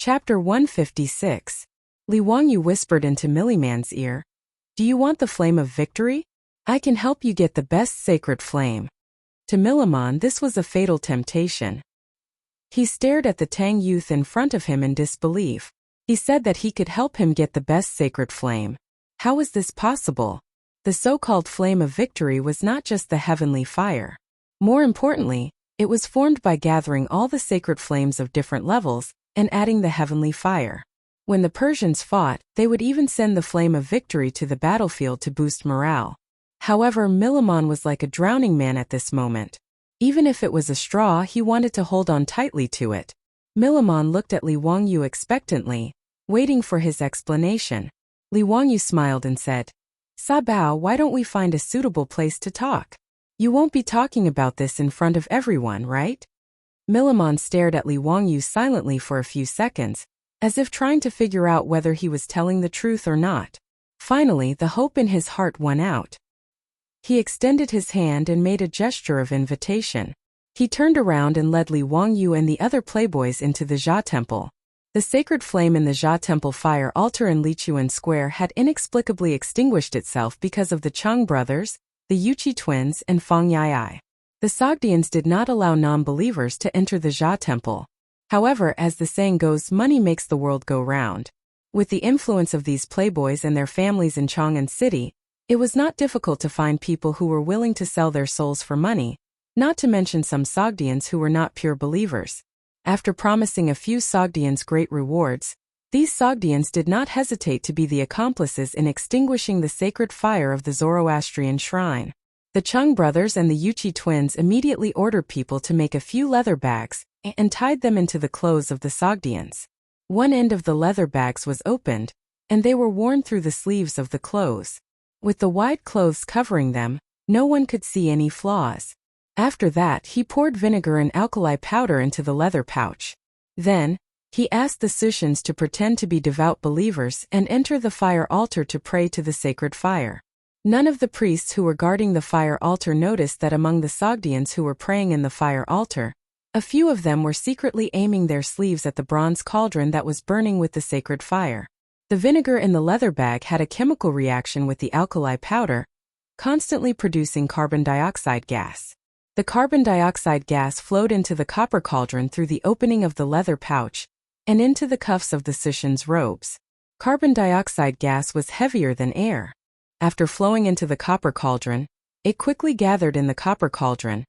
Chapter 156. Li Wangyu whispered into Milliman's ear. Do you want the flame of victory? I can help you get the best sacred flame. To Milliman this was a fatal temptation. He stared at the Tang youth in front of him in disbelief. He said that he could help him get the best sacred flame. How was this possible? The so-called flame of victory was not just the heavenly fire. More importantly, it was formed by gathering all the sacred flames of different levels and adding the heavenly fire. When the Persians fought, they would even send the flame of victory to the battlefield to boost morale. However, Milliman was like a drowning man at this moment. Even if it was a straw, he wanted to hold on tightly to it. Milliman looked at Li Wangyu expectantly, waiting for his explanation. Li Wangyu smiled and said, Sabao, why don't we find a suitable place to talk? You won't be talking about this in front of everyone, right? Milliman stared at Li Wangyu silently for a few seconds, as if trying to figure out whether he was telling the truth or not. Finally, the hope in his heart won out. He extended his hand and made a gesture of invitation. He turned around and led Li Wangyu and the other playboys into the Jia Temple. The sacred flame in the Jia Temple fire altar in Lichuan Square had inexplicably extinguished itself because of the Chang brothers, the Yuqi twins, and Fang Yai. The Sogdians did not allow non-believers to enter the Jia Temple. However, as the saying goes, money makes the world go round. With the influence of these playboys and their families in Chang'an City, it was not difficult to find people who were willing to sell their souls for money, not to mention some Sogdians who were not pure believers. After promising a few Sogdians great rewards, these Sogdians did not hesitate to be the accomplices in extinguishing the sacred fire of the Zoroastrian shrine. The Chung brothers and the Yuqi twins immediately ordered people to make a few leather bags and tied them into the clothes of the Sogdians. One end of the leather bags was opened, and they were worn through the sleeves of the clothes. With the wide clothes covering them, no one could see any flaws. After that, he poured vinegar and alkali powder into the leather pouch. Then, he asked the Sushans to pretend to be devout believers and enter the fire altar to pray to the sacred fire. None of the priests who were guarding the fire altar noticed that among the Sogdians who were praying in the fire altar, a few of them were secretly aiming their sleeves at the bronze cauldron that was burning with the sacred fire. The vinegar in the leather bag had a chemical reaction with the alkali powder, constantly producing carbon dioxide gas. The carbon dioxide gas flowed into the copper cauldron through the opening of the leather pouch and into the cuffs of the Sushan's robes. Carbon dioxide gas was heavier than air. After flowing into the copper cauldron, it quickly gathered in the copper cauldron,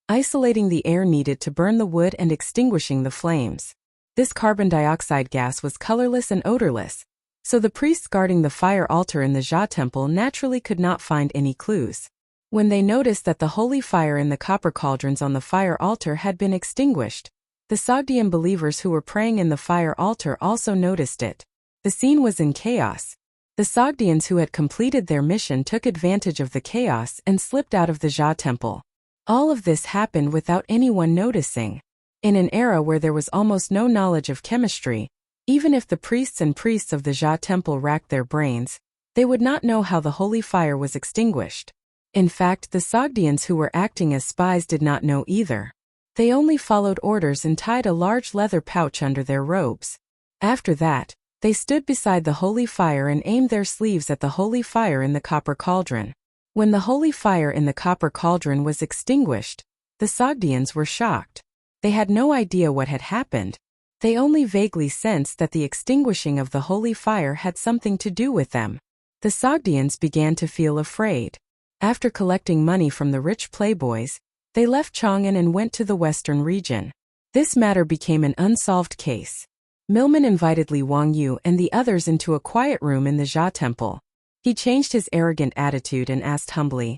isolating the air needed to burn the wood and extinguishing the flames. This carbon dioxide gas was colorless and odorless, so the priests guarding the fire altar in the Jia Temple naturally could not find any clues. When they noticed that the holy fire in the copper cauldrons on the fire altar had been extinguished, the Sogdian believers who were praying in the fire altar also noticed it. The scene was in chaos. The Sogdians who had completed their mission took advantage of the chaos and slipped out of the Jia Temple. All of this happened without anyone noticing. In an era where there was almost no knowledge of chemistry, even if the priests of the Jia Temple racked their brains, they would not know how the holy fire was extinguished. In fact, the Sogdians who were acting as spies did not know either. They only followed orders and tied a large leather pouch under their robes. After that, they stood beside the holy fire and aimed their sleeves at the holy fire in the copper cauldron. When the holy fire in the copper cauldron was extinguished, the Sogdians were shocked. They had no idea what had happened. They only vaguely sensed that the extinguishing of the holy fire had something to do with them. The Sogdians began to feel afraid. After collecting money from the rich playboys, they left Chang'an and went to the western region. This matter became an unsolved case. Millman invited Li Wangyu and the others into a quiet room in the Jia Temple. He changed his arrogant attitude and asked humbly,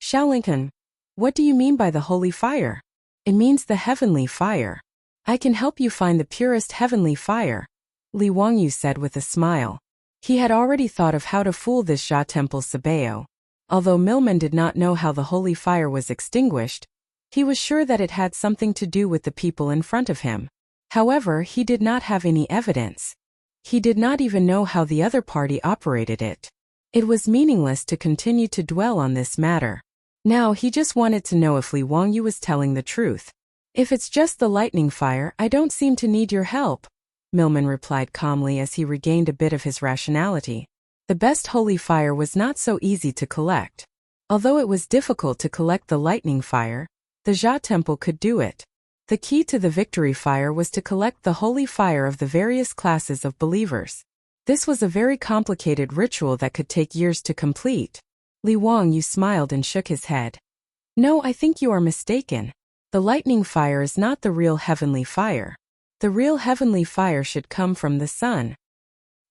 Shaolinkan, what do you mean by the holy fire? It means the heavenly fire. I can help you find the purest heavenly fire, Li Wangyu said with a smile. He had already thought of how to fool this Jia Temple Sabeo. Although Millman did not know how the holy fire was extinguished, he was sure that it had something to do with the people in front of him. However, he did not have any evidence. He did not even know how the other party operated it. It was meaningless to continue to dwell on this matter. Now he just wanted to know if Li Wangyu was telling the truth. If it's just the lightning fire, I don't seem to need your help. Milman replied calmly as he regained a bit of his rationality. The best holy fire was not so easy to collect. Although it was difficult to collect the lightning fire, the Jia temple could do it. The key to the victory fire was to collect the holy fire of the various classes of believers. This was a very complicated ritual that could take years to complete. Li Wangyu smiled and shook his head. No, I think you are mistaken. The lightning fire is not the real heavenly fire. The real heavenly fire should come from the sun.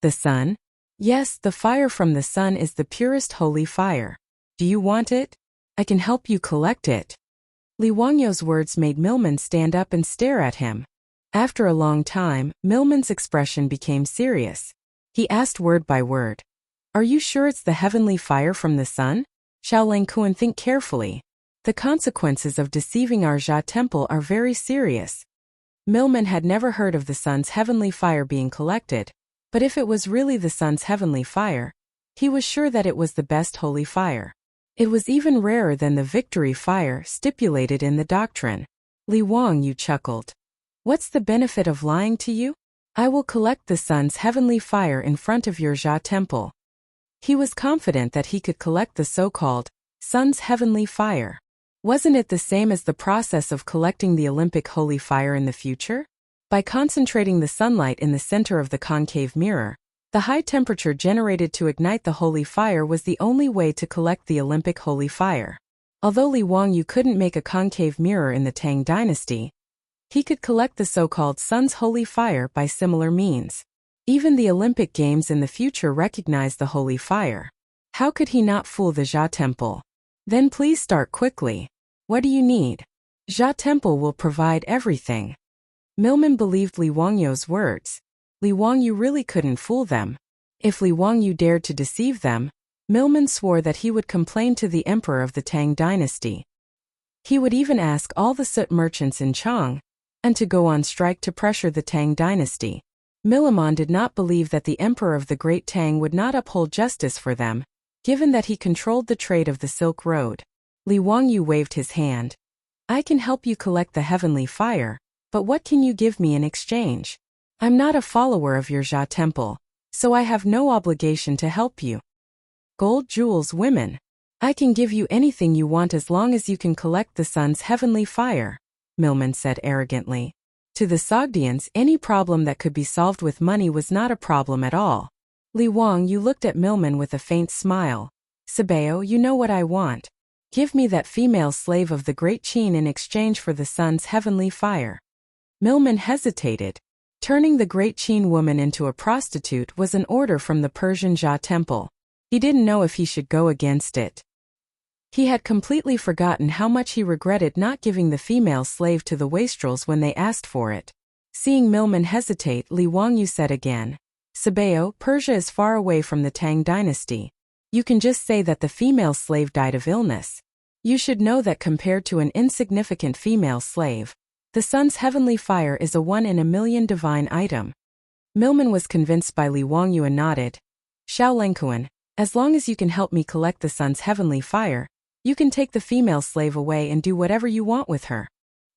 The sun? Yes, the fire from the sun is the purest holy fire. Do you want it? I can help you collect it. Li Wangyu's words made Milman stand up and stare at him. After a long time, Milman's expression became serious. He asked word by word. Are you sure it's the heavenly fire from the sun? Xiao Langkuan, think carefully. The consequences of deceiving our Jia temple are very serious. Milman had never heard of the sun's heavenly fire being collected, but if it was really the sun's heavenly fire, he was sure that it was the best holy fire. It was even rarer than the victory fire stipulated in the doctrine. Li Wangyu chuckled. What's the benefit of lying to you? I will collect the sun's heavenly fire in front of your Jia temple. He was confident that he could collect the so-called sun's heavenly fire. Wasn't it the same as the process of collecting the Olympic holy fire in the future? By concentrating the sunlight in the center of the concave mirror, the high temperature generated to ignite the holy fire was the only way to collect the Olympic holy fire. Although Li Wangyu couldn't make a concave mirror in the Tang dynasty, he could collect the so-called sun's holy fire by similar means. Even the Olympic Games in the future recognized the holy fire. How could he not fool the Jia temple? Then please start quickly. What do you need? Jia temple will provide everything. Milman believed Li Wangyu's words. Li Wangyu really couldn't fool them. If Li Wangyu dared to deceive them, Milman swore that he would complain to the emperor of the Tang dynasty. He would even ask all the soot merchants in Chang and to go on strike to pressure the Tang dynasty. Milman did not believe that the emperor of the Great Tang would not uphold justice for them, given that he controlled the trade of the Silk Road. Li Wangyu waved his hand. I can help you collect the heavenly fire, but what can you give me in exchange? I'm not a follower of your Jia temple, so I have no obligation to help you. Gold, jewels, women. I can give you anything you want as long as you can collect the sun's heavenly fire, Milman said arrogantly. To the Sogdians, any problem that could be solved with money was not a problem at all. Li Wangyu looked at Milman with a faint smile. Sabeo, you know what I want. Give me that female slave of the Great Qin in exchange for the sun's heavenly fire. Milman hesitated. Turning the Great Qin woman into a prostitute was an order from the Persian Jia temple. He didn't know if he should go against it. He had completely forgotten how much he regretted not giving the female slave to the wastrels when they asked for it. Seeing Milman hesitate, Li Wangyu said again, Sabeo, Persia is far away from the Tang dynasty. You can just say that the female slave died of illness. You should know that compared to an insignificant female slave, the sun's heavenly fire is a 1 in a million divine item. Milman was convinced by Li Wangyu and nodded. Xiao Langkuan, as long as you can help me collect the sun's heavenly fire, you can take the female slave away and do whatever you want with her.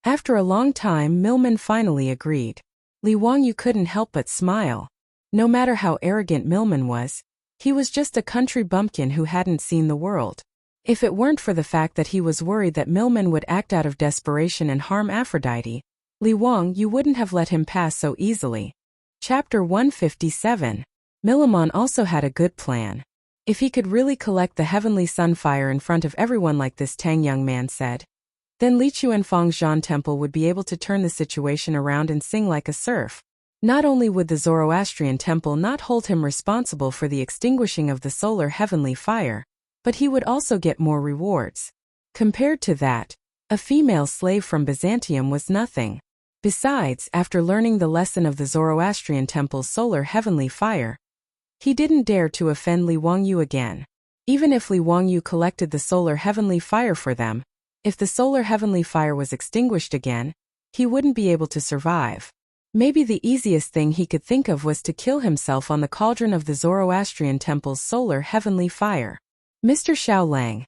After a long time, Milman finally agreed. Li Wangyu couldn't help but smile. No matter how arrogant Milman was, he was just a country bumpkin who hadn't seen the world. If it weren't for the fact that he was worried that Milman would act out of desperation and harm Aphrodite, Li Wangyu wouldn't have let him pass so easily. Chapter 157. Milman also had a good plan. If he could really collect the heavenly sunfire in front of everyone like this Tang young man said, then Li Chuanfang's Zhan temple would be able to turn the situation around and sing like a surf. Not only would the Zoroastrian temple not hold him responsible for the extinguishing of the solar heavenly fire, but he would also get more rewards. Compared to that, a female slave from Byzantium was nothing. Besides, after learning the lesson of the Zoroastrian temple's solar heavenly fire, he didn't dare to offend Li Wangyu again. Even if Li Wangyu collected the solar heavenly fire for them, if the solar heavenly fire was extinguished again, he wouldn't be able to survive. Maybe the easiest thing he could think of was to kill himself on the cauldron of the Zoroastrian temple's solar heavenly fire. Mr. Xiao Lang,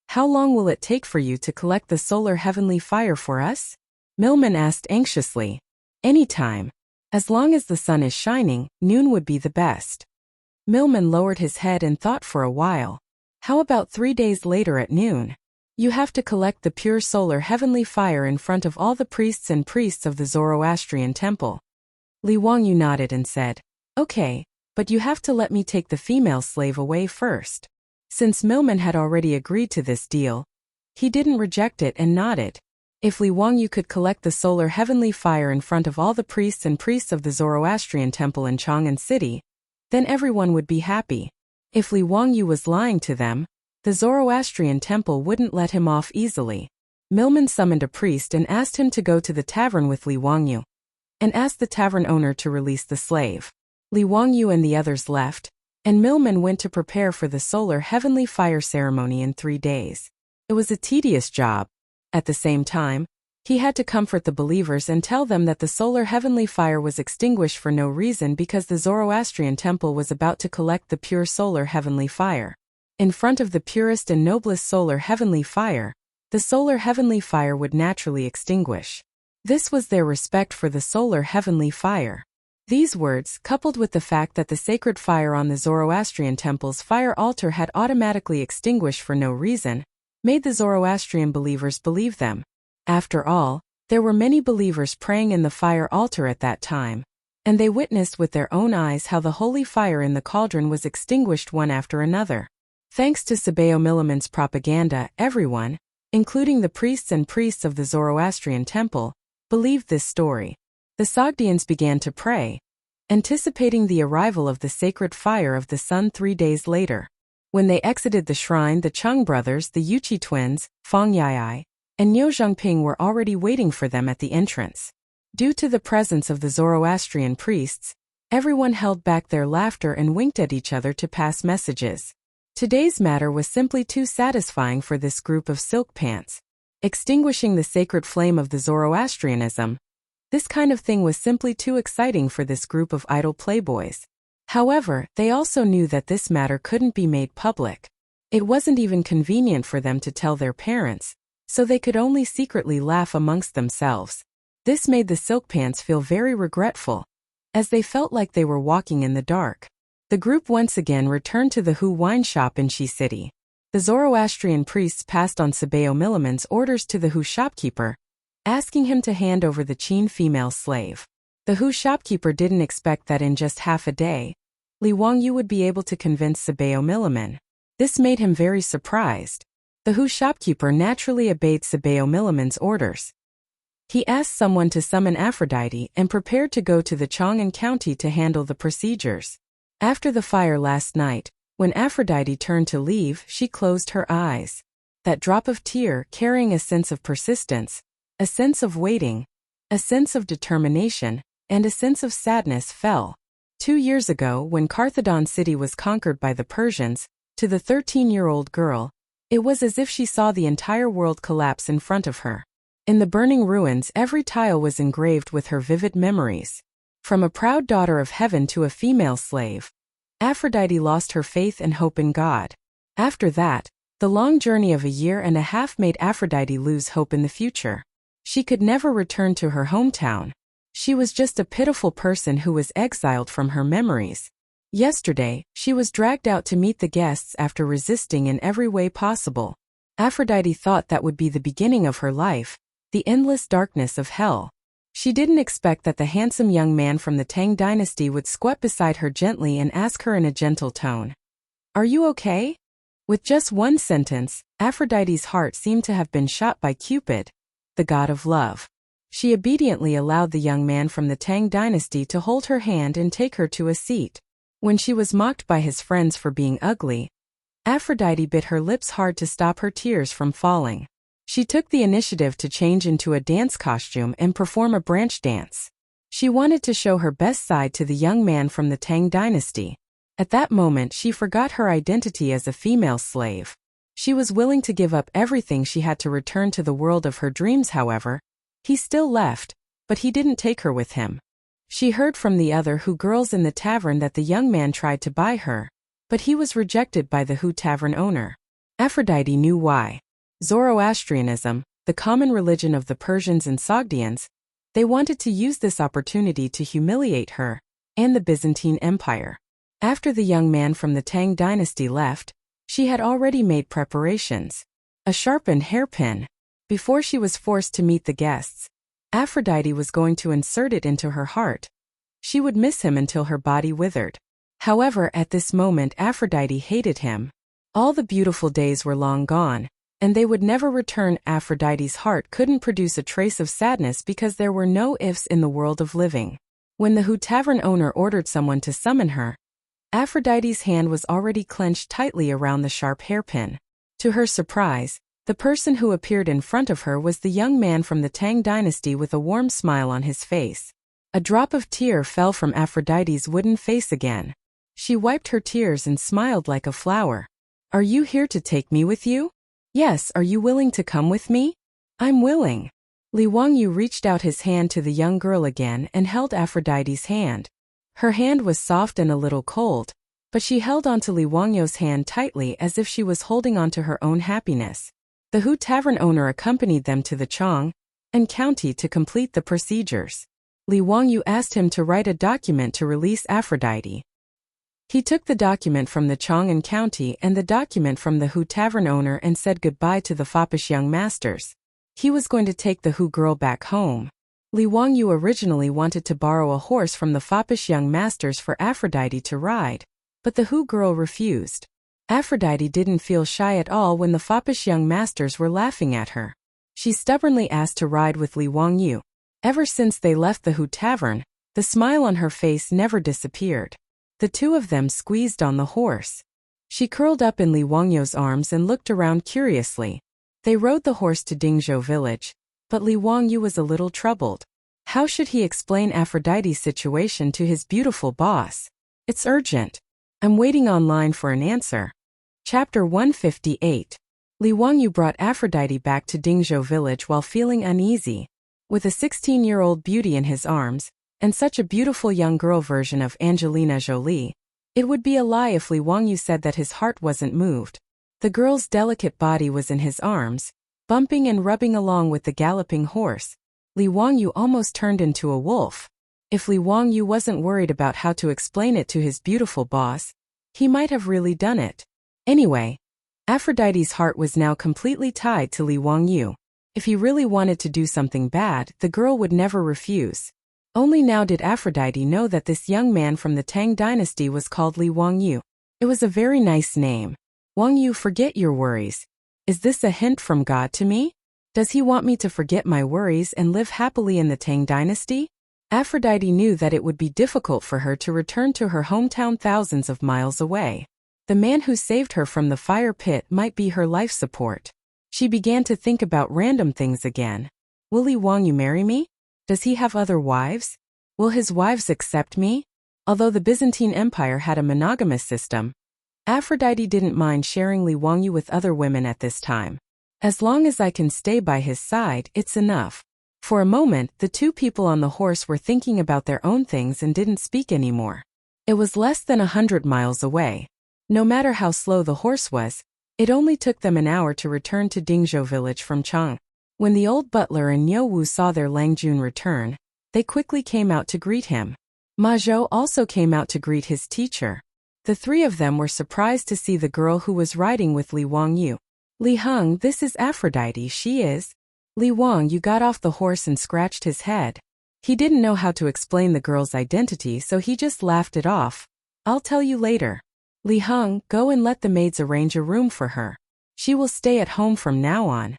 how long will it take for you to collect the solar heavenly fire for us? Milman asked anxiously. Any time. As long as the sun is shining, noon would be the best. Milman lowered his head and thought for a while. How about 3 days later at noon? You have to collect the pure solar heavenly fire in front of all the priests and priests of the Zoroastrian temple. Li Wangyu nodded and said, "Okay, but you have to let me take the female slave away first." Since Milman had already agreed to this deal, he didn't reject it and nodded. If Li Wangyu could collect the solar heavenly fire in front of all the priests and priests of the Zoroastrian temple in Chang'an City, then everyone would be happy. If Li Wangyu was lying to them, the Zoroastrian temple wouldn't let him off easily. Milman summoned a priest and asked him to go to the tavern with Li Wangyu, and asked the tavern owner to release the slave. Li Wangyu and the others left, and Milman went to prepare for the solar heavenly fire ceremony in 3 days. It was a tedious job. At the same time, he had to comfort the believers and tell them that the solar heavenly fire was extinguished for no reason because the Zoroastrian temple was about to collect the pure solar heavenly fire. In front of the purest and noblest solar heavenly fire, the solar heavenly fire would naturally extinguish. This was their respect for the solar heavenly fire. These words, coupled with the fact that the sacred fire on the Zoroastrian temple's fire altar had automatically extinguished for no reason, made the Zoroastrian believers believe them. After all, there were many believers praying in the fire altar at that time, and they witnessed with their own eyes how the holy fire in the cauldron was extinguished one after another. Thanks to Sabeo Milliman's propaganda, everyone, including the priests and priests of the Zoroastrian temple, believed this story. The Sogdians began to pray, anticipating the arrival of the sacred fire of the sun 3 days later. When they exited the shrine, the Chung brothers, the Yuqi twins, Fang Yai, and Niu Zhengping were already waiting for them at the entrance. Due to the presence of the Zoroastrian priests, everyone held back their laughter and winked at each other to pass messages. Today's matter was simply too satisfying for this group of silk pants. Extinguishing the sacred flame of the Zoroastrianism, this kind of thing was simply too exciting for this group of idle playboys. However, they also knew that this matter couldn't be made public. It wasn't even convenient for them to tell their parents, so they could only secretly laugh amongst themselves. This made the silk pants feel very regretful, as they felt like they were walking in the dark. The group once again returned to the Hu wine shop in Shi City. The Zoroastrian priests passed on Sabeo Milliman's orders to the Hu shopkeeper, asking him to hand over the Qin female slave. The Hu shopkeeper didn't expect that in just half a day, Li Wangyu would be able to convince Sabeo Milliman. This made him very surprised. The Hu shopkeeper naturally obeyed Sabeo Milliman's orders. He asked someone to summon Aphrodite and prepared to go to the Chang'an County to handle the procedures. After the fire last night, when Aphrodite turned to leave, she closed her eyes. That drop of tear, carrying a sense of persistence, a sense of waiting, a sense of determination, and a sense of sadness fell. 2 years ago, when Carthagena City was conquered by the Persians, to the 13-year-old girl, it was as if she saw the entire world collapse in front of her. In the burning ruins, every tile was engraved with her vivid memories. From a proud daughter of heaven to a female slave, Aphrodite lost her faith and hope in God. After that, the long journey of a year and a half made Aphrodite lose hope in the future. She could never return to her hometown. She was just a pitiful person who was exiled from her memories. Yesterday, she was dragged out to meet the guests after resisting in every way possible. Aphrodite thought that would be the beginning of her life, the endless darkness of hell. She didn't expect that the handsome young man from the Tang dynasty would squat beside her gently and ask her in a gentle tone, "Are you okay?" With just one sentence, Aphrodite's heart seemed to have been shot by Cupid, the god of love. She obediently allowed the young man from the Tang dynasty to hold her hand and take her to a seat. When she was mocked by his friends for being ugly, Aphrodite bit her lips hard to stop her tears from falling. She took the initiative to change into a dance costume and perform a branch dance. She wanted to show her best side to the young man from the Tang dynasty. At that moment, she forgot her identity as a female slave. She was willing to give up everything she had to return to the world of her dreams. However, he still left, but he didn't take her with him. She heard from the other Hu girls in the tavern that the young man tried to buy her, but he was rejected by the Hu tavern owner. Aphrodite knew why. Zoroastrianism, the common religion of the Persians and Sogdians, They wanted to use this opportunity to humiliate her and the Byzantine Empire. After the young man from the Tang dynasty left, she had already made preparations. A sharpened hairpin. Before she was forced to meet the guests, Aphrodite was going to insert it into her heart. She would miss him until her body withered. However, at this moment Aphrodite hated him. All the beautiful days were long gone, and they would never return. Aphrodite's heart couldn't produce a trace of sadness because there were no ifs in the world of living. When the Hu Tavern owner ordered someone to summon her, Aphrodite's hand was already clenched tightly around the sharp hairpin. To her surprise, the person who appeared in front of her was the young man from the Tang dynasty with a warm smile on his face. A drop of tear fell from Aphrodite's wooden face again. She wiped her tears and smiled like a flower. "Are you here to take me with you?" "Yes, are you willing to come with me?" "I'm willing." Li Wangyu reached out his hand to the young girl again and held Aphrodite's hand. Her hand was soft and a little cold, but she held onto Li Wangyu's hand tightly as if she was holding onto her own happiness. The Hu Tavern owner accompanied them to the Chang and county to complete the procedures. Li Wangyu asked him to write a document to release Aphrodite. He took the document from the Chang and county and the document from the Hu Tavern owner and said goodbye to the foppish young masters. He was going to take the Hu girl back home. Li Wangyu originally wanted to borrow a horse from the foppish young masters for Aphrodite to ride, but the Hu girl refused. Aphrodite didn't feel shy at all when the foppish young masters were laughing at her. She stubbornly asked to ride with Li Wangyu. Ever since they left the Hu Tavern, the smile on her face never disappeared. The two of them squeezed on the horse. She curled up in Li Wangyu's arms and looked around curiously. They rode the horse to Dingzhou village, but Li Wangyu was a little troubled. How should he explain Aphrodite's situation to his beautiful boss? "It's urgent. I'm waiting online for an answer." Chapter 158. Li Wangyu brought Aphrodite back to Dingzhou village while feeling uneasy. With a 16-year-old beauty in his arms, and such a beautiful young girl version of Angelina Jolie, it would be a lie if Li Wangyu said that his heart wasn't moved. The girl's delicate body was in his arms, bumping and rubbing along with the galloping horse. Li Wangyu almost turned into a wolf. If Li Wangyu wasn't worried about how to explain it to his beautiful boss, he might have really done it. Anyway, Aphrodite's heart was now completely tied to Li Wangyu. If he really wanted to do something bad, the girl would never refuse. Only now did Aphrodite know that this young man from the Tang dynasty was called Li Wangyu. It was a very nice name. Wangyu, forget your worries. Is this a hint from God to me? Does he want me to forget my worries and live happily in the Tang dynasty? Aphrodite knew that it would be difficult for her to return to her hometown thousands of miles away. The man who saved her from the fire pit might be her life support. She began to think about random things again. Will Li Wangyu marry me? Does he have other wives? Will his wives accept me? Although the Byzantine Empire had a monogamous system, Aphrodite didn't mind sharing Li Wangyu with other women at this time. As long as I can stay by his side, it's enough. For a moment, the two people on the horse were thinking about their own things and didn't speak anymore. It was less than 100 miles away. No matter how slow the horse was, it only took them an hour to return to Dingzhou village from Chang. When the old butler and Niu Wu saw their Langjun return, they quickly came out to greet him. Ma Zhou also came out to greet his teacher. The three of them were surprised to see the girl who was riding with Li Wangyu. "Li Heng, this is Aphrodite, she is." Li Wangyu got off the horse and scratched his head. He didn't know how to explain the girl's identity, so he just laughed it off. "I'll tell you later. Li Heng, go and let the maids arrange a room for her. She will stay at home from now on."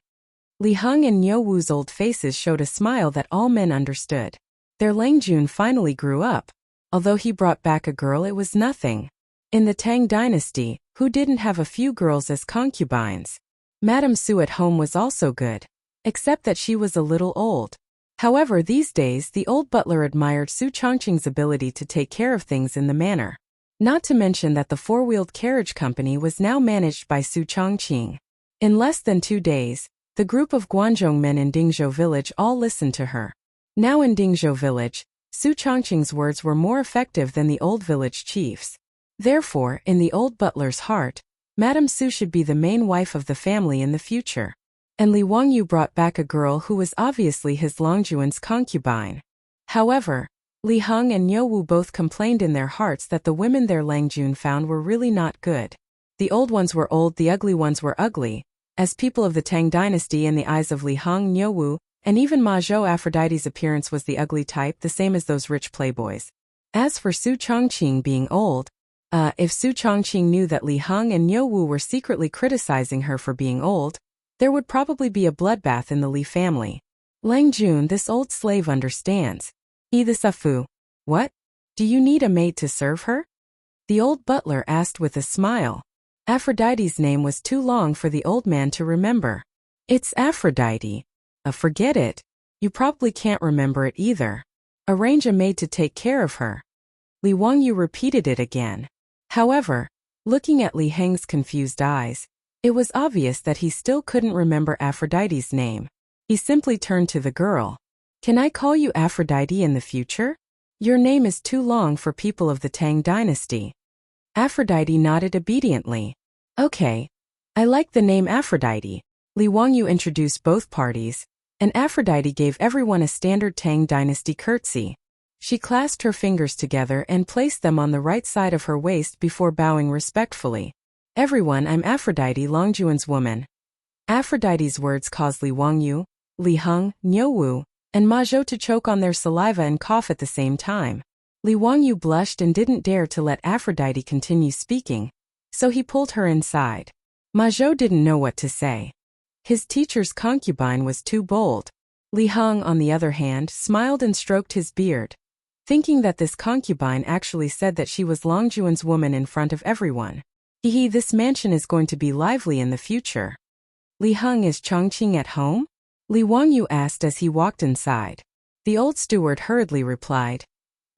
Li Heng and Niu Wu's old faces showed a smile that all men understood. Their Langjun finally grew up. Although he brought back a girl, it was nothing. In the Tang dynasty, who didn't have a few girls as concubines? Madame Su at home was also good, except that she was a little old. However, these days the old butler admired Su Chongqing's ability to take care of things in the manor. Not to mention that the four-wheeled carriage company was now managed by Su Chongqing. In less than 2 days, the group of Guangzhou men in Dingzhou village all listened to her. Now in Dingzhou village, Su Chongqing's words were more effective than the old village chiefs. Therefore, in the old butler's heart, Madame Su should be the main wife of the family in the future. and Li Wangyu brought back a girl who was obviously his Longjuan's concubine. However, Li Heng and Niu Wu both complained in their hearts that the women their Langjun found were really not good. The old ones were old, the ugly ones were ugly. As people of the Tang dynasty, in the eyes of Li Heng, Niu Wu, and even Ma Zhou, Aphrodite's appearance was the ugly type, the same as those rich playboys. As for Su Chongqing being old, if Su Chongqing knew that Li Heng and Niu Wu were secretly criticizing her for being old, there would probably be a bloodbath in the Li family. Lang Jun, this old slave, understands. He the Safu. What? Do you need a maid to serve her? The old butler asked with a smile. Aphrodite's name was too long for the old man to remember. It's Aphrodite. Forget it. You probably can't remember it either. Arrange a maid to take care of her. Li Wangyu repeated it again. However, looking at Li Heng's confused eyes, it was obvious that he still couldn't remember Aphrodite's name. He simply turned to the girl. Can I call you Aphrodite in the future? Your name is too long for people of the Tang dynasty. Aphrodite nodded obediently. Okay. I like the name Aphrodite. Li Wangyu introduced both parties, and Aphrodite gave everyone a standard Tang dynasty curtsy. She clasped her fingers together and placed them on the right side of her waist before bowing respectfully. Everyone, I'm Aphrodite, Longjuan's woman. Aphrodite's words caused Li Wangyu, Li Heng, Niu Wu, and Ma Zhou to choke on their saliva and cough at the same time. Li Wangyu blushed and didn't dare to let Aphrodite continue speaking, so he pulled her inside. Ma Zhou didn't know what to say. His teacher's concubine was too bold. Li Heng, on the other hand, smiled and stroked his beard, thinking that this concubine actually said that she was Longjuan's woman in front of everyone. Hehe, this mansion is going to be lively in the future. Li Heng, is Chongqing at home? Li Wangyu asked as he walked inside. The old steward hurriedly replied.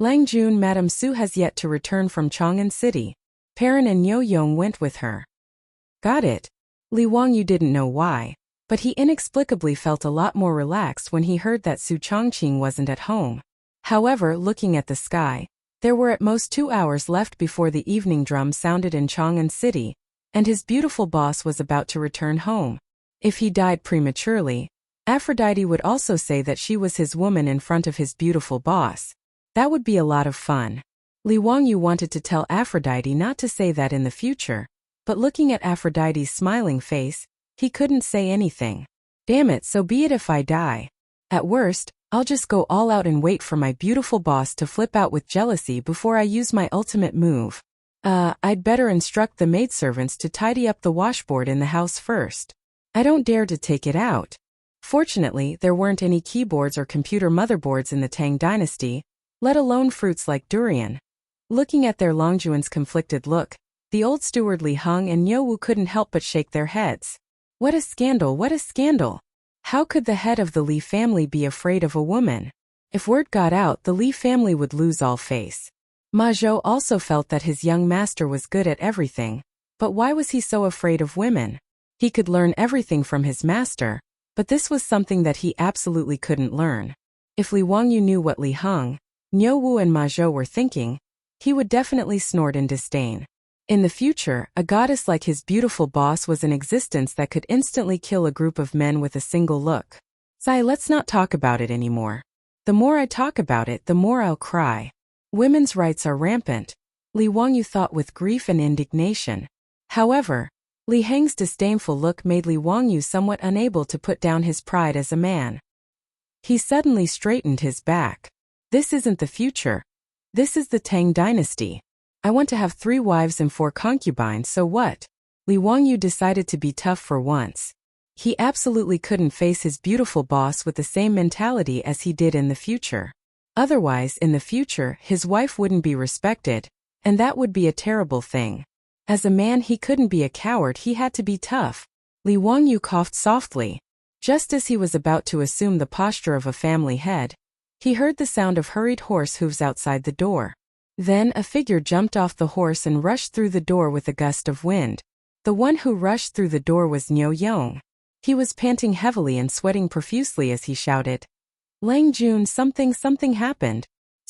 Lang Jun, Madame Su has yet to return from Chang'an City. Perrin and Niu Yong went with her. Got it. Li Wangyu didn't know why, but he inexplicably felt a lot more relaxed when he heard that Su Chongqing wasn't at home. However, looking at the sky, there were at most 2 hours left before the evening drum sounded in Chang'an City, and his beautiful boss was about to return home. If he died prematurely, Aphrodite would also say that she was his woman in front of his beautiful boss. That would be a lot of fun. Li Wangyu wanted to tell Aphrodite not to say that in the future, but looking at Aphrodite's smiling face, he couldn't say anything. Damn it, so be it if I die. At worst, I'll just go all out and wait for my beautiful boss to flip out with jealousy before I use my ultimate move. I'd better instruct the maidservants to tidy up the washboard in the house first. I don't dare to take it out. Fortunately, there weren't any keyboards or computer motherboards in the Tang dynasty, let alone fruits like durian. Looking at their Longjuan's conflicted look, the old steward Li Heng and Niu Wu couldn't help but shake their heads. What a scandal, what a scandal! How could the head of the Li family be afraid of a woman? If word got out, the Li family would lose all face. Ma Zhou also felt that his young master was good at everything, but why was he so afraid of women? He could learn everything from his master, but this was something that he absolutely couldn't learn. If Li Wangyu knew what Li Heng, Niu Wu and Ma Zhou were thinking, he would definitely snort in disdain. In the future, a goddess like his beautiful boss was in existence that could instantly kill a group of men with a single look. Sai, let's not talk about it anymore. The more I talk about it, the more I'll cry. Women's rights are rampant, Li Wangyu thought with grief and indignation. However, Li Heng's disdainful look made Li Wangyu somewhat unable to put down his pride as a man. He suddenly straightened his back. This isn't the future. This is the Tang dynasty. I want to have 3 wives and 4 concubines, so what? Li Wangyu decided to be tough for once. He absolutely couldn't face his beautiful boss with the same mentality as he did in the future. Otherwise, in the future, his wife wouldn't be respected, and that would be a terrible thing. As a man, he couldn't be a coward, he had to be tough. Li Wangyu coughed softly. Just as he was about to assume the posture of a family head, he heard the sound of hurried horse hooves outside the door. Then a figure jumped off the horse and rushed through the door with a gust of wind. The one who rushed through the door was Niu Yong. He was panting heavily and sweating profusely as he shouted, Lang Jun, something happened.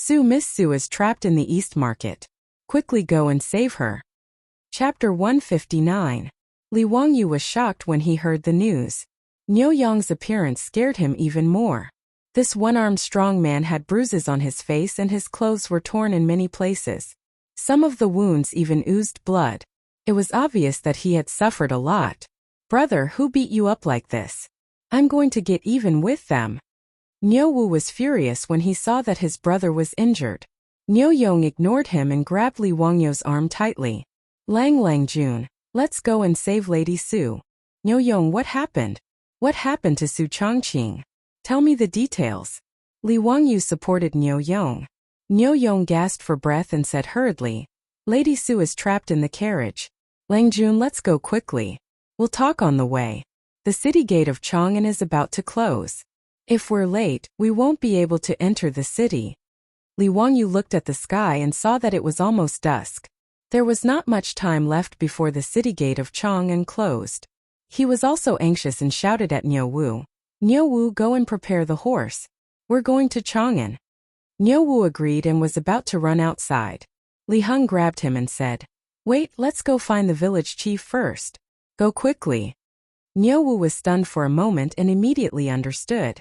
Miss Su is trapped in the East Market. Quickly go and save her. Chapter 159. Li Wangyu was shocked when he heard the news. Niu Yong's appearance scared him even more. This one-armed strong man had bruises on his face and his clothes were torn in many places. Some of the wounds even oozed blood. It was obvious that he had suffered a lot. "Brother, who beat you up like this? I'm going to get even with them." Niu Wu was furious when he saw that his brother was injured. Niu Yong ignored him and grabbed Li Wangyu's arm tightly. Lang Jun, let's go and save Lady Su." "Niu Yong, what happened? What happened to Su Chongqing? Tell me the details." Li Wangyu supported Niu Yong. Niu Yong gasped for breath and said hurriedly, "Lady Su is trapped in the carriage. Lang Jun, let's go quickly. We'll talk on the way. The city gate of Chang'an is about to close. If we're late, we won't be able to enter the city." Li Wangyu looked at the sky and saw that it was almost dusk. There was not much time left before the city gate of Chang'an closed. He was also anxious and shouted at Niu Wu, "Niu Wu, go and prepare the horse. We're going to Chang'an." Niu Wu agreed and was about to run outside. Li Heng grabbed him and said, "Wait, let's go find the village chief first. Go quickly." Niu Wu was stunned for a moment and immediately understood.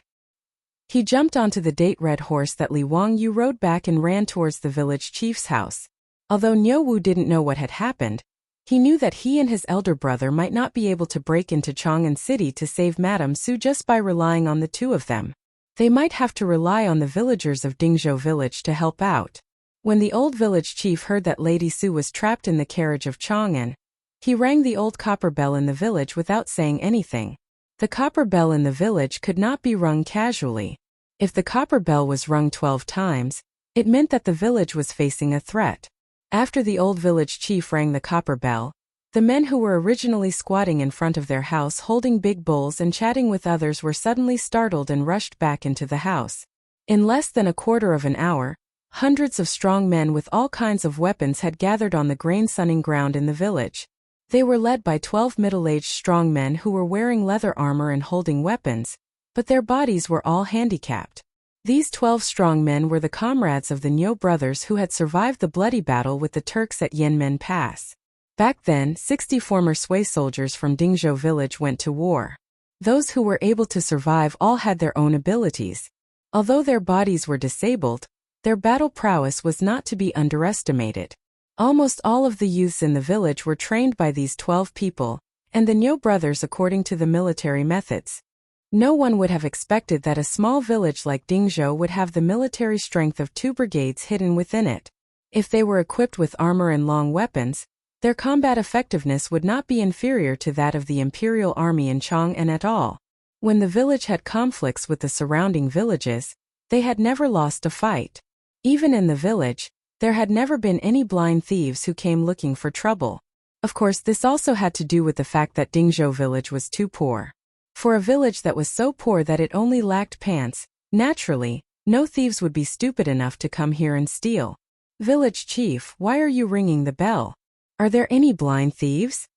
He jumped onto the date red horse that Li Wangyu rode back and ran towards the village chief's house. Although Niu Wu didn't know what had happened, he knew that he and his elder brother might not be able to break into Chang'an City to save Madame Su just by relying on the two of them. They might have to rely on the villagers of Dingzhou village to help out. When the old village chief heard that Lady Su was trapped in the carriage of Chang'an, he rang the old copper bell in the village without saying anything. The copper bell in the village could not be rung casually. If the copper bell was rung 12 times, it meant that the village was facing a threat. After the old village chief rang the copper bell, the men who were originally squatting in front of their house holding big bowls and chatting with others were suddenly startled and rushed back into the house. In less than a quarter of an hour, hundreds of strong men with all kinds of weapons had gathered on the grain-sunning ground in the village. They were led by 12 middle-aged strong men who were wearing leather armor and holding weapons, but their bodies were all handicapped. These 12 strong men were the comrades of the Niu brothers who had survived the bloody battle with the Turks at Yanmen Pass. Back then, 60 former Sui soldiers from Dingzhou village went to war. Those who were able to survive all had their own abilities. Although their bodies were disabled, their battle prowess was not to be underestimated. Almost all of the youths in the village were trained by these 12 people, and the Niu brothers according to the military methods. No one would have expected that a small village like Dingzhou would have the military strength of 2 brigades hidden within it. If they were equipped with armor and long weapons, their combat effectiveness would not be inferior to that of the imperial army in Chang'an at all. When the village had conflicts with the surrounding villages, they had never lost a fight. Even in the village, there had never been any blind thieves who came looking for trouble. Of course, this also had to do with the fact that Dingzhou village was too poor. For a village that was so poor that it only lacked pants, naturally, no thieves would be stupid enough to come here and steal. "Village chief, why are you ringing the bell? Are there any blind thieves?"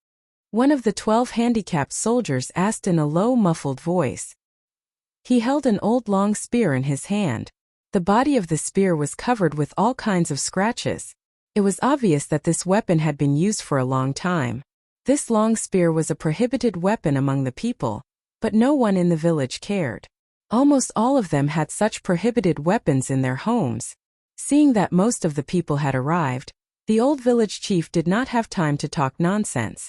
One of the 12 handicapped soldiers asked in a low, muffled voice. He held an old long spear in his hand. The body of the spear was covered with all kinds of scratches. It was obvious that this weapon had been used for a long time. This long spear was a prohibited weapon among the people, but no one in the village cared. Almost all of them had such prohibited weapons in their homes. Seeing that most of the people had arrived, the old village chief did not have time to talk nonsense.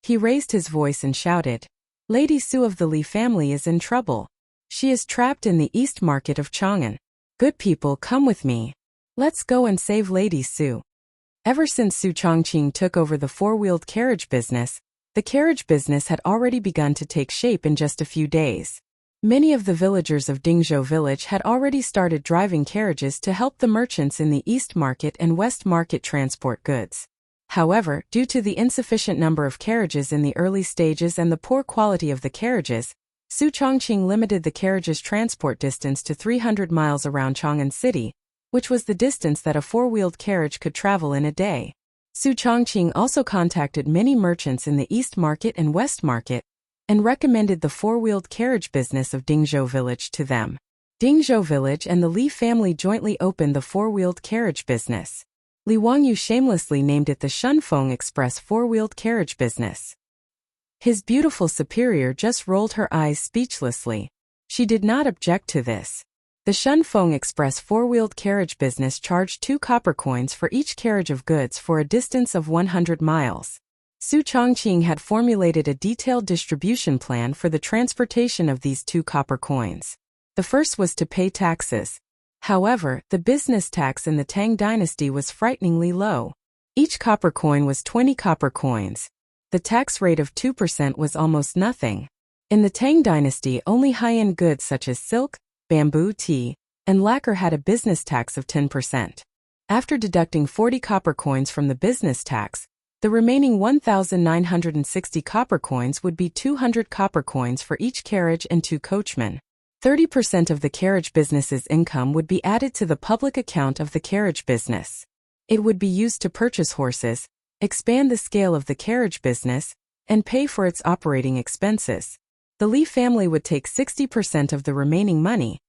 He raised his voice and shouted, "Lady Su of the Li family is in trouble. She is trapped in the East Market of Chang'an. Good people, come with me. Let's go and save Lady Su." Ever since Su Chongqing took over the four-wheeled carriage business, the carriage business had already begun to take shape in just a few days. Many of the villagers of Dingzhou village had already started driving carriages to help the merchants in the East Market and West Market transport goods. However, due to the insufficient number of carriages in the early stages and the poor quality of the carriages, Su Chongqing limited the carriage's transport distance to 300 miles around Chang'an City, which was the distance that a four-wheeled carriage could travel in a day. Su Chongqing also contacted many merchants in the East Market and West Market, and recommended the four-wheeled carriage business of Dingzhou village to them. Dingzhou village and the Li family jointly opened the four-wheeled carriage business. Li Wangyu shamelessly named it the Shunfeng Express four-wheeled carriage business. His beautiful superior just rolled her eyes speechlessly. She did not object to this. The Shunfeng Express four-wheeled carriage business charged 2 copper coins for each carriage of goods for a distance of 100 miles. Su Chongqing had formulated a detailed distribution plan for the transportation of these 2 copper coins. The first was to pay taxes. However, the business tax in the Tang dynasty was frighteningly low. Each copper coin was 20 copper coins. The tax rate of 2% was almost nothing. In the Tang dynasty, only high-end goods such as silk, bamboo, tea, and lacquer had a business tax of 10%. After deducting 40 copper coins from the business tax, the remaining 1,960 copper coins would be 200 copper coins for each carriage and 2 coachmen. 30% of the carriage business's income would be added to the public account of the carriage business. It would be used to purchase horses, expand the scale of the carriage business, and pay for its operating expenses. The Li family would take 60% of the remaining money,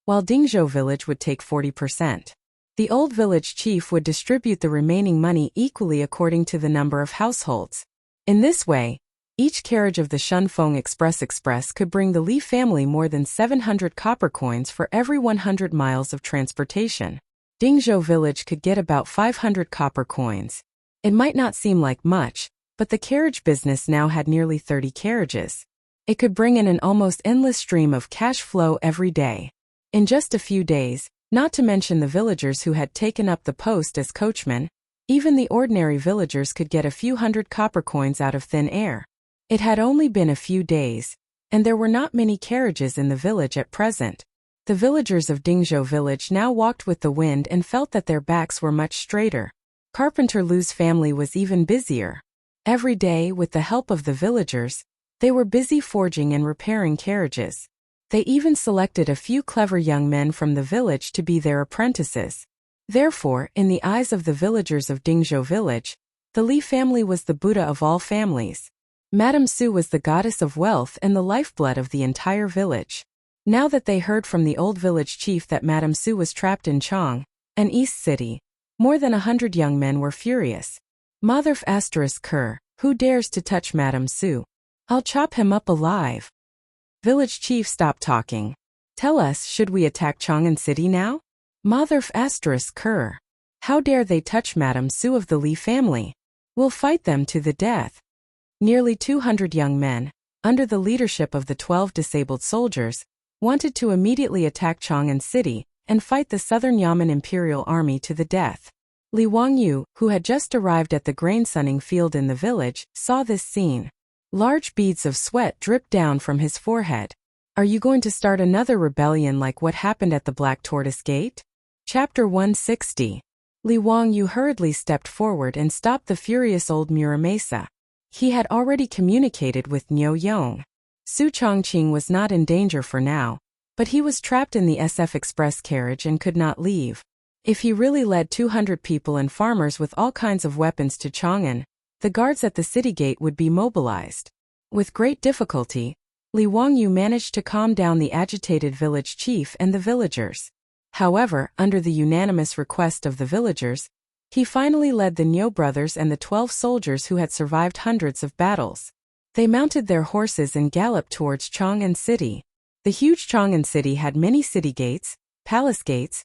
while Dingzhou village would take 40%. The old village chief would distribute the remaining money equally according to the number of households. In this way, each carriage of the Shunfeng Express could bring the Li family more than 700 copper coins for every 100 miles of transportation. Dingzhou village could get about 500 copper coins. It might not seem like much, but the carriage business now had nearly 30 carriages. It could bring in an almost endless stream of cash flow every day. In just a few days, not to mention the villagers who had taken up the post as coachmen, even the ordinary villagers could get a few hundred copper coins out of thin air. It had only been a few days, and there were not many carriages in the village at present. The villagers of Dingzhou village now walked with the wind and felt that their backs were much straighter. Carpenter Lu's family was even busier. Every day, with the help of the villagers, they were busy forging and repairing carriages. They even selected a few clever young men from the village to be their apprentices. Therefore, in the eyes of the villagers of Dingzhou village, the Li family was the Buddha of all families. Madame Su was the goddess of wealth and the lifeblood of the entire village. Now that they heard from the old village chief that Madame Su was trapped in Chang, an east city, more than 100 young men were furious. Motherf **Ker, who dares to touch Madame Su? I'll chop him up alive. Village chief, stop talking. Tell us, should we attack Chang'an City now? Motherf **Ker. How dare they touch Madame Su of the Li family? We'll fight them to the death. Nearly 200 young men, under the leadership of the 12 disabled soldiers, wanted to immediately attack Chang'an City and fight the Southern Yamen Imperial Army to the death. Li Wangyu, who had just arrived at the grain-sunning field in the village, saw this scene. Large beads of sweat dripped down from his forehead. Are you going to start another rebellion like what happened at the Black Tortoise Gate? Chapter 160. Li Wangyu hurriedly stepped forward and stopped the furious old Muramasa. He had already communicated with Niu Yong. Su Chongqing was not in danger for now, but he was trapped in the SF Express carriage and could not leave. If he really led 200 people and farmers with all kinds of weapons to Chang'an, the guards at the city gate would be mobilized. With great difficulty, Li Wangyu managed to calm down the agitated village chief and the villagers. However, under the unanimous request of the villagers, he finally led the Niu brothers and the 12 soldiers who had survived hundreds of battles. They mounted their horses and galloped towards Chang'an City. The huge Chang'an City had many city gates, palace gates,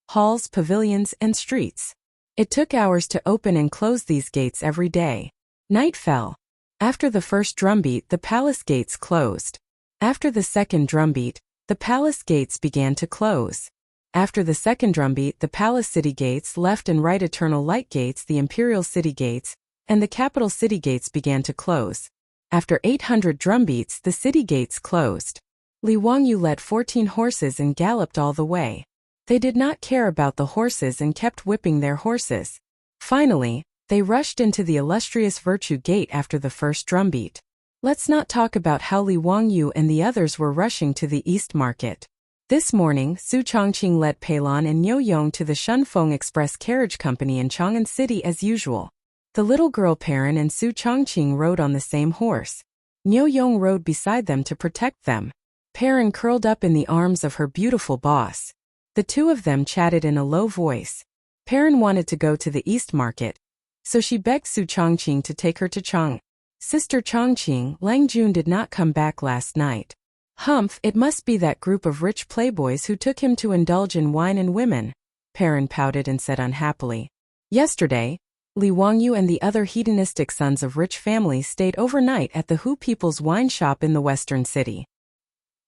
halls, pavilions, and streets. It took hours to open and close these gates every day. Night fell. After the first drumbeat, the palace gates closed. After the second drumbeat, the palace gates began to close. After the second drumbeat, the palace city gates, left and right eternal light gates, the imperial city gates, and the capital city gates began to close. After 800 drumbeats, the city gates closed. Li Wangyu led 14 horses and galloped all the way. They did not care about the horses and kept whipping their horses. Finally, they rushed into the illustrious Virtue Gate after the first drumbeat. Let's not talk about how Li Wangyu and the others were rushing to the East Market. This morning, Su Chongqing led Peilon and Niu Yong to the Shunfeng Express Carriage Company in Chang'an City as usual. The little girl Perrin and Su Chongqing rode on the same horse. Niu Yong rode beside them to protect them. Perrin curled up in the arms of her beautiful boss. The two of them chatted in a low voice. Perrin wanted to go to the East Market, so she begged Su Chongqing to take her to Chang. Sister Chongqing, Lang Jun did not come back last night. Humph, it must be that group of rich playboys who took him to indulge in wine and women. Perrin pouted and said unhappily. Yesterday, Li Wangyu and the other hedonistic sons of rich families stayed overnight at the Hu People's wine shop in the western city.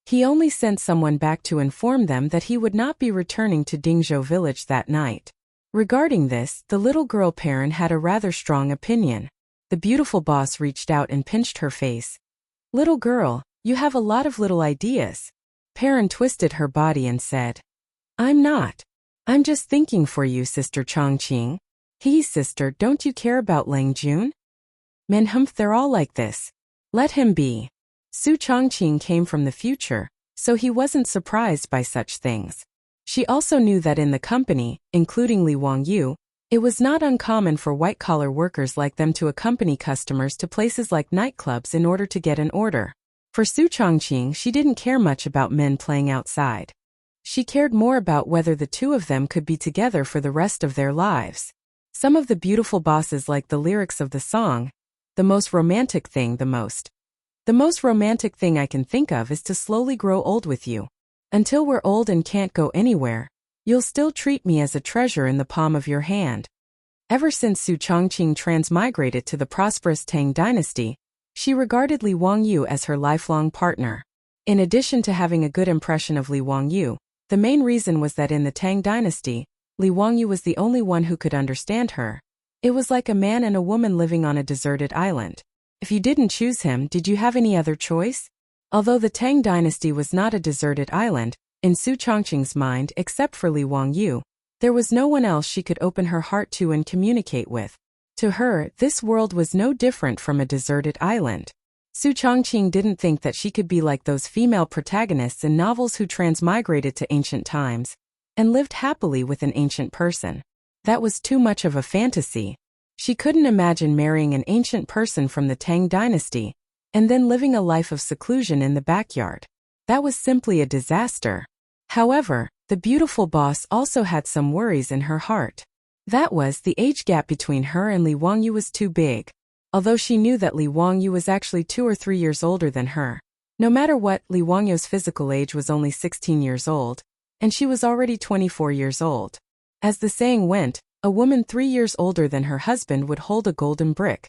He only sent someone back to inform them that he would not be returning to Dingzhou village that night. Regarding this, the little girl Perrin had a rather strong opinion. The beautiful boss reached out and pinched her face. Little girl, you have a lot of little ideas. Perrin twisted her body and said. I'm not. I'm just thinking for you, Sister Chongqing. Sister, don't you care about Lang Jun? Humph, they're all like this. Let him be. Su Chongqing came from the future, so he wasn't surprised by such things. She also knew that in the company, including Li Wangyu, it was not uncommon for white-collar workers like them to accompany customers to places like nightclubs in order to get an order. For Su Chongqing, she didn't care much about men playing outside. She cared more about whether the two of them could be together for the rest of their lives. Some of the beautiful bosses like the lyrics of the song, the most romantic thing I can think of is to slowly grow old with you. Until we're old and can't go anywhere, you'll still treat me as a treasure in the palm of your hand. Ever since Su Chongqing transmigrated to the prosperous Tang dynasty, she regarded Li Wangyu as her lifelong partner. In addition to having a good impression of Li Wangyu, the main reason was that in the Tang dynasty, Li Wangyu was the only one who could understand her. It was like a man and a woman living on a deserted island. If you didn't choose him, did you have any other choice? Although the Tang dynasty was not a deserted island, in Su Chongqing's mind except for Li Wangyu, there was no one else she could open her heart to and communicate with. To her, this world was no different from a deserted island. Su Chongqing didn't think that she could be like those female protagonists in novels who transmigrated to ancient times and lived happily with an ancient person. That was too much of a fantasy. She couldn't imagine marrying an ancient person from the Tang dynasty and then living a life of seclusion in the backyard. That was simply a disaster. However, the beautiful boss also had some worries in her heart. That was, the age gap between her and Li Wangyu was too big. Although she knew that Li Wangyu was actually 2 or 3 years older than her. No matter what, Li Wangyu's physical age was only 16 years old, and she was already 24 years old. As the saying went, a woman 3 years older than her husband would hold a golden brick.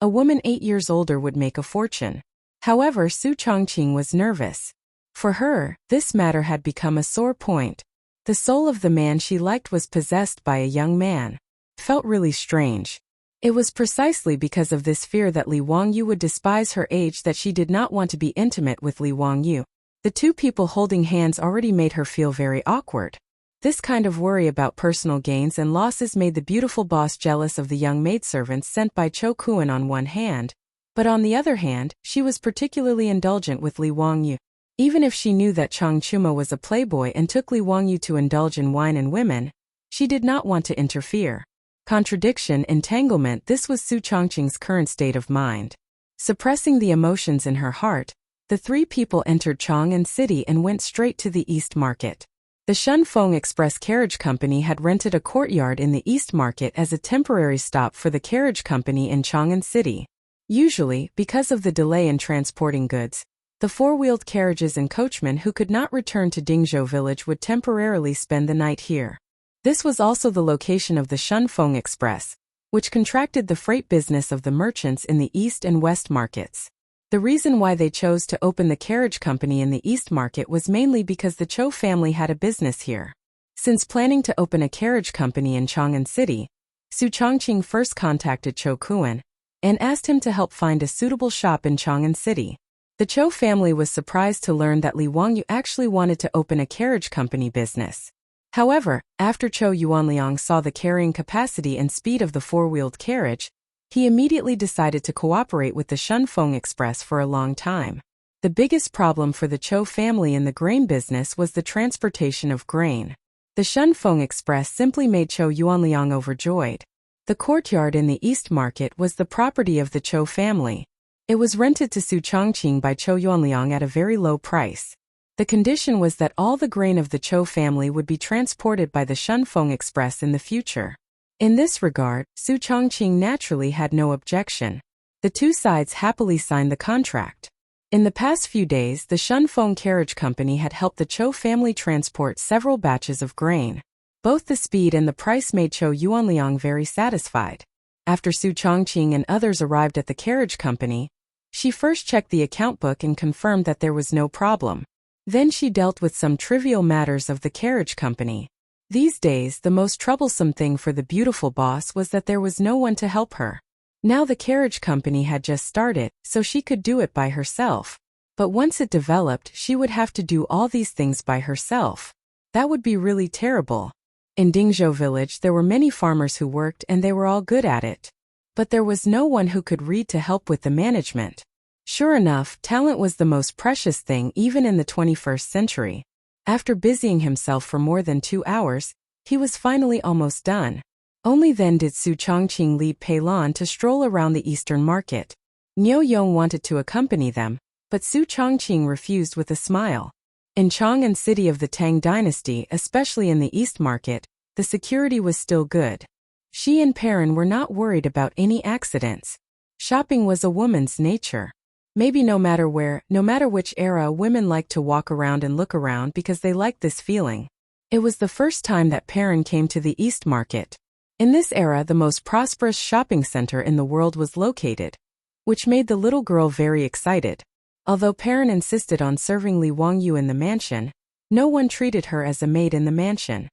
A woman 8 years older would make a fortune. However, Su Chongqing was nervous. For her, this matter had become a sore point. The soul of the man she liked was possessed by a young man. Felt really strange. It was precisely because of this fear that Li Wangyu would despise her age that she did not want to be intimate with Li Wangyu. The two people holding hands already made her feel very awkward. This kind of worry about personal gains and losses made the beautiful boss jealous of the young maidservants sent by Cho Kuan on one hand, but on the other hand, she was particularly indulgent with Li Wangyu. Even if she knew that Chang Chuma was a playboy and took Li Wangyu to indulge in wine and women, she did not want to interfere. Contradiction, entanglement, this was Su Chongqing's current state of mind. Suppressing the emotions in her heart, the three people entered Chang'an City and went straight to the East Market. The Shunfeng Express Carriage Company had rented a courtyard in the East Market as a temporary stop for the carriage company in Chang'an City. Usually, because of the delay in transporting goods, the four-wheeled carriages and coachmen who could not return to Dingzhou village would temporarily spend the night here. This was also the location of the Shunfeng Express, which contracted the freight business of the merchants in the East and West markets. The reason why they chose to open the carriage company in the East Market was mainly because the Cho family had a business here. Since planning to open a carriage company in Chang'an City, Su Chongqing first contacted Cho Kuan and asked him to help find a suitable shop in Chang'an City. The Cho family was surprised to learn that Li Wangyu actually wanted to open a carriage company business. However, after Cho Yuanliang saw the carrying capacity and speed of the four-wheeled carriage, he immediately decided to cooperate with the Shunfeng Express for a long time. The biggest problem for the Cho family in the grain business was the transportation of grain. The Shunfeng Express simply made Cho Yuanliang overjoyed. The courtyard in the East Market was the property of the Cho family. It was rented to Su Chongqing by Cho Yuanliang at a very low price. The condition was that all the grain of the Cho family would be transported by the Shunfeng Express in the future. In this regard, Su Chongqing naturally had no objection. The two sides happily signed the contract. In the past few days, the Shunfeng Carriage Company had helped the Cho family transport several batches of grain. Both the speed and the price made Cho Yuanliang very satisfied. After Su Chongqing and others arrived at the carriage company, she first checked the account book and confirmed that there was no problem. Then she dealt with some trivial matters of the carriage company. These days, the most troublesome thing for the beautiful boss was that there was no one to help her. Now the carriage company had just started, so she could do it by herself. But once it developed, she would have to do all these things by herself. That would be really terrible. In Dingzhou village there were many farmers who worked and they were all good at it. But there was no one who could read to help with the management. Sure enough, talent was the most precious thing even in the 21st century. After busying himself for more than 2 hours, he was finally almost done. Only then did Su Chongqing lead Pei Lan to stroll around the eastern market. Niu Yong wanted to accompany them, but Su Chongqing refused with a smile. In Chang'an city of the Tang dynasty, especially in the East Market, the security was still good. She and Perrin were not worried about any accidents. Shopping was a woman's nature. Maybe no matter where, no matter which era, women liked to walk around and look around because they liked this feeling. It was the first time that Perrin came to the East Market. In this era, the most prosperous shopping center in the world was located, which made the little girl very excited. Although Perrin insisted on serving Li Wangyu in the mansion, no one treated her as a maid in the mansion.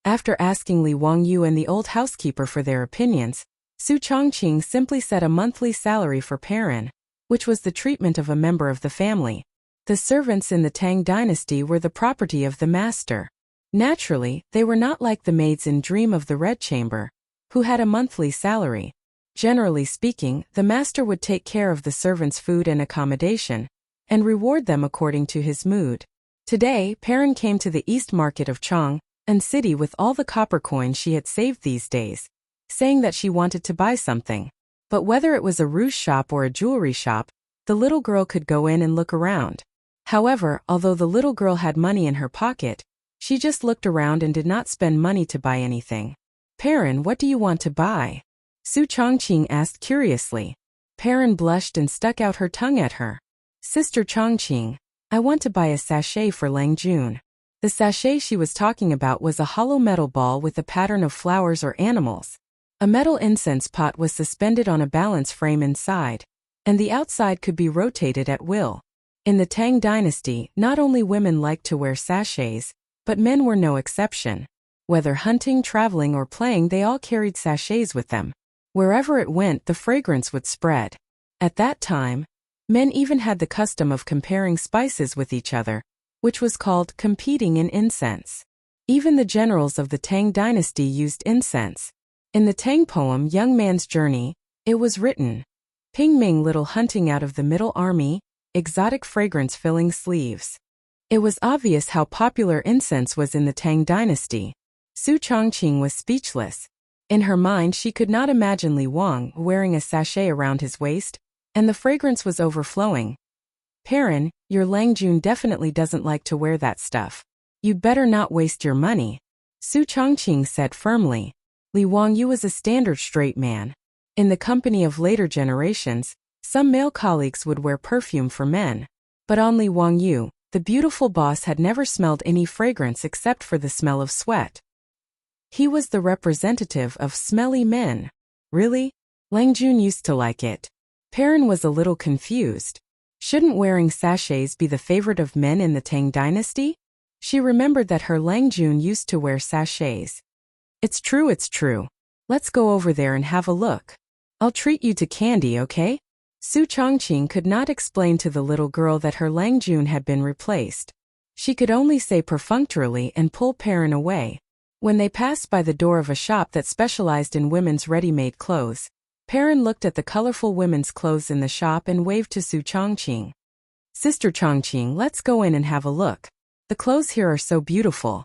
After asking Li Wangyu and the old housekeeper for their opinions, Su Chongqing simply set a monthly salary for Perrin, which was the treatment of a member of the family. The servants in the Tang dynasty were the property of the master. Naturally, they were not like the maids in Dream of the Red Chamber, who had a monthly salary. Generally speaking, the master would take care of the servants' food and accommodation, and reward them according to his mood. Today, Perrin came to the East Market of Chang'an City with all the copper coins she had saved these days, saying that she wanted to buy something. But whether it was a rouge shop or a jewelry shop, the little girl could go in and look around. However, although the little girl had money in her pocket, she just looked around and did not spend money to buy anything. Perrin, what do you want to buy? Su Chongqing asked curiously. Perrin blushed and stuck out her tongue at her. Sister Chongqing, I want to buy a sachet for Lang Jun. The sachet she was talking about was a hollow metal ball with a pattern of flowers or animals. A metal incense pot was suspended on a balance frame inside, and the outside could be rotated at will. In the Tang dynasty, not only women liked to wear sachets, but men were no exception. Whether hunting, traveling, or playing, they all carried sachets with them. Wherever it went, the fragrance would spread. At that time, men even had the custom of comparing spices with each other, which was called competing in incense. Even the generals of the Tang dynasty used incense. In the Tang poem Young Man's Journey, it was written, Ping Ming little hunting out of the middle army, exotic fragrance filling sleeves. It was obvious how popular incense was in the Tang dynasty. Su Chongqing was speechless. In her mind she could not imagine Li Wang wearing a sachet around his waist, and the fragrance was overflowing. Perrin, your Lang Jun definitely doesn't like to wear that stuff. You'd better not waste your money. Su Chongqing said firmly. Li Wangyu was a standard straight man. In the company of later generations, some male colleagues would wear perfume for men. But on Li Wangyu, the beautiful boss had never smelled any fragrance except for the smell of sweat. He was the representative of smelly men. Really? Lang Jun used to like it. Perrin was a little confused. Shouldn't wearing sachets be the favorite of men in the Tang dynasty? She remembered that her Lang Jun used to wear sachets. It's true. Let's go over there and have a look. I'll treat you to candy, okay? Su Chongqing could not explain to the little girl that her Lang Jun had been replaced. She could only say perfunctorily and pull Perrin away. When they passed by the door of a shop that specialized in women's ready-made clothes, Perrin looked at the colorful women's clothes in the shop and waved to Su Chongqing. Sister Chongqing, let's go in and have a look. The clothes here are so beautiful.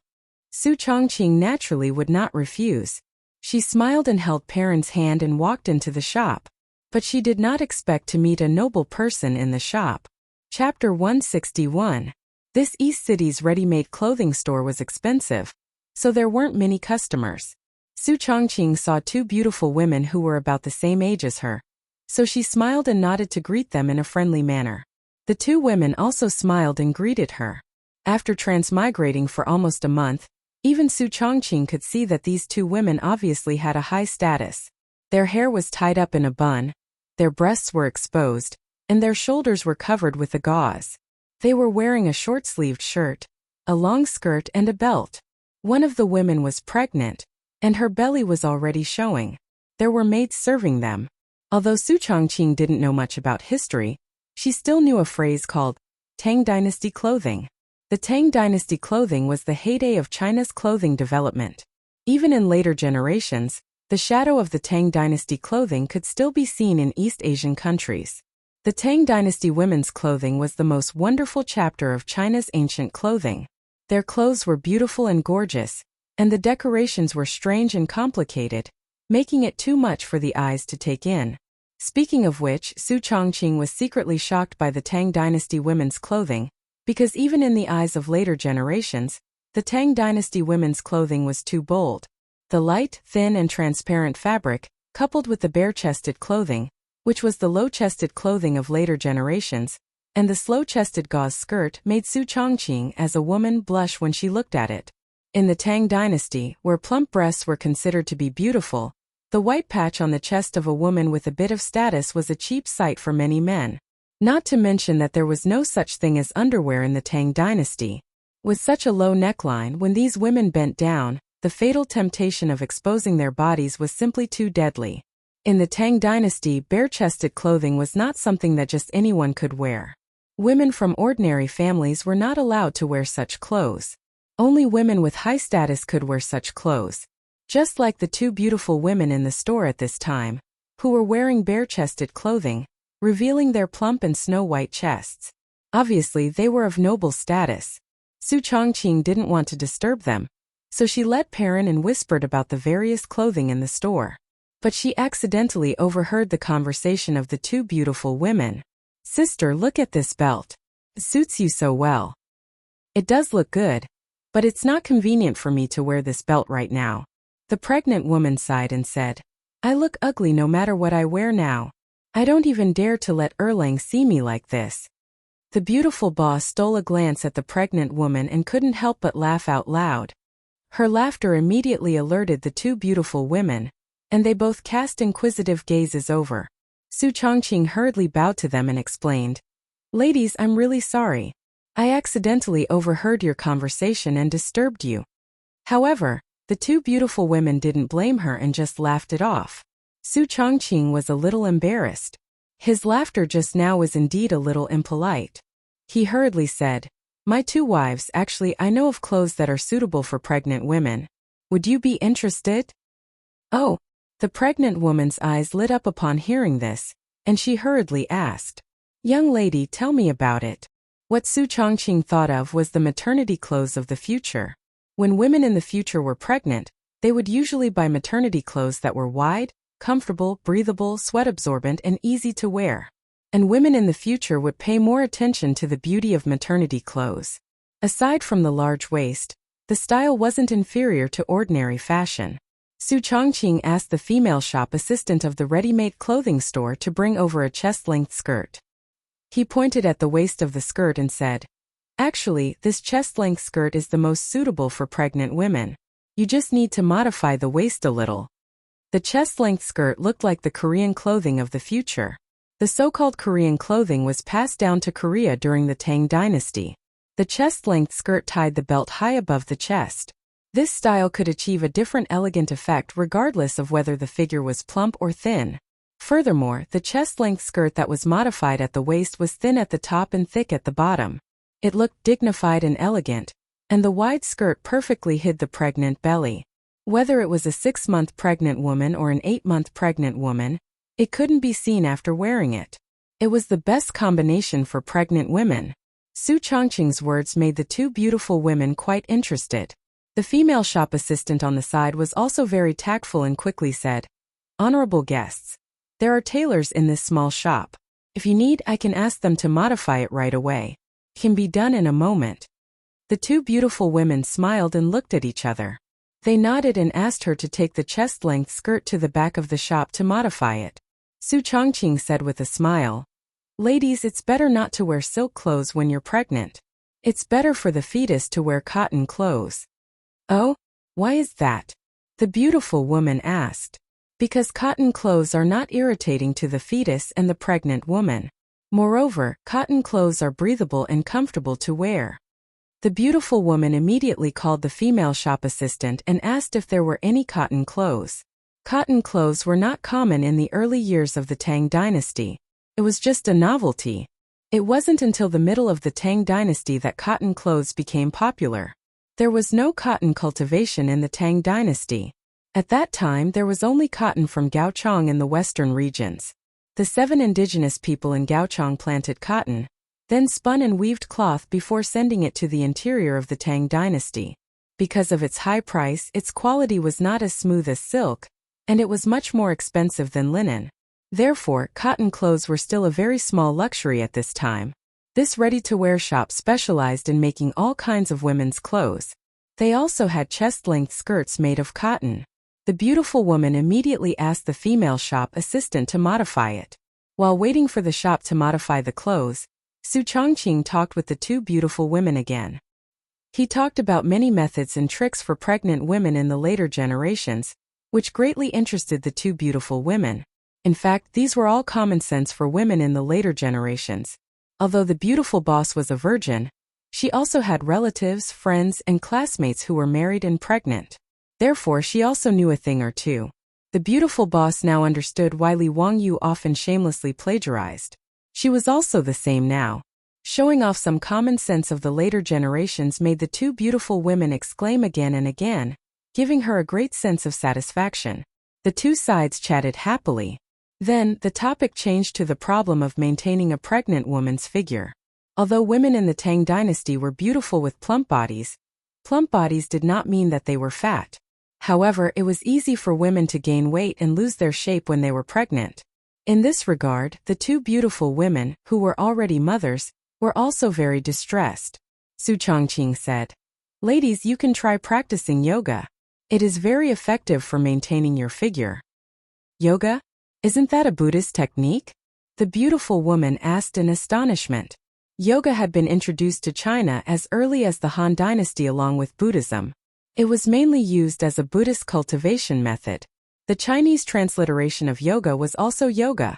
Su Chongqing naturally would not refuse. She smiled and held Perrin's hand and walked into the shop. But she did not expect to meet a noble person in the shop. Chapter 161. This East City's ready-made clothing store was expensive, so there weren't many customers. Su Chongqing saw two beautiful women who were about the same age as her. so she smiled and nodded to greet them in a friendly manner. The two women also smiled and greeted her. After transmigrating for almost a month, even Su Chongqing could see that these two women obviously had a high status. Their hair was tied up in a bun, their breasts were exposed, and their shoulders were covered with a gauze. They were wearing a short-sleeved shirt, a long skirt and a belt. One of the women was pregnant, and her belly was already showing. There were maids serving them. Although Su Chongqing didn't know much about history, she still knew a phrase called Tang Dynasty clothing. The Tang Dynasty clothing was the heyday of China's clothing development. Even in later generations, the shadow of the Tang Dynasty clothing could still be seen in East Asian countries. The Tang Dynasty women's clothing was the most wonderful chapter of China's ancient clothing. Their clothes were beautiful and gorgeous, and the decorations were strange and complicated, making it too much for the eyes to take in. Speaking of which, Su Chongqing was secretly shocked by the Tang Dynasty women's clothing, because even in the eyes of later generations, the Tang Dynasty women's clothing was too bold. The light, thin and transparent fabric, coupled with the bare-chested clothing, which was the low-chested clothing of later generations, and the slow-chested gauze skirt made Su Chongqing as a woman blush when she looked at it. In the Tang Dynasty, where plump breasts were considered to be beautiful, the white patch on the chest of a woman with a bit of status was a cheap sight for many men. Not to mention that there was no such thing as underwear in the Tang Dynasty. With such a low neckline, when these women bent down, the fatal temptation of exposing their bodies was simply too deadly. In the Tang Dynasty, bare-chested clothing was not something that just anyone could wear. Women from ordinary families were not allowed to wear such clothes. Only women with high status could wear such clothes. Just like the two beautiful women in the store at this time, who were wearing bare-chested clothing, revealing their plump and snow-white chests. Obviously, they were of noble status. Su Chongqing didn't want to disturb them, so she let Perrin and whispered about the various clothing in the store. But she accidentally overheard the conversation of the two beautiful women. "Sister, look at this belt. It suits you so well." "It does look good, but it's not convenient for me to wear this belt right now." The pregnant woman sighed and said, "I look ugly no matter what I wear now. I don't even dare to let Erlang see me like this." The beautiful boss stole a glance at the pregnant woman and couldn't help but laugh out loud. Her laughter immediately alerted the two beautiful women, and they both cast inquisitive gazes over. Su Chongqing hurriedly bowed to them and explained, "Ladies, I'm really sorry. I accidentally overheard your conversation and disturbed you." However, the two beautiful women didn't blame her and just laughed it off. Su Chongqing was a little embarrassed. His laughter just now was indeed a little impolite. He hurriedly said, "My two wives, actually I know of clothes that are suitable for pregnant women. Would you be interested?" "Oh." The pregnant woman's eyes lit up upon hearing this, and she hurriedly asked, "Young lady, tell me about it." What Su Chongqing thought of was the maternity clothes of the future. When women in the future were pregnant, they would usually buy maternity clothes that were wide, comfortable, breathable, sweat-absorbent, and easy to wear. And women in the future would pay more attention to the beauty of maternity clothes. Aside from the large waist, the style wasn't inferior to ordinary fashion. Su Chongqing asked the female shop assistant of the ready-made clothing store to bring over a chest-length skirt. He pointed at the waist of the skirt and said, "Actually, this chest-length skirt is the most suitable for pregnant women. You just need to modify the waist a little." The chest-length skirt looked like the Korean clothing of the future. The so-called Korean clothing was passed down to Korea during the Tang Dynasty. The chest-length skirt tied the belt high above the chest. This style could achieve a different elegant effect regardless of whether the figure was plump or thin. Furthermore, the chest-length skirt that was modified at the waist was thin at the top and thick at the bottom. It looked dignified and elegant, and the wide skirt perfectly hid the pregnant belly. Whether it was a 6-month pregnant woman or an 8-month pregnant woman, it couldn't be seen after wearing it. It was the best combination for pregnant women. Su Chongqing's words made the two beautiful women quite interested. The female shop assistant on the side was also very tactful and quickly said, "Honorable guests, there are tailors in this small shop. If you need, I can ask them to modify it right away. It can be done in a moment." The two beautiful women smiled and looked at each other. They nodded and asked her to take the chest-length skirt to the back of the shop to modify it. Su Chongqing said with a smile. Ladies, it's better not to wear silk clothes when you're pregnant. It's better for the fetus to wear cotton clothes. Oh? Why is that? The beautiful woman asked. Because cotton clothes are not irritating to the fetus and the pregnant woman. Moreover, cotton clothes are breathable and comfortable to wear. The beautiful woman immediately called the female shop assistant and asked if there were any cotton clothes. Cotton clothes were not common in the early years of the Tang dynasty. It was just a novelty. It wasn't until the middle of the Tang dynasty that cotton clothes became popular. There was no cotton cultivation in the Tang dynasty. At that time there was only cotton from Gaochang in the western regions. The 7 indigenous people in Gaochang planted cotton, then spun and weaved cloth before sending it to the interior of the Tang dynasty. Because of its high price, its quality was not as smooth as silk, and it was much more expensive than linen. Therefore, cotton clothes were still a very small luxury at this time. This ready-to-wear shop specialized in making all kinds of women's clothes. They also had chest-length skirts made of cotton. The beautiful woman immediately asked the female shop assistant to modify it. While waiting for the shop to modify the clothes, Su Chongqing talked with the 2 beautiful women again. He talked about many methods and tricks for pregnant women in the later generations, which greatly interested the 2 beautiful women. In fact, these were all common sense for women in the later generations. Although the beautiful boss was a virgin, she also had relatives, friends, and classmates who were married and pregnant. Therefore, she also knew a thing or two. The beautiful boss now understood why Li Wangyu often shamelessly plagiarized. She was also the same now. Showing off some common sense of the later generations made the 2 beautiful women exclaim again and again, giving her a great sense of satisfaction. The 2 sides chatted happily. Then, the topic changed to the problem of maintaining a pregnant woman's figure. Although women in the Tang dynasty were beautiful with plump bodies did not mean that they were fat. However, it was easy for women to gain weight and lose their shape when they were pregnant. In this regard, the 2 beautiful women, who were already mothers, were also very distressed. Su Chongqing said, Ladies, you can try practicing yoga. It is very effective for maintaining your figure. Yoga? Isn't that a Buddhist technique? The beautiful woman asked in astonishment. Yoga had been introduced to China as early as the Han Dynasty along with Buddhism. It was mainly used as a Buddhist cultivation method. The Chinese transliteration of yoga was also yoga,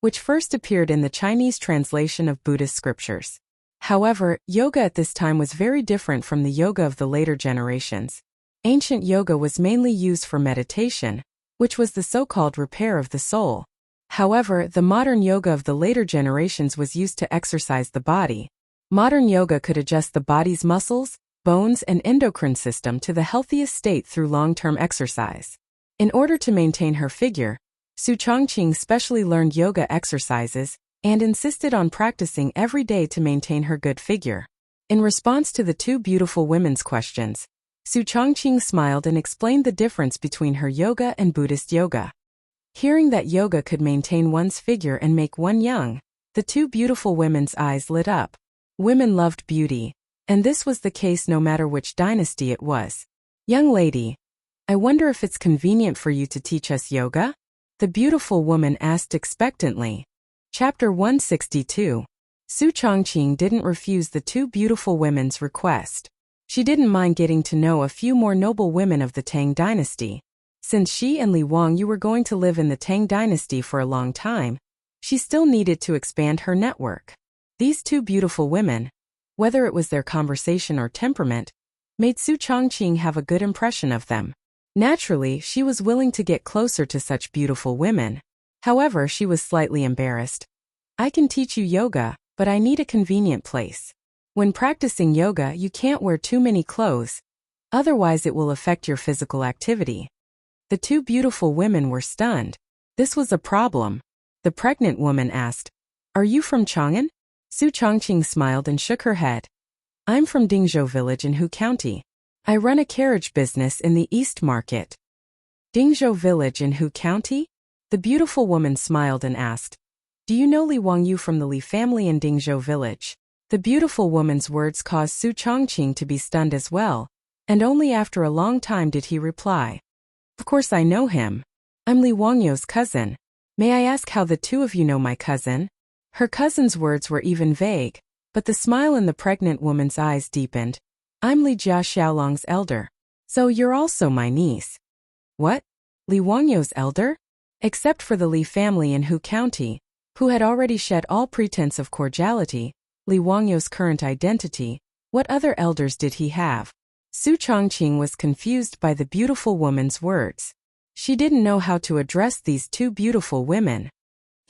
which first appeared in the Chinese translation of Buddhist scriptures. However, yoga at this time was very different from the yoga of the later generations. Ancient yoga was mainly used for meditation, which was the so-called repair of the soul. However, the modern yoga of the later generations was used to exercise the body. Modern yoga could adjust the body's muscles, bones, and endocrine system to the healthiest state through long-term exercise. In order to maintain her figure, Su Chongqing specially learned yoga exercises and insisted on practicing every day to maintain her good figure. In response to the 2 beautiful women's questions, Su Chongqing smiled and explained the difference between her yoga and Buddhist yoga. Hearing that yoga could maintain one's figure and make one young, the 2 beautiful women's eyes lit up. Women loved beauty, and this was the case no matter which dynasty it was. Young lady, I wonder if it's convenient for you to teach us yoga? The beautiful woman asked expectantly. Chapter 162. Su Chongqing didn't refuse the 2 beautiful women's request. She didn't mind getting to know a few more noble women of the Tang dynasty. Since she and Li Wangyu were going to live in the Tang dynasty for a long time, she still needed to expand her network. These 2 beautiful women, whether it was their conversation or temperament, made Su Chongqing have a good impression of them. Naturally, she was willing to get closer to such beautiful women. However, she was slightly embarrassed. I can teach you yoga, but I need a convenient place. When practicing yoga, you can't wear too many clothes, otherwise it will affect your physical activity. The 2 beautiful women were stunned. This was a problem. The pregnant woman asked, Are you from Chang'an? Su Chongqing smiled and shook her head. I'm from Dingzhou village in Hu County. I run a carriage business in the East Market. Dingzhou village in Hu County? The beautiful woman smiled and asked, Do you know Li Wangyu from the Li family in Dingzhou village? The beautiful woman's words caused Su Chongqing to be stunned as well, and only after a long time did he reply, Of course I know him. I'm Li Wangyu's cousin. May I ask how the two of you know my cousin? Her cousin's words were even vague, but the smile in the pregnant woman's eyes deepened. I'm Li Jia Xiaolong's elder. So you're also my niece. What? Li Wangyou's elder? Except for the Li family in Hu County, who had already shed all pretense of cordiality, Li Wangyou's current identity, what other elders did he have? Su Chongqing was confused by the beautiful woman's words. She didn't know how to address these two beautiful women.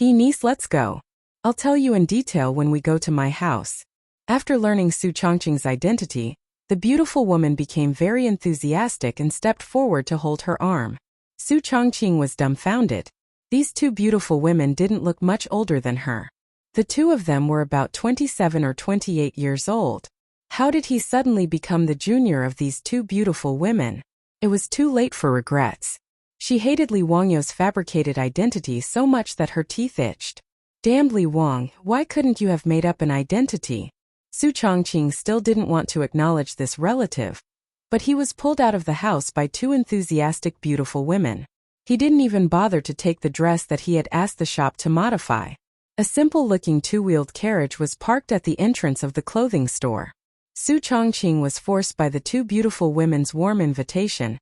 Niece, let's go. I'll tell you in detail when we go to my house. After learning Su Chongqing's identity, the beautiful woman became very enthusiastic and stepped forward to hold her arm. Su Chongqing was dumbfounded. These two beautiful women didn't look much older than her. The two of them were about 27 or 28 years old. How did he suddenly become the junior of these two beautiful women? It was too late for regrets. She hated Li Wangyou's fabricated identity so much that her teeth itched. Damned Li Wang, why couldn't you have made up an identity? Su Chongqing still didn't want to acknowledge this relative. But he was pulled out of the house by two enthusiastic beautiful women. He didn't even bother to take the dress that he had asked the shop to modify. A simple-looking two-wheeled carriage was parked at the entrance of the clothing store. Su Chongqing was forced by the two beautiful women's warm invitation,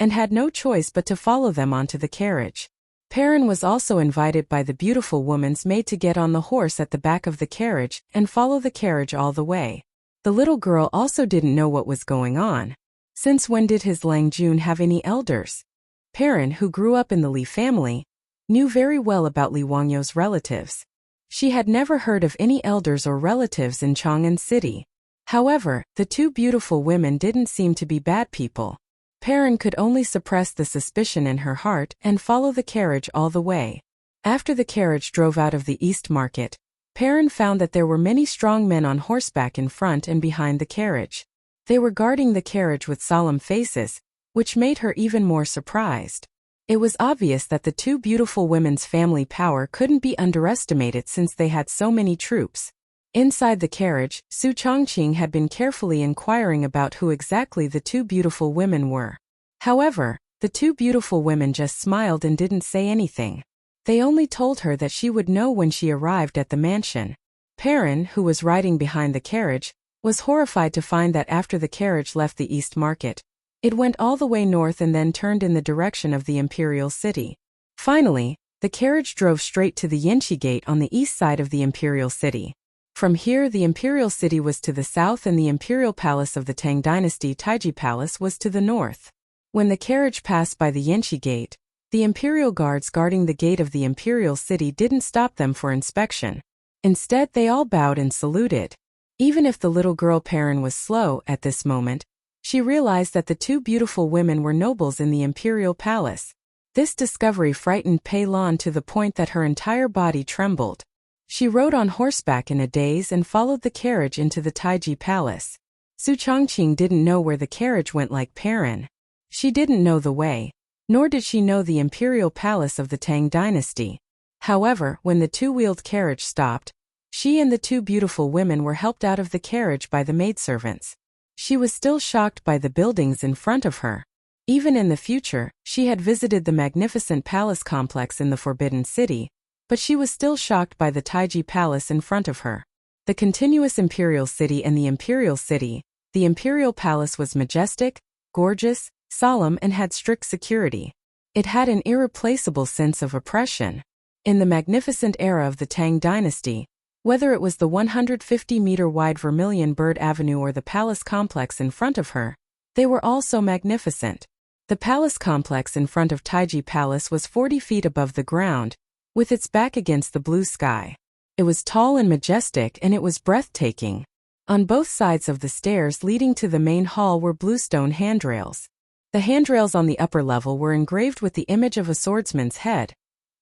and had no choice but to follow them onto the carriage. Perrin was also invited by the beautiful woman's maid to get on the horse at the back of the carriage and follow the carriage all the way. The little girl also didn't know what was going on. Since when did his Lang Jun have any elders? Perrin, who grew up in the Li family, knew very well about Li Wangyou's relatives. She had never heard of any elders or relatives in Chang'an City. However, the two beautiful women didn't seem to be bad people. Perrin could only suppress the suspicion in her heart and follow the carriage all the way. After the carriage drove out of the East Market, Perrin found that there were many strong men on horseback in front and behind the carriage. They were guarding the carriage with solemn faces, which made her even more surprised. It was obvious that the two beautiful women's family power couldn't be underestimated since they had so many troops. Inside the carriage, Su Chongqing had been carefully inquiring about who exactly the two beautiful women were. However, the two beautiful women just smiled and didn't say anything. They only told her that she would know when she arrived at the mansion. Perrin, who was riding behind the carriage, was horrified to find that after the carriage left the East Market, it went all the way north and then turned in the direction of the Imperial City. Finally, the carriage drove straight to the Yanqi Gate on the east side of the Imperial City. From here, the Imperial City was to the south and the Imperial Palace of the Tang Dynasty Taiji Palace was to the north. When the carriage passed by the Yanqi Gate, the Imperial Guards guarding the gate of the Imperial City didn't stop them for inspection. Instead, they all bowed and saluted. Even if the little girl Perrin was slow at this moment, she realized that the two beautiful women were nobles in the Imperial Palace. This discovery frightened Pei Lan to the point that her entire body trembled. She rode on horseback in a daze and followed the carriage into the Taiji Palace. Su Chongqing didn't know where the carriage went like Perrin. She didn't know the way, nor did she know the Imperial Palace of the Tang Dynasty. However, when the two-wheeled carriage stopped, she and the two beautiful women were helped out of the carriage by the maidservants. She was still shocked by the buildings in front of her. Even in the future, she had visited the magnificent palace complex in the Forbidden City, but she was still shocked by the Taiji Palace in front of her. The continuous Imperial City and the Imperial City, the Imperial Palace was majestic, gorgeous, solemn and had strict security. It had an irreplaceable sense of oppression. In the magnificent era of the Tang Dynasty, whether it was the 150-meter-wide Vermilion Bird Avenue or the palace complex in front of her, they were all so magnificent. The palace complex in front of Taiji Palace was 40 feet above the ground, with its back against the blue sky. It was tall and majestic and it was breathtaking. On both sides of the stairs leading to the main hall were bluestone handrails. The handrails on the upper level were engraved with the image of a swordsman's head,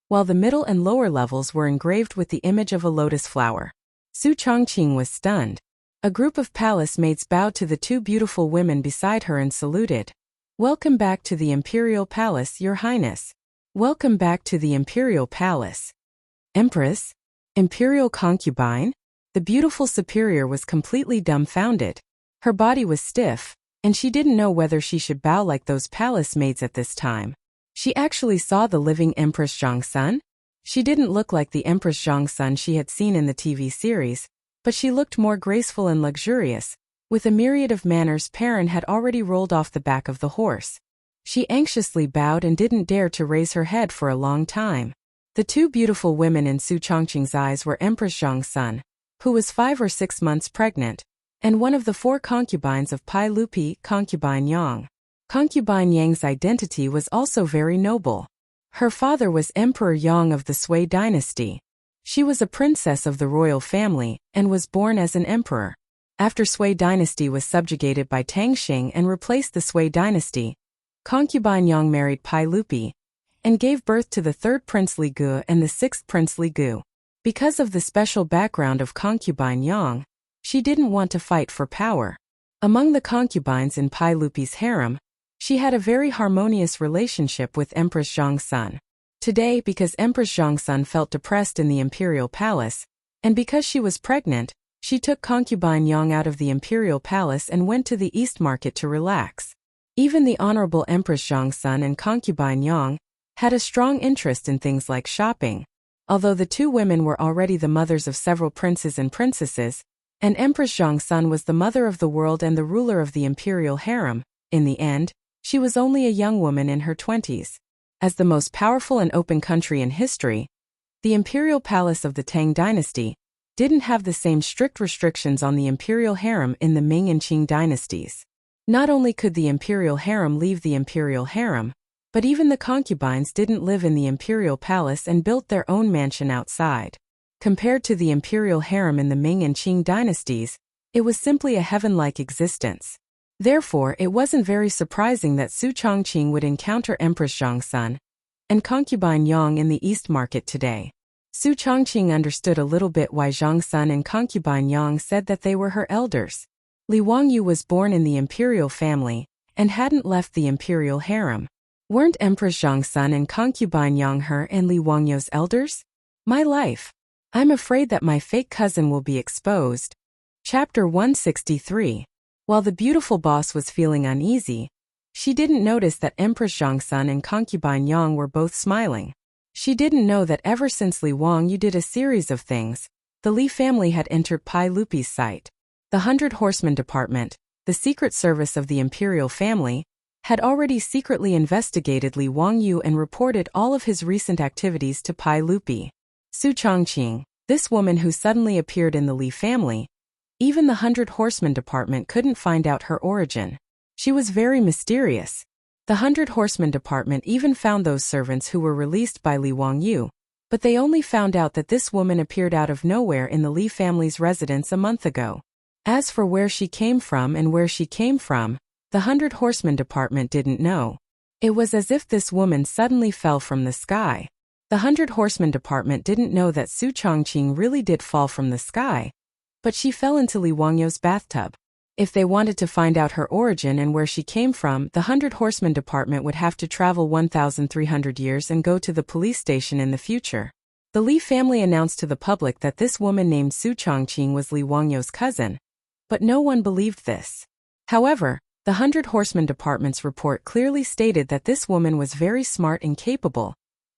while the middle and lower levels were engraved with the image of a lotus flower. Su Chongqing was stunned. A group of palace maids bowed to the two beautiful women beside her and saluted. "Welcome back to the Imperial Palace, Your Highness." "Welcome back to the Imperial Palace." "Empress? Imperial concubine?" The beautiful superior was completely dumbfounded. Her body was stiff, and she didn't know whether she should bow like those palace maids at this time. She actually saw the living Empress Zhangsun? She didn't look like the Empress Zhongsun she had seen in the TV series, but she looked more graceful and luxurious. With a myriad of manners, Perrin had already rolled off the back of the horse. She anxiously bowed and didn't dare to raise her head for a long time. The two beautiful women in Su Chongqing's eyes were Empress Zhongsun, who was 5 or 6 months pregnant, and one of the 4 concubines of Pai Lupi, Concubine Yang. Concubine Yang's identity was also very noble. Her father was Emperor Yang of the Sui dynasty. She was a princess of the royal family and was born as an emperor. After Sui dynasty was subjugated by Tang and replaced the Sui dynasty, Concubine Yang married Pai Lupi and gave birth to the 3rd Prince Li Gu and the 6th Prince Li Gu. Because of the special background of Concubine Yang, she didn't want to fight for power. Among the concubines in Pai Lupi's harem, she had a very harmonious relationship with Empress Zhongsun. Today, because Empress Zhongsun felt depressed in the imperial palace, and because she was pregnant, she took Concubine Yang out of the imperial palace and went to the East Market to relax. Even the Honorable Empress Zhongsun and Concubine Yang had a strong interest in things like shopping. Although the two women were already the mothers of several princes and princesses, and Empress Zhongsun was the mother of the world and the ruler of the imperial harem, in the end, she was only a young woman in her 20s. As the most powerful and open country in history, the imperial palace of the Tang dynasty didn't have the same strict restrictions on the imperial harem in the Ming and Qing dynasties. Not only could the imperial harem leave the imperial harem, but even the concubines didn't live in the imperial palace and built their own mansion outside. Compared to the imperial harem in the Ming and Qing dynasties, it was simply a heaven-like existence. Therefore, it wasn't very surprising that Su Chongqing would encounter Empress Zhongsun and Concubine Yang in the East Market today. Su Chongqing understood a little bit why Zhongsun and Concubine Yang said that they were her elders. Li Wangyu was born in the imperial family and hadn't left the imperial harem. Weren't Empress Zhongsun and Concubine Yang her and Li Wangyu's elders? My life. I'm afraid that my fake cousin will be exposed. Chapter 163. While the beautiful boss was feeling uneasy, she didn't notice that Empress Zhongsun and Concubine Yang were both smiling. She didn't know that ever since Li Wangyu did a series of things, the Li family had entered Pai Lupi's sight. The 100 Horsemen Department, the secret service of the imperial family, had already secretly investigated Li Wangyu and reported all of his recent activities to Pai Lupi. Su Chongqing, this woman who suddenly appeared in the Li family, even the 100 Horsemen Department couldn't find out her origin. She was very mysterious. The 100 Horsemen Department even found those servants who were released by Li Wangyu, but they only found out that this woman appeared out of nowhere in the Li family's residence a month ago. As for where she came from and where she came from, the 100 Horsemen Department didn't know. It was as if this woman suddenly fell from the sky. The 100 Horsemen Department didn't know that Su Chongqing really did fall from the sky, but she fell into Li Wangyu's bathtub. If they wanted to find out her origin and where she came from, the 100 Horsemen Department would have to travel 1,300 years and go to the police station in the future. The Li family announced to the public that this woman named Su Chongqing was Li Wangyu's cousin, but no one believed this. However, the 100 Horsemen Department's report clearly stated that this woman was very smart and capable,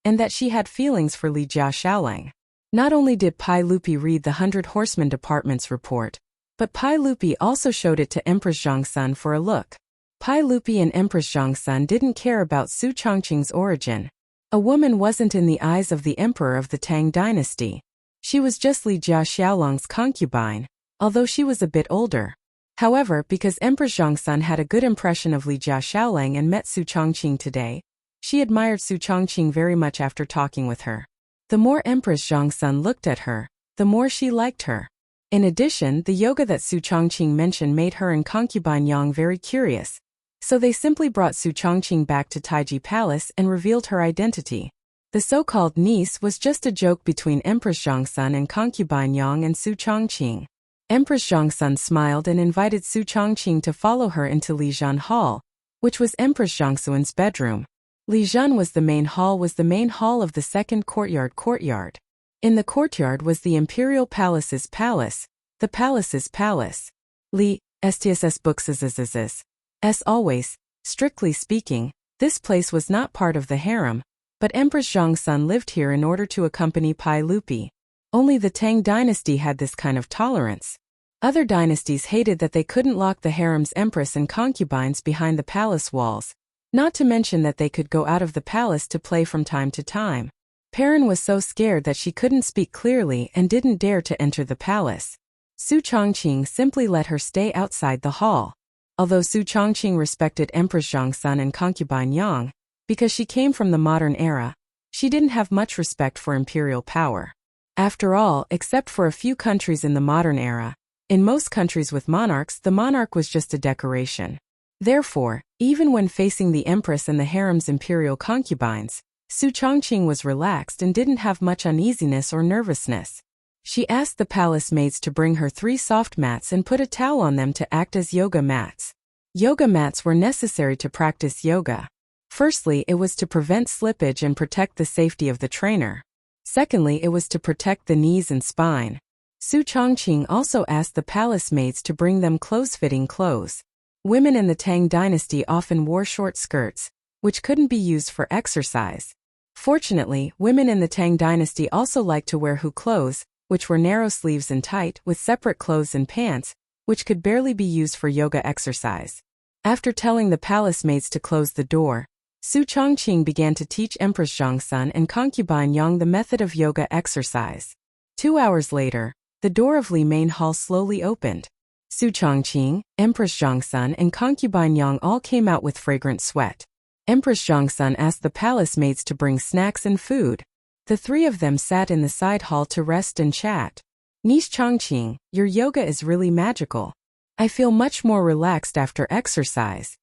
and that she had feelings for Li Jia Xiaolang. Not only did Pai Lupi read the 100 Horsemen Department's report, but Pai Lupi also showed it to Empress Zhongsun for a look. Pai Lupi and Empress Zhongsun didn't care about Su Chongqing's origin. A woman wasn't in the eyes of the emperor of the Tang dynasty. She was just Li Jia Xiaolang's concubine, although she was a bit older. However, because Empress Zhongsun had a good impression of Li Jia Xiaolang and met Su Chongqing today, she admired Su Chongqing very much after talking with her. The more Empress Zhongsun looked at her, the more she liked her. In addition, the yoga that Su Chongqing mentioned made her and Concubine Yang very curious, so they simply brought Su Chongqing back to Taiji Palace and revealed her identity. The so-called niece was just a joke between Empress Zhongsun and Concubine Yang and Su Chongqing. Empress Zhongsun smiled and invited Su Chongqing to follow her into Lijian Hall, which was Empress Zhongsun's bedroom. Lijian was the main hall of the second courtyard. In the courtyard was the imperial palace's palace, the palace's palace. Li, STSS books as always, strictly speaking, this place was not part of the harem, But Empress Zhongsun lived here in order to accompany Pai Lupi. Only the Tang dynasty had this kind of tolerance. Other dynasties hated that they couldn't lock the harem's empress and concubines behind the palace walls, not to mention that they could go out of the palace to play from time to time. Perrin was so scared that she couldn't speak clearly and didn't dare to enter the palace. Su Chongqing simply let her stay outside the hall. Although Su Chongqing respected Empress Zhongsun and concubine Yang, because she came from the modern era, she didn't have much respect for imperial power. After all, except for a few countries in the modern era, in most countries with monarchs, the monarch was just a decoration. Therefore, even when facing the empress and the harem's imperial concubines, Su Chongqing was relaxed and didn't have much uneasiness or nervousness. She asked the palace maids to bring her 3 soft mats and put a towel on them to act as yoga mats. Yoga mats were necessary to practice yoga. Firstly, it was to prevent slippage and protect the safety of the trainer. Secondly, it was to protect the knees and spine. Su Chongqing also asked the palace maids to bring them close-fitting clothes. Women in the Tang dynasty often wore short skirts, which couldn't be used for exercise. Fortunately, women in the Tang dynasty also liked to wear hu clothes, which were narrow sleeves and tight, with separate clothes and pants, which could barely be used for yoga exercise. After telling the palace maids to close the door, Su Chongqing began to teach Empress Zhongsun and concubine Yang the method of yoga exercise. 2 hours later, the door of Li Main Hall slowly opened. Su Chongqing, Empress Zhongsun and concubine Yang all came out with fragrant sweat. Empress Zhongsun asked the palace maids to bring snacks and food. The 3 of them sat in the side hall to rest and chat. Niece Chongqing, your yoga is really magical. I feel much more relaxed after exercise.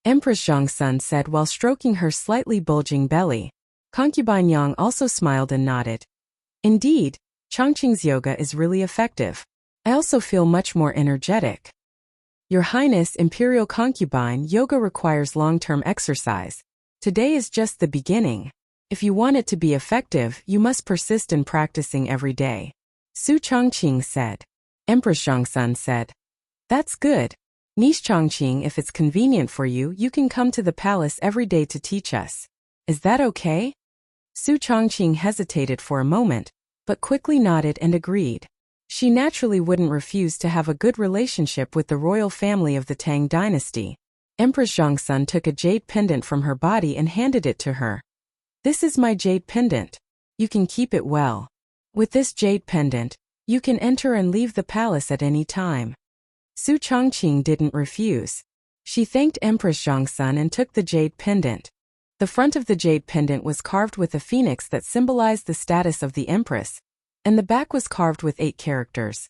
Empress Zhongsun said while stroking her slightly bulging belly. Concubine Yang also smiled and nodded. Indeed, Chongqing's yoga is really effective. I also feel much more energetic. Your Highness, Imperial Concubine, yoga requires long-term exercise. Today is just the beginning. If you want it to be effective, you must persist in practicing every day. Su Chongqing said. Empress Zhongsun said. That's good. Niece Chongqing, if it's convenient for you, you can come to the palace every day to teach us. Is that okay? Su Chongqing hesitated for a moment, but quickly nodded and agreed. She naturally wouldn't refuse to have a good relationship with the royal family of the Tang dynasty. Empress Zhongsun took a jade pendant from her body and handed it to her. This is my jade pendant. You can keep it well. With this jade pendant, you can enter and leave the palace at any time. Su Chongqing didn't refuse. She thanked Empress Zhongsun and took the jade pendant. The front of the jade pendant was carved with a phoenix that symbolized the status of the empress, and the back was carved with 8 characters.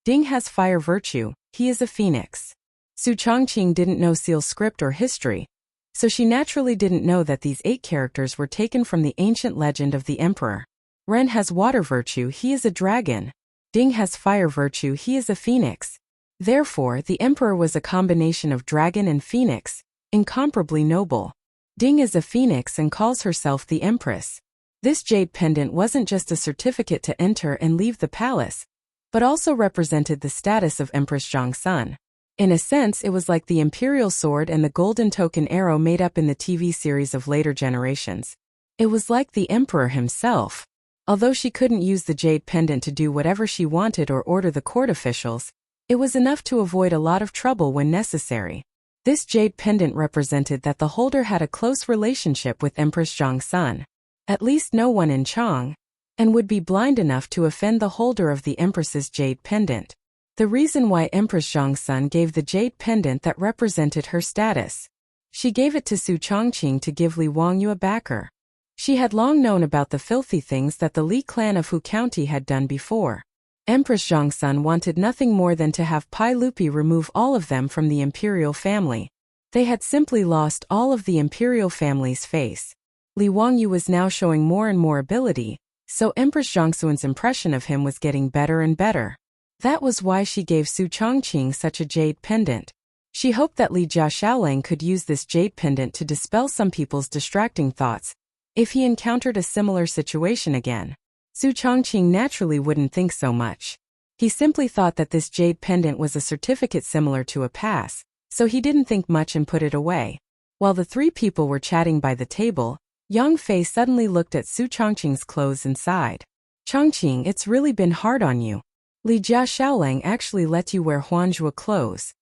Ding has fire virtue, he is a phoenix. Su Chongqing didn't know Seal script or history, so she naturally didn't know that these 8 characters were taken from the ancient legend of the emperor. Ren has water virtue, he is a dragon. Ding has fire virtue, he is a phoenix. Therefore, the emperor was a combination of dragon and phoenix, incomparably noble. Ding is a phoenix and calls herself the empress. This jade pendant wasn't just a certificate to enter and leave the palace, but also represented the status of Empress Zhongsun. In a sense, it was like the imperial sword and the golden token arrow made up in the TV series of later generations. It was like the emperor himself. Although she couldn't use the jade pendant to do whatever she wanted or order the court officials, it was enough to avoid a lot of trouble when necessary. This jade pendant represented that the holder had a close relationship with Empress Zhongsun, at least no one in Chang, and would be blind enough to offend the holder of the empress's jade pendant. The reason why Empress Zhongsun gave the jade pendant that represented her status. She gave it to Su Chongqing to give Li Wangyu a backer. She had long known about the filthy things that the Li clan of Hu County had done before. Empress Zhongsun wanted nothing more than to have Pai Lupi remove all of them from the imperial family. They had simply lost all of the imperial family's face. Li Wangyu was now showing more and more ability, so Empress Zhongsun's impression of him was getting better and better. That was why she gave Su Chongqing such a jade pendant. She hoped that Li Jiaxiaolang could use this jade pendant to dispel some people's distracting thoughts, if he encountered a similar situation again. Su Chongqing naturally wouldn't think so much. He simply thought that this jade pendant was a certificate similar to a pass, so he didn't think much and put it away. While the 3 people were chatting by the table, Yang Fei suddenly looked at Su Chongqing's clothes and sighed. Chongqing, it's really been hard on you. Li Jia Xiaolang actually let you wear Huanzhua clothes.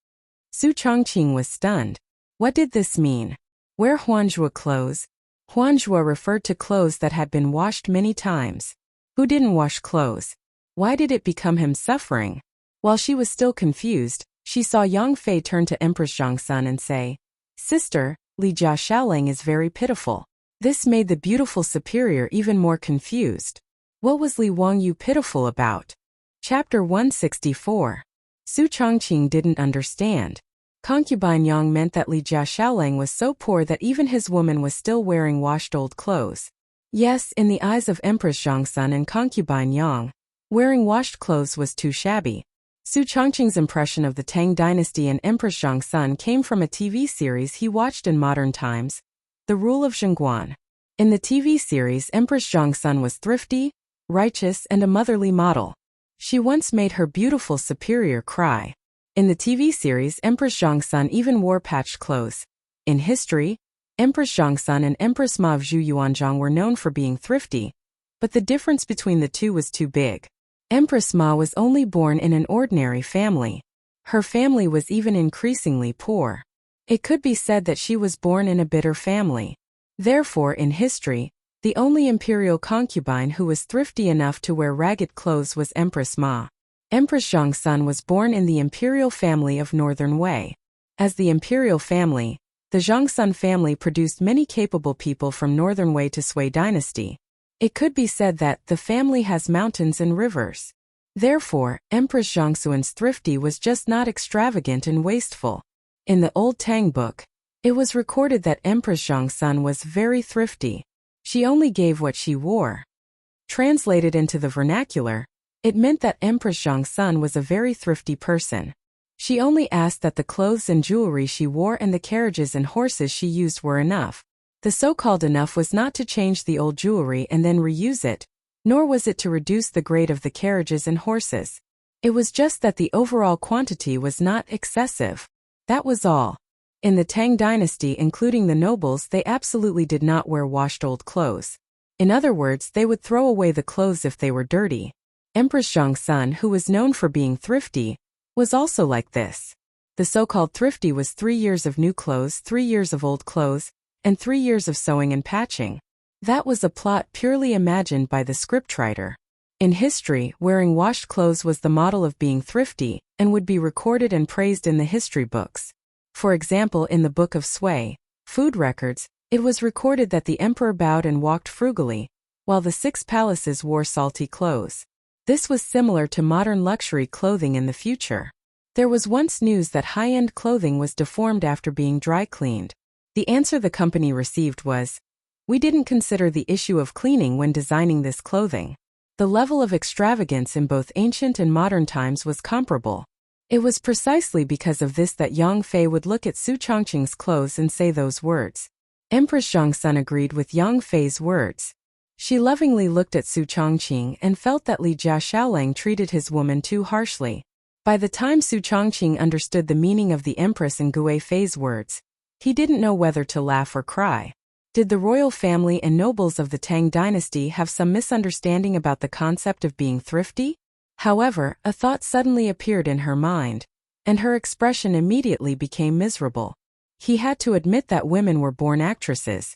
Su Chongqing was stunned. What did this mean? Wear Huanzhua clothes? Huanzhua referred to clothes that had been washed many times. Who didn't wash clothes? Why did it become him suffering? While she was still confused, she saw Yang Fei turn to Empress Zhongsun and say, Sister, Li Jia Xiaolang is very pitiful. This made the beautiful superior even more confused. What was Li Wangyu pitiful about? Chapter 164. Su Chongqing didn't understand. Concubine Yang meant that Li Jia Xiaolang was so poor that even his woman was still wearing washed old clothes. Yes, in the eyes of Empress Zhongsun and concubine Yang, wearing washed clothes was too shabby. Su Chongqing's impression of the Tang dynasty and Empress Zhongsun came from a TV series he watched in modern times, The Rule of Zhongguan. In the TV series, Empress Zhongsun was thrifty, righteous, and a motherly model. She once made her beautiful superior cry. In the TV series, Empress Zhongsun even wore patched clothes. In history, Empress Zhongsun and Empress Ma of Zhu Yuanzhang were known for being thrifty, but the difference between the two was too big. Empress Ma was only born in an ordinary family. Her family was even increasingly poor. It could be said that she was born in a bitter family. Therefore, in history, the only imperial concubine who was thrifty enough to wear ragged clothes was Empress Ma. Empress Zhongsun was born in the imperial family of Northern Wei. As the imperial family, the Zhongsun family produced many capable people from Northern Wei to Sui dynasty. It could be said that the family has mountains and rivers. Therefore, Empress Zhongsun's thrifty was just not extravagant and wasteful. In the old Tang book, it was recorded that Empress Zhongsun was very thrifty. She only gave what she wore. Translated into the vernacular, it meant that Empress Zhongsun was a very thrifty person. She only asked that the clothes and jewelry she wore and the carriages and horses she used were enough. The so-called enough was not to change the old jewelry and then reuse it, nor was it to reduce the grade of the carriages and horses. It was just that the overall quantity was not excessive. That was all. In the Tang dynasty, including the nobles, they absolutely did not wear washed old clothes. In other words, they would throw away the clothes if they were dirty. Empress Zhongsun, who was known for being thrifty, was also like this. The so-called thrifty was 3 years of new clothes, 3 years of old clothes, and 3 years of sewing and patching. That was a plot purely imagined by the scriptwriter. In history, wearing washed clothes was the model of being thrifty, and would be recorded and praised in the history books. For example, in the Book of Sui, Food Records, it was recorded that the emperor bowed and walked frugally, while the 6 palaces wore salty clothes. This was similar to modern luxury clothing in the future. There was once news that high-end clothing was deformed after being dry cleaned. The answer the company received was, "We didn't consider the issue of cleaning when designing this clothing." The level of extravagance in both ancient and modern times was comparable. It was precisely because of this that Yang Fei would look at Su Chongqing's clothes and say those words. Empress Zhongsun agreed with Yang Fei's words. She lovingly looked at Su Chongqing and felt that Li Jia Xiaolang treated his woman too harshly. By the time Su Chongqing understood the meaning of the Empress and Gui Fei's words, he didn't know whether to laugh or cry. Did the royal family and nobles of the Tang dynasty have some misunderstanding about the concept of being thrifty? However, a thought suddenly appeared in her mind, and her expression immediately became miserable. He had to admit that women were born actresses.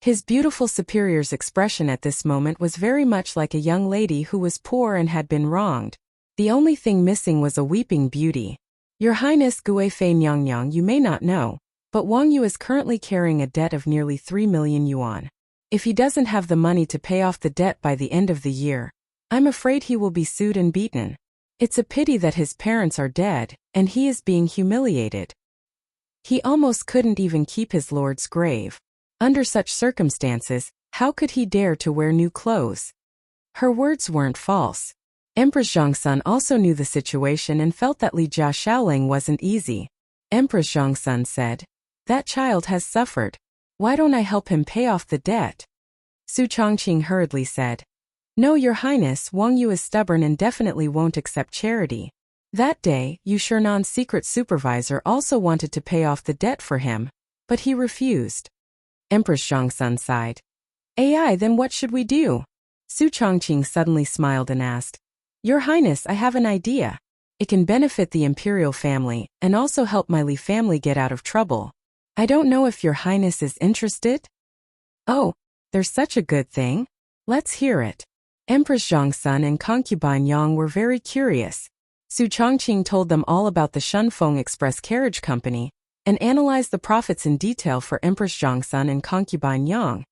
His beautiful superior's expression at this moment was very much like a young lady who was poor and had been wronged. The only thing missing was a weeping beauty. Your Highness Gui Fei Nyang, you may not know, but Wang Yu is currently carrying a debt of nearly 3 million yuan. If he doesn't have the money to pay off the debt by the end of the year, I'm afraid he will be sued and beaten. It's a pity that his parents are dead, and he is being humiliated. He almost couldn't even keep his lord's grave. Under such circumstances, how could he dare to wear new clothes? Her words weren't false. Empress Zhongsun also knew the situation and felt that Li Jia Xiaolang wasn't easy. Empress Zhongsun said, "That child has suffered. Why don't I help him pay off the debt?" Su Chongqing hurriedly said, "No, Your Highness, Wang Yu is stubborn and definitely won't accept charity." That day, Yu Shernan's secret supervisor also wanted to pay off the debt for him, but he refused. Empress Zhongsun sighed. AI, then what should we do? Su Chongqing suddenly smiled and asked. Your Highness, I have an idea. It can benefit the imperial family and also help my Li family get out of trouble. I don't know if your Highness is interested? Oh, there's such a good thing? Let's hear it. Empress Zhongsun and concubine Yang were very curious. Su Chongqing told them all about the Shunfeng Express Carriage Company and analyzed the profits in detail for Empress Zhongsun and concubine Yang,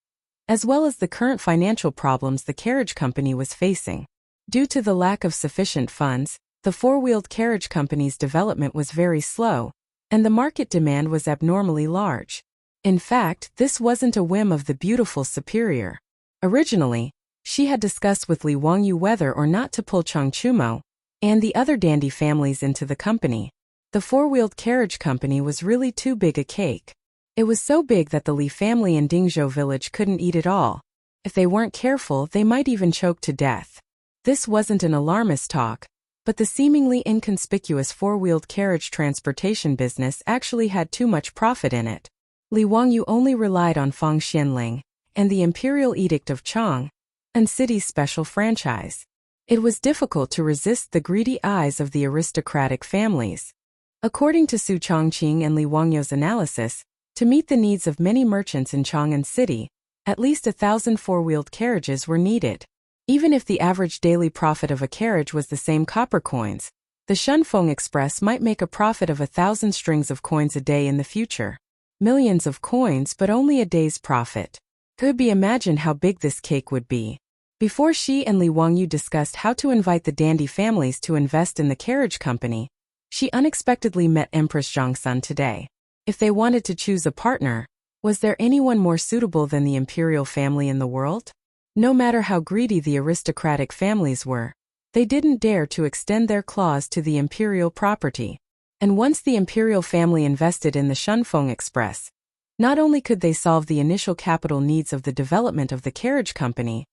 as well as the current financial problems the carriage company was facing. Due to the lack of sufficient funds, the four-wheeled carriage company's development was very slow, and the market demand was abnormally large. In fact, this wasn't a whim of the beautiful superior. Originally, she had discussed with Li Wangyu whether or not to pull Changchumo and the other dandy families into the company. The four-wheeled carriage company was really too big a cake. It was so big that the Li family in Dingzhou village couldn't eat it all. If they weren't careful, they might even choke to death. This wasn't an alarmist talk, but the seemingly inconspicuous four-wheeled carriage transportation business actually had too much profit in it. Li Wangyu only relied on Fang Xianling and the Imperial Edict of Chang and City's special franchise. It was difficult to resist the greedy eyes of the aristocratic families. According to Su Chongqing and Li Wangyu's analysis, to meet the needs of many merchants in Chang'an City, at least 1,000 four-wheeled carriages were needed. Even if the average daily profit of a carriage was the same copper coins, the Shunfeng Express might make a profit of 1,000 strings of coins a day in the future. Millions of coins, but only a day's profit. Could be imagined how big this cake would be. Before she and Li Wangyu discussed how to invite the dandy families to invest in the carriage company, she unexpectedly met Empress Zhongsun today. If they wanted to choose a partner, was there anyone more suitable than the imperial family in the world? No matter how greedy the aristocratic families were, they didn't dare to extend their claws to the imperial property. And once the imperial family invested in the Shunfeng Express, not only could they solve the initial capital needs of the development of the carriage company,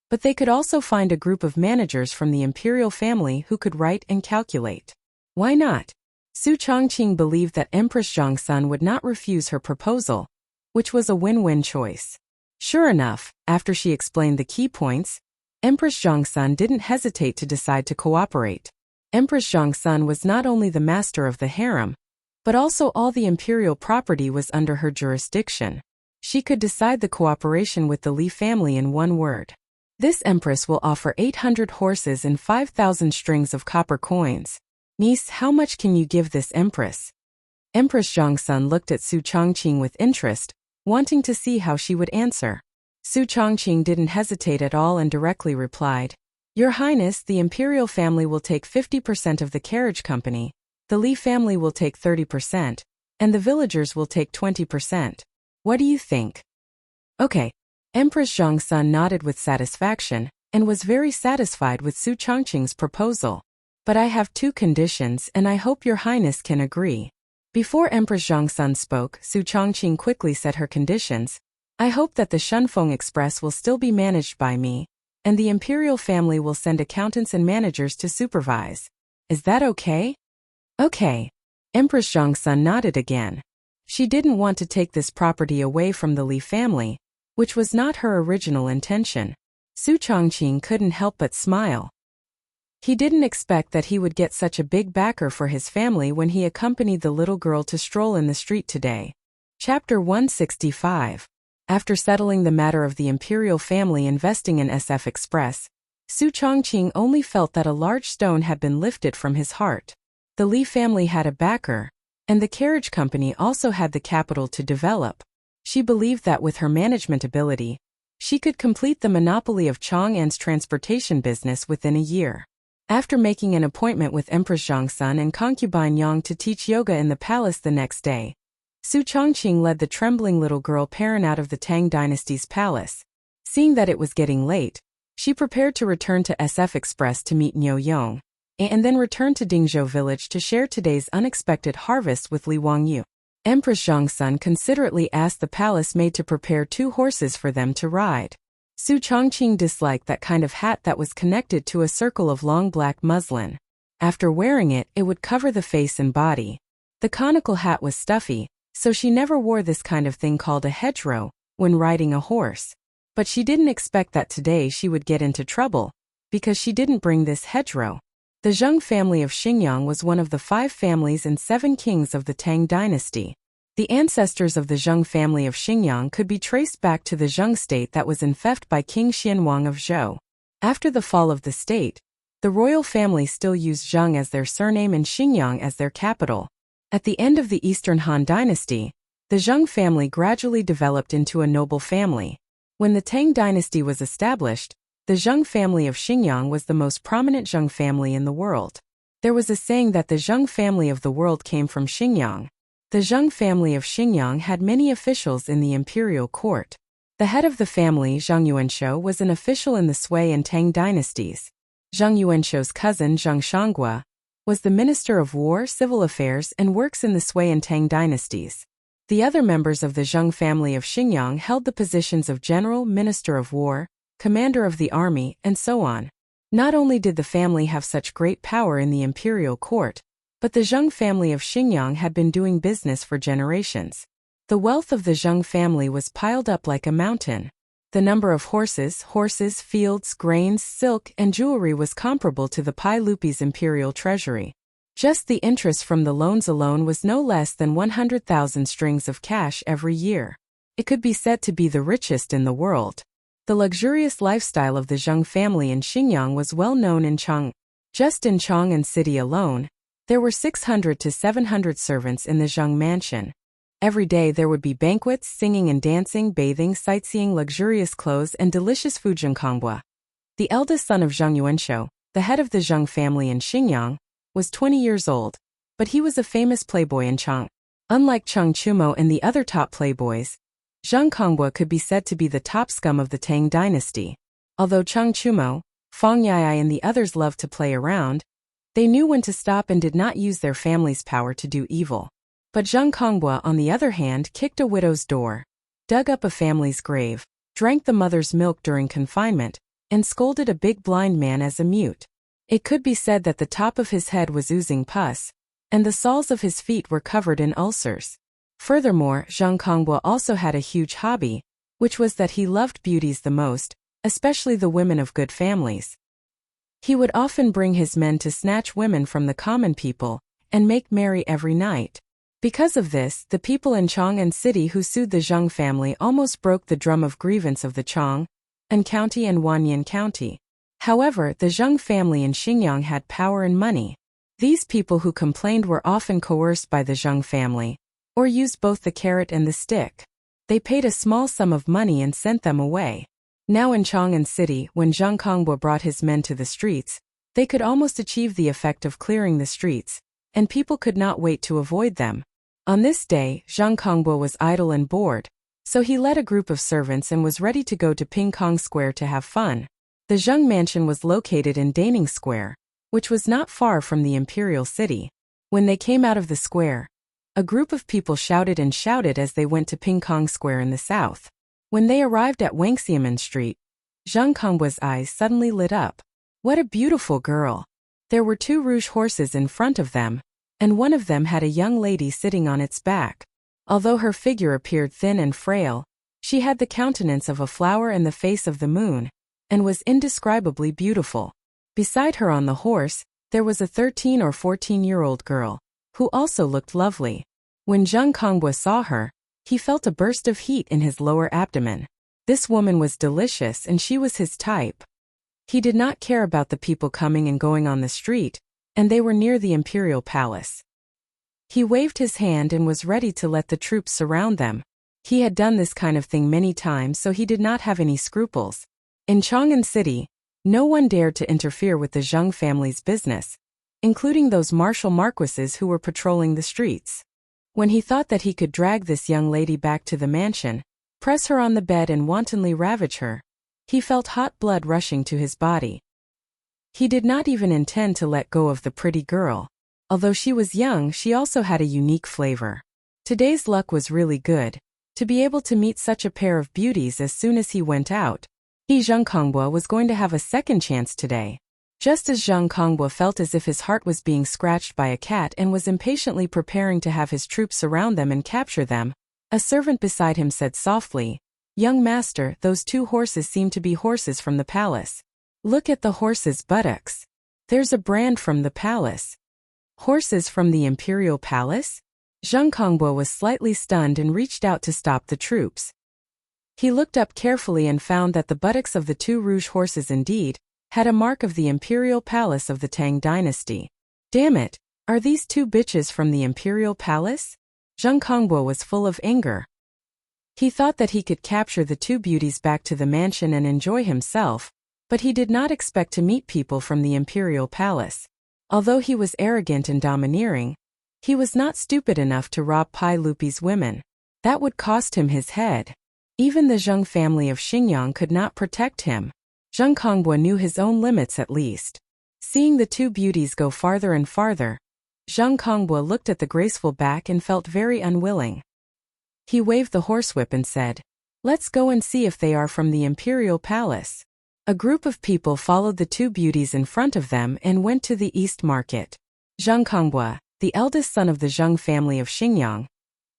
but they could also find a group of managers from the imperial family who could write and calculate. Why not? Su Chongqing believed that Empress Zhongsun would not refuse her proposal, which was a win-win choice. Sure enough, after she explained the key points, Empress Zhongsun didn't hesitate to decide to cooperate. Empress Zhongsun was not only the master of the harem, but also all the imperial property was under her jurisdiction. She could decide the cooperation with the Li family in one word. This empress will offer 800 horses and 5,000 strings of copper coins. Niece, how much can you give this empress? Empress Zhongsun looked at Su Chongqing with interest, wanting to see how she would answer. Su Chongqing didn't hesitate at all and directly replied, Your Highness, the imperial family will take 50% of the carriage company, the Li family will take 30%, and the villagers will take 20%. What do you think? Okay. Empress Zhongsun nodded with satisfaction and was very satisfied with Su Chongqing's proposal. But I have two conditions and I hope your Highness can agree. Before Empress Zhongsun spoke, Su Chongqing quickly said her conditions. I hope that the Shunfeng Express will still be managed by me, and the imperial family will send accountants and managers to supervise. Is that okay? Okay. Empress Zhongsun nodded again. She didn't want to take this property away from the Li family, which was not her original intention. Su Chongqing couldn't help but smile. He didn't expect that he would get such a big backer for his family when he accompanied the little girl to stroll in the street today. Chapter 165. After settling the matter of the imperial family investing in SF Express, Su Chongqing only felt that a large stone had been lifted from his heart. The Li family had a backer, and the carriage company also had the capital to develop. She believed that with her management ability, she could complete the monopoly of Chang'an's transportation business within a year. After making an appointment with Empress Zhongsun and concubine Yang to teach yoga in the palace the next day, Su Chongqing led the trembling little girl Perrin out of the Tang dynasty's palace. Seeing that it was getting late, she prepared to return to SF Express to meet Niu Yong, and then return to Dingzhou village to share today's unexpected harvest with Li Wangyu. Empress Zhongsun considerately asked the palace maid to prepare 2 horses for them to ride. Su Chongqing disliked that kind of hat that was connected to a circle of long black muslin. After wearing it, it would cover the face and body. The conical hat was stuffy, so she never wore this kind of thing called a hedgerow, when riding a horse. But she didn't expect that today she would get into trouble, because she didn't bring this hedgerow. The Zheng family of Xingyang was one of the 5 families and 7 kings of the Tang dynasty. The ancestors of the Zheng family of Xingyang could be traced back to the Zheng state that was infected by King Xianwang of Zhou. After the fall of the state, the royal family still used Zheng as their surname and Xingyang as their capital. At the end of the Eastern Han dynasty, the Zheng family gradually developed into a noble family. When the Tang dynasty was established, the Zheng family of Xingyang was the most prominent Zheng family in the world. There was a saying that the Zheng family of the world came from Xingyang. The Zheng family of Xingyang had many officials in the imperial court. The head of the family, Zheng Yuanshou, was an official in the Sui and Tang dynasties. Zheng Yuanshou's cousin, Zheng Shanghua, was the Minister of War, Civil Affairs, and Works in the Sui and Tang dynasties. The other members of the Zheng family of Xingyang held the positions of General, Minister of War, Commander of the Army, and so on. Not only did the family have such great power in the imperial court, but the Zheng family of Xingyang had been doing business for generations. The wealth of the Zheng family was piled up like a mountain. The number of horses, fields, grains, silk, and jewelry was comparable to the Pai Lupi's imperial treasury. Just the interest from the loans alone was no less than 100,000 strings of cash every year. It could be said to be the richest in the world. The luxurious lifestyle of the Zheng family in Xingyang was well known in Chang. Just in Chang'an city alone, there were 600 to 700 servants in the Zheng mansion. Every day there would be banquets, singing and dancing, bathing, sightseeing, luxurious clothes, and delicious food. Zheng. The eldest son of Zheng Yuanshou, the head of the Zheng family in Xingyang, was 20 years old, but he was a famous playboy in Chang. Unlike Cheng Chumo and the other top playboys, Zheng Konghua could be said to be the top scum of the Tang dynasty. Although Cheng Chumo, Fang Yai and the others loved to play around, they knew when to stop and did not use their family's power to do evil. But Zheng Konghua, on the other hand, kicked a widow's door, dug up a family's grave, drank the mother's milk during confinement, and scolded a big blind man as a mute. It could be said that the top of his head was oozing pus, and the soles of his feet were covered in ulcers. Furthermore, Zheng Konghua also had a huge hobby, which was that he loved beauties the most, especially the women of good families. He would often bring his men to snatch women from the common people and make merry every night. Because of this, the people in Chang'an city who sued the Zheng family almost broke the drum of grievance of the Chang'an County and Wanyan County. However, the Zheng family in Xingyang had power and money. These people who complained were often coerced by the Zheng family, or used both the carrot and the stick. They paid a small sum of money and sent them away. Now in Chang'an city, when Zheng Konghua brought his men to the streets, they could almost achieve the effect of clearing the streets, and people could not wait to avoid them. On this day, Zheng Konghua was idle and bored, so he led a group of servants and was ready to go to Ping Kong Square to have fun. The Zheng mansion was located in Daning Square, which was not far from the imperial city. When they came out of the square, a group of people shouted and shouted as they went to Ping Kong Square in the south. When they arrived at Wangxiamen Street, Zheng Konghua's eyes suddenly lit up. What a beautiful girl! There were 2 rouge horses in front of them, and one of them had a young lady sitting on its back. Although her figure appeared thin and frail, she had the countenance of a flower and the face of the moon, and was indescribably beautiful. Beside her on the horse, there was a 13 or 14-year-old girl, who also looked lovely. When Zheng Konghua saw her, he felt a burst of heat in his lower abdomen. This woman was delicious and she was his type. He did not care about the people coming and going on the street, and they were near the imperial palace. He waved his hand and was ready to let the troops surround them. He had done this kind of thing many times, so he did not have any scruples. In Chang'an city, no one dared to interfere with the Zheng family's business, including those martial marquises who were patrolling the streets. When he thought that he could drag this young lady back to the mansion, press her on the bed and wantonly ravage her, he felt hot blood rushing to his body. He did not even intend to let go of the pretty girl. Although she was young, she also had a unique flavor. Today's luck was really good, to be able to meet such a pair of beauties as soon as he went out. Zheng Konghua was going to have a second chance today. Just as Zheng Konghua felt as if his heart was being scratched by a cat and was impatiently preparing to have his troops surround them and capture them, a servant beside him said softly, Young master, those 2 horses seem to be horses from the palace. Look at the horses' buttocks. There's a brand from the palace. Horses from the imperial palace? Zheng Kongbo was slightly stunned and reached out to stop the troops. He looked up carefully and found that the buttocks of the 2 rouge horses indeed had a mark of the imperial palace of the Tang dynasty. Damn it, are these 2 bitches from the imperial palace? Zheng Kongbo was full of anger. He thought that he could capture the 2 beauties back to the mansion and enjoy himself, but he did not expect to meet people from the imperial palace. Although he was arrogant and domineering, he was not stupid enough to rob Pai Lupi's women. That would cost him his head. Even the Zheng family of Xingyang could not protect him. Zheng Kongbo knew his own limits at least. Seeing the 2 beauties go farther and farther, Zheng Kongbo looked at the graceful back and felt very unwilling. He waved the horsewhip and said, "Let's go and see if they are from the imperial palace." A group of people followed the 2 beauties in front of them and went to the East Market. Zheng Kongbo, the eldest son of the Zheng family of Xingyang,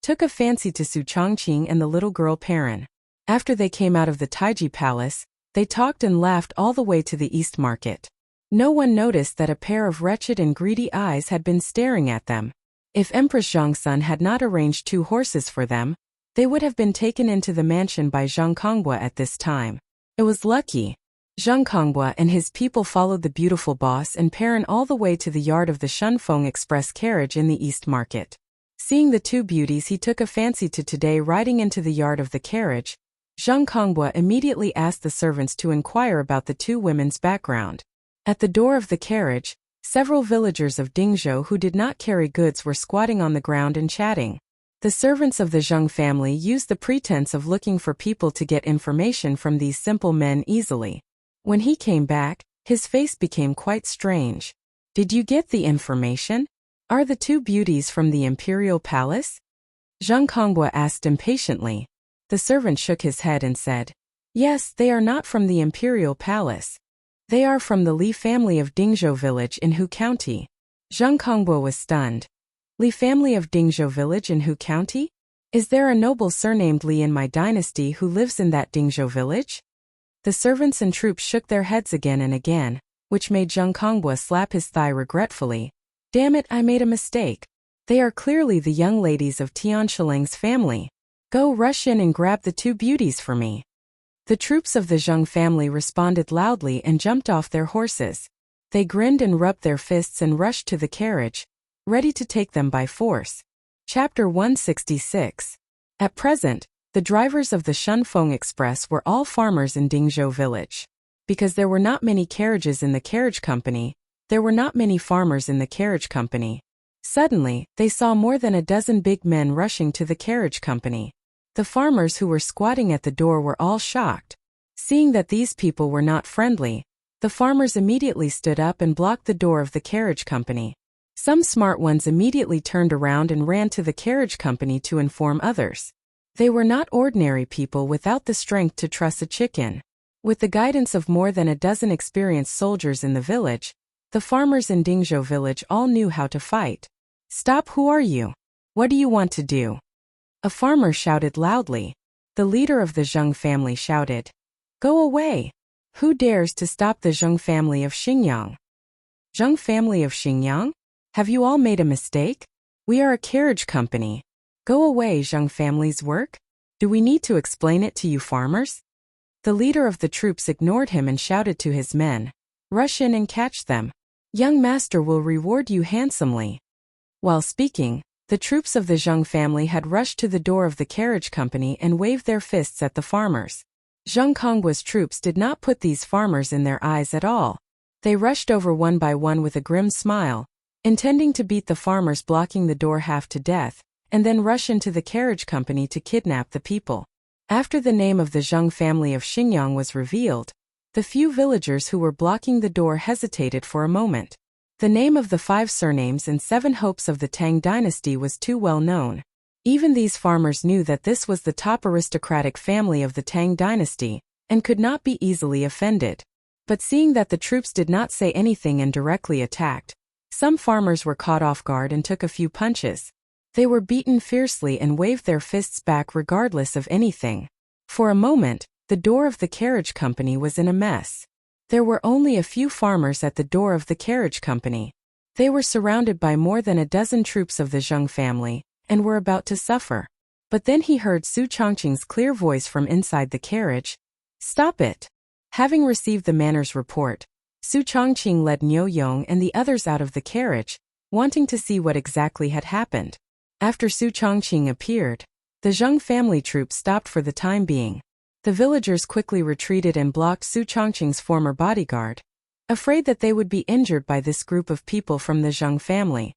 took a fancy to Su Chongqing and the little girl Perrin. After they came out of the Taiji Palace, they talked and laughed all the way to the East Market. No one noticed that a pair of wretched and greedy eyes had been staring at them. If Empress Zhongsun had not arranged 2 horses for them, they would have been taken into the mansion by Zheng Kongbo at this time. It was lucky. Zheng Kongbo and his people followed the beautiful boss and Perrin all the way to the yard of the Shunfeng Express carriage in the East Market. Seeing the 2 beauties he took a fancy to today riding into the yard of the carriage, Zheng Kongbo immediately asked the servants to inquire about the 2 women's background. At the door of the carriage, several villagers of Dingzhou who did not carry goods were squatting on the ground and chatting. The servants of the Zheng family used the pretense of looking for people to get information from these simple men easily. When he came back, his face became quite strange. "Did you get the information? Are the 2 beauties from the imperial palace?" Zheng Kongbo asked impatiently. The servant shook his head and said, "Yes, they are not from the imperial palace. They are from the Li family of Dingzhou village in Hu County." Zheng Kongbo was stunned. Li family of Dingzhou village in Hu County? Is there a noble surnamed Li in my dynasty who lives in that Dingzhou village? The servants and troops shook their heads again and again, which made Zheng Kongbo slap his thigh regretfully. "Damn it, I made a mistake. They are clearly the young ladies of Tian Shiling's family. Go rush in and grab the 2 beauties for me." The troops of the Zheng family responded loudly and jumped off their horses. They grinned and rubbed their fists and rushed to the carriage, ready to take them by force. Chapter 166. At present, the drivers of the Shunfeng Express were all farmers in Dingzhou village. Because there were not many carriages in the carriage company, there were not many farmers in the carriage company. Suddenly, they saw more than a dozen big men rushing to the carriage company. The farmers who were squatting at the door were all shocked. Seeing that these people were not friendly, the farmers immediately stood up and blocked the door of the carriage company. Some smart ones immediately turned around and ran to the carriage company to inform others. They were not ordinary people without the strength to truss a chicken. With the guidance of more than a dozen experienced soldiers in the village, the farmers in Dingzhou village all knew how to fight. "Stop, who are you? What do you want to do?" A farmer shouted loudly. The leader of the Zheng family shouted, "Go away! Who dares to stop the Zheng family of Xingyang?" "Zheng family of Xingyang? Have you all made a mistake? We are a carriage company. Go away, Zheng family's work? Do we need to explain it to you farmers?" The leader of the troops ignored him and shouted to his men, "Rush in and catch them. Young master will reward you handsomely." While speaking, the troops of the Zheng family had rushed to the door of the carriage company and waved their fists at the farmers. Zheng Kongbo's troops did not put these farmers in their eyes at all. They rushed over one by one with a grim smile, intending to beat the farmers blocking the door half to death, and then rush into the carriage company to kidnap the people. After the name of the Zheng family of Xingyang was revealed, the few villagers who were blocking the door hesitated for a moment. The name of the 5 surnames and 7 hopes of the Tang dynasty was too well known. Even these farmers knew that this was the top aristocratic family of the Tang dynasty, and could not be easily offended. But seeing that the troops did not say anything and directly attacked, some farmers were caught off guard and took a few punches. They were beaten fiercely and waved their fists back regardless of anything. For a moment, the door of the carriage company was in a mess. There were only a few farmers at the door of the carriage company. They were surrounded by more than a dozen troops of the Zheng family, and were about to suffer. But then he heard Su Chongqing's clear voice from inside the carriage. "Stop it!" Having received the manor's report, Su Chongqing led Niu Yong and the others out of the carriage, wanting to see what exactly had happened. After Su Chongqing appeared, the Zheng family troops stopped for the time being. The villagers quickly retreated and blocked Su Chongqing's former bodyguard, afraid that they would be injured by this group of people from the Zheng family.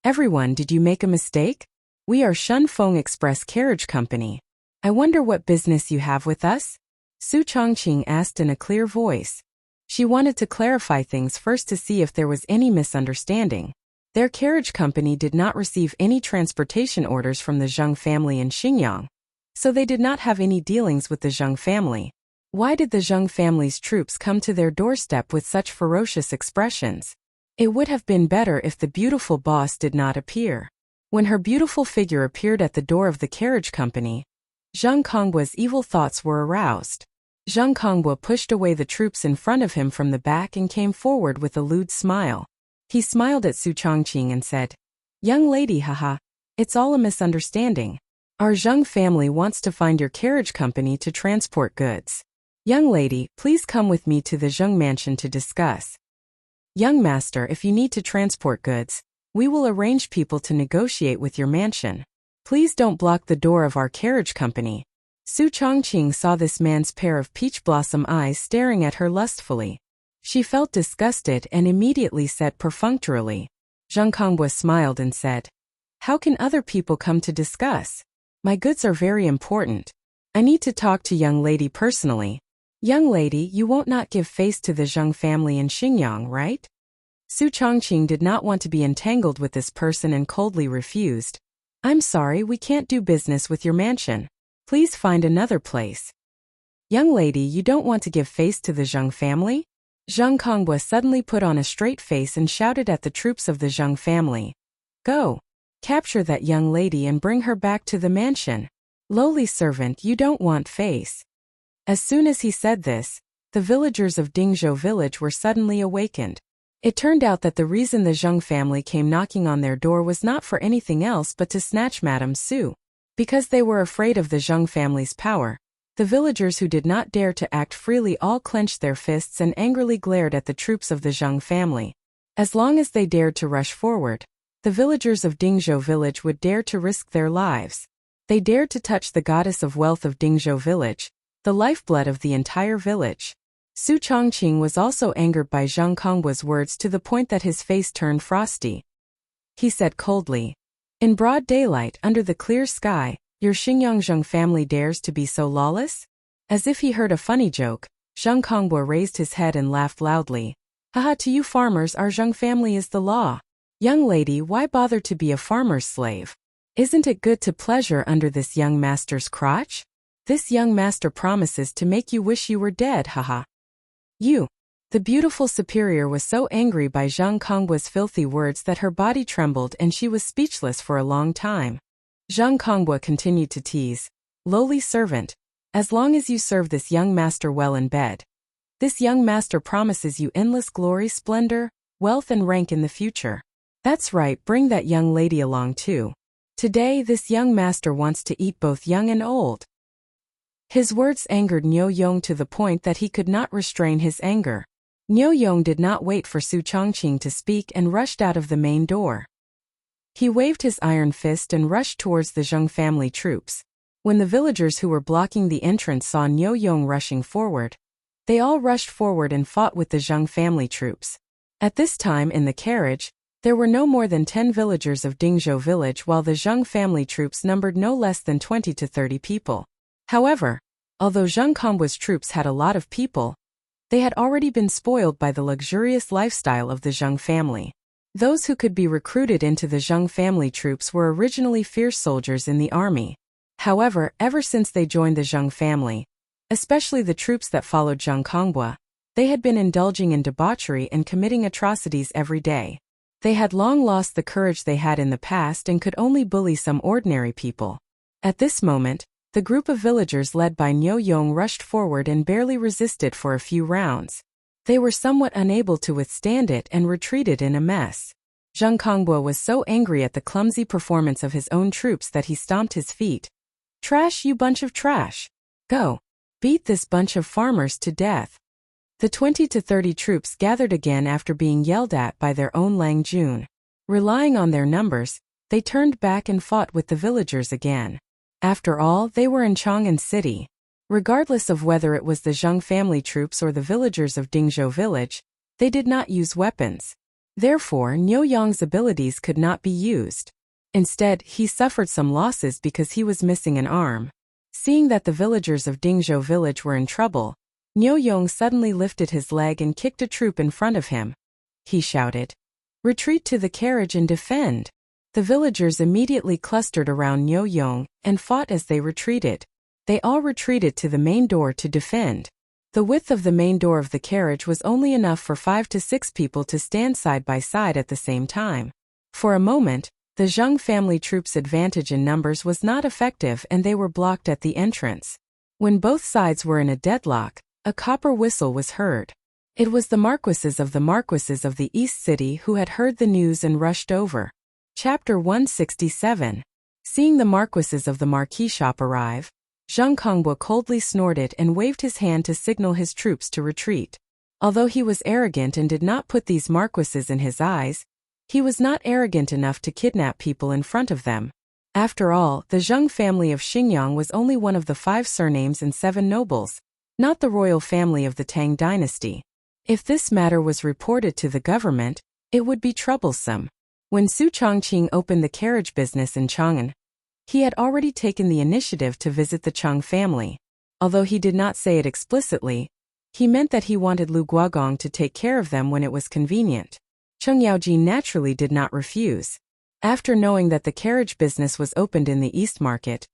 "Everyone, did you make a mistake? We are Shunfeng Express Carriage Company. I wonder what business you have with us?" Su Chongqing asked in a clear voice. She wanted to clarify things first to see if there was any misunderstanding. Their carriage company did not receive any transportation orders from the Zheng family in Xinjiang, so they did not have any dealings with the Zheng family. Why did the Zheng family's troops come to their doorstep with such ferocious expressions? It would have been better if the beautiful boss did not appear. When her beautiful figure appeared at the door of the carriage company, Zheng Konggua's evil thoughts were aroused. Zheng Kongbua pushed away the troops in front of him from the back and came forward with a lewd smile. He smiled at Su Chongqing and said, "Young lady, haha, it's all a misunderstanding. Our Zheng family wants to find your carriage company to transport goods. Young lady, please come with me to the Zheng mansion to discuss." "Young master, if you need to transport goods, we will arrange people to negotiate with your mansion. Please don't block the door of our carriage company." Su Chongqing saw this man's pair of peach blossom eyes staring at her lustfully. She felt disgusted and immediately said perfunctorily. Zheng Kongbua smiled and said, "How can other people come to discuss? My goods are very important. I need to talk to young lady personally." "Young lady, you won't not give face to the Zheng family in Xinjiang, right?" Su Chongqing did not want to be entangled with this person and coldly refused. "I'm sorry, we can't do business with your mansion. Please find another place." "Young lady, you don't want to give face to the Zheng family?" Zheng Kongbua suddenly put on a straight face and shouted at the troops of the Zheng family. "Go! Capture that young lady and bring her back to the mansion. Lowly servant, you don't want face." As soon as he said this, the villagers of Dingzhou village were suddenly awakened. It turned out that the reason the Zheng family came knocking on their door was not for anything else but to snatch Madame Su. Because they were afraid of the Zheng family's power, the villagers who did not dare to act freely all clenched their fists and angrily glared at the troops of the Zheng family. As long as they dared to rush forward, the villagers of Dingzhou village would dare to risk their lives. They dared to touch the goddess of wealth of Dingzhou village, the lifeblood of the entire village. Su Chongqing was also angered by Zheng Konggua's words to the point that his face turned frosty. He said coldly, "In broad daylight under the clear sky, your Xinjiang Zheng family dares to be so lawless?" As if he heard a funny joke, Zheng Kongbua raised his head and laughed loudly. "Haha, to you farmers, our Zheng family is the law. Young lady, why bother to be a farmer's slave? Isn't it good to pleasure under this young master's crotch? This young master promises to make you wish you were dead, haha." "You!" The beautiful superior was so angry by Zheng Konggua's filthy words that her body trembled and she was speechless for a long time. Zheng Kongbua continued to tease, "Lowly servant, as long as you serve this young master well in bed, this young master promises you endless glory, splendor, wealth and rank in the future. That's right, bring that young lady along too. Today this young master wants to eat both young and old." His words angered Niu Yong to the point that he could not restrain his anger. Niu Yong did not wait for Su Chongqing to speak and rushed out of the main door. He waved his iron fist and rushed towards the Zheng family troops. When the villagers who were blocking the entrance saw Niu Yong rushing forward, they all rushed forward and fought with the Zheng family troops. At this time in the carriage, there were no more than 10 villagers of Dingzhou village while the Zheng family troops numbered no less than 20 to 30 people. However, although Zheng Konggua's troops had a lot of people, they had already been spoiled by the luxurious lifestyle of the Zheng family. Those who could be recruited into the Zheng family troops were originally fierce soldiers in the army. However, ever since they joined the Zheng family, especially the troops that followed Zheng Kongbua, they had been indulging in debauchery and committing atrocities every day. They had long lost the courage they had in the past and could only bully some ordinary people. At this moment, The group of villagers led by Niu Yong rushed forward and barely resisted for a few rounds. They were somewhat unable to withstand it and retreated in a mess. Zhang Kongbua was so angry at the clumsy performance of his own troops that he stomped his feet. "Trash, you bunch of trash! Go! Beat this bunch of farmers to death!" The 20 to 30 troops gathered again after being yelled at by their own Lang Jun. Relying on their numbers, they turned back and fought with the villagers again. After all, they were in Chang'an City. Regardless of whether it was the Zheng family troops or the villagers of Dingzhou village, they did not use weapons. Therefore, Niu Yong's abilities could not be used. Instead, he suffered some losses because he was missing an arm. Seeing that the villagers of Dingzhou village were in trouble, Niu Yong suddenly lifted his leg and kicked a troop in front of him. He shouted, "Retreat to the carriage and defend!" The villagers immediately clustered around Niu Yong and fought as they retreated. They all retreated to the main door to defend. The width of the main door of the carriage was only enough for 5 to 6 people to stand side by side at the same time. For a moment, the Zheng family troops' advantage in numbers was not effective and they were blocked at the entrance. When both sides were in a deadlock, a copper whistle was heard. It was the marquises of the East City who had heard the news and rushed over. Chapter 167. Seeing the marquises of the marquis shop arrive, Zhang Kongbua coldly snorted and waved his hand to signal his troops to retreat. Although he was arrogant and did not put these marquises in his eyes, he was not arrogant enough to kidnap people in front of them. After all, the Zheng family of Xingyang was only one of the 5 surnames and 7 nobles, not the royal family of the Tang dynasty. If this matter was reported to the government, it would be troublesome. When Su Chongqing opened the carriage business in Chang'an, he had already taken the initiative to visit the Chang family. Although he did not say it explicitly, he meant that he wanted Lu Guogong to take care of them when it was convenient. Cheng Yaoji naturally did not refuse. After knowing that the carriage business was opened in the East Market,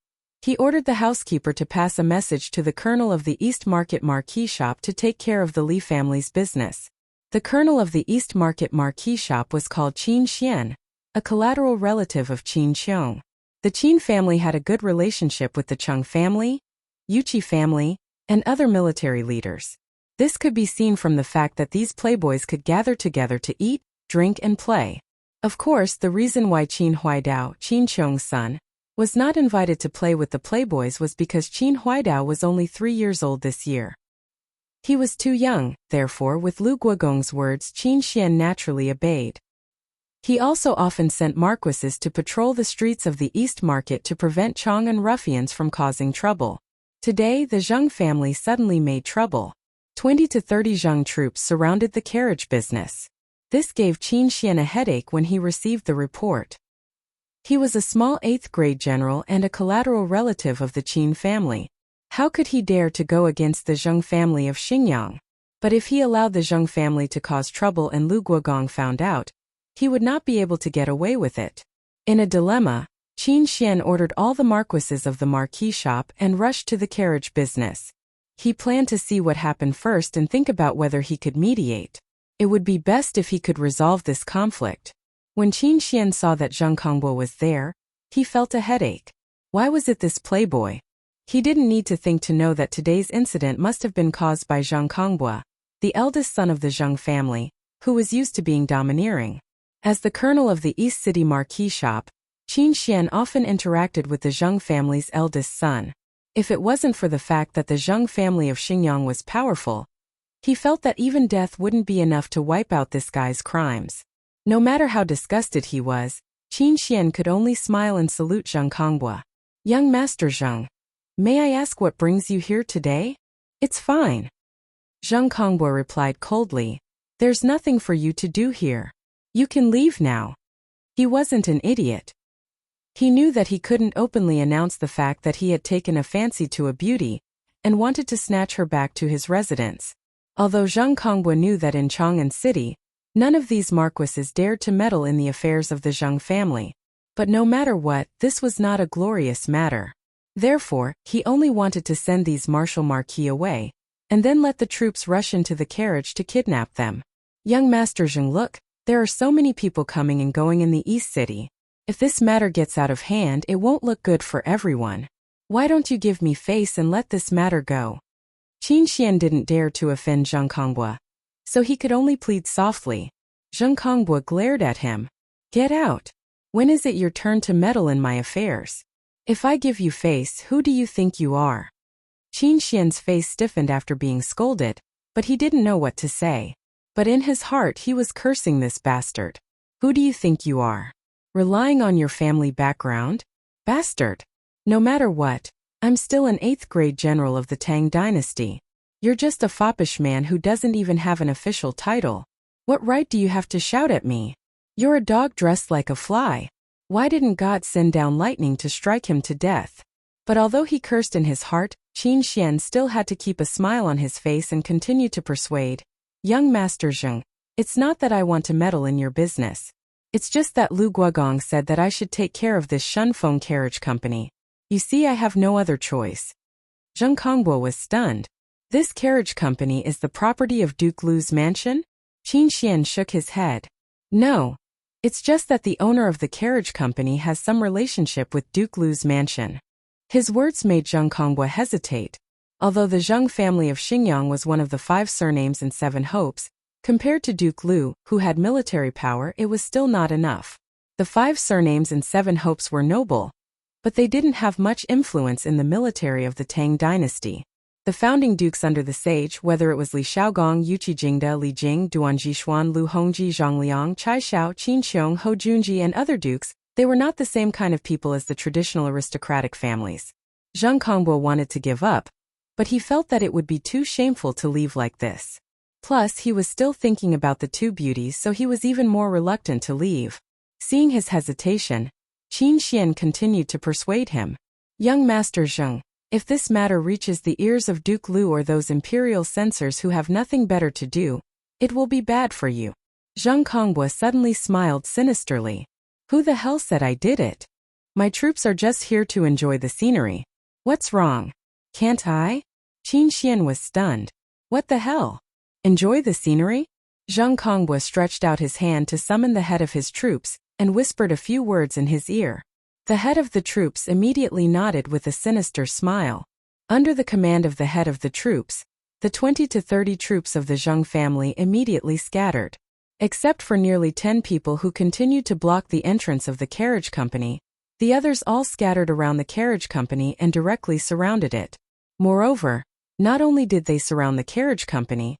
he ordered the housekeeper to pass a message to the colonel of the East Market marquis shop to take care of the Li family's business. The colonel of the East Market marquis shop was called Qin Xian, a collateral relative of Qin Qiong. The Qin family had a good relationship with the Cheng family, Yuqi family, and other military leaders. This could be seen from the fact that these playboys could gather together to eat, drink, and play. Of course, the reason why Qin Huaidao, Qin Qiong's son, was not invited to play with the playboys was because Qin Huaidao was only 3 years old this year. He was too young, therefore with Lu Guogong's words Qin Xian naturally obeyed. He also often sent marquises to patrol the streets of the East Market to prevent Chang'an ruffians from causing trouble. Today the Zheng family suddenly made trouble. 20 to 30 Zheng troops surrounded the carriage business. This gave Qin Xian a headache when he received the report. He was a small 8th grade general and a collateral relative of the Qin family. How could he dare to go against the Zheng family of Xingyang? But if he allowed the Zheng family to cause trouble and Lu Guogong found out, he would not be able to get away with it. In a dilemma, Qin Xian ordered all the marquises of the marquis shop and rushed to the carriage business. He planned to see what happened first and think about whether he could mediate. It would be best if he could resolve this conflict. When Qin Xian saw that Zhang Kongbua was there, he felt a headache. Why was it this playboy? He didn't need to think to know that today's incident must have been caused by Zhang Kongbua, the eldest son of the Zheng family, who was used to being domineering. As the colonel of the East City marquis shop, Qin Xian often interacted with the Zheng family's eldest son. If it wasn't for the fact that the Zheng family of Xingyang was powerful, he felt that even death wouldn't be enough to wipe out this guy's crimes. No matter how disgusted he was, Qin Xian could only smile and salute Zhang Kongbua. "Young Master Zheng, may I ask what brings you here today?" "It's fine." Zhang Kongbua replied coldly, "There's nothing for you to do here. You can leave now." He wasn't an idiot. He knew that he couldn't openly announce the fact that he had taken a fancy to a beauty and wanted to snatch her back to his residence. Although Zhang Kongbua knew that in Chang'an City, none of these marquises dared to meddle in the affairs of the Zheng family. But no matter what, this was not a glorious matter. Therefore, he only wanted to send these martial marquis away, and then let the troops rush into the carriage to kidnap them. "Young Master Zheng, look, there are so many people coming and going in the East City. If this matter gets out of hand, it won't look good for everyone. Why don't you give me face and let this matter go? Qin Xian didn't dare to offend Zheng Kongbua, so he could only plead softly. Zheng Kongbua glared at him. Get out. When is it your turn to meddle in my affairs? If I give you face, who do you think you are? Qin Xian's face stiffened after being scolded, but he didn't know what to say. But in his heart he was cursing this bastard. Who do you think you are? Relying on your family background? Bastard. No matter what, I'm still an 8th grade general of the Tang dynasty. You're just a foppish man who doesn't even have an official title. What right do you have to shout at me? You're a dog dressed like a fly. Why didn't God send down lightning to strike him to death? But although he cursed in his heart, Qin Xian still had to keep a smile on his face and continue to persuade. Young Master Zheng, it's not that I want to meddle in your business. It's just that Lu Guogong said that I should take care of this Shunfeng carriage company. You see, I have no other choice. Zheng Kongbua was stunned. This carriage company is the property of Duke Lu's mansion? Qin Xian shook his head. No. It's just that the owner of the carriage company has some relationship with Duke Lu's mansion. His words made Zheng Kongbua hesitate. Although the Zheng family of Xingyang was one of the 5 surnames and 7 hopes, compared to Duke Lu, who had military power, it was still not enough. The 5 surnames and 7 hopes were noble, but they didn't have much influence in the military of the Tang dynasty. The founding dukes under the sage, whether it was Li Shaogong, Yuqi Jingda, Li Jing, Duanji Xuan, Lu Hongji, Zhang Liang, Chai Xiao, Qin Qiong, Ho Junji, and other dukes, they were not the same kind of people as the traditional aristocratic families. Zheng Kongbua wanted to give up, but he felt that it would be too shameful to leave like this. Plus, he was still thinking about the 2 beauties, so he was even more reluctant to leave. Seeing his hesitation, Qin Xian continued to persuade him. Young Master Zheng, if this matter reaches the ears of Duke Lu or those imperial censors who have nothing better to do, it will be bad for you. Zheng Kongbua suddenly smiled sinisterly. Who the hell said I did it? My troops are just here to enjoy the scenery. What's wrong? Can't I? Qin Xian was stunned. What the hell? Enjoy the scenery? Zheng Kongbua stretched out his hand to summon the head of his troops and whispered a few words in his ear. The head of the troops immediately nodded with a sinister smile. Under the command of the head of the troops, the 20 to 30 troops of the Zheng family immediately scattered. Except for nearly 10 people who continued to block the entrance of the carriage company, the others all scattered around the carriage company and directly surrounded it. Moreover, not only did they surround the carriage company,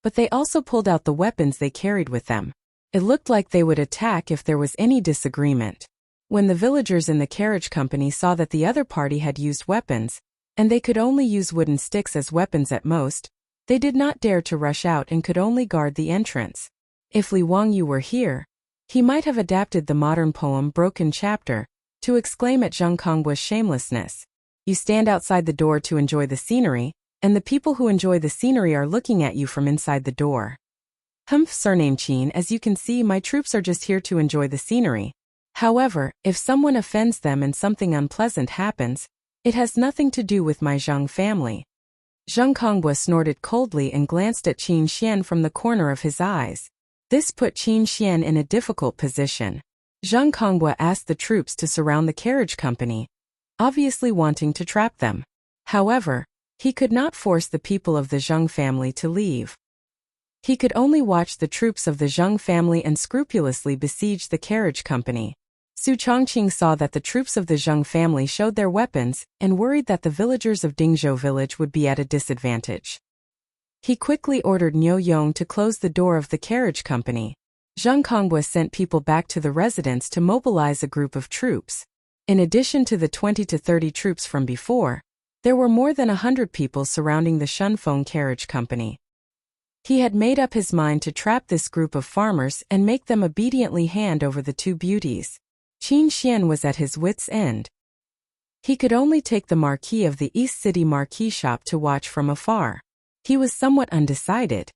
but they also pulled out the weapons they carried with them. It looked like they would attack if there was any disagreement. When the villagers in the carriage company saw that the other party had used weapons, and they could only use wooden sticks as weapons at most, they did not dare to rush out and could only guard the entrance. If Li Wangyu were here, he might have adapted the modern poem Broken Chapter to exclaim at Zheng Kongbua's shamelessness. You stand outside the door to enjoy the scenery, and the people who enjoy the scenery are looking at you from inside the door. Humph, surname Qin, as you can see, my troops are just here to enjoy the scenery. However, if someone offends them and something unpleasant happens, it has nothing to do with my Zheng family. Zheng Kongbua snorted coldly and glanced at Qin Xian from the corner of his eyes. This put Qin Xian in a difficult position. Zheng Kongbua asked the troops to surround the carriage company, obviously wanting to trap them. However, he could not force the people of the Zheng family to leave. He could only watch the troops of the Zheng family unscrupulously besiege the carriage company. Su Chongqing saw that the troops of the Zheng family showed their weapons and worried that the villagers of Dingzhou village would be at a disadvantage. He quickly ordered Niu Yong to close the door of the carriage company. Zheng Kongbua sent people back to the residence to mobilize a group of troops. In addition to the 20 to 30 troops from before, there were more than 100 people surrounding the Shunfeng carriage company. He had made up his mind to trap this group of farmers and make them obediently hand over the 2 beauties. Qin Xian was at his wits' end. He could only take the marquis of the East City marquis shop to watch from afar. He was somewhat undecided.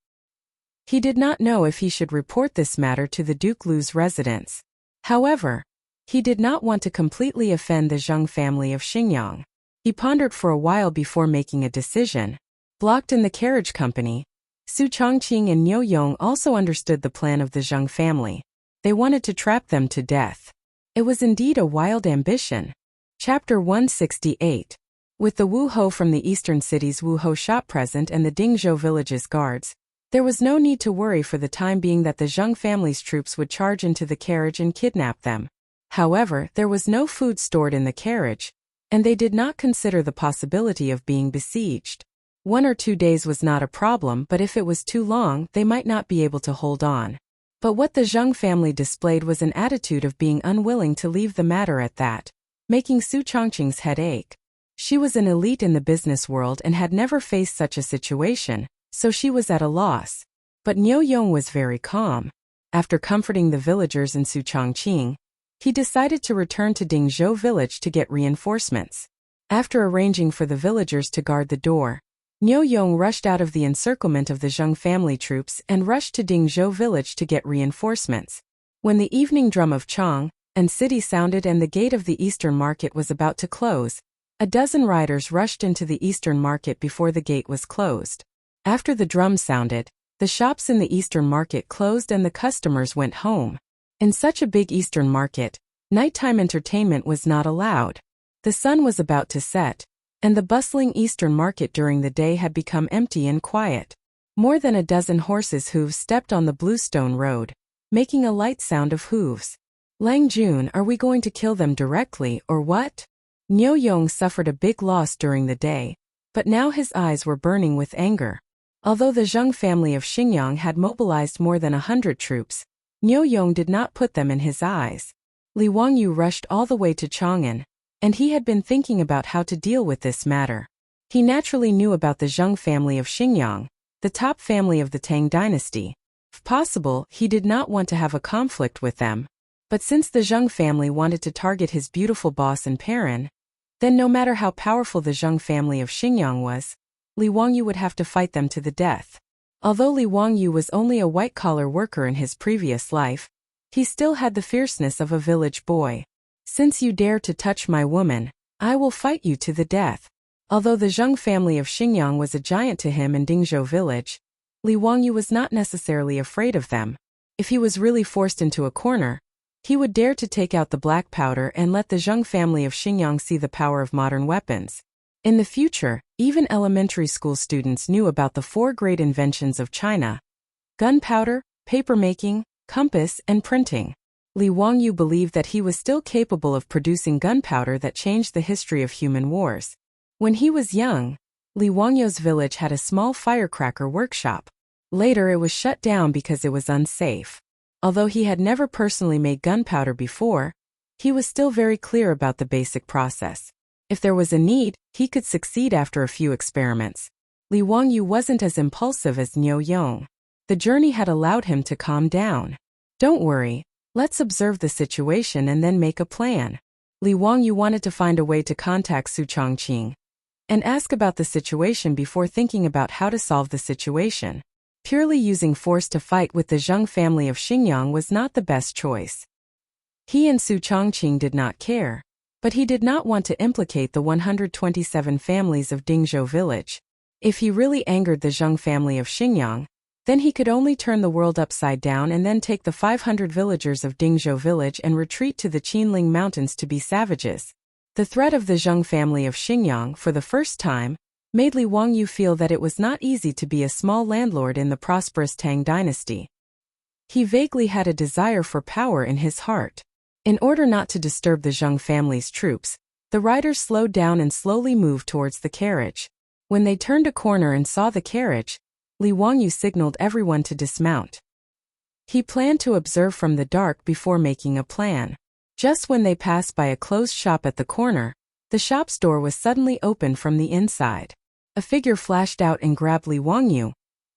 He did not know if he should report this matter to the Duke Lu's residence. However, he did not want to completely offend the Zheng family of Xingyang. He pondered for a while before making a decision. Blocked in the carriage company, Su Chongqing and Niu Yong also understood the plan of the Zheng family. They wanted to trap them to death. It was indeed a wild ambition. Chapter 168. With the Wu Ho from the eastern city's Wu Ho shop present and the Dingzhou village's guards, there was no need to worry for the time being that the Zheng family's troops would charge into the carriage and kidnap them. However, there was no food stored in the carriage, and they did not consider the possibility of being besieged. 1 or 2 days was not a problem, but if it was too long, they might not be able to hold on. But what the Zheng family displayed was an attitude of being unwilling to leave the matter at that, making Su Chongqing's head ache. She was an elite in the business world and had never faced such a situation, so she was at a loss. But Niu Yong was very calm. After comforting the villagers in Su Chongqing, he decided to return to Dingzhou village to get reinforcements. After arranging for the villagers to guard the door, Niu Yong rushed out of the encirclement of the Zheng family troops and rushed to Dingzhou village to get reinforcements. When the evening drum of Chang and city sounded and the gate of the eastern market was about to close, a dozen riders rushed into the eastern market before the gate was closed. After the drum sounded, the shops in the eastern market closed and the customers went home. In such a big eastern market, nighttime entertainment was not allowed. The sun was about to set, and the bustling eastern market during the day had become empty and quiet. More than a dozen horses' hooves stepped on the bluestone road, making a light sound of hooves. Lang Jun, are we going to kill them directly or what? Niu Yong suffered a big loss during the day, but now his eyes were burning with anger. Although the Zheng family of Xingyang had mobilized more than 100 troops, Niu Yong did not put them in his eyes. Li Wangyu rushed all the way to Chang'an, and he had been thinking about how to deal with this matter. He naturally knew about the Zheng family of Xingyang, the top family of the Tang dynasty. If possible, he did not want to have a conflict with them. But since the Zheng family wanted to target his beautiful boss and parent, then no matter how powerful the Zheng family of Xingyang was, Li Wangyu would have to fight them to the death. Although Li Wangyu was only a white-collar worker in his previous life, he still had the fierceness of a village boy. Since you dare to touch my woman, I will fight you to the death. Although the Zheng family of Xingyang was a giant to him in Dingzhou village, Li Wangyu was not necessarily afraid of them. If he was really forced into a corner, he would dare to take out the black powder and let the Zheng family of Xingyang see the power of modern weapons. In the future, even elementary school students knew about the 4 great inventions of China: gunpowder, papermaking, compass, and printing. Li Wangyu believed that he was still capable of producing gunpowder that changed the history of human wars. When he was young, Li Wangyu's village had a small firecracker workshop. Later it was shut down because it was unsafe. Although he had never personally made gunpowder before, he was still very clear about the basic process. If there was a need, he could succeed after a few experiments. Li Wangyu wasn't as impulsive as Niu Yong. The journey had allowed him to calm down. Don't worry, let's observe the situation and then make a plan. Li Wangyu wanted to find a way to contact Su Chongqing and ask about the situation before thinking about how to solve the situation. Purely using force to fight with the Zheng family of Xingyang was not the best choice. He and Su Chongqing did not care, but he did not want to implicate the 127 families of Dingzhou village. If he really angered the Zheng family of Xingyang, then he could only turn the world upside down and then take the 500 villagers of Dingzhou village and retreat to the Qinling mountains to be savages. The threat of the Zheng family of Xingyang, for the first time, made Li Wangyu feel that it was not easy to be a small landlord in the prosperous Tang dynasty. He vaguely had a desire for power in his heart. In order not to disturb the Zheng family's troops, the riders slowed down and slowly moved towards the carriage. When they turned a corner and saw the carriage, Li Wangyu signaled everyone to dismount. He planned to observe from the dark before making a plan. Just when they passed by a closed shop at the corner, the shop's door was suddenly opened from the inside. A figure flashed out and grabbed Li Wangyu,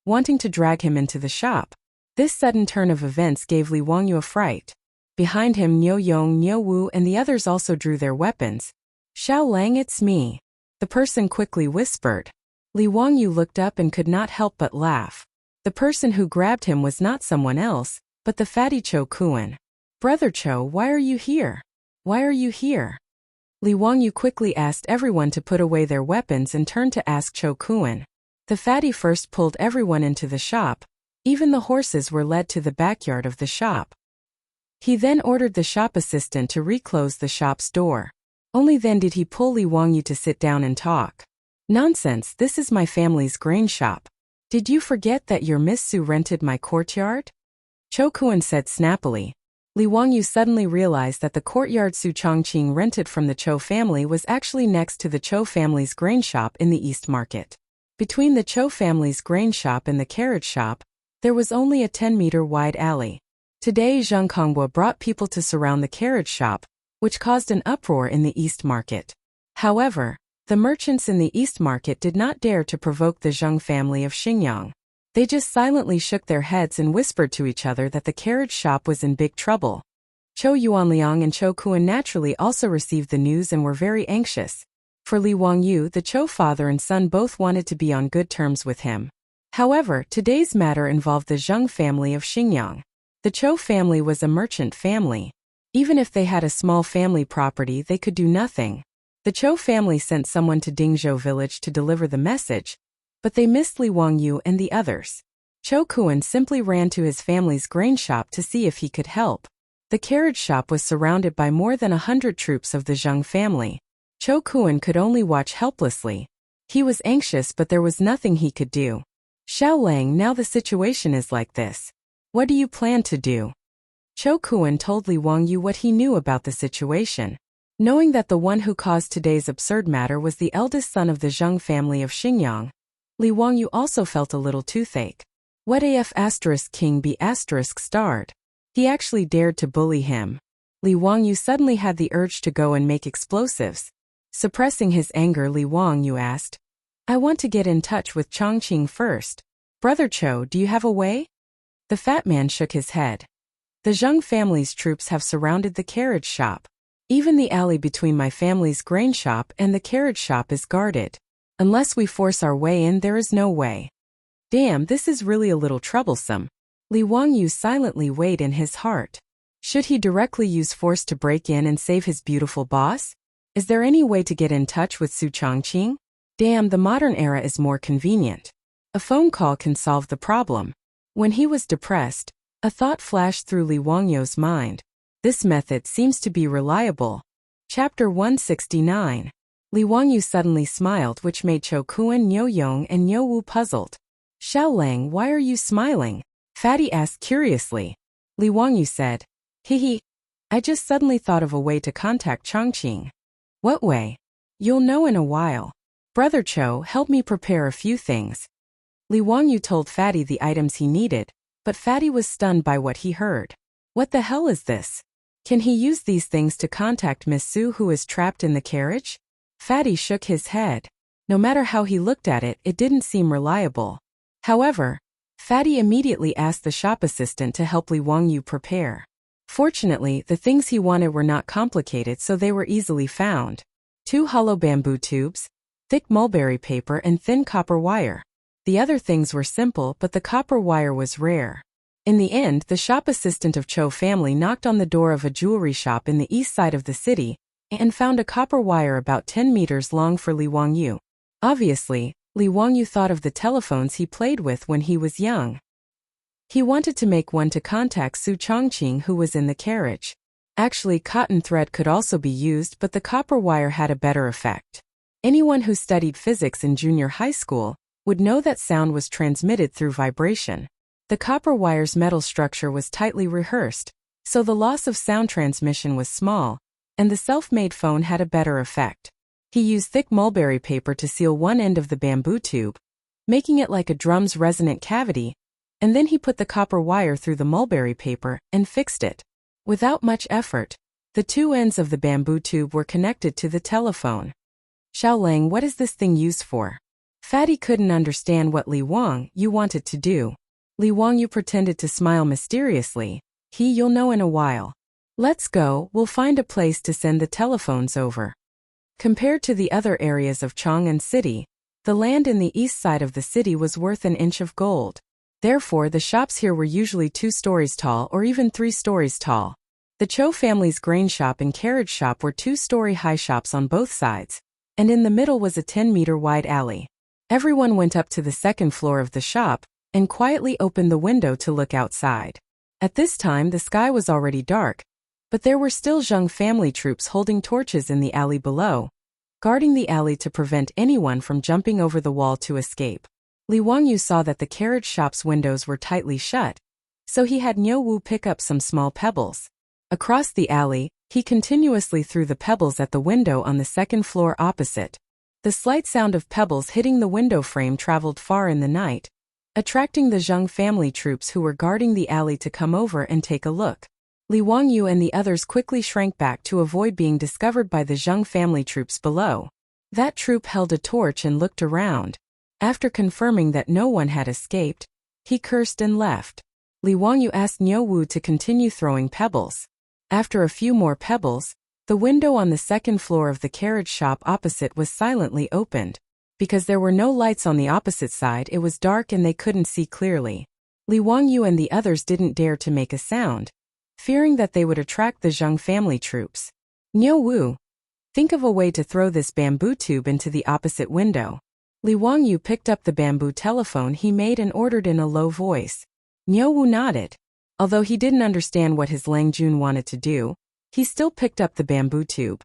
wanting to drag him into the shop. This sudden turn of events gave Li Wangyu a fright. Behind him, Niu Yong, Niu Wu, and the others also drew their weapons. "Xiao Lang, it's me," the person quickly whispered. Li Wangyu looked up and could not help but laugh. The person who grabbed him was not someone else, but the fatty Cho Kuan. "Brother Cho, why are you here? Why are you here?" Li Wangyu quickly asked everyone to put away their weapons and turned to ask Cho Kuan. The fatty first pulled everyone into the shop. Even the horses were led to the backyard of the shop. He then ordered the shop assistant to reclose the shop's door. Only then did he pull Li Wangyu to sit down and talk. Nonsense, this is my family's grain shop. Did you forget that your Miss Su rented my courtyard? Cho Kuan said snappily. Li Wangyu suddenly realized that the courtyard Su Chongqing rented from the Cho family was actually next to the Cho family's grain shop in the East Market. Between the Cho family's grain shop and the carriage shop, there was only a 10-meter wide alley. Today Zhang Konghua brought people to surround the carriage shop, which caused an uproar in the East Market. However, the merchants in the East Market did not dare to provoke the Zheng family of Xingyang. They just silently shook their heads and whispered to each other that the carriage shop was in big trouble. Cho Yuanliang and Cho Kuan naturally also received the news and were very anxious. For Li Wangyu, the Cho father and son both wanted to be on good terms with him. However, today's matter involved the Zheng family of Xingyang. The Cho family was a merchant family. Even if they had a small family property, they could do nothing. The Cho family sent someone to Dingzhou village to deliver the message, but they missed Li Wangyu and the others. Cho Kuan simply ran to his family's grain shop to see if he could help. The carriage shop was surrounded by more than 100 troops of the Zheng family. Cho Kuan could only watch helplessly. He was anxious, but there was nothing he could do. Xiao Lang, now the situation is like this. What do you plan to do? Cho Kuan told Li Wangyu what he knew about the situation. Knowing that the one who caused today's absurd matter was the eldest son of the Zheng family of Xingyang, Li Wangyu also felt a little toothache. What if *King be *starred? He actually dared to bully him. Li Wangyu suddenly had the urge to go and make explosives. Suppressing his anger, Li Wangyu asked, I want to get in touch with Chongqing first. Brother Cho, do you have a way? The fat man shook his head. The Zheng family's troops have surrounded the carriage shop. Even the alley between my family's grain shop and the carriage shop is guarded. Unless we force our way in, there is no way. Damn, this is really a little troublesome. Li Wangyu silently weighed in his heart. Should he directly use force to break in and save his beautiful boss? Is there any way to get in touch with Su Chongqing? Damn, the modern era is more convenient. A phone call can solve the problem. When he was depressed, a thought flashed through Li Wangyu's mind. This method seems to be reliable. Chapter 169. Li Wangyu suddenly smiled, which made Cho Kuan, Niu Yong, and Niu Wu puzzled. Xiao Lang, why are you smiling? Fatty asked curiously. Li Wangyu said, Hehe. I just suddenly thought of a way to contact Chongqing. What way? You'll know in a while. Brother Cho, help me prepare a few things. Li Wangyu told Fatty the items he needed, but Fatty was stunned by what he heard. What the hell is this? Can he use these things to contact Miss Su, who is trapped in the carriage? Fatty shook his head. No matter how he looked at it, it didn't seem reliable. However, Fatty immediately asked the shop assistant to help Li Wangyu prepare. Fortunately, the things he wanted were not complicated, so they were easily found. 2 hollow bamboo tubes, thick mulberry paper, and thin copper wire. The other things were simple, but the copper wire was rare. In the end, the shop assistant of Cho family knocked on the door of a jewelry shop in the east side of the city and found a copper wire about 10 meters long for Li Wangyu. Obviously, Li Wangyu thought of the telephones he played with when he was young. He wanted to make one to contact Su Chongqing, who was in the carriage. Actually, cotton thread could also be used, but the copper wire had a better effect. Anyone who studied physics in junior high school would know that sound was transmitted through vibration. The copper wire's metal structure was tightly rehearsed, so the loss of sound transmission was small, and the self-made phone had a better effect. He used thick mulberry paper to seal one end of the bamboo tube, making it like a drum's resonant cavity, and then he put the copper wire through the mulberry paper and fixed it. Without much effort, the 2 ends of the bamboo tube were connected to the telephone. Xiao Lang, what is this thing used for? Fatty couldn't understand what Li Wangyu wanted to do. Li Wangyu pretended to smile mysteriously. You'll know in a while. Let's go, we'll find a place to send the telephones over. Compared to the other areas of Chang'an City, the land in the east side of the city was worth an inch of gold. Therefore, the shops here were usually 2 stories tall or even 3 stories tall. The Cho family's grain shop and carriage shop were 2-story high shops on both sides, and in the middle was a 10-meter wide alley. Everyone went up to the 2nd floor of the shop and quietly opened the window to look outside. At this time, the sky was already dark, But there were still Zheng family troops holding torches in the alley below, guarding the alley to prevent anyone from jumping over the wall to escape. Li Wangyu saw that the carriage shop's windows were tightly shut, so he had Niu Wu pick up some small pebbles. Across the alley, he continuously threw the pebbles at the window on the second floor opposite. The slight sound of pebbles hitting the window frame traveled far in the night, attracting the Zheng family troops who were guarding the alley to come over and take a look. Li Wangyu and the others quickly shrank back to avoid being discovered by the Zheng family troops below. That troop held a torch and looked around. After confirming that no one had escaped, he cursed and left. Li Wangyu asked Niu Wu to continue throwing pebbles. After a few more pebbles, the window on the second floor of the carriage shop opposite was silently opened. Because there were no lights on the opposite side, it was dark and they couldn't see clearly. Li Wangyu and the others didn't dare to make a sound, fearing that they would attract the Zheng family troops. Niu Wu, think of a way to throw this bamboo tube into the opposite window. Li Wangyu picked up the bamboo telephone he made and ordered in a low voice. Niu Wu nodded. Although he didn't understand what his Lang Jun wanted to do, he still picked up the bamboo tube.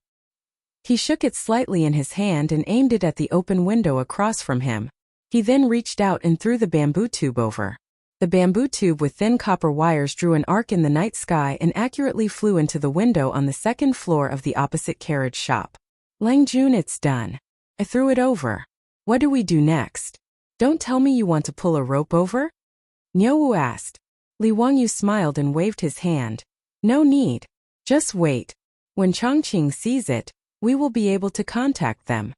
He shook it slightly in his hand and aimed it at the open window across from him. He then reached out and threw the bamboo tube over. The bamboo tube with thin copper wires drew an arc in the night sky and accurately flew into the window on the second floor of the opposite carriage shop. Lang Jun, it's done. I threw it over. What do we do next? Don't tell me you want to pull a rope over? Niu Wu asked. Li Wangyu smiled and waved his hand. No need. Just wait. When Chongqing sees it, we will be able to contact them.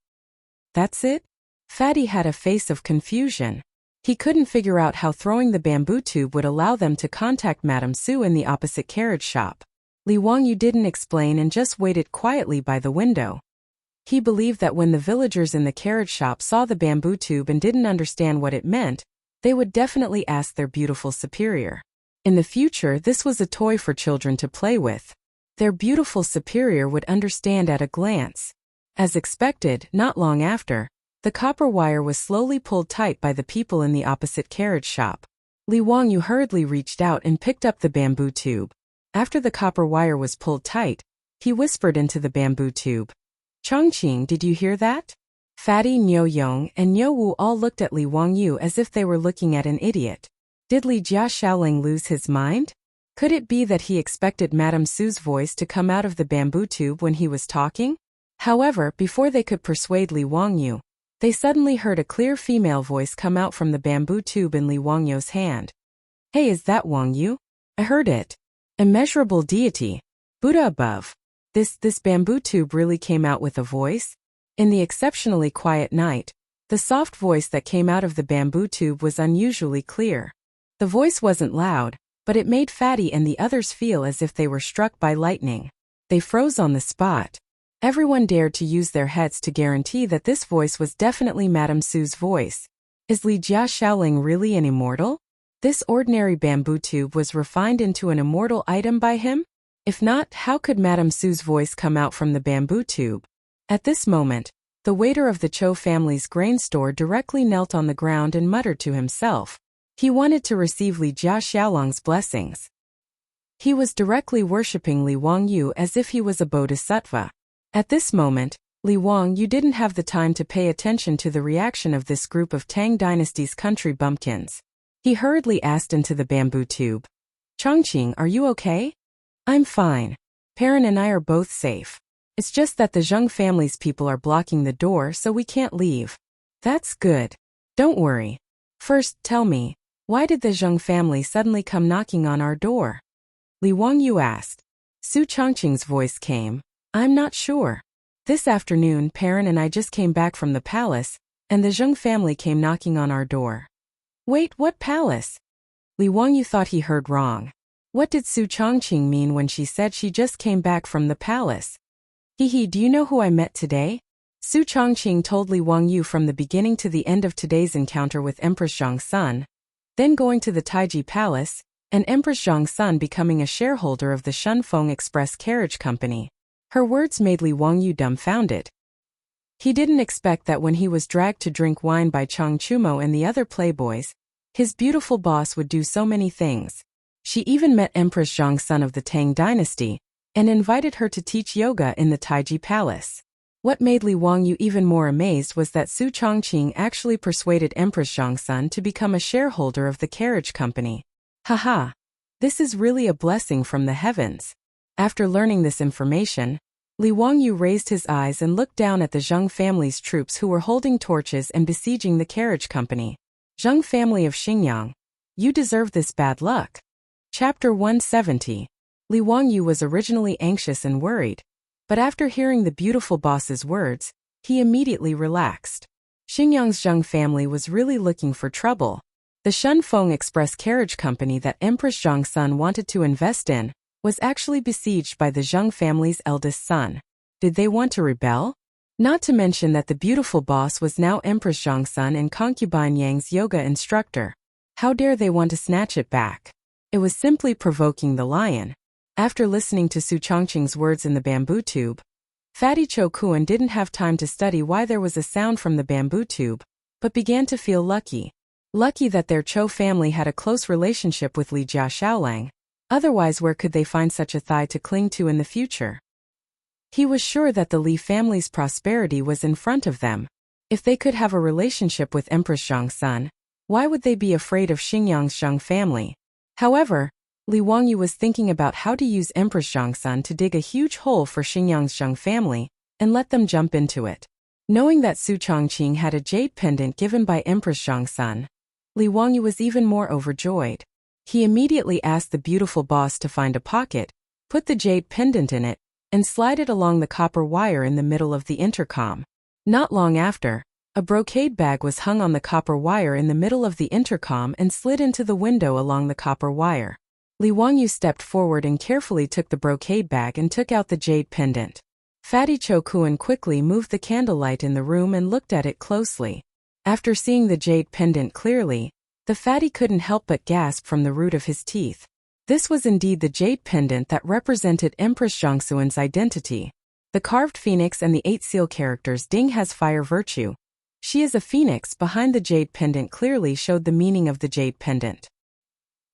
That's it? Fatty had a face of confusion. He couldn't figure out how throwing the bamboo tube would allow them to contact Madame Su in the opposite carriage shop. Li Wangyu didn't explain and just waited quietly by the window. He believed that when the villagers in the carriage shop saw the bamboo tube and didn't understand what it meant, they would definitely ask their beautiful superior. In the future, this was a toy for children to play with. Their beautiful superior would understand at a glance. As expected, not long after, the copper wire was slowly pulled tight by the people in the opposite carriage shop. Li Wangyu hurriedly reached out and picked up the bamboo tube. After the copper wire was pulled tight, he whispered into the bamboo tube. Chongqing, did you hear that? Fatty, Niu Yong, and Niu Wu all looked at Li Wangyu as if they were looking at an idiot. Did Li Jia Xiaoling lose his mind? Could it be that he expected Madame Su's voice to come out of the bamboo tube when he was talking? However, before they could persuade Li Wangyu, they suddenly heard a clear female voice come out from the bamboo tube in Li Wangyu's hand. Hey, is that Wangyu? I heard it. Immeasurable deity. Buddha above. This bamboo tube really came out with a voice? In the exceptionally quiet night, the soft voice that came out of the bamboo tube was unusually clear. The voice wasn't loud, but it made Fatty and the others feel as if they were struck by lightning. They froze on the spot. Everyone dared to use their heads to guarantee that this voice was definitely Madame Su's voice. Is Li Jia Xiaoling really an immortal? This ordinary bamboo tube was refined into an immortal item by him? If not, how could Madame Su's voice come out from the bamboo tube? At this moment, the waiter of the Cho family's grain store directly knelt on the ground and muttered to himself. He wanted to receive Li Jia Xiaolong's blessings. He was directly worshipping Li Wangyu as if he was a bodhisattva. At this moment, Li Wangyu didn't have the time to pay attention to the reaction of this group of Tang dynasty's country bumpkins. He hurriedly asked into the bamboo tube. Chongqing, are you okay? I'm fine. Perrin and I are both safe. It's just that the Zheng family's people are blocking the door, so we can't leave. That's good. Don't worry. First, tell me, why did the Zheng family suddenly come knocking on our door? Li Wangyu asked. Su Chongqing's voice came. I'm not sure. This afternoon, Perrin and I just came back from the palace, and the Zheng family came knocking on our door. Wait, what palace? Li Wangyu thought he heard wrong. What did Su Chongqing mean when she said she just came back from the palace? Hehe, do you know who I met today? Su Chongqing told Li Wangyu from the beginning to the end of today's encounter with Empress Zhongsun, then going to the Taiji Palace, and Empress Zhongsun becoming a shareholder of the Shunfeng Express Carriage Company. Her words made Li Wangyu dumbfounded. He didn't expect that when he was dragged to drink wine by Chang Chumo and the other playboys, his beautiful boss would do so many things. She even met Empress Zhongsun of the Tang dynasty, and invited her to teach yoga in the Taiji Palace. What made Li Wangyu even more amazed was that Su Chongqing actually persuaded Empress Zhongsun to become a shareholder of the carriage company. Haha! This is really a blessing from the heavens. After learning this information, Li Wangyu raised his eyes and looked down at the Zheng family's troops who were holding torches and besieging the carriage company. Zheng family of Xingyang, you deserve this bad luck. Chapter 170. Li Wangyu was originally anxious and worried, but after hearing the beautiful boss's words, he immediately relaxed. Xingyang's Zheng family was really looking for trouble. The Shunfeng Express carriage company that Empress Zhongsun wanted to invest in was actually besieged by the Zheng family's eldest son. Did they want to rebel? Not to mention that the beautiful boss was now Empress Zhongsun and concubine Yang's yoga instructor. How dare they want to snatch it back? It was simply provoking the lion. After listening to Su Chongqing's words in the bamboo tube, Fatty Cho Kuan didn't have time to study why there was a sound from the bamboo tube, but began to feel lucky. Lucky that their Cho family had a close relationship with Li Jia Xiaolang. Otherwise, where could they find such a thigh to cling to in the future? He was sure that the Li family's prosperity was in front of them. If they could have a relationship with Empress Zhongsun, why would they be afraid of Xingyang's Zheng family? However, Li Wangyu was thinking about how to use Empress Zhongsun to dig a huge hole for Xingyang's Zheng family and let them jump into it. Knowing that Su Chongqing had a jade pendant given by Empress Zhongsun, Li Wangyu was even more overjoyed. He immediately asked the beautiful boss to find a pocket, put the jade pendant in it, and slide it along the copper wire in the middle of the intercom. Not long after, a brocade bag was hung on the copper wire in the middle of the intercom and slid into the window along the copper wire. Li Wangyu stepped forward and carefully took the brocade bag and took out the jade pendant. Fatty Cho Kuan quickly moved the candlelight in the room and looked at it closely. After seeing the jade pendant clearly, the fatty couldn't help but gasp from the root of his teeth. This was indeed the jade pendant that represented Empress Zhongsun's identity. The carved phoenix and the 8 seal characters Ding has fire virtue. She is a phoenix behind the jade pendant clearly showed the meaning of the jade pendant.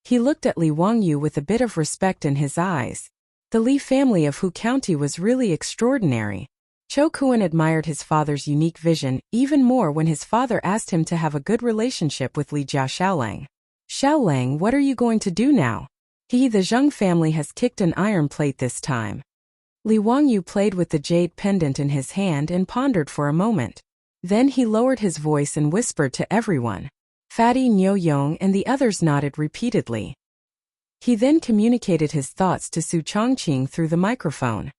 He looked at Li Wangyu with a bit of respect in his eyes. The Li family of Hu County was really extraordinary. Cho Kuan admired his father's unique vision even more when his father asked him to have a good relationship with Li Jia Xiaolang. Xiaolang, what are you going to do now? The Zheng family has kicked an iron plate this time. Li Wangyu played with the jade pendant in his hand and pondered for a moment. Then he lowered his voice and whispered to everyone. Fatty, Niu Yong and the others nodded repeatedly. He then communicated his thoughts to Su Chongqing through the microphone.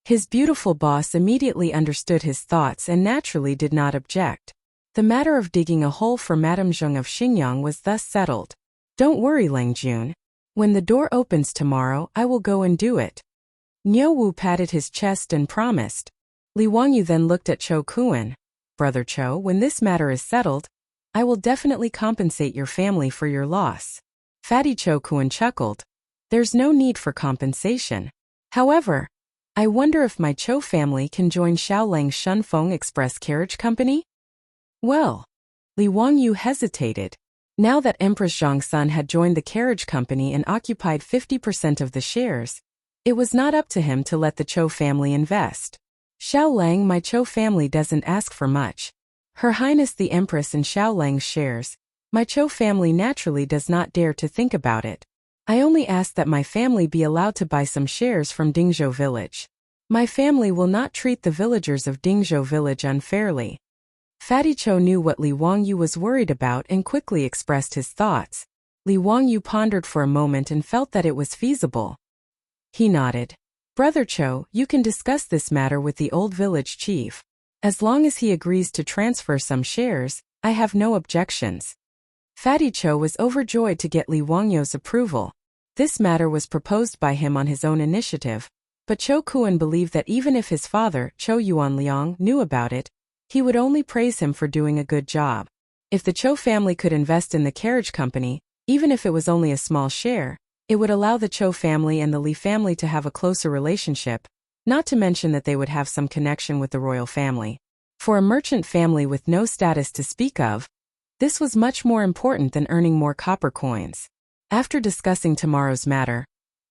His beautiful boss immediately understood his thoughts and naturally did not object. The matter of digging a hole for Madame Zheng of Xingyang was thus settled. Don't worry, Lang Jun. When the door opens tomorrow, I will go and do it. Niu Wu patted his chest and promised. Li Wangyu then looked at Cho Kuan. Brother Cho, when this matter is settled, I will definitely compensate your family for your loss. Fatty Cho Kuan chuckled. There's no need for compensation. However, I wonder if my Cho family can join Xiaolang's Shunfeng Express Carriage Company? Well, Li Wangyu hesitated. Now that Empress Zhongsun had joined the carriage company and occupied 50% of the shares, it was not up to him to let the Cho family invest. Xiaolang, my Cho family doesn't ask for much. Her Highness the Empress in Xiaolang's shares, my Cho family naturally does not dare to think about it. I only ask that my family be allowed to buy some shares from Dingzhou village. My family will not treat the villagers of Dingzhou village unfairly. Fatty Cho knew what Li Wangyu was worried about and quickly expressed his thoughts. Li Wangyu pondered for a moment and felt that it was feasible. He nodded. Brother Cho, you can discuss this matter with the old village chief. As long as he agrees to transfer some shares, I have no objections. Fatty Cho was overjoyed to get Li Wangyu's approval. This matter was proposed by him on his own initiative, but Cho Kuan believed that even if his father, Cho Yuanliang, knew about it, he would only praise him for doing a good job. If the Cho family could invest in the carriage company, even if it was only a small share, it would allow the Cho family and the Li family to have a closer relationship, not to mention that they would have some connection with the royal family. For a merchant family with no status to speak of, this was much more important than earning more copper coins. After discussing tomorrow's matter,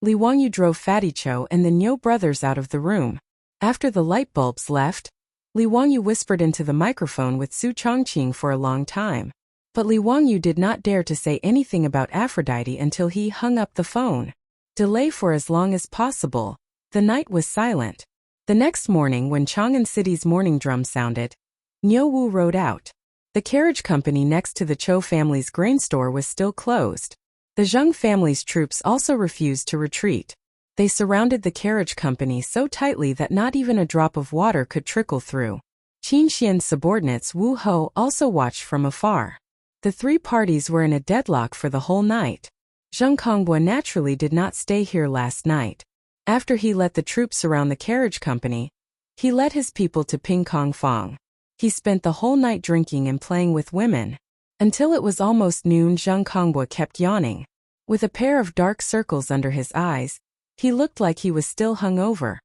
Li Wangyu drove Fatty Cho and the Nyo brothers out of the room. After the light bulbs left, Li Wangyu whispered into the microphone with Su Chongqing for a long time. But Li Wangyu did not dare to say anything about Aphrodite until he hung up the phone. Delay for as long as possible. The night was silent. The next morning when Chang'an City's morning drum sounded, Nyo Wu rode out. The carriage company next to the Cho family's grain store was still closed. The Zheng family's troops also refused to retreat. They surrounded the carriage company so tightly that not even a drop of water could trickle through. Qin Xian's subordinates Wu Ho also watched from afar. The three parties were in a deadlock for the whole night. Zheng Kongbua naturally did not stay here last night. After he let the troops surround the carriage company, he led his people to Ping Kong Fong. He spent the whole night drinking and playing with women. Until it was almost noon, Zheng Kongbua kept yawning. With a pair of dark circles under his eyes, he looked like he was still hungover.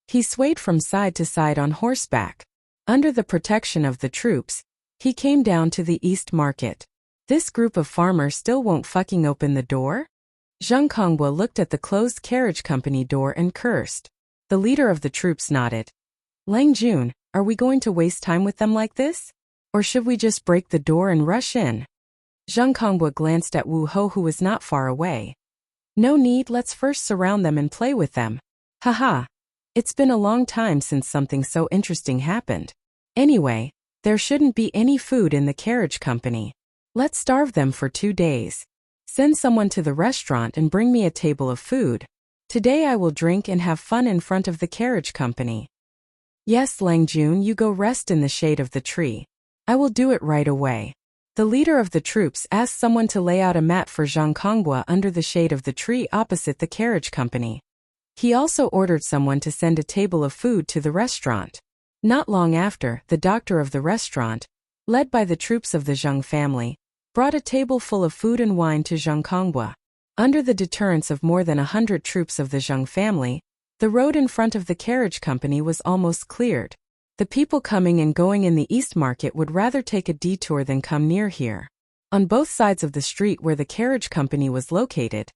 He swayed from side to side on horseback. Under the protection of the troops, he came down to the East Market. This group of farmers still won't fucking open the door? Zheng Kongbua looked at the closed carriage company door and cursed. The leader of the troops nodded. Lang Jun, are we going to waste time with them like this? Or should we just break the door and rush in? Zheng Kongbua glanced at Wu Ho, who was not far away. No need, let's first surround them and play with them. Haha. It's been a long time since something so interesting happened. Anyway, there shouldn't be any food in the carriage company. Let's starve them for 2 days. Send someone to the restaurant and bring me a table of food. Today I will drink and have fun in front of the carriage company. Yes, Lang Jun, you go rest in the shade of the tree. I will do it right away. The leader of the troops asked someone to lay out a mat for Zheng Kongbua under the shade of the tree opposite the carriage company. He also ordered someone to send a table of food to the restaurant. Not long after, the doctor of the restaurant, led by the troops of the Zheng family, brought a table full of food and wine to Zheng Kongbua. Under the deterrence of more than 100 troops of the Zheng family, the road in front of the carriage company was almost cleared. The people coming and going in the East Market would rather take a detour than come near here. On both sides of the street where the carriage company was located,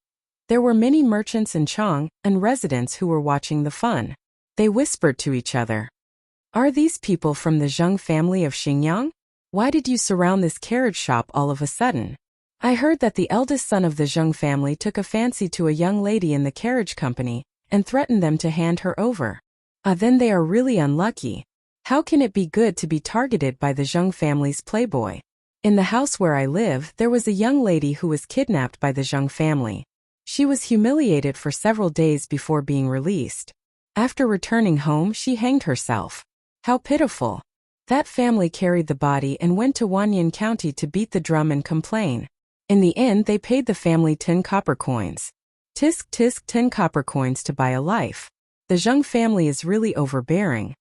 there were many merchants and Chang'an residents who were watching the fun. They whispered to each other. Are these people from the Zheng family of Xinjiang? Why did you surround this carriage shop all of a sudden? I heard that the eldest son of the Zheng family took a fancy to a young lady in the carriage company and threatened them to hand her over. Then they are really unlucky. How can it be good to be targeted by the Zheng family's playboy? In the house where I live, there was a young lady who was kidnapped by the Zheng family. She was humiliated for several days before being released. After returning home, she hanged herself. How pitiful. That family carried the body and went to Wanyan County to beat the drum and complain. In the end, they paid the family 10 copper coins. Tisk tisk, 10 copper coins to buy a life. The Zheng family is really overbearing.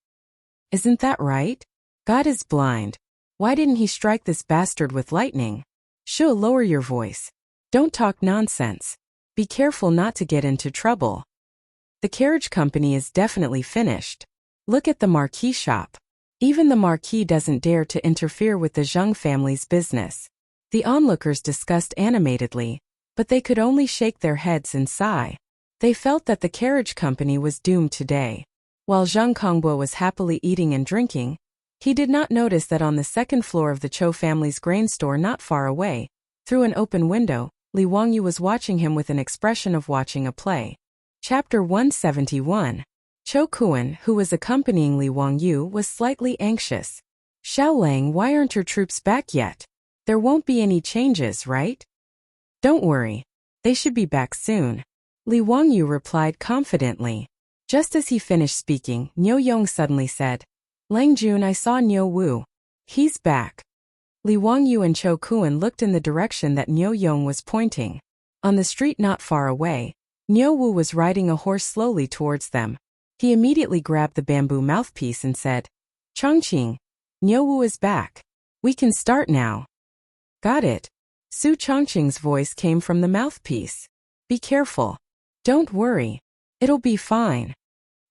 Isn't that right? God is blind. Why didn't he strike this bastard with lightning? Shoo, lower your voice. Don't talk nonsense. Be careful not to get into trouble. The carriage company is definitely finished. Look at the marquee shop. Even the marquis doesn't dare to interfere with the Zheng family's business. The onlookers discussed animatedly, but they could only shake their heads and sigh. They felt that the carriage company was doomed today. While Zheng Kongbua was happily eating and drinking, he did not notice that on the second floor of the Cho family's grain store not far away, through an open window, Li Wangyu was watching him with an expression of watching a play. Chapter 171. Cho Kuan, who was accompanying Li Wangyu, was slightly anxious. Xiaolang, why aren't your troops back yet? There won't be any changes, right? Don't worry. They should be back soon. Li Wangyu replied confidently. Just as he finished speaking, Niu Yong suddenly said, Lang Jun, I saw Niu Wu. He's back. Li Wangyu and Cho Kuan looked in the direction that Niu Yong was pointing. On the street not far away, Niu Wu was riding a horse slowly towards them. He immediately grabbed the bamboo mouthpiece and said, Chongqing, Niu Wu is back. We can start now. Got it. Su Chongqing's voice came from the mouthpiece. Be careful. Don't worry. It'll be fine.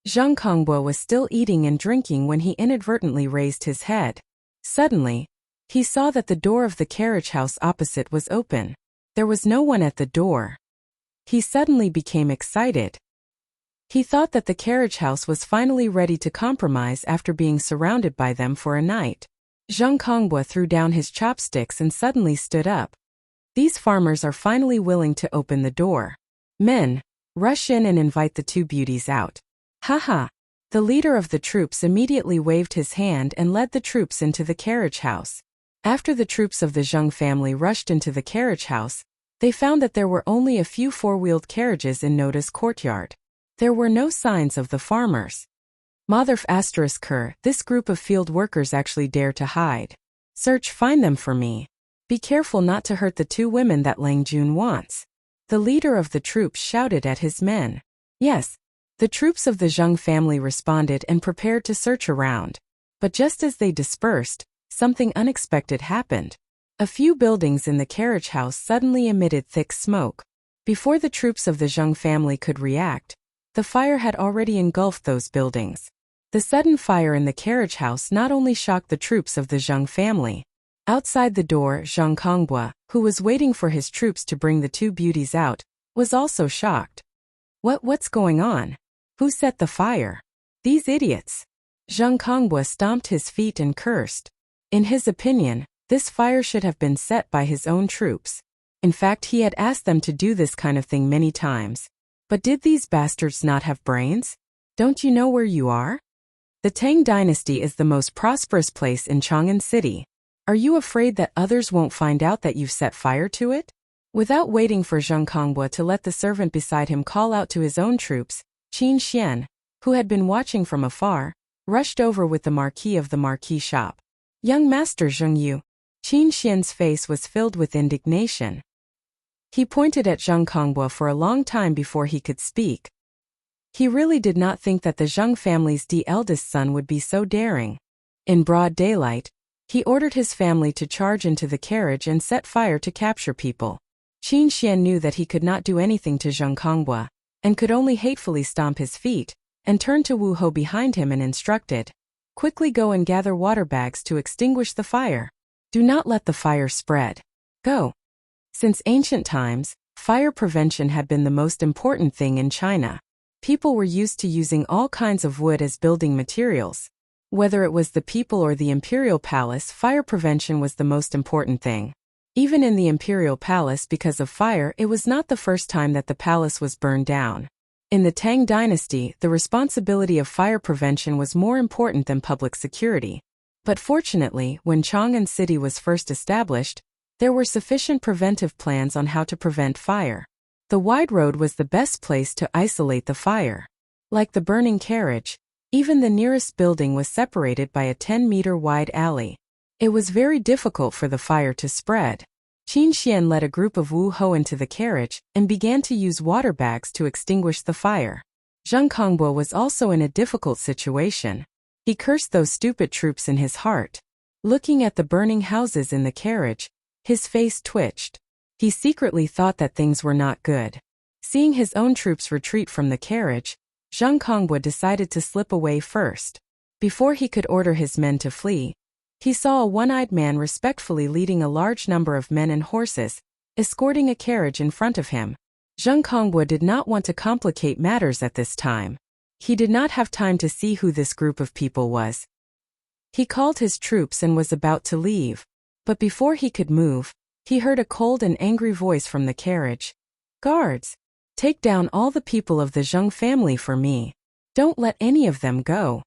Zheng Kongbua was still eating and drinking when he inadvertently raised his head. Suddenly, he saw that the door of the carriage house opposite was open. There was no one at the door. He suddenly became excited. He thought that the carriage house was finally ready to compromise after being surrounded by them for a night. Zhang Kongbua threw down his chopsticks and suddenly stood up. These farmers are finally willing to open the door. Men, rush in and invite the two beauties out. Haha. The leader of the troops immediately waved his hand and led the troops into the carriage house. After the troops of the Zheng family rushed into the carriage house, they found that there were only a few four-wheeled carriages in Noda's courtyard. There were no signs of the farmers. Motherf **Ker, this group of field workers actually dare to hide. Search, find them for me. Be careful not to hurt the two women that Lang Jun wants. The leader of the troops shouted at his men. Yes. The troops of the Zheng family responded and prepared to search around. But just as they dispersed, something unexpected happened. A few buildings in the carriage house suddenly emitted thick smoke. Before the troops of the Zheng family could react, the fire had already engulfed those buildings. The sudden fire in the carriage house not only shocked the troops of the Zheng family. Outside the door, Zhang Kongbua, who was waiting for his troops to bring the two beauties out, was also shocked. What's going on? Who set the fire? These idiots. Zhang Kongbua stomped his feet and cursed. In his opinion, this fire should have been set by his own troops. In fact, he had asked them to do this kind of thing many times. But did these bastards not have brains? Don't you know where you are? The Tang dynasty is the most prosperous place in Chang'an City. Are you afraid that others won't find out that you've set fire to it? Without waiting for Zhang Kongbua to let the servant beside him call out to his own troops, Qin Xian, who had been watching from afar, rushed over with the marquis of the marquis shop. Young Master Zheng Yu. Qin Xian's face was filled with indignation. He pointed at Zhang Kongbua for a long time before he could speak. He really did not think that the Zheng family's eldest son would be so daring. In broad daylight, he ordered his family to charge into the carriage and set fire to capture people. Qin Xian knew that he could not do anything to Zhang Kongbua, and could only hatefully stomp his feet, and turned to Wu Ho behind him and instructed, "Quickly go and gather water bags to extinguish the fire. Do not let the fire spread. Go." Since ancient times, fire prevention had been the most important thing in China. People were used to using all kinds of wood as building materials. Whether it was the people or the imperial palace, fire prevention was the most important thing. Even in the imperial palace, because of fire, it was not the first time that the palace was burned down. In the Tang dynasty, the responsibility of fire prevention was more important than public security. But fortunately, when Chang'an City was first established, there were sufficient preventive plans on how to prevent fire. The wide road was the best place to isolate the fire. Like the burning carriage, even the nearest building was separated by a 10-meter-wide alley. It was very difficult for the fire to spread. Qin Xian led a group of Wu Ho into the carriage and began to use water bags to extinguish the fire. Zhang Kongbua was also in a difficult situation. He cursed those stupid troops in his heart. Looking at the burning houses in the carriage, his face twitched. He secretly thought that things were not good. Seeing his own troops retreat from the carriage, Zhang Kongbua decided to slip away first. Before he could order his men to flee, he saw a one-eyed man respectfully leading a large number of men and horses, escorting a carriage in front of him. Zhang Kongbua did not want to complicate matters at this time. He did not have time to see who this group of people was. He called his troops and was about to leave. But before he could move, he heard a cold and angry voice from the carriage. "Guards! Take down all the people of the Zheng family for me. Don't let any of them go."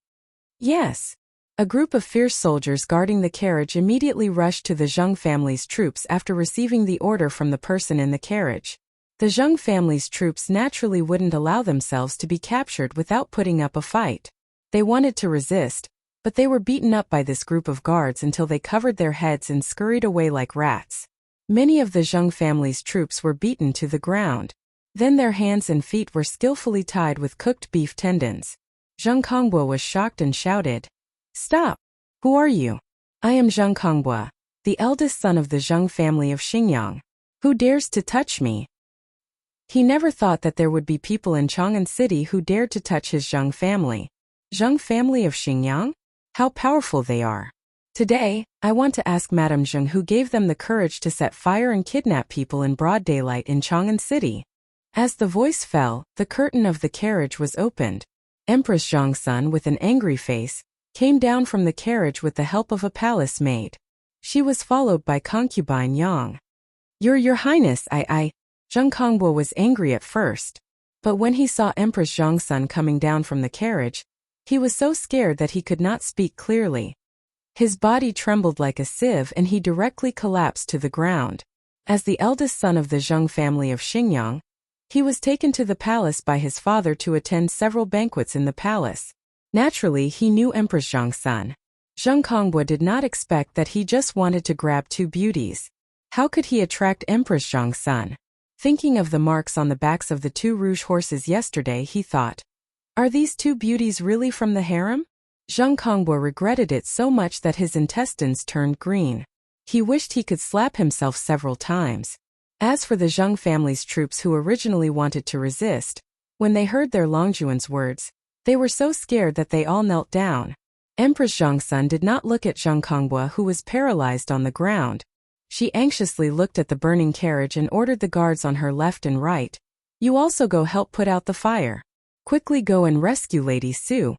"Yes." A group of fierce soldiers guarding the carriage immediately rushed to the Zheng family's troops after receiving the order from the person in the carriage. The Zheng family's troops naturally wouldn't allow themselves to be captured without putting up a fight. They wanted to resist, but they were beaten up by this group of guards until they covered their heads and scurried away like rats. Many of the Zheng family's troops were beaten to the ground. Then their hands and feet were skillfully tied with cooked beef tendons. Zhang Kongbua was shocked and shouted, "Stop! Who are you?" "I am Zhang Kongbua, the eldest son of the Zheng family of Xingyang. Who dares to touch me?" He never thought that there would be people in Chang'an City who dared to touch his Zheng family. Zheng family of Xingyang? How powerful they are. Today, I want to ask Madame Zheng who gave them the courage to set fire and kidnap people in broad daylight in Chang'an City. As the voice fell, the curtain of the carriage was opened. Empress Zhongsun, with an angry face, came down from the carriage with the help of a palace maid. She was followed by concubine Yang. Your Highness, Zheng Kongbua was angry at first. But when he saw Empress Zhongsun coming down from the carriage, he was so scared that he could not speak clearly. His body trembled like a sieve and he directly collapsed to the ground. As the eldest son of the Zheng family of Xingyang, he was taken to the palace by his father to attend several banquets in the palace. Naturally, he knew Empress Zhongsun. Zheng Kongbua did not expect that he just wanted to grab two beauties. How could he attract Empress Zhongsun? Thinking of the marks on the backs of the two rouge horses yesterday, he thought, are these two beauties really from the harem? Zheng Kongbua regretted it so much that his intestines turned green. He wished he could slap himself several times. As for the Zheng family's troops who originally wanted to resist, when they heard their Longjuan's words, they were so scared that they all knelt down. Empress Zhongsun did not look at Zheng Kongbua, who was paralyzed on the ground. She anxiously looked at the burning carriage and ordered the guards on her left and right, "You also go help put out the fire. Quickly go and rescue Lady Su."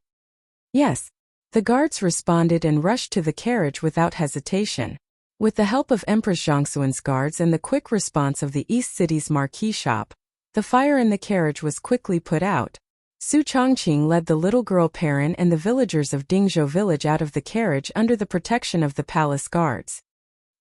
Yes. The guards responded and rushed to the carriage without hesitation. With the help of Empress Zhongsun's guards and the quick response of the East City's marquee shop, the fire in the carriage was quickly put out. Su Chongqing led the little girl Perrin and the villagers of Dingzhou village out of the carriage under the protection of the palace guards.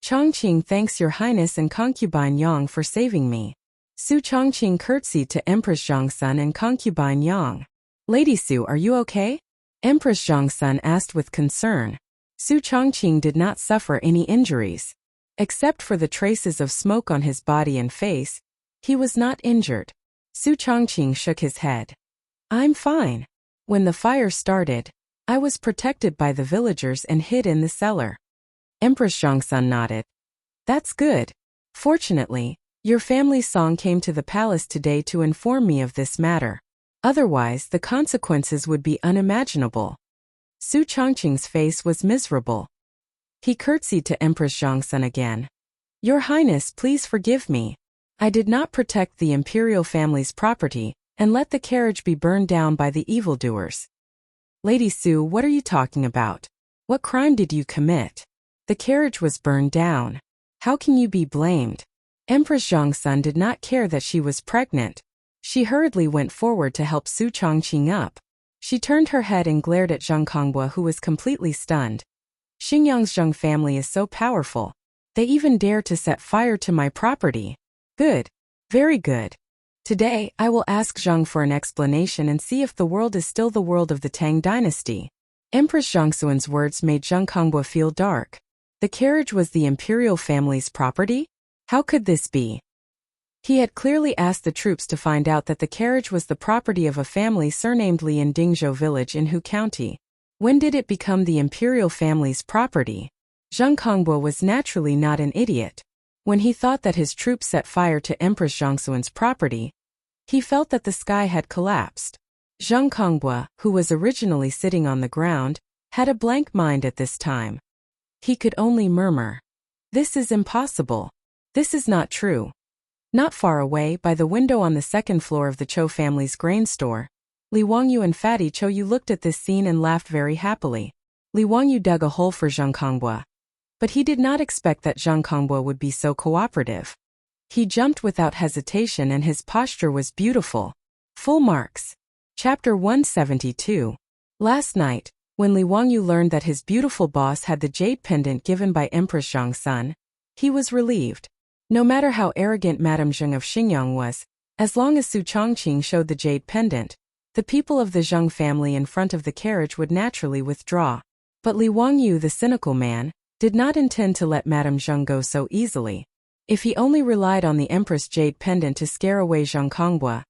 "Chongqing thanks your highness and concubine Yang for saving me." Su Chongqing curtsied to Empress Zhongsun and concubine Yang. "Lady Su, are you okay?" Empress Zhongsun asked with concern. Su Chongqing did not suffer any injuries. Except for the traces of smoke on his body and face, he was not injured. Su Chongqing shook his head. "I'm fine. When the fire started, I was protected by the villagers and hid in the cellar." Empress Zhongsun nodded. "That's good. Fortunately, your family song came to the palace today to inform me of this matter. Otherwise, the consequences would be unimaginable." Su Chongqing's face was miserable. He curtsied to Empress Zhongsun again. "Your Highness, please forgive me. I did not protect the imperial family's property and let the carriage be burned down by the evildoers." "Lady Su, what are you talking about? What crime did you commit? The carriage was burned down. How can you be blamed?" Empress Zhongsun did not care that she was pregnant. She hurriedly went forward to help Su Chongqing up. She turned her head and glared at Zheng Kongbua, who was completely stunned. "Xingyang's Zheng family is so powerful. They even dare to set fire to my property. Good. Very good. Today, I will ask Zheng for an explanation and see if the world is still the world of the Tang dynasty." Empress Zhongsun's words made Zheng Kongbua feel dark. The carriage was the imperial family's property? How could this be? He had clearly asked the troops to find out that the carriage was the property of a family surnamed Li in Dingzhou village in Hu County. When did it become the imperial family's property? Zheng Kongbua was naturally not an idiot. When he thought that his troops set fire to Empress Zhongsun's property, he felt that the sky had collapsed. Zheng Kongbua, who was originally sitting on the ground, had a blank mind at this time. He could only murmur, "This is impossible. This is not true." Not far away, by the window on the second floor of the Cho family's grain store, Li Wangyu and Fatty Cho Yu looked at this scene and laughed very happily. Li Wangyu dug a hole for Zheng Kongbua. But he did not expect that Zheng Kongbua would be so cooperative. He jumped without hesitation and his posture was beautiful. Full marks. Chapter 172. Last night, when Li Wangyu learned that his beautiful boss had the jade pendant given by Empress Zhongsun, he was relieved. No matter how arrogant Madame Zheng of Xingyang was, as long as Su Chongqing showed the jade pendant, the people of the Zheng family in front of the carriage would naturally withdraw. But Li Wangyu, the cynical man, did not intend to let Madame Zheng go so easily. If he only relied on the Empress jade pendant to scare away Zheng Kongbua,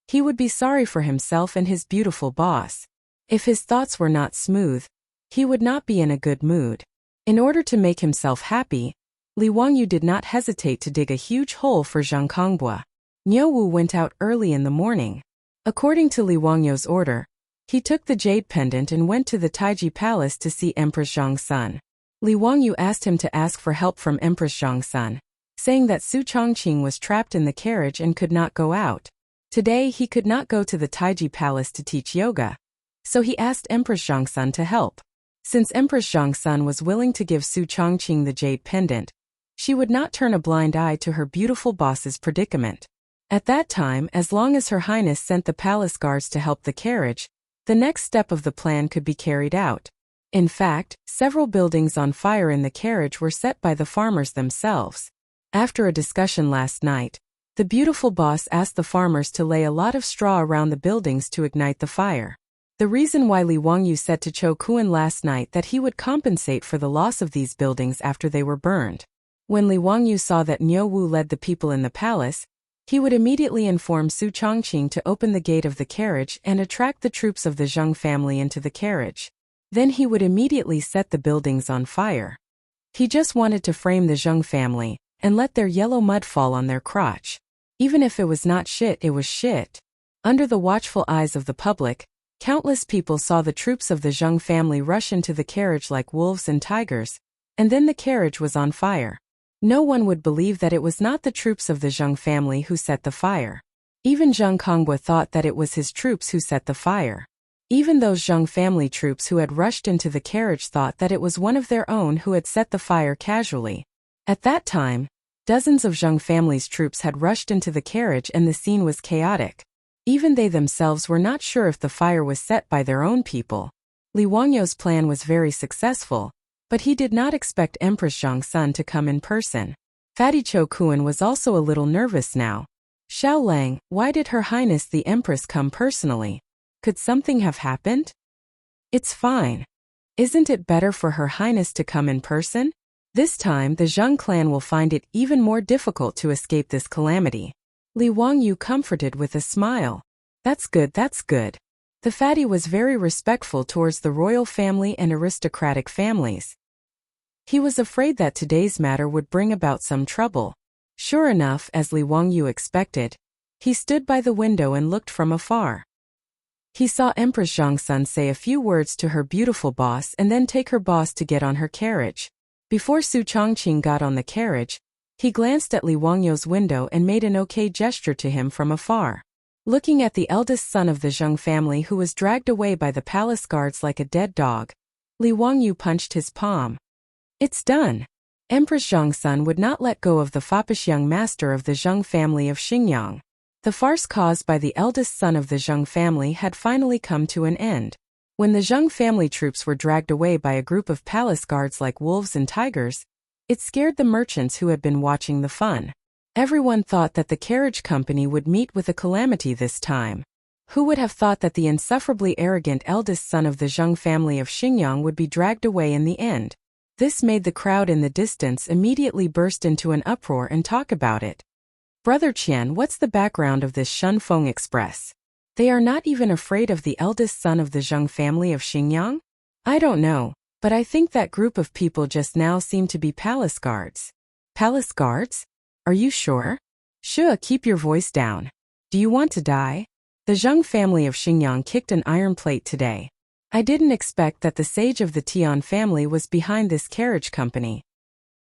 he would be sorry for himself and his beautiful boss. If his thoughts were not smooth, he would not be in a good mood. In order to make himself happy, Li Wangyu did not hesitate to dig a huge hole for Zheng Kongbua. Niu Wu went out early in the morning. According to Li Wangyu's order, he took the jade pendant and went to the Taiji Palace to see Empress Zhongsun. Li Wangyu asked him to ask for help from Empress Zhongsun, saying that Su Chongqing was trapped in the carriage and could not go out. Today he could not go to the Taiji Palace to teach yoga, so he asked Empress Zhongsun to help. Since Empress Zhongsun was willing to give Su Chongqing the jade pendant, she would not turn a blind eye to her beautiful boss's predicament. At that time, as long as Her Highness sent the palace guards to help the carriage, the next step of the plan could be carried out. In fact, several buildings on fire in the carriage were set by the farmers themselves. After a discussion last night, the beautiful boss asked the farmers to lay a lot of straw around the buildings to ignite the fire. The reason why Li Wangyu said to Cho Kuan last night that he would compensate for the loss of these buildings after they were burned. When Li Wangyu saw that Niu Wu led the people in the palace, he would immediately inform Su Chongqing to open the gate of the carriage and attract the troops of the Zheng family into the carriage. Then he would immediately set the buildings on fire. He just wanted to frame the Zheng family and let their yellow mud fall on their crotch. Even if it was not shit, it was shit. Under the watchful eyes of the public, countless people saw the troops of the Zheng family rush into the carriage like wolves and tigers, and then the carriage was on fire. No one would believe that it was not the troops of the Zheng family who set the fire. Even Zheng Konghua thought that it was his troops who set the fire. Even those Zheng family troops who had rushed into the carriage thought that it was one of their own who had set the fire casually. At that time, dozens of Zheng family's troops had rushed into the carriage and the scene was chaotic. Even they themselves were not sure if the fire was set by their own people. Li Wangyu's plan was very successful, but he did not expect Empress Zhongsun to come in person. Fatty Cho Kuan was also a little nervous now. Xiao Lang, why did Her Highness the Empress come personally? Could something have happened? It's fine. Isn't it better for Her Highness to come in person? This time the Zheng clan will find it even more difficult to escape this calamity. Li Wangyu comforted with a smile. That's good, that's good. The fatty was very respectful towards the royal family and aristocratic families. He was afraid that today's matter would bring about some trouble. Sure enough, as Li Wangyu expected, he stood by the window and looked from afar. He saw Empress Zhongsun say a few words to her beautiful boss and then take her boss to get on her carriage. Before Su Chongqing got on the carriage, he glanced at Li Wangyu's window and made an okay gesture to him from afar. Looking at the eldest son of the Zheng family who was dragged away by the palace guards like a dead dog, Li Wangyu punched his palm. It's done. Empress Zhongsun would not let go of the foppish young master of the Zheng family of Xingyang. The farce caused by the eldest son of the Zheng family had finally come to an end. When the Zheng family troops were dragged away by a group of palace guards like wolves and tigers, it scared the merchants who had been watching the fun. Everyone thought that the carriage company would meet with a calamity this time. Who would have thought that the insufferably arrogant eldest son of the Zheng family of Xingyang would be dragged away in the end? This made the crowd in the distance immediately burst into an uproar and talk about it. Brother Qian, what's the background of this Shunfeng Express? They are not even afraid of the eldest son of the Zheng family of Xingyang? I don't know, but I think that group of people just now seem to be palace guards. Palace guards? Are you sure? Sure, keep your voice down. Do you want to die? The Zheng family of Xingyang kicked an iron plate today. I didn't expect that the sage of the Tian family was behind this carriage company.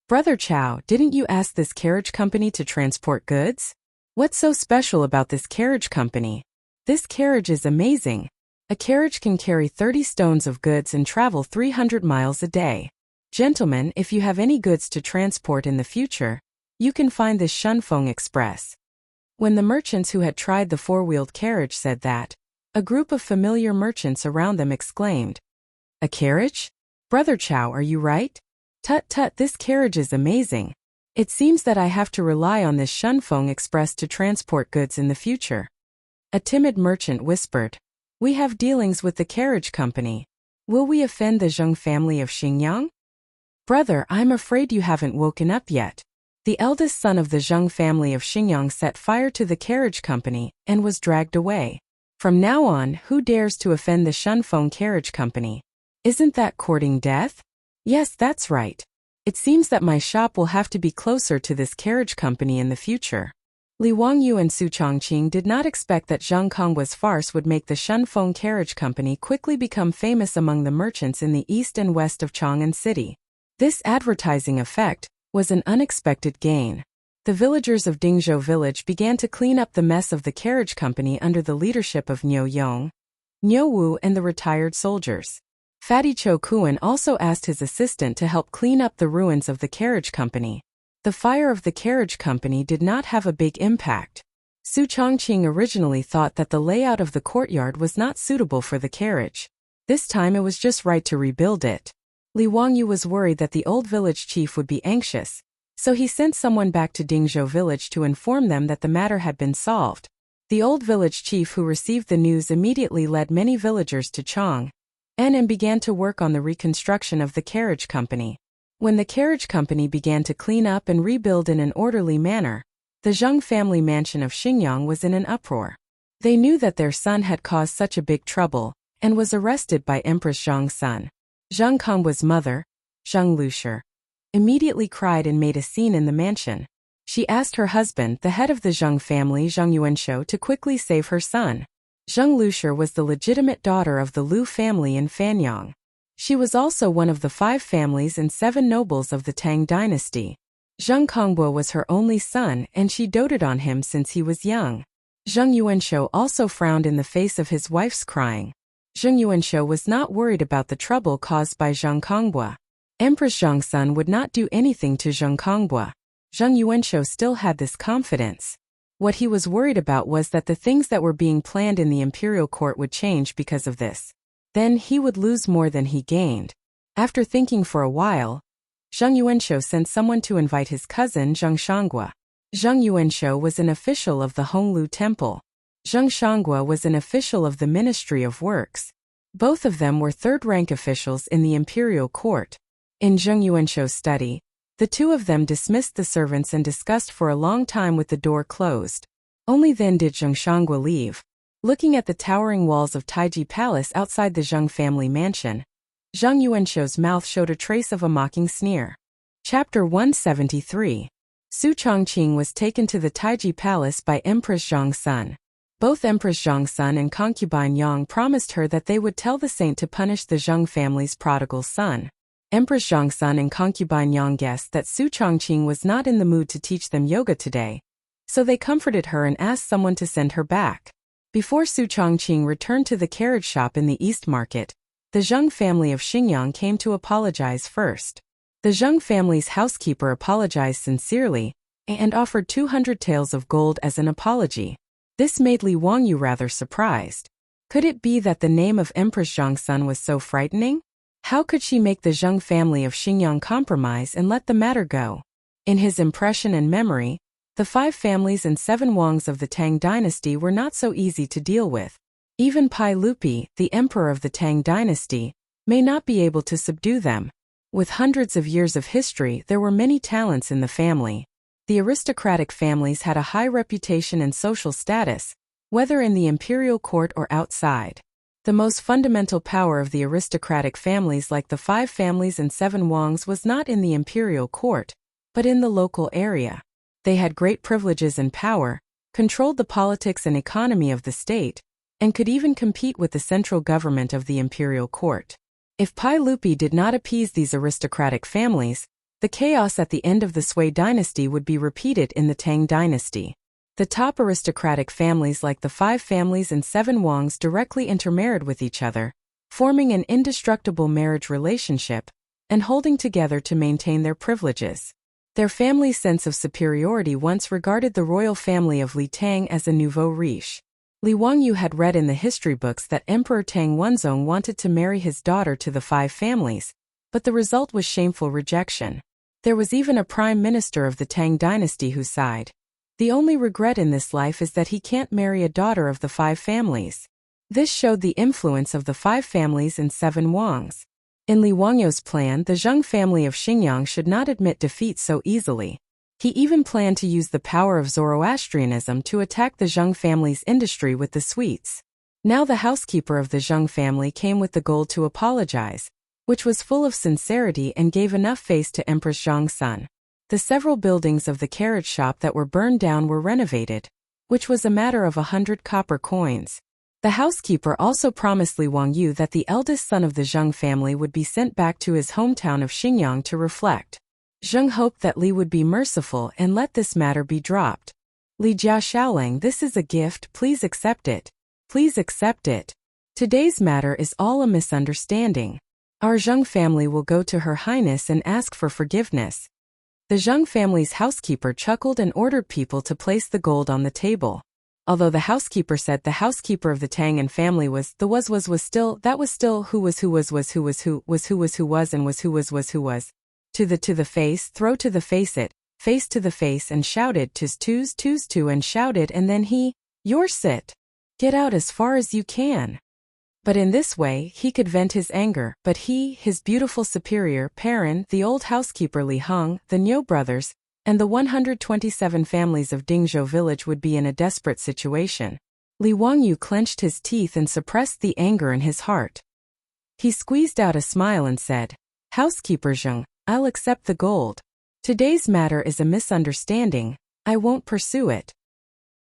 Brother Chow, didn't you ask this carriage company to transport goods? What's so special about this carriage company? This carriage is amazing. A carriage can carry 30 stones of goods and travel 300 miles a day. Gentlemen, if you have any goods to transport in the future, you can find this Shunfeng Express. When the merchants who had tried the four-wheeled carriage said that, a group of familiar merchants around them exclaimed, "A carriage? Brother Chow, are you right? Tut tut, this carriage is amazing. It seems that I have to rely on this Shunfeng Express to transport goods in the future." A timid merchant whispered, "We have dealings with the carriage company. Will we offend the Zheng family of Xingyang?" Brother, I'm afraid you haven't woken up yet. The eldest son of the Zheng family of Xingyang set fire to the carriage company and was dragged away. From now on, who dares to offend the Shunfeng carriage company? Isn't that courting death? Yes, that's right. It seems that my shop will have to be closer to this carriage company in the future. Li Wangyu and Su Chongqing did not expect that Zheng Konghua's farce would make the Shunfeng carriage company quickly become famous among the merchants in the east and west of Chang'an City. This advertising effect was an unexpected gain. The villagers of Dingzhou village began to clean up the mess of the carriage company under the leadership of Niu Yong, Niu Wu and the retired soldiers. Fatty Cho Kuan also asked his assistant to help clean up the ruins of the carriage company. The fire of the carriage company did not have a big impact. Su Chongqing originally thought that the layout of the courtyard was not suitable for the carriage. This time it was just right to rebuild it. Li Wangyu was worried that the old village chief would be anxious, so he sent someone back to Dingzhou village to inform them that the matter had been solved. The old village chief who received the news immediately led many villagers to Chang'an and began to work on the reconstruction of the carriage company. When the carriage company began to clean up and rebuild in an orderly manner, the Zheng family mansion of Xingyang was in an uproar. They knew that their son had caused such a big trouble and was arrested by Empress Zheng's son. Zheng Konggua's mother, Zheng Lushi, immediately cried and made a scene in the mansion. She asked her husband, the head of the Zheng family, Zheng Yuanshou, to quickly save her son. Zheng Lushi was the legitimate daughter of the Lu family in Fanyang. She was also one of the 5 families and 7 nobles of the Tang dynasty. Zheng Konggua was her only son and she doted on him since he was young. Zheng Yuanshou also frowned in the face of his wife's crying. Zheng Yuanshou was not worried about the trouble caused by Zheng Konggua. Empress Zheng's son would not do anything to Zheng Konggua. Zheng Yuanshou still had this confidence. What he was worried about was that the things that were being planned in the imperial court would change because of this. Then he would lose more than he gained. After thinking for a while, Zheng Yuanshou sent someone to invite his cousin Zheng Shanggua. Zheng Yuanshou was an official of the Honglu Temple. Zheng Shanggua was an official of the Ministry of Works. Both of them were third-rank officials in the imperial court. In Zheng Yuanshou's study, the two of them dismissed the servants and discussed for a long time with the door closed. Only then did Zheng Shanggua leave. Looking at the towering walls of Taiji Palace outside the Zheng family mansion, Zheng Yuanshou's mouth showed a trace of a mocking sneer. Chapter 173. Su Chongqing was taken to the Taiji Palace by Empress Zheng's son. Both Empress Zheng's son and concubine Yang promised her that they would tell the saint to punish the Zheng family's prodigal son. Empress Zheng's son and concubine Yang guessed that Su Chongqing was not in the mood to teach them yoga today, so they comforted her and asked someone to send her back. Before Su Chongqing returned to the carriage shop in the East Market, the Zheng family of Xingyang came to apologize first. The Zheng family's housekeeper apologized sincerely and offered 200 taels of gold as an apology. This made Li Wangyu rather surprised. Could it be that the name of Empress Zheng's son was so frightening? How could she make the Zheng family of Xingyang compromise and let the matter go? In his impression and memory, the 5 families and 7 Wangs of the Tang dynasty were not so easy to deal with. Even Pai Lupi, the emperor of the Tang dynasty, may not be able to subdue them. With hundreds of years of history, there were many talents in the family. The aristocratic families had a high reputation and social status, whether in the imperial court or outside. The most fundamental power of the aristocratic families like the 5 families and 7 Wangs was not in the imperial court, but in the local area. They had great privileges and power, controlled the politics and economy of the state, and could even compete with the central government of the imperial court. If Pai Lupi did not appease these aristocratic families, the chaos at the end of the Sui dynasty would be repeated in the Tang dynasty. The top aristocratic families like the 5 families and 7 Wangs directly intermarried with each other, forming an indestructible marriage relationship, and holding together to maintain their privileges. Their family's sense of superiority once regarded the royal family of Li Tang as a nouveau riche. Li Wangyu had read in the history books that Emperor Tang Wenzong wanted to marry his daughter to the 5 families, but the result was shameful rejection. There was even a prime minister of the Tang dynasty who sighed. The only regret in this life is that he can't marry a daughter of the 5 families. This showed the influence of the 5 families and 7 Wangs. In Li Wangyu's plan, the Zheng family of Xingyang should not admit defeat so easily. He even planned to use the power of Zoroastrianism to attack the Zheng family's industry with the sweets. Now the housekeeper of the Zheng family came with the gold to apologize, which was full of sincerity and gave enough face to Empress Zheng's son. The several buildings of the carriage shop that were burned down were renovated, which was a matter of 100 copper coins. The housekeeper also promised Li Wangyu that the eldest son of the Zheng family would be sent back to his hometown of Xingyang to reflect. Zheng hoped that Li would be merciful and let this matter be dropped. Li Jia Xiaolang, this is a gift, please accept it. Please accept it. Today's matter is all a misunderstanding. Our Zheng family will go to Her Highness and ask for forgiveness. The Zheng family's housekeeper chuckled and ordered people to place the gold on the table. Although the housekeeper said the housekeeper of the Tang and family was still, that was still who was and was who was. To the face, throw to the face it, face to the face and shouted tis to and shouted and then he, your sit. Get out as far as you can. But in this way he could vent his anger, but he, his beautiful superior, Perrin, the old housekeeper Li Heng, the Niu brothers, and the 127 families of Dingzhou village would be in a desperate situation. Li Wangyu clenched his teeth and suppressed the anger in his heart. He squeezed out a smile and said, Housekeeper Zheng, I'll accept the gold. Today's matter is a misunderstanding, I won't pursue it.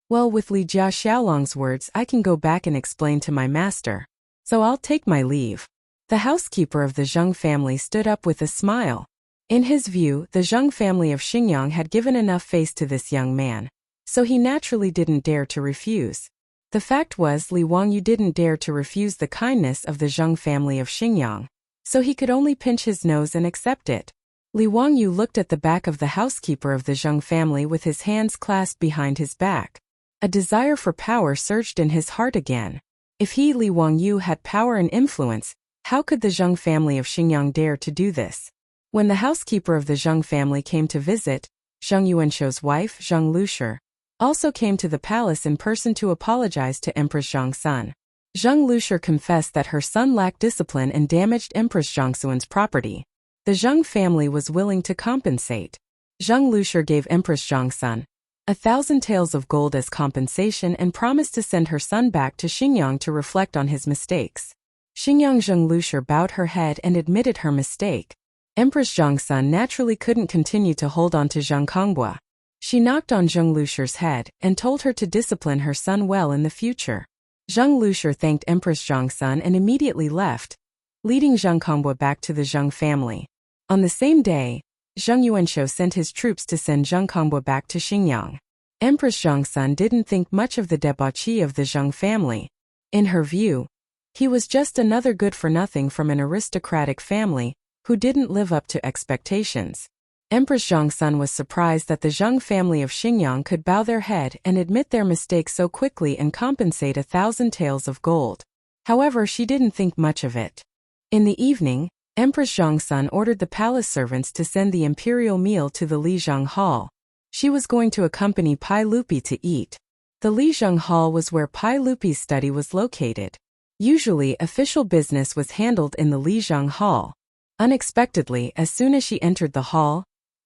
Well, with Li Jia Xiaolang's words I can go back and explain to my master. So I'll take my leave. The housekeeper of the Zheng family stood up with a smile. In his view, the Zheng family of Xingyang had given enough face to this young man, so he naturally didn't dare to refuse. The fact was Li Wangyu didn't dare to refuse the kindness of the Zheng family of Xingyang, so he could only pinch his nose and accept it. Li Wangyu looked at the back of the housekeeper of the Zheng family with his hands clasped behind his back. A desire for power surged in his heart again. If he, Li Wangyu, had power and influence, how could the Zheng family of Xingyang dare to do this? When the housekeeper of the Zheng family came to visit, Zheng Yuanshou's wife, Zheng Lushi, also came to the palace in person to apologize to Empress Zheng's son. Zheng Lushi confessed that her son lacked discipline and damaged Empress Zhengxuan's property. The Zheng family was willing to compensate. Zheng Lushi gave Empress Zhengxuan 1,000 taels of gold as compensation and promised to send her son back to Xingyang to reflect on his mistakes. Xingyang Zheng Lushi bowed her head and admitted her mistake. Empress Zhengxuan naturally couldn't continue to hold on to Zheng Kongbua. She knocked on Zheng Lushi's head and told her to discipline her son well in the future. Zheng Lushi thanked Empress Zhengxuan and immediately left, leading Zheng Kongbua back to the Zheng family. On the same day, Zheng Yuanshou sent his troops to send Zheng Kongbua back to Xingyang. Empress Zhengxuan didn't think much of the debauchee of the Zheng family. In her view, he was just another good-for-nothing from an aristocratic family who didn't live up to expectations. Empress Zhengxuan was surprised that the Zheng family of Xingyang could bow their head and admit their mistake so quickly and compensate 1,000 taels of gold. However, she didn't think much of it. In the evening, Empress Zhengxuan ordered the palace servants to send the imperial meal to the Lizheng Hall. She was going to accompany Pai Lupi to eat. The Lizheng Hall was where Pai Lupi's study was located. Usually, official business was handled in the Lizheng Hall. Unexpectedly, as soon as she entered the hall,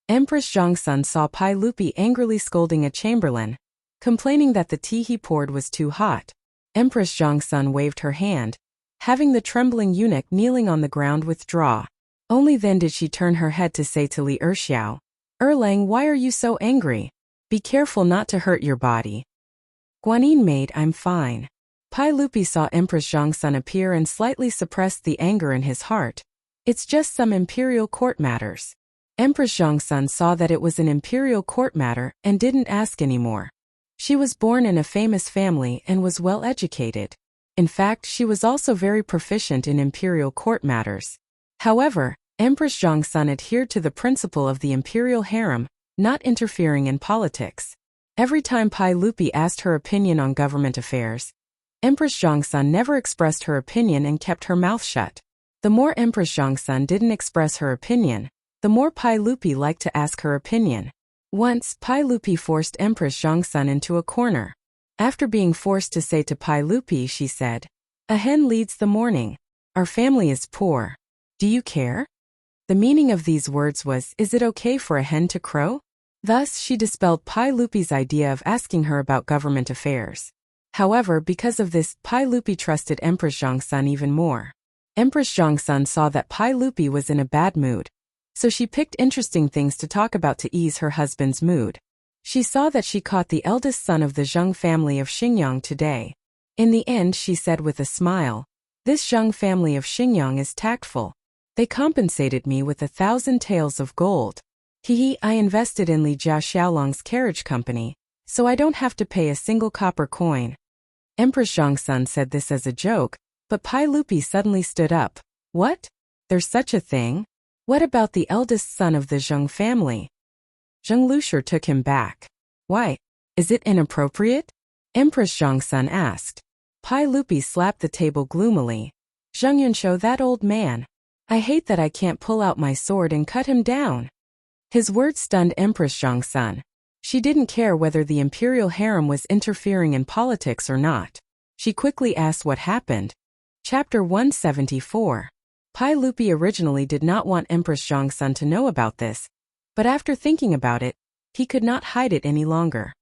Empress Zhengxuan saw Pai Lupi angrily scolding a chamberlain, complaining that the tea he poured was too hot. Empress Zhengxuan waved her hand, having the trembling eunuch kneeling on the ground withdraw. Only then did she turn her head to say to Li Erxiao, Erlang, why are you so angry? Be careful not to hurt your body. Guanyin maid, I'm fine. Pai Lupi saw Empress Zhengxuan appear and slightly suppressed the anger in his heart. It's just some imperial court matters. Empress Zhengxuan saw that it was an imperial court matter and didn't ask anymore. She was born in a famous family and was well educated. In fact, she was also very proficient in imperial court matters. However, Empress Zhengxuan adhered to the principle of the imperial harem, not interfering in politics. Every time Pai Lupi asked her opinion on government affairs, Empress Zhengxuan never expressed her opinion and kept her mouth shut. The more Empress Zhengxuan didn't express her opinion, the more Pai Lupi liked to ask her opinion. Once, Pai Lupi forced Empress Zhengxuan into a corner. After being forced to say to Pai Lupi, she said, A hen leads the morning. Our family is poor. Do you care? The meaning of these words was, is it okay for a hen to crow? Thus, she dispelled Pai Lupi's idea of asking her about government affairs. However, because of this, Pai Lupi trusted Empress Zhengxuan even more. Empress Zhengxuan saw that Pai Lupi was in a bad mood, so she picked interesting things to talk about to ease her husband's mood. She saw that she caught the eldest son of the Zheng family of Xingyang today. In the end, she said with a smile, This Zheng family of Xingyang is tactful. They compensated me with 1,000 taels of gold. I invested in Li Jia Xiaolong's carriage company, so I don't have to pay a single copper coin. Empress Zhongsun said this as a joke, but Pai Lupi suddenly stood up. What? There's such a thing? What about the eldest son of the Zheng family? Zheng Lushur took him back. Why? Is it inappropriate? Empress Zhongsun asked. Pai Lupi slapped the table gloomily. Zheng Yunshou, that old man. I hate that I can't pull out my sword and cut him down. His words stunned Empress Zhongsun. She didn't care whether the imperial harem was interfering in politics or not. She quickly asked what happened. Chapter 174. Pai Lupi originally did not want Empress Zhongsun to know about this, but after thinking about it, he could not hide it any longer.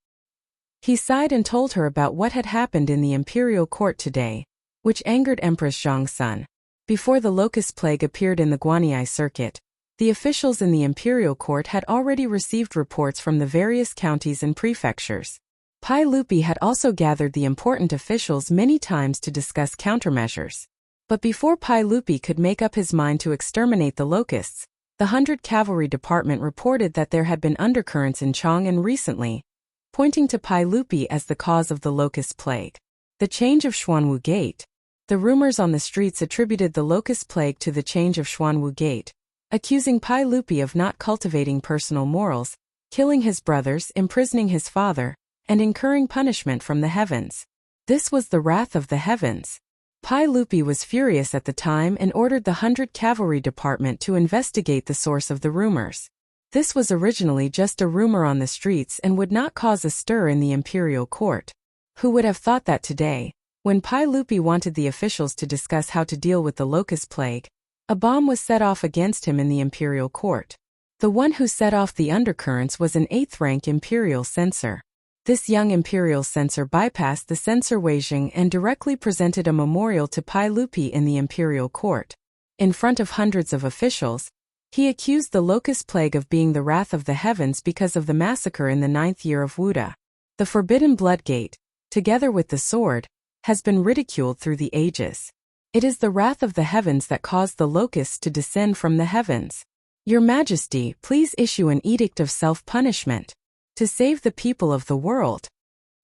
He sighed and told her about what had happened in the imperial court today, which angered Empress Zhongsun. Before the locust plague appeared in the Guanyi circuit, the officials in the imperial court had already received reports from the various counties and prefectures. Pai Lupi had also gathered the important officials many times to discuss countermeasures. But before Pai Lupi could make up his mind to exterminate the locusts, the 100 Cavalry Department reported that there had been undercurrents in Chang'an recently, pointing to Pai Lupi as the cause of the locust plague. The change of Xuanwu Gate. The rumors on the streets attributed the locust plague to the change of Xuanwu Gate, accusing Pai Lupi of not cultivating personal morals, killing his brothers, imprisoning his father, and incurring punishment from the heavens. This was the wrath of the heavens. Pai Lupi was furious at the time and ordered the 100 Cavalry Department to investigate the source of the rumors. This was originally just a rumor on the streets and would not cause a stir in the imperial court. Who would have thought that today, when Pai Lupi wanted the officials to discuss how to deal with the locust plague, a bomb was set off against him in the imperial court. The one who set off the undercurrents was an 8th-rank imperial censor. This young imperial censor bypassed the censor Weijing and directly presented a memorial to Pai Lupi in the imperial court. In front of hundreds of officials, he accused the locust plague of being the wrath of the heavens because of the massacre in the 9th year of Wuda. The forbidden blood gate, together with the sword, has been ridiculed through the ages. It is the wrath of the heavens that caused the locusts to descend from the heavens. Your Majesty, please issue an edict of self-punishment to save the people of the world.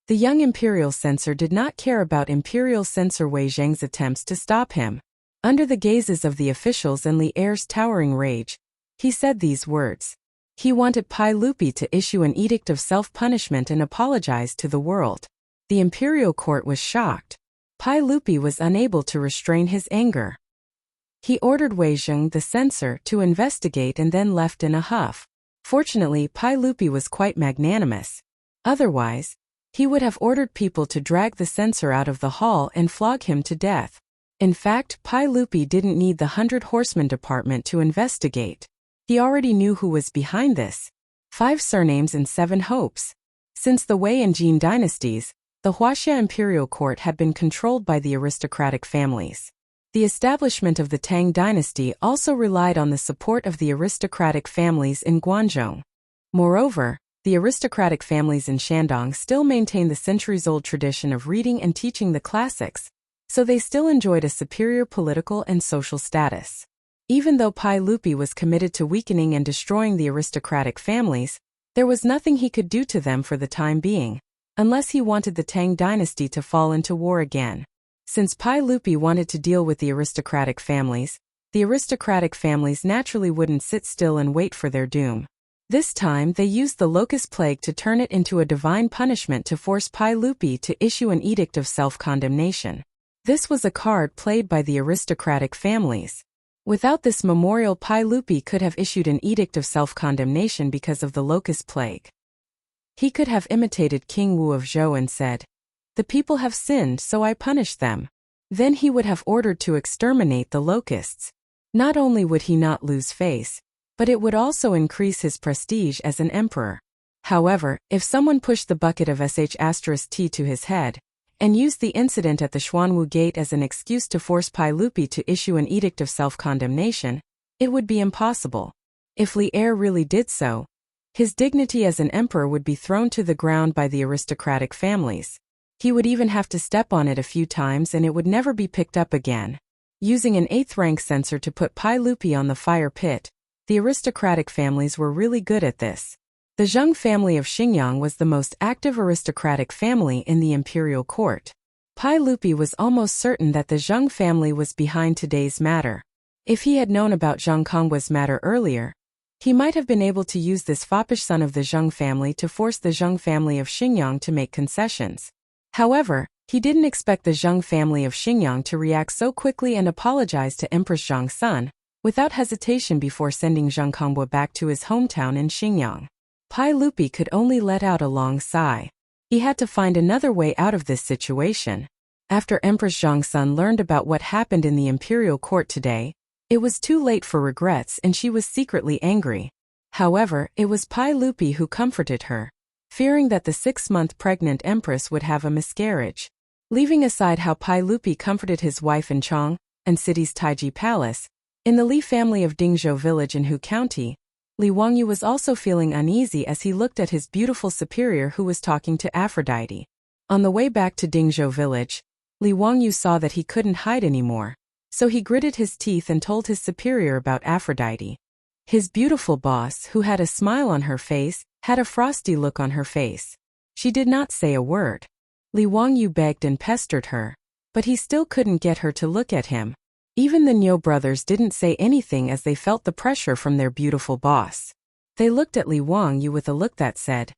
The young imperial censor did not care about imperial censor Wei Zheng's attempts to stop him. Under the gazes of the officials and Li Er's towering rage, he said these words. He wanted Pai Lupi to issue an edict of self-punishment and apologize to the world. The imperial court was shocked. Pai Lupi was unable to restrain his anger. He ordered Wei Zheng, the censor, to investigate and then left in a huff. Fortunately, Pai Lupi was quite magnanimous. Otherwise, he would have ordered people to drag the censor out of the hall and flog him to death. In fact, Pai Lupi didn't need the 100 Horsemen Department to investigate. He already knew who was behind this. 5 surnames and 7 hopes. Since the Wei and Jin dynasties, the Huaxia imperial court had been controlled by the aristocratic families. The establishment of the Tang dynasty also relied on the support of the aristocratic families in Guangzhou. Moreover, the aristocratic families in Shandong still maintained the centuries-old tradition of reading and teaching the classics, so they still enjoyed a superior political and social status. Even though Pai Lupi was committed to weakening and destroying the aristocratic families, there was nothing he could do to them for the time being, unless he wanted the Tang dynasty to fall into war again. Since Pai Lupi wanted to deal with the aristocratic families naturally wouldn't sit still and wait for their doom. This time they used the locust plague to turn it into a divine punishment to force Pai Lupi to issue an edict of self-condemnation. This was a card played by the aristocratic families. Without this memorial, Pai Lupi could have issued an edict of self-condemnation because of the locust plague. He could have imitated King Wu of Zhou and said, "The people have sinned, so I punish them." Then he would have ordered to exterminate the locusts. Not only would he not lose face, but it would also increase his prestige as an emperor. However, if someone pushed the bucket of sh*t to his head, and used the incident at the Xuanwu Gate as an excuse to force Pai Lupi to issue an edict of self-condemnation, it would be impossible. If Li Er really did so, his dignity as an emperor would be thrown to the ground by the aristocratic families. He would even have to step on it a few times and it would never be picked up again. Using an 8th-rank censor to put Pai Lupi on the fire pit, The aristocratic families were really good at this. The Zheng family of Xingyang was the most active aristocratic family in the imperial court. Pai Lupi was almost certain that the Zheng family was behind today's matter. If he had known about Zheng Kongwa's matter earlier, he might have been able to use this foppish son of the Zheng family to force the Zheng family of Xingyang to make concessions. However, he didn't expect the Zheng family of Xingyang to react so quickly and apologize to Empress Zheng's son, without hesitation before sending Zheng Kongwa back to his hometown in Xingyang. Pai Lupi could only let out a long sigh. He had to find another way out of this situation. After Empress Zheng's son learned about what happened in the imperial court today, it was too late for regrets and she was secretly angry. However, it was Pai Lupi who comforted her, fearing that the 6-month pregnant empress would have a miscarriage. Leaving aside how Pai Lupi comforted his wife in Chong and city's Taiji Palace, in the Li family of Dingzhou village in Hu County, Li Wangyu was also feeling uneasy as he looked at his beautiful superior who was talking to Aphrodite. On the way back to Dingzhou village, Li Wangyu saw that he couldn't hide anymore, so he gritted his teeth and told his superior about Aphrodite. His beautiful boss, who had a smile on her face, had a frosty look on her face. She did not say a word. Li Wangyu begged and pestered her, but he still couldn't get her to look at him. Even the Niu brothers didn't say anything as they felt the pressure from their beautiful boss. They looked at Li Wangyu with a look that said,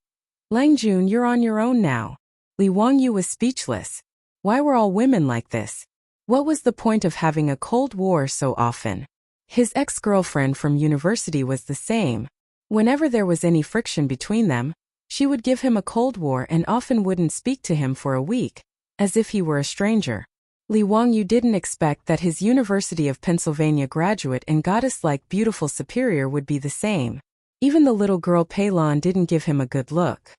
"Lang Jun, you're on your own now." Li Wangyu was speechless. Why were all women like this? What was the point of having a Cold War so often? His ex-girlfriend from university was the same. Whenever there was any friction between them, she would give him a Cold War and often wouldn't speak to him for a week, as if he were a stranger. Li Wangyu didn't expect that his University of Pennsylvania graduate and goddess-like beautiful superior would be the same. Even the little girl Pei Lan didn't give him a good look.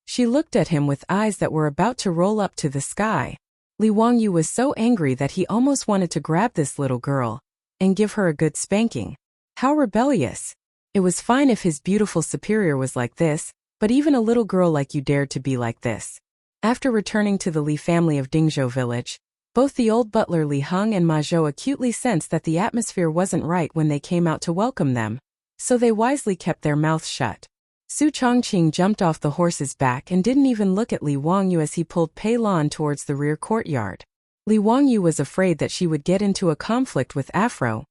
She looked at him with eyes that were about to roll up to the sky. Li Wangyu was so angry that he almost wanted to grab this little girl and give her a good spanking. How rebellious! It was fine if his beautiful superior was like this, but even a little girl like you dared to be like this. After returning to the Li family of Dingzhou village, both the old butler Li Heng and Ma Zhou acutely sensed that the atmosphere wasn't right when they came out to welcome them, so they wisely kept their mouths shut. Su Chongqing jumped off the horse's back and didn't even look at Li Wangyu as he pulled Pei Lan towards the rear courtyard. Li Wangyu was afraid that she would get into a conflict with Afro,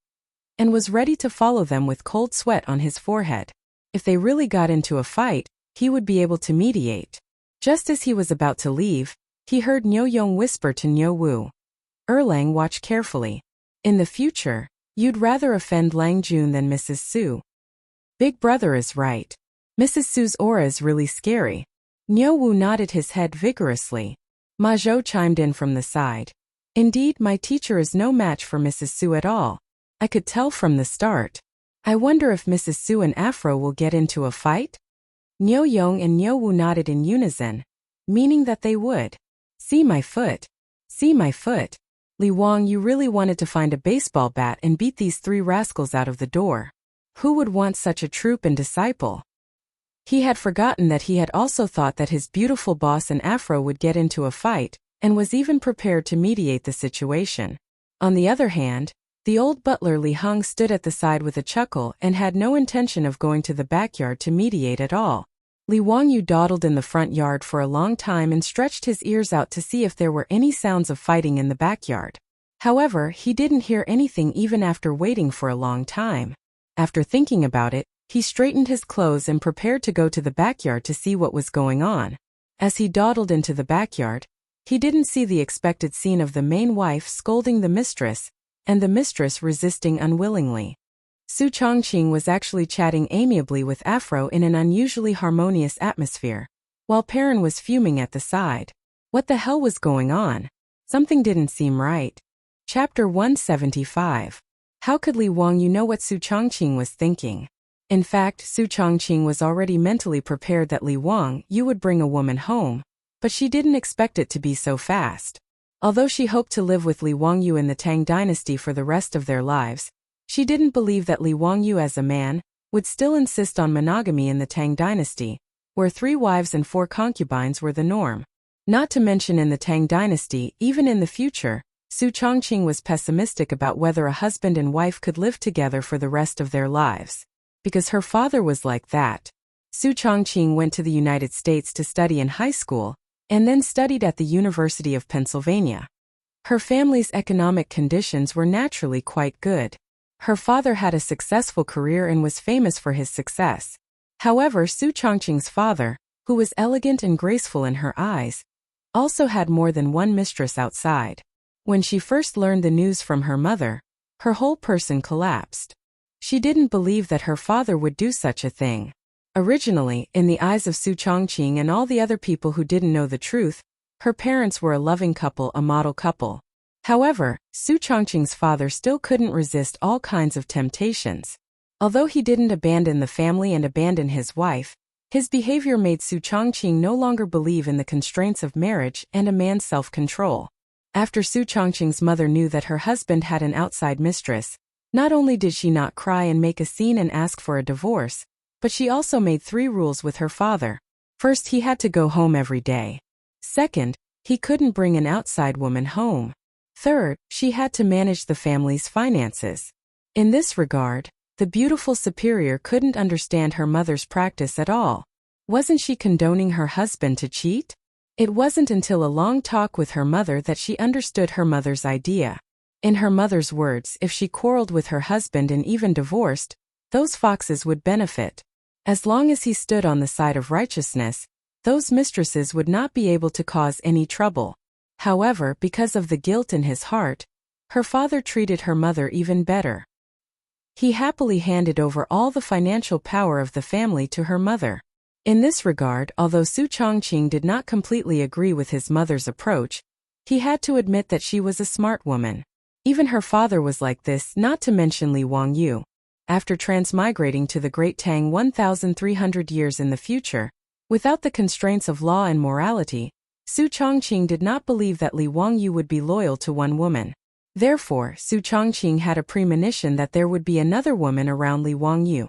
and was ready to follow them with cold sweat on his forehead. If they really got into a fight, he would be able to mediate. Just as he was about to leave, he heard Niu Yong whisper to Niu Wu, "Erlang, watch carefully. In the future, you'd rather offend Lang Jun than Mrs. Su." Big brother is right. Mrs. Su's aura is really scary. Niu Wu nodded his head vigorously. Ma Zhou chimed in from the side. "Indeed, my teacher is no match for Mrs. Su at all. I could tell from the start. I wonder if Mrs. Su and Afro will get into a fight?" Niu Yong and Niu Wu nodded in unison, meaning that they would. "See my foot. See my foot." Li Wang, you really wanted to find a baseball bat and beat these 3 rascals out of the door. Who would want such a troop and disciple? He had forgotten that he had also thought that his beautiful boss and Afro would get into a fight, and was even prepared to mediate the situation. On the other hand, the old butler Li Heng stood at the side with a chuckle and had no intention of going to the backyard to mediate at all. Li Wangyu dawdled in the front yard for a long time and stretched his ears out to see if there were any sounds of fighting in the backyard. However, he didn't hear anything even after waiting for a long time. After thinking about it, he straightened his clothes and prepared to go to the backyard to see what was going on. As he dawdled into the backyard, he didn't see the expected scene of the main wife scolding the mistress, and the mistress resisting unwillingly. Su Chongqing was actually chatting amiably with Afro in an unusually harmonious atmosphere, while Perrin was fuming at the side. What the hell was going on? Something didn't seem right. Chapter 175. How could Li Wangyu know what Su Chongqing was thinking? In fact, Su Chongqing was already mentally prepared that Li Wangyu would bring a woman home, but she didn't expect it to be so fast. Although she hoped to live with Li Wangyu in the Tang dynasty for the rest of their lives, she didn't believe that Li Wangyu as a man would still insist on monogamy in the Tang dynasty, where 3 wives and 4 concubines were the norm. Not to mention in the Tang dynasty, even in the future, Su Chongqing was pessimistic about whether a husband and wife could live together for the rest of their lives. because her father was like that. Su Chongqing went to the United States to study in high school, and then studied at the University of Pennsylvania. Her family's economic conditions were naturally quite good. Her father had a successful career and was famous for his success. However, Su Chongqing's father, who was elegant and graceful in her eyes, also had more than one mistress outside. When she first learned the news from her mother, her whole person collapsed. She didn't believe that her father would do such a thing. Originally, in the eyes of Su Chongqing and all the other people who didn't know the truth, her parents were a loving couple, a model couple. However, Su Chongqing's father still couldn't resist all kinds of temptations. Although he didn't abandon the family and abandon his wife, his behavior made Su Chongqing no longer believe in the constraints of marriage and a man's self-control. After Su Chongqing's mother knew that her husband had an outside mistress, not only did she not cry and make a scene and ask for a divorce, but she also made 3 rules with her father. First, he had to go home every day. Second, he couldn't bring an outside woman home. Third, she had to manage the family's finances. In this regard, the beautiful superior couldn't understand her mother's practice at all. Wasn't she condoning her husband to cheat? It wasn't until a long talk with her mother that she understood her mother's idea. In her mother's words, if she quarreled with her husband and even divorced, those foxes would benefit. As long as he stood on the side of righteousness, those mistresses would not be able to cause any trouble. However, because of the guilt in his heart, her father treated her mother even better. He happily handed over all the financial power of the family to her mother. In this regard, although Su Chongqing did not completely agree with his mother's approach, he had to admit that she was a smart woman. Even her father was like this, not to mention Li Wangyu. After transmigrating to the Great Tang 1,300 years in the future, without the constraints of law and morality, Su Chongqing did not believe that Li Wangyu would be loyal to one woman. Therefore, Su Chongqing had a premonition that there would be another woman around Li Wangyu.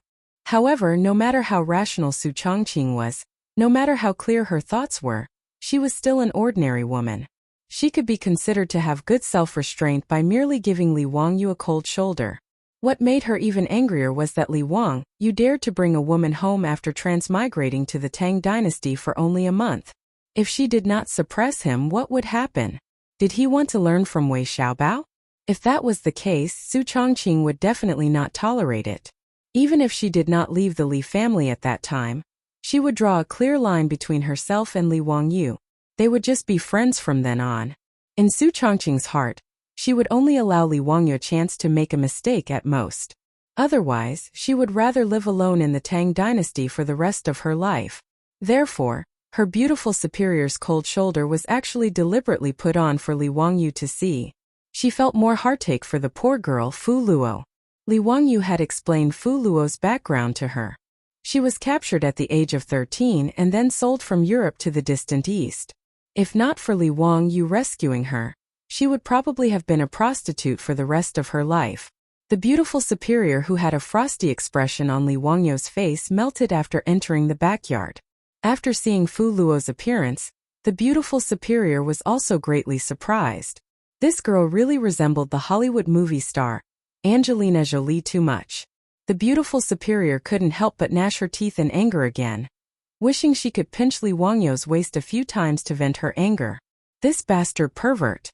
However, no matter how rational Su Chongqing was, no matter how clear her thoughts were, she was still an ordinary woman. She could be considered to have good self-restraint by merely giving Li Wangyu a cold shoulder. What made her even angrier was that Li Wangyu dared to bring a woman home after transmigrating to the Tang dynasty for only a month. If she did not suppress him, what would happen? Did he want to learn from Wei Xiaobao? If that was the case, Su Chongqing would definitely not tolerate it. Even if she did not leave the Li family at that time, she would draw a clear line between herself and Li Wangyu. They would just be friends from then on. In Su Chongqing's heart, she would only allow Li Wangyu a chance to make a mistake at most. Otherwise, she would rather live alone in the Tang dynasty for the rest of her life. Therefore, her beautiful superior's cold shoulder was actually deliberately put on for Li Wangyu to see. She felt more heartache for the poor girl Fu Luo. Li Wangyu had explained Fu Luo's background to her. She was captured at the age of 13 and then sold from Europe to the distant East. If not for Li Wangyu rescuing her, she would probably have been a prostitute for the rest of her life. The beautiful superior who had a frosty expression on Li Wangyu's face melted after entering the backyard. After seeing Fu Luo's appearance, the beautiful superior was also greatly surprised. This girl really resembled the Hollywood movie star, Angelina Jolie, too much. The beautiful superior couldn't help but gnash her teeth in anger again, wishing she could pinch Li Wangyu's waist a few times to vent her anger. This bastard pervert.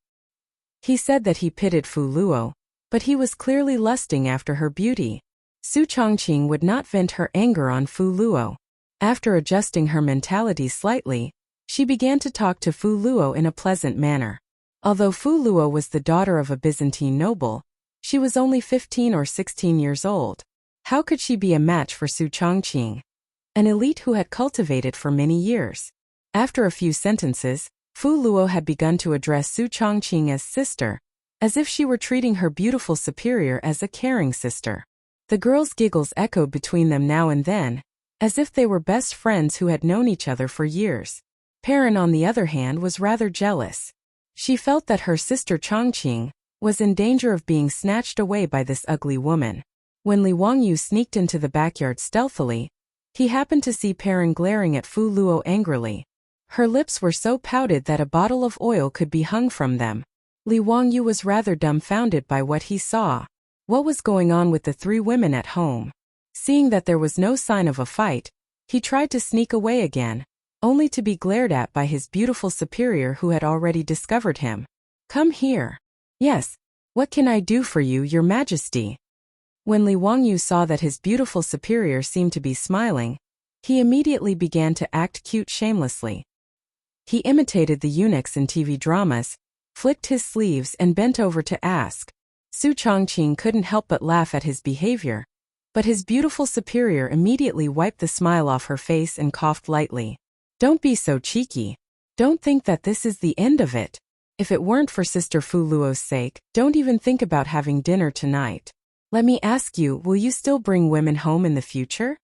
He said that he pitied Fu Luo, but he was clearly lusting after her beauty. Su Chongqing would not vent her anger on Fu Luo. After adjusting her mentality slightly, she began to talk to Fu Luo in a pleasant manner. Although Fu Luo was the daughter of a Byzantine noble, she was only 15 or 16 years old. How could she be a match for Su Chongqing, an elite who had cultivated for many years? After a few sentences, Fu Luo had begun to address Su Chongqing as sister, as if she were treating her beautiful superior as a caring sister. The girls' giggles echoed between them now and then, as if they were best friends who had known each other for years. Perrin, on the other hand, was rather jealous. She felt that her sister Chongqing was in danger of being snatched away by this ugly woman. When Li Wangyu sneaked into the backyard stealthily, he happened to see Perrin glaring at Fu Luo angrily. Her lips were so pouted that a bottle of oil could be hung from them. Li Wangyu was rather dumbfounded by what he saw. What was going on with the 3 women at home? Seeing that there was no sign of a fight, he tried to sneak away again, only to be glared at by his beautiful superior who had already discovered him. "Come here." "Yes, what can I do for you, Your Majesty?" When Li Wangyu saw that his beautiful superior seemed to be smiling, he immediately began to act cute shamelessly. He imitated the eunuchs in TV dramas, flicked his sleeves and bent over to ask. Su Chongqing couldn't help but laugh at his behavior, but his beautiful superior immediately wiped the smile off her face and coughed lightly. "Don't be so cheeky. Don't think that this is the end of it. If it weren't for Sister Fu Luo's sake, don't even think about having dinner tonight. Let me ask you, will you still bring women home in the future?"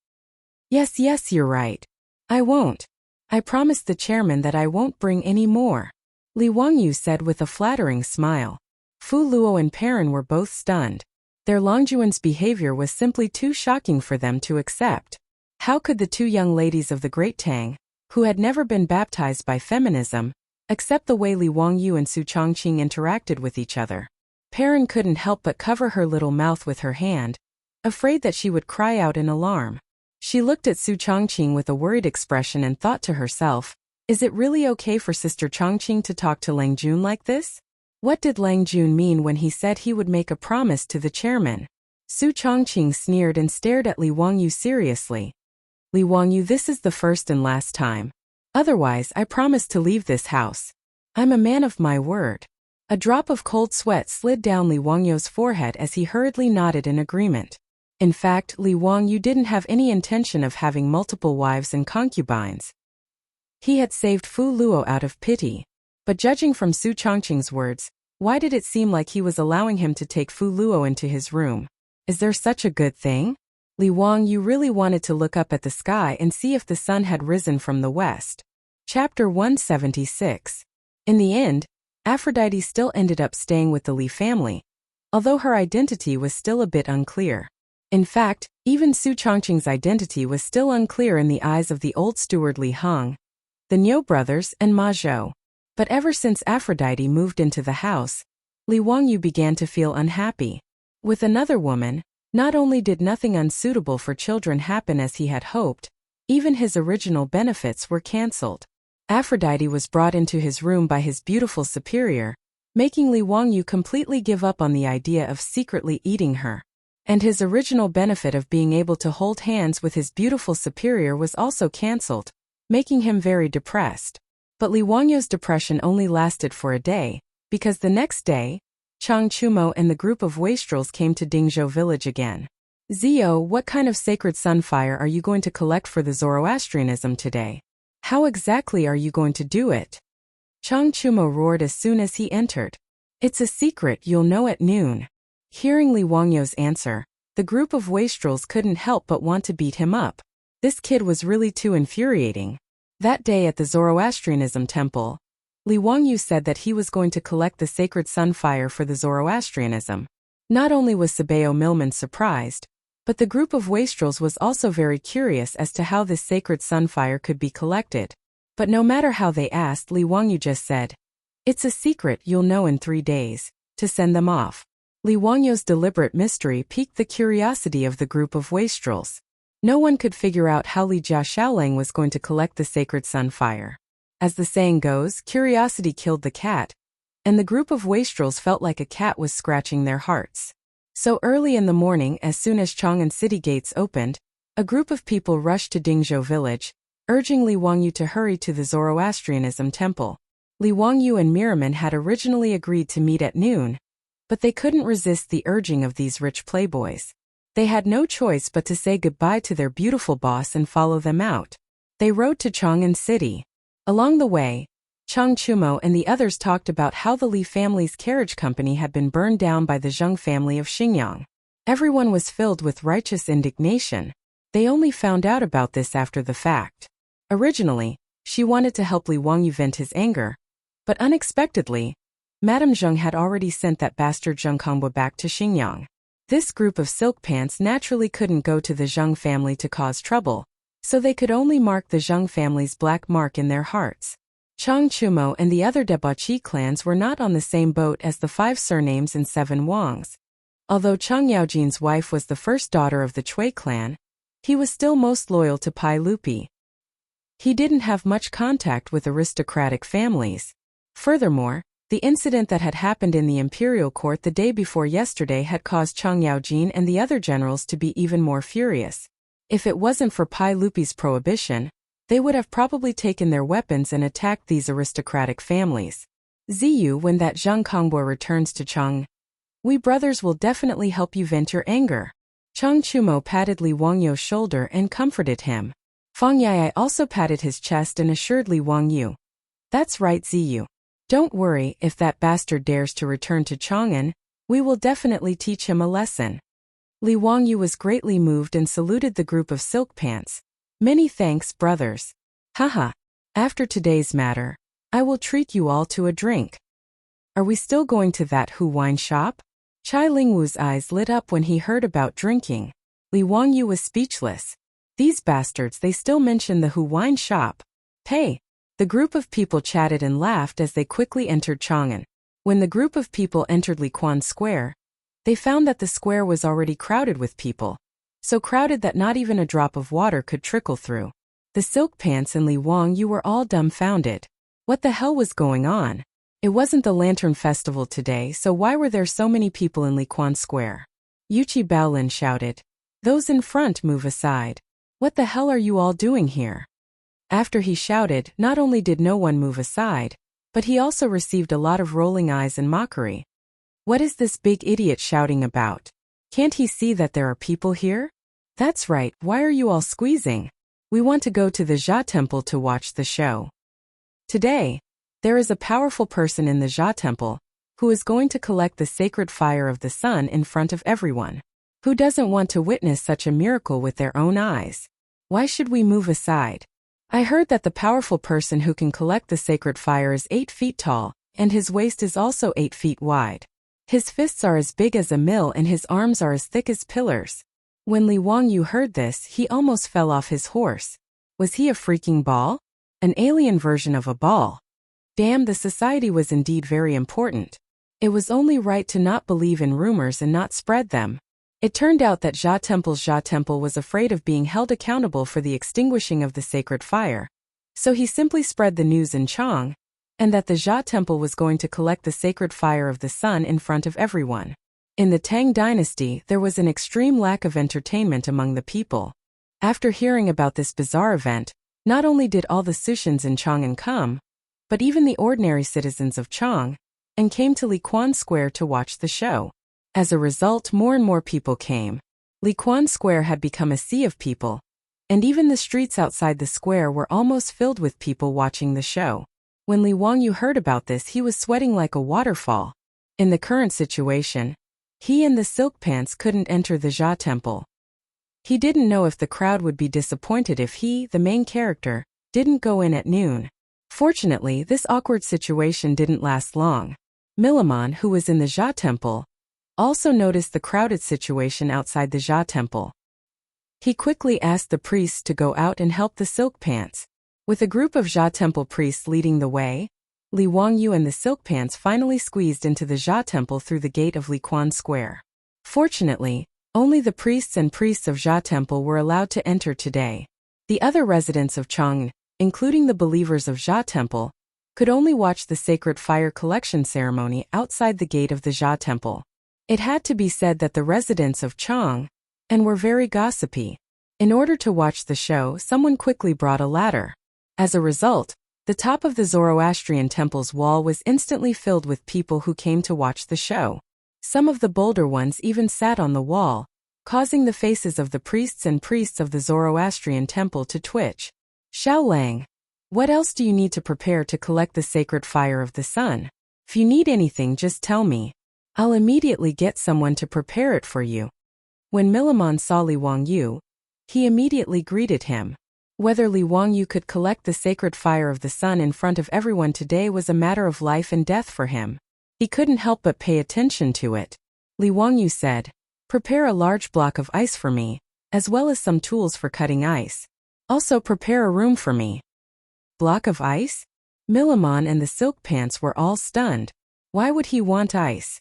Yes, you're right. I won't. I promised the chairman that I won't bring any more," Li Wangyu said with a flattering smile. Fu Luo and Perrin were both stunned. Their Longjuan's behavior was simply too shocking for them to accept. How could the two young ladies of the Great Tang, who had never been baptized by feminism, accept the way Li Wangyu and Su Chongqing interacted with each other? Perrin couldn't help but cover her little mouth with her hand, afraid that she would cry out in alarm. She looked at Su Chongqing with a worried expression and thought to herself, is it really okay for Sister Chongqing to talk to Lang Jun like this? What did Lang Jun mean when he said he would make a promise to the chairman? Su Chongqing sneered and stared at Li Wangyu seriously. "Li Wangyu, this is the first and last time. Otherwise, I promise to leave this house. I'm a man of my word." A drop of cold sweat slid down Li Wangyu's forehead as he hurriedly nodded in agreement. In fact, Li Wangyu didn't have any intention of having multiple wives and concubines. He had saved Fu Luo out of pity. But judging from Su Chongqing's words, why did it seem like he was allowing him to take Fu Luo into his room? Is there such a good thing? Li Wangyu really wanted to look up at the sky and see if the sun had risen from the west. Chapter 176. In the end, Aphrodite still ended up staying with the Li family, although her identity was still a bit unclear. In fact, even Su Chongqing's identity was still unclear in the eyes of the old steward Li Heng, the Niu brothers, and Ma Zhou. But ever since Aphrodite moved into the house, Li Wangyu began to feel unhappy. With another woman, not only did nothing unsuitable for children happen as he had hoped, even his original benefits were cancelled. Aphrodite was brought into his room by his beautiful superior, making Li Wangyu completely give up on the idea of secretly eating her. And his original benefit of being able to hold hands with his beautiful superior was also cancelled, making him very depressed. But Li Wangyu's depression only lasted for a day, because the next day, Chang Chumo and the group of wastrels came to Dingzhou village again. "Zio, what kind of sacred sunfire are you going to collect for the Zoroastrianism today? How exactly are you going to do it?" Chang Chumo roared as soon as he entered. "It's a secret, you'll know at noon." Hearing Li Wangyu's answer, the group of wastrels couldn't help but want to beat him up. This kid was really too infuriating. That day at the Zoroastrianism temple, Li Wangyu said that he was going to collect the sacred sunfire for the Zoroastrianism. Not only was Sabeo Milman surprised, but the group of wastrels was also very curious as to how this sacred sunfire could be collected. But no matter how they asked, Li Wangyu just said, "It's a secret, you'll know in 3 days," to send them off. Li Wangyu's deliberate mystery piqued the curiosity of the group of wastrels. No one could figure out how Li Jia Shaolang was going to collect the sacred sunfire. As the saying goes, curiosity killed the cat, and the group of wastrels felt like a cat was scratching their hearts. So early in the morning, as soon as Chang'an city gates opened, a group of people rushed to Dingzhou village, urging Li Wangyu to hurry to the Zoroastrianism temple. Li Wangyu and Miraman had originally agreed to meet at noon, but they couldn't resist the urging of these rich playboys. They had no choice but to say goodbye to their beautiful boss and follow them out. They rode to Chang'an city. Along the way, Chang Chumo and the others talked about how the Li family's carriage company had been burned down by the Zheng family of Xinjiang. Everyone was filled with righteous indignation. They only found out about this after the fact. Originally, she wanted to help Li Wangyu vent his anger, but unexpectedly, Madame Zheng had already sent that bastard Zheng Kongbua back to Xinjiang. This group of silk pants naturally couldn't go to the Zheng family to cause trouble, so they could only mark the Zheng family's black mark in their hearts. Chang Chumo and the other debauchee clans were not on the same boat as the 5 surnames and 7 Wangs. Although Chang Yaojin's wife was the first daughter of the Chui clan, He was still most loyal to Pai Lupi. He didn't have much contact with aristocratic families. Furthermore, the incident that had happened in the imperial court the day before yesterday had caused Chang Yaojin and the other generals to be even more furious. If it wasn't for Pai Lupi's prohibition, they would have probably taken their weapons and attacked these aristocratic families. Ziyu, when that Zhang Kongbo returns to Chang, we brothers will definitely help you vent your anger. Chang Chumo patted Li Wangyu's shoulder and comforted him. Fang Yai also patted his chest and assured Li Wangyu. That's right, Ziyu. Don't worry, if that bastard dares to return to Chang'an, we will definitely teach him a lesson. Li Wangyu was greatly moved and saluted the group of silk pants. Many thanks, brothers. Haha. After today's matter, I will treat you all to a drink. Are we still going to that Hu wine shop? Chai Lingwu's eyes lit up when he heard about drinking. Li Wangyu was speechless. These bastards, they still mention the Hu wine shop. Hey! The group of people chatted and laughed as they quickly entered Chang'an. When the group of people entered Liquan Square, they found that the square was already crowded with people. So crowded that not even a drop of water could trickle through. The silk pants and Li Wangyu were all dumbfounded. What the hell was going on? It wasn't the Lantern Festival today, so why were there so many people in Liquan Square? Yuchi Baolin shouted. Those in front, move aside. What the hell are you all doing here? After he shouted, not only did no one move aside, but he also received a lot of rolling eyes and mockery. What is this big idiot shouting about? Can't he see that there are people here? That's right, why are you all squeezing? We want to go to the Jia Temple to watch the show. Today, there is a powerful person in the Jia Temple who is going to collect the sacred fire of the sun in front of everyone. Who doesn't want to witness such a miracle with their own eyes? Why should we move aside? I heard that the powerful person who can collect the sacred fire is 8 feet tall, and his waist is also 8 feet wide. His fists are as big as a mill and his arms are as thick as pillars. When Li Wangyu heard this, he almost fell off his horse. Was he a freaking ball? An alien version of a ball. Damn, the society was indeed very important. It was only right to not believe in rumors and not spread them. It turned out that Jia Temple was afraid of being held accountable for the extinguishing of the sacred fire. So he simply spread the news in Chang, and that the Jia Temple was going to collect the sacred fire of the sun in front of everyone. In the Tang dynasty, there was an extreme lack of entertainment among the people. After hearing about this bizarre event, not only did all the Sushans in Chang'an come, but even the ordinary citizens of Chang, and came to Liquan Square to watch the show. As a result, more and more people came. Liquan Square had become a sea of people, and even the streets outside the square were almost filled with people watching the show. When Li Wangyu heard about this, he was sweating like a waterfall. In the current situation, he and the silk pants couldn't enter the Jia Temple. He didn't know if the crowd would be disappointed if he, the main character, didn't go in at noon. Fortunately, this awkward situation didn't last long. Millimon, who was in the Jia Temple, also noticed the crowded situation outside the Jia Temple. He quickly asked the priests to go out and help the silk pants. With a group of Jia Temple priests leading the way, Li Wangyu and the silk pants finally squeezed into the Jia Temple through the gate of Liquan Square. Fortunately, only the priests and priests of Jia Temple were allowed to enter today. The other residents of Chang'an, including the believers of Jia Temple, could only watch the sacred fire collection ceremony outside the gate of the Jia Temple. It had to be said that the residents of Chang'an were very gossipy. In order to watch the show, someone quickly brought a ladder. As a result, the top of the Zoroastrian temple's wall was instantly filled with people who came to watch the show. Some of the bolder ones even sat on the wall, causing the faces of the priests and priests of the Zoroastrian temple to twitch. Xiaolang, what else do you need to prepare to collect the sacred fire of the sun? If you need anything, just tell me. I'll immediately get someone to prepare it for you. When Millimon saw Li Wangyu, he immediately greeted him. Whether Li Wangyu could collect the sacred fire of the sun in front of everyone today was a matter of life and death for him. He couldn't help but pay attention to it. Li Wangyu said, "Prepare a large block of ice for me, as well as some tools for cutting ice. Also prepare a room for me." Block of ice? Millimon and the silk pants were all stunned. Why would he want ice?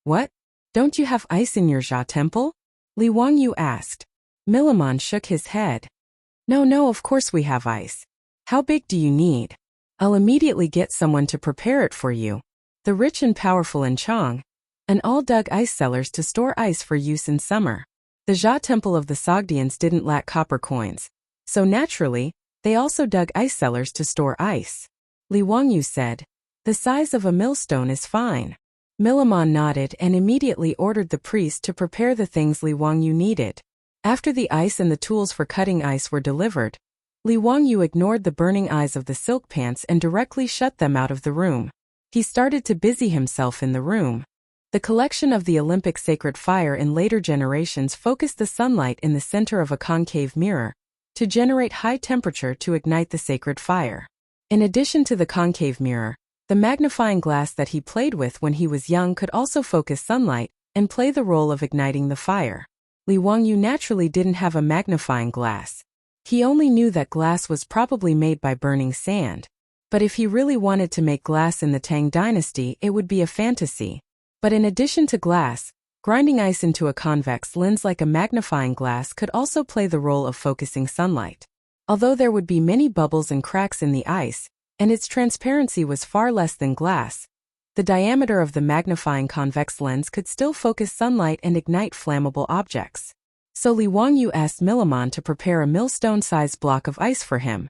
What? Don't you have ice in your Jia Temple? Li Wangyu asked. Millimon shook his head. No, of course we have ice. How big do you need? I'll immediately get someone to prepare it for you. The rich and powerful in Chang and all dug ice cellars to store ice for use in summer. The Jia temple of the Sogdians didn't lack copper coins, so naturally, they also dug ice cellars to store ice. Li Wangyu said, "The size of a millstone is fine." Millimon nodded and immediately ordered the priest to prepare the things Li Wangyu needed. After the ice and the tools for cutting ice were delivered, Li Wangyu ignored the burning eyes of the silk pants and directly shut them out of the room. He started to busy himself in the room. The collection of the Olympic sacred fire in later generations focused the sunlight in the center of a concave mirror to generate high temperature to ignite the sacred fire. In addition to the concave mirror, the magnifying glass that he played with when he was young could also focus sunlight and play the role of igniting the fire. Li Wangyu naturally didn't have a magnifying glass. He only knew that glass was probably made by burning sand. But if he really wanted to make glass in the Tang dynasty, it would be a fantasy. But in addition to glass, grinding ice into a convex lens like a magnifying glass could also play the role of focusing sunlight. Although there would be many bubbles and cracks in the ice, and its transparency was far less than glass, the diameter of the magnifying convex lens could still focus sunlight and ignite flammable objects. So Li Wangyu asked Millimon to prepare a millstone-sized block of ice for him.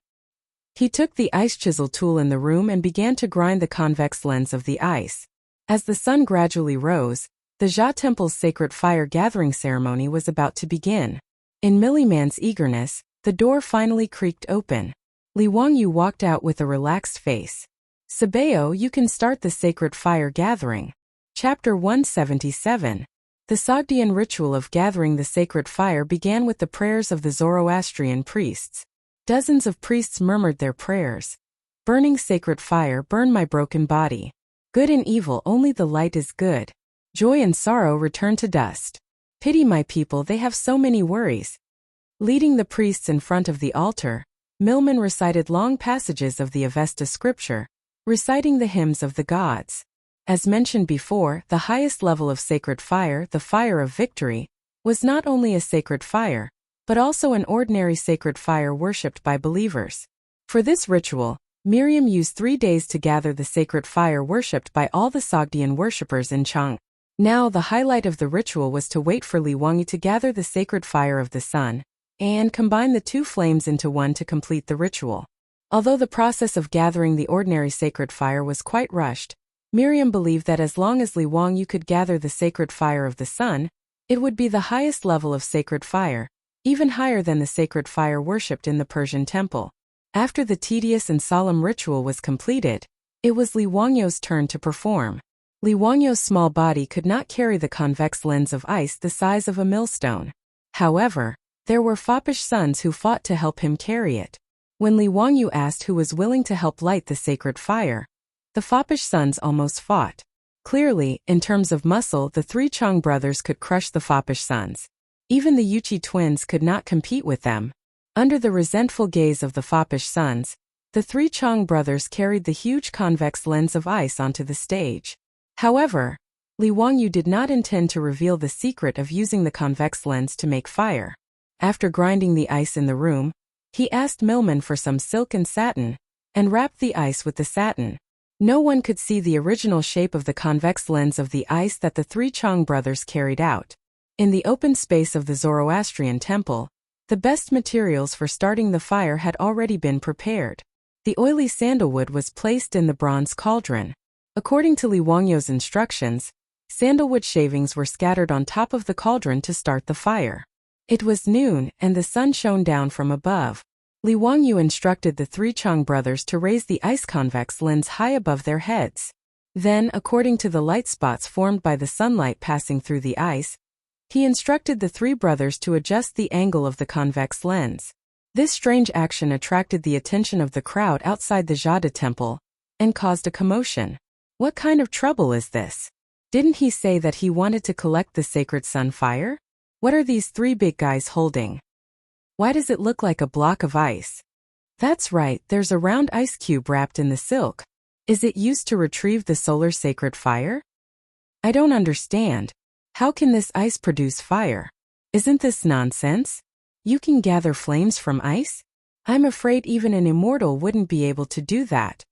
He took the ice chisel tool in the room and began to grind the convex lens of the ice. As the sun gradually rose, the Jia temple's sacred fire gathering ceremony was about to begin. In Milliman's eagerness, the door finally creaked open. Li Wangyu walked out with a relaxed face. "Sabeo, you can start the sacred fire gathering." Chapter 177. The Sogdian ritual of gathering the sacred fire began with the prayers of the Zoroastrian priests. Dozens of priests murmured their prayers. "Burning sacred fire, burn my broken body. Good and evil, only the light is good. Joy and sorrow return to dust. Pity my people, they have so many worries." Leading the priests in front of the altar, Milman recited long passages of the Avesta scripture, reciting the hymns of the gods. As mentioned before, the highest level of sacred fire, the fire of victory, was not only a sacred fire, but also an ordinary sacred fire worshipped by believers. For this ritual, Miriam used 3 days to gather the sacred fire worshipped by all the Sogdian worshippers in Chang. Now the highlight of the ritual was to wait for Li Wangyu to gather the sacred fire of the sun, and combine the two flames into one to complete the ritual. Although the process of gathering the ordinary sacred fire was quite rushed, Miriam believed that as long as Li Wangyu could gather the sacred fire of the sun, it would be the highest level of sacred fire, even higher than the sacred fire worshipped in the Persian temple. After the tedious and solemn ritual was completed, it was Li Wangyu's turn to perform. Li Wangyu's small body could not carry the convex lens of ice the size of a millstone. However, there were foppish sons who fought to help him carry it. When Li Wangyu asked who was willing to help light the sacred fire, the foppish sons almost fought. Clearly, in terms of muscle, the 3 Chang brothers could crush the foppish sons. Even the Yuchi twins could not compete with them. Under the resentful gaze of the foppish sons, the 3 Chang brothers carried the huge convex lens of ice onto the stage. However, Li Wangyu did not intend to reveal the secret of using the convex lens to make fire. After grinding the ice in the room, he asked Milman for some silk and satin, and wrapped the ice with the satin. No one could see the original shape of the convex lens of the ice that the 3 Chang brothers carried out. In the open space of the Zoroastrian temple, the best materials for starting the fire had already been prepared. The oily sandalwood was placed in the bronze cauldron. According to Li Wangyu's instructions, sandalwood shavings were scattered on top of the cauldron to start the fire. It was noon, and the sun shone down from above. Li Wangyu instructed the 3 Chang brothers to raise the ice convex lens high above their heads. Then, according to the light spots formed by the sunlight passing through the ice, he instructed the 3 brothers to adjust the angle of the convex lens. This strange action attracted the attention of the crowd outside the Jia temple, and caused a commotion. What kind of trouble is this? Didn't he say that he wanted to collect the sacred sun fire? What are these 3 big guys holding? Why does it look like a block of ice? That's right, there's a round ice cube wrapped in the silk. Is it used to retrieve the solar sacred fire? I don't understand. How can this ice produce fire? Isn't this nonsense? You can gather flames from ice? I'm afraid even an immortal wouldn't be able to do that.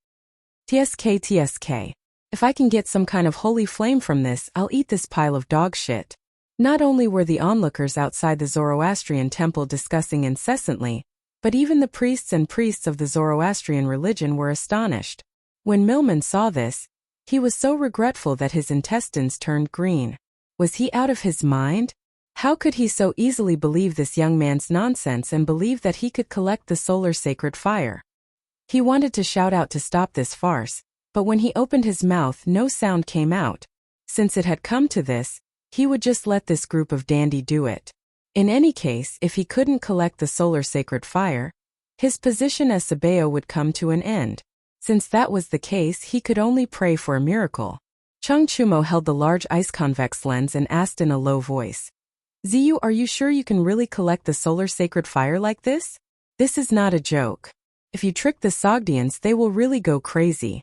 TSK. If I can get some kind of holy flame from this, I'll eat this pile of dog shit. Not only were the onlookers outside the Zoroastrian temple discussing incessantly, but even the priests of the Zoroastrian religion were astonished. When Milman saw this, he was so regretful that his intestines turned green. Was he out of his mind? How could he so easily believe this young man's nonsense and believe that he could collect the solar sacred fire? He wanted to shout out to stop this farce, but when he opened his mouth no sound came out. Since it had come to this, he would just let this group of dandy do it. In any case, if he couldn't collect the solar sacred fire, his position as Sabeo would come to an end. Since that was the case, he could only pray for a miracle. Chung Chumo held the large ice-convex lens and asked in a low voice, "Ziyu, are you sure you can really collect the solar sacred fire like this? This is not a joke. If you trick the Sogdians, they will really go crazy."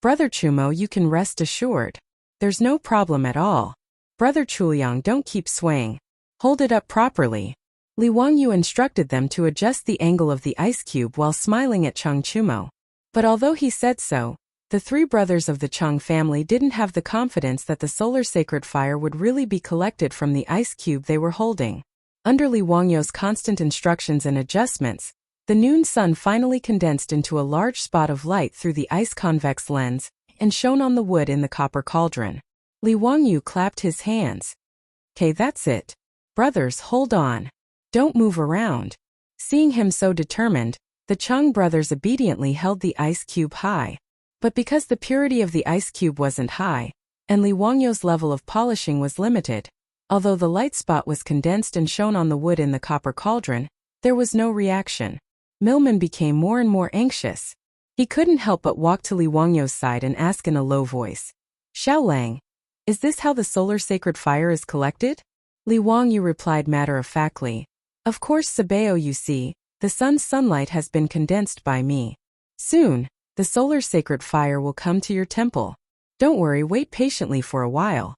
"Brother Chumo, you can rest assured. There's no problem at all. Brother Chuliang, don't keep swaying. Hold it up properly." Li Wangyu instructed them to adjust the angle of the ice cube while smiling at Chung Chumo. But although he said so, the three brothers of the Chung family didn't have the confidence that the solar sacred fire would really be collected from the ice cube they were holding. Under Li Wangyu's constant instructions and adjustments, the noon sun finally condensed into a large spot of light through the ice-convex lens and shone on the wood in the copper cauldron. Li Wangyu clapped his hands. "Okay, that's it. Brothers, hold on. Don't move around." Seeing him so determined, the Chung brothers obediently held the ice cube high. But because the purity of the ice cube wasn't high, and Li Wangyu's level of polishing was limited, although the light spot was condensed and shone on the wood in the copper cauldron, there was no reaction. Milman became more and more anxious. He couldn't help but walk to Li Wangyu's side and ask in a low voice, "Xiaolang, is this how the solar sacred fire is collected?" Li Wangyu replied matter-of-factly, "Of course, Sabeo, you see, the sun's sunlight has been condensed by me. Soon, the solar sacred fire will come to your temple. Don't worry, wait patiently for a while."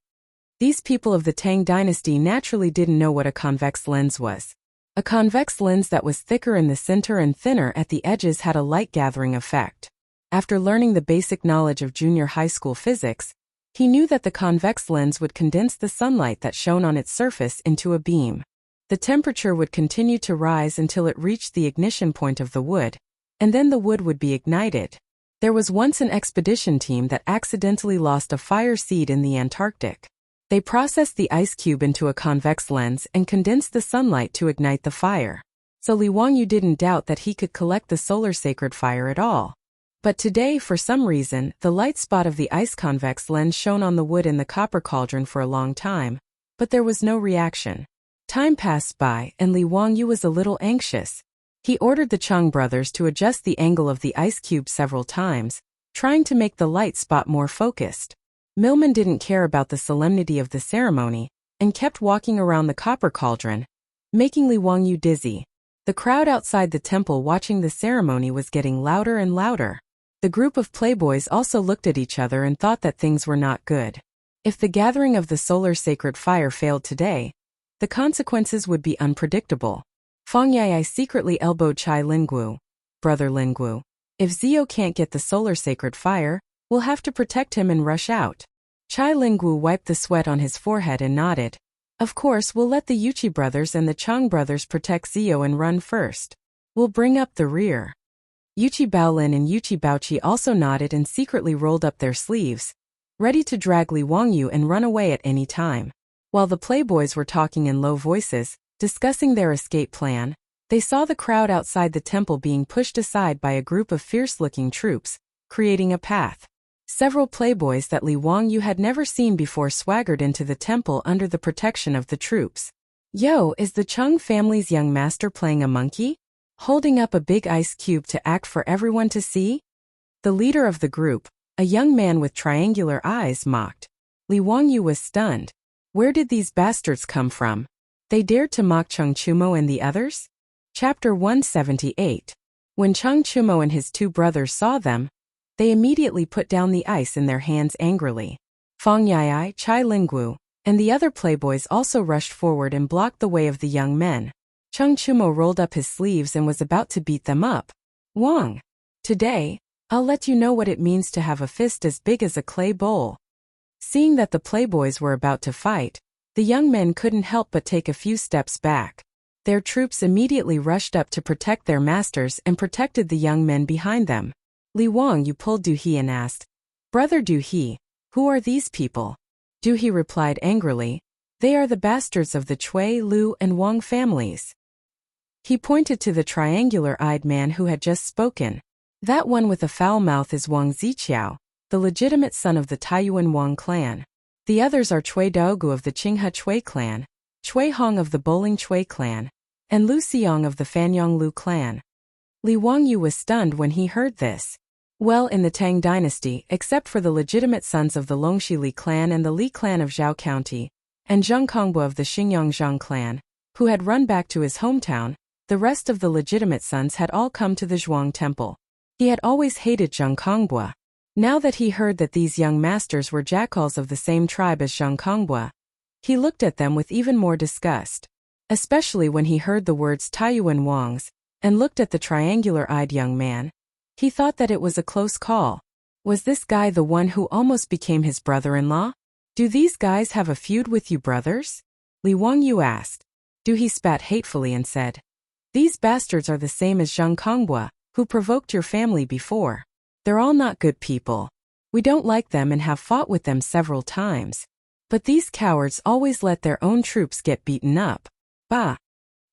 These people of the Tang dynasty naturally didn't know what a convex lens was. A convex lens that was thicker in the center and thinner at the edges had a light-gathering effect. After learning the basic knowledge of junior high school physics, he knew that the convex lens would condense the sunlight that shone on its surface into a beam. The temperature would continue to rise until it reached the ignition point of the wood, and then the wood would be ignited. There was once an expedition team that accidentally lost a fire seed in the Antarctic. They processed the ice cube into a convex lens and condensed the sunlight to ignite the fire. So Li Wangyu didn't doubt that he could collect the solar sacred fire at all. But today, for some reason, the light spot of the ice convex lens shone on the wood in the copper cauldron for a long time, but there was no reaction. Time passed by, and Li Wangyu was a little anxious. He ordered the Chung brothers to adjust the angle of the ice cube several times, trying to make the light spot more focused. Milman didn't care about the solemnity of the ceremony, and kept walking around the copper cauldron, making Li Wangyu dizzy. The crowd outside the temple watching the ceremony was getting louder and louder. The group of playboys also looked at each other and thought that things were not good. If the gathering of the solar sacred fire failed today, the consequences would be unpredictable. Fang Yai secretly elbowed Chai Linggu. "Brother Linggu, if Zio can't get the solar sacred fire, we'll have to protect him and rush out." Chai Linggu wiped the sweat on his forehead and nodded. "Of course, we'll let the Yuchi brothers and the Chung brothers protect Zio and run first. We'll bring up the rear." Yuchi Baolin and Yuchi Baochi also nodded and secretly rolled up their sleeves, ready to drag Li Wangyu and run away at any time. While the playboys were talking in low voices, discussing their escape plan, they saw the crowd outside the temple being pushed aside by a group of fierce-looking troops, creating a path. Several playboys that Li Wangyu had never seen before swaggered into the temple under the protection of the troops. "Yo, is the Chung family's young master playing a monkey? Holding up a big ice cube to act for everyone to see?" The leader of the group, a young man with triangular eyes, mocked. Li Wangyu was stunned. Where did these bastards come from? They dared to mock Chung Chumo and the others? Chapter 178. When Chung Chumo and his two brothers saw them, they immediately put down the ice in their hands angrily. Fang Yai, Chai Linggu, and the other playboys also rushed forward and blocked the way of the young men. Chang Chumo rolled up his sleeves and was about to beat them up. Wang. Today, I'll let you know what it means to have a fist as big as a clay bowl. Seeing that the playboys were about to fight, the young men couldn't help but take a few steps back. Their troops immediately rushed up to protect their masters and protected the young men behind them. Li Wang Yu pulled Du He and asked, "Brother Du He, who are these people?" Du He replied angrily, "They are the bastards of the Chui, Lu, and Wang families." He pointed to the triangular-eyed man who had just spoken. "That one with a foul mouth is Wang Ziqiao, the legitimate son of the Taiyuan Wang clan. The others are Chui Daogu of the Qinghe Chui clan, Chui Hong of the Bowling Chui clan, and Lu Xiong of the Fanyang Lu clan." Li Wang Yu was stunned when he heard this. Well, in the Tang dynasty, except for the legitimate sons of the Longxi Li clan and the Li clan of Zhao County, and Zheng Kongbua of the Xingyang Zhang clan, who had run back to his hometown, the rest of the legitimate sons had all come to the Zhuang temple. He had always hated Zheng Kongbua. Now that he heard that these young masters were jackals of the same tribe as Zheng Kongbua, he looked at them with even more disgust. Especially when he heard the words Taiyuan Wangs, and looked at the triangular-eyed young man. He thought that it was a close call. Was this guy the one who almost became his brother-in-law? "Do these guys have a feud with you brothers?" Li Wang Yu asked. Du He spat hatefully and said, "These bastards are the same as Zheng Kongbua, who provoked your family before. They're all not good people. We don't like them and have fought with them several times. But these cowards always let their own troops get beaten up." Bah!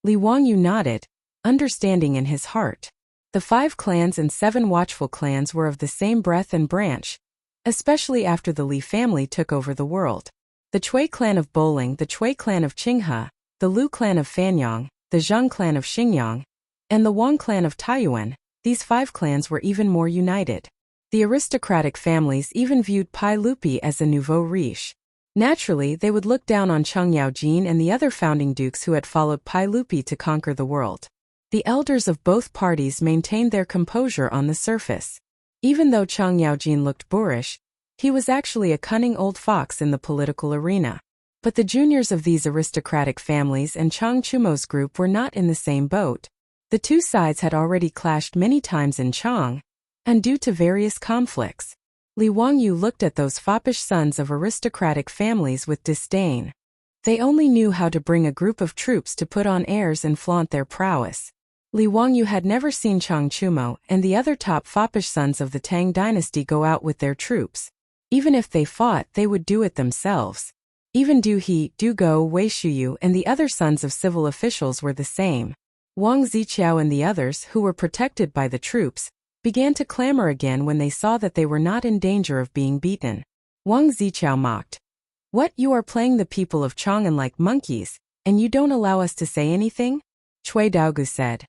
Li Wang Yu nodded, understanding in his heart. The 5 clans and 7 watchful clans were of the same breadth and branch, especially after the Li family took over the world. The Chui clan of Bowling, the Chui clan of Qinghe, the Lu clan of Fanyang, the Zheng clan of Xingyang, and the Wang clan of Taiyuan, these 5 clans were even more united. The aristocratic families even viewed Pai Lupi as a nouveau riche. Naturally, they would look down on Cheng Yaojin and the other founding dukes who had followed Pai Lupi to conquer the world. The elders of both parties maintained their composure on the surface. Even though Cheng Yaojin looked boorish, he was actually a cunning old fox in the political arena. But the juniors of these aristocratic families and Chang Chumo's group were not in the same boat. The two sides had already clashed many times in Chang, and due to various conflicts, Li Wang Yu looked at those foppish sons of aristocratic families with disdain. They only knew how to bring a group of troops to put on airs and flaunt their prowess. Li Wang Yu had never seen Chang Chumo and the other top foppish sons of the Tang dynasty go out with their troops. Even if they fought, they would do it themselves. Even Du He, Du Go, Wei Shuyu and the other sons of civil officials were the same. Wang Ziqiao and the others, who were protected by the troops, began to clamor again when they saw that they were not in danger of being beaten. Wang Ziqiao mocked. "What, you are playing the people of Chang'an like monkeys, and you don't allow us to say anything?" Chui Daogu said.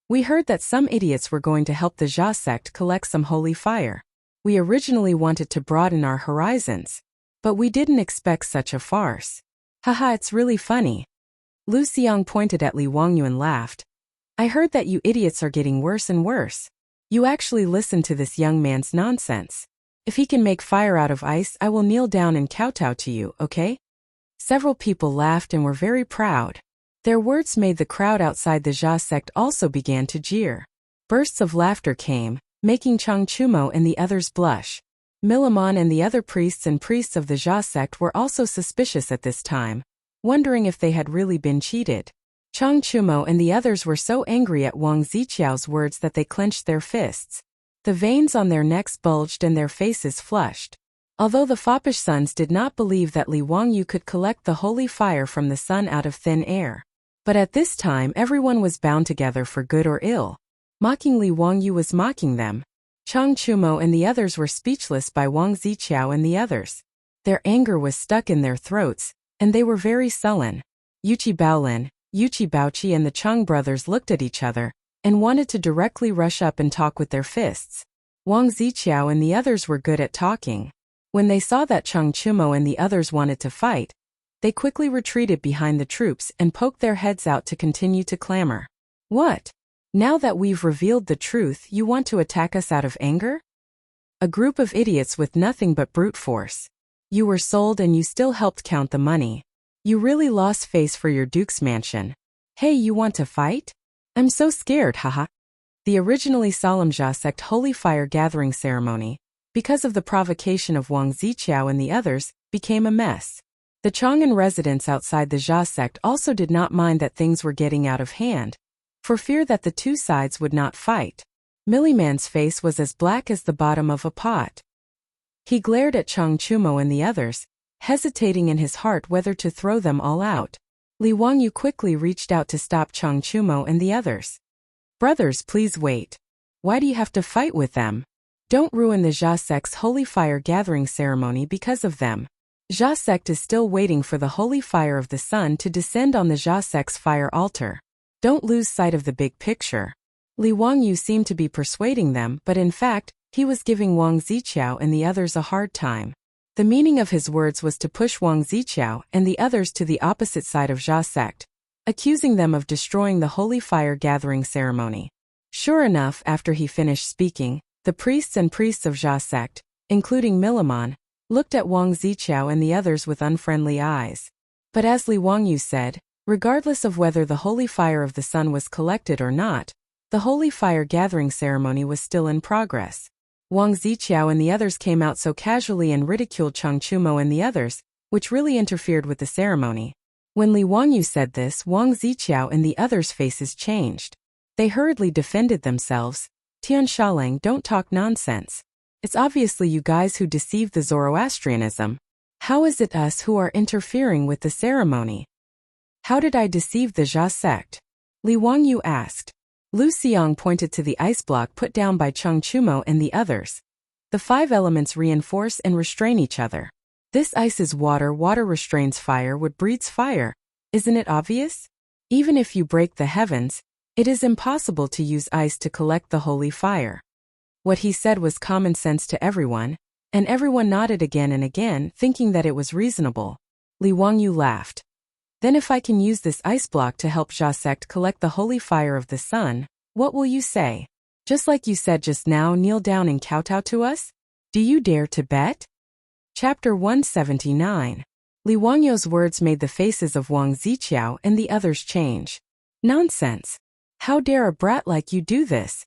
"We heard that some idiots were going to help the Jia sect collect some holy fire. We originally wanted to broaden our horizons, but we didn't expect such a farce. Haha, it's really funny." Lu Xiong pointed at Li Wang Yu and laughed. "I heard that you idiots are getting worse and worse. You actually listen to this young man's nonsense. If he can make fire out of ice, I will kneel down and kowtow to you, okay?" Several people laughed and were very proud. Their words made the crowd outside the Jia sect also began to jeer. Bursts of laughter came, making Chang Chumo and the others blush. Milamon and the other priests and priests of the Jia sect were also suspicious at this time, wondering if they had really been cheated. Chang Chumo and the others were so angry at Wang Ziqiao's words that they clenched their fists. The veins on their necks bulged and their faces flushed. Although the foppish sons did not believe that Li Wang Yu could collect the holy fire from the sun out of thin air. But at this time everyone was bound together for good or ill. Mocking Li Wang Yu was mocking them. Chang Chumo and the others were speechless by Wang Ziqiao and the others. Their anger was stuck in their throats, and they were very sullen. Yuchi Baolin, Yuchi Baoqi and the Cheng brothers looked at each other, and wanted to directly rush up and talk with their fists. Wang Ziqiao and the others were good at talking. When they saw that Chang Chumo and the others wanted to fight, they quickly retreated behind the troops and poked their heads out to continue to clamor. "What? Now that we've revealed the truth, you want to attack us out of anger? A group of idiots with nothing but brute force. You were sold and you still helped count the money. You really lost face for your duke's mansion. Hey, you want to fight? I'm so scared, haha. The originally solemn Jia sect holy fire gathering ceremony, because of the provocation of Wang Ziqiao and the others, became a mess. The Chang'an residents outside the Jia sect also did not mind that things were getting out of hand, for fear that the two sides would not fight. Milliman's face was as black as the bottom of a pot. He glared at Chang Chumo and the others, hesitating in his heart whether to throw them all out. Li Wangyu quickly reached out to stop Chang Chumo and the others. Brothers, please wait. Why do you have to fight with them? Don't ruin the Jia sect's holy fire gathering ceremony because of them. Jia sect is still waiting for the holy fire of the sun to descend on the Jia sect's fire altar. Don't lose sight of the big picture. Li Wangyu seemed to be persuading them, but in fact, he was giving Wang Ziqiao and the others a hard time. The meaning of his words was to push Wang Ziqiao and the others to the opposite side of Jia sect, accusing them of destroying the holy fire gathering ceremony. Sure enough, after he finished speaking, the priests and priests of Jia sect, including Milliman, looked at Wang Ziqiao and the others with unfriendly eyes. But as Li Wangyu said, regardless of whether the holy fire of the sun was collected or not, the holy fire gathering ceremony was still in progress. Wang Ziqiao and the others came out so casually and ridiculed Chang Chumo and the others, which really interfered with the ceremony. When Li Wangyu said this, Wang Ziqiao and the others' faces changed. They hurriedly defended themselves. Tian Shaolang, don't talk nonsense. It's obviously you guys who deceived the Zoroastrianism. How is it us who are interfering with the ceremony? How did I deceive the Jia sect? Li Wangyu asked. Lu Xiang pointed to the ice block put down by Chang Chumo and the others. The 5 elements reinforce and restrain each other. This ice is water, water restrains fire, wood breeds fire. Isn't it obvious? Even if you break the heavens, it is impossible to use ice to collect the holy fire. What he said was common sense to everyone, and everyone nodded again and again, thinking that it was reasonable. Li Wangyu laughed. Then if I can use this ice block to help Jia sect collect the holy fire of the sun, what will you say? Just like you said just now, kneel down and kowtow to us? Do you dare to bet? Chapter 179. Li Wangyu's words made the faces of Wang Ziqiao and the others change. Nonsense. How dare a brat like you do this?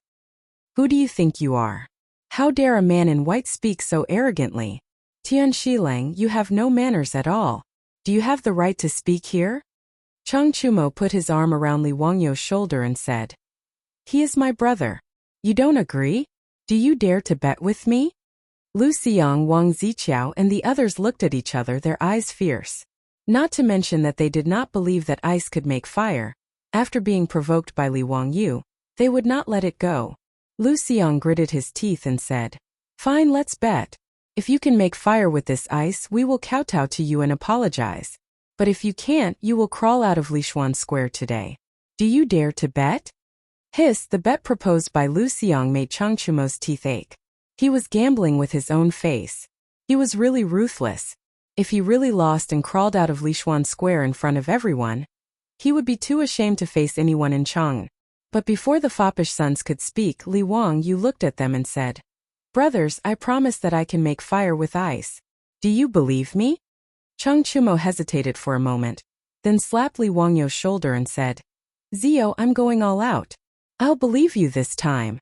Who do you think you are? How dare a man in white speak so arrogantly? Tian Shilang, you have no manners at all. Do you have the right to speak here? Chang Chumo put his arm around Li Wangyu's shoulder and said, He is my brother. You don't agree? Do you dare to bet with me? Lu Xiang, Wang Ziqiao and the others looked at each other, their eyes fierce. Not to mention that they did not believe that ice could make fire. After being provoked by Li Wangyu, they would not let it go. Lu Xiang gritted his teeth and said, Fine, let's bet. If you can make fire with this ice, we will kowtow to you and apologize. But if you can't, you will crawl out of Lishuan Square today. Do you dare to bet? Hiss, the bet proposed by Lu Xiang made Chang Chumo's teeth ache. He was gambling with his own face. He was really ruthless. If he really lost and crawled out of Lishuan Square in front of everyone, he would be too ashamed to face anyone in Chang'an. But before the foppish sons could speak, Li Wangyu looked at them and said, Brothers, I promise that I can make fire with ice. Do you believe me? Chang Chumo hesitated for a moment, then slapped Li Wangyu's shoulder and said, Zio, I'm going all out. I'll believe you this time.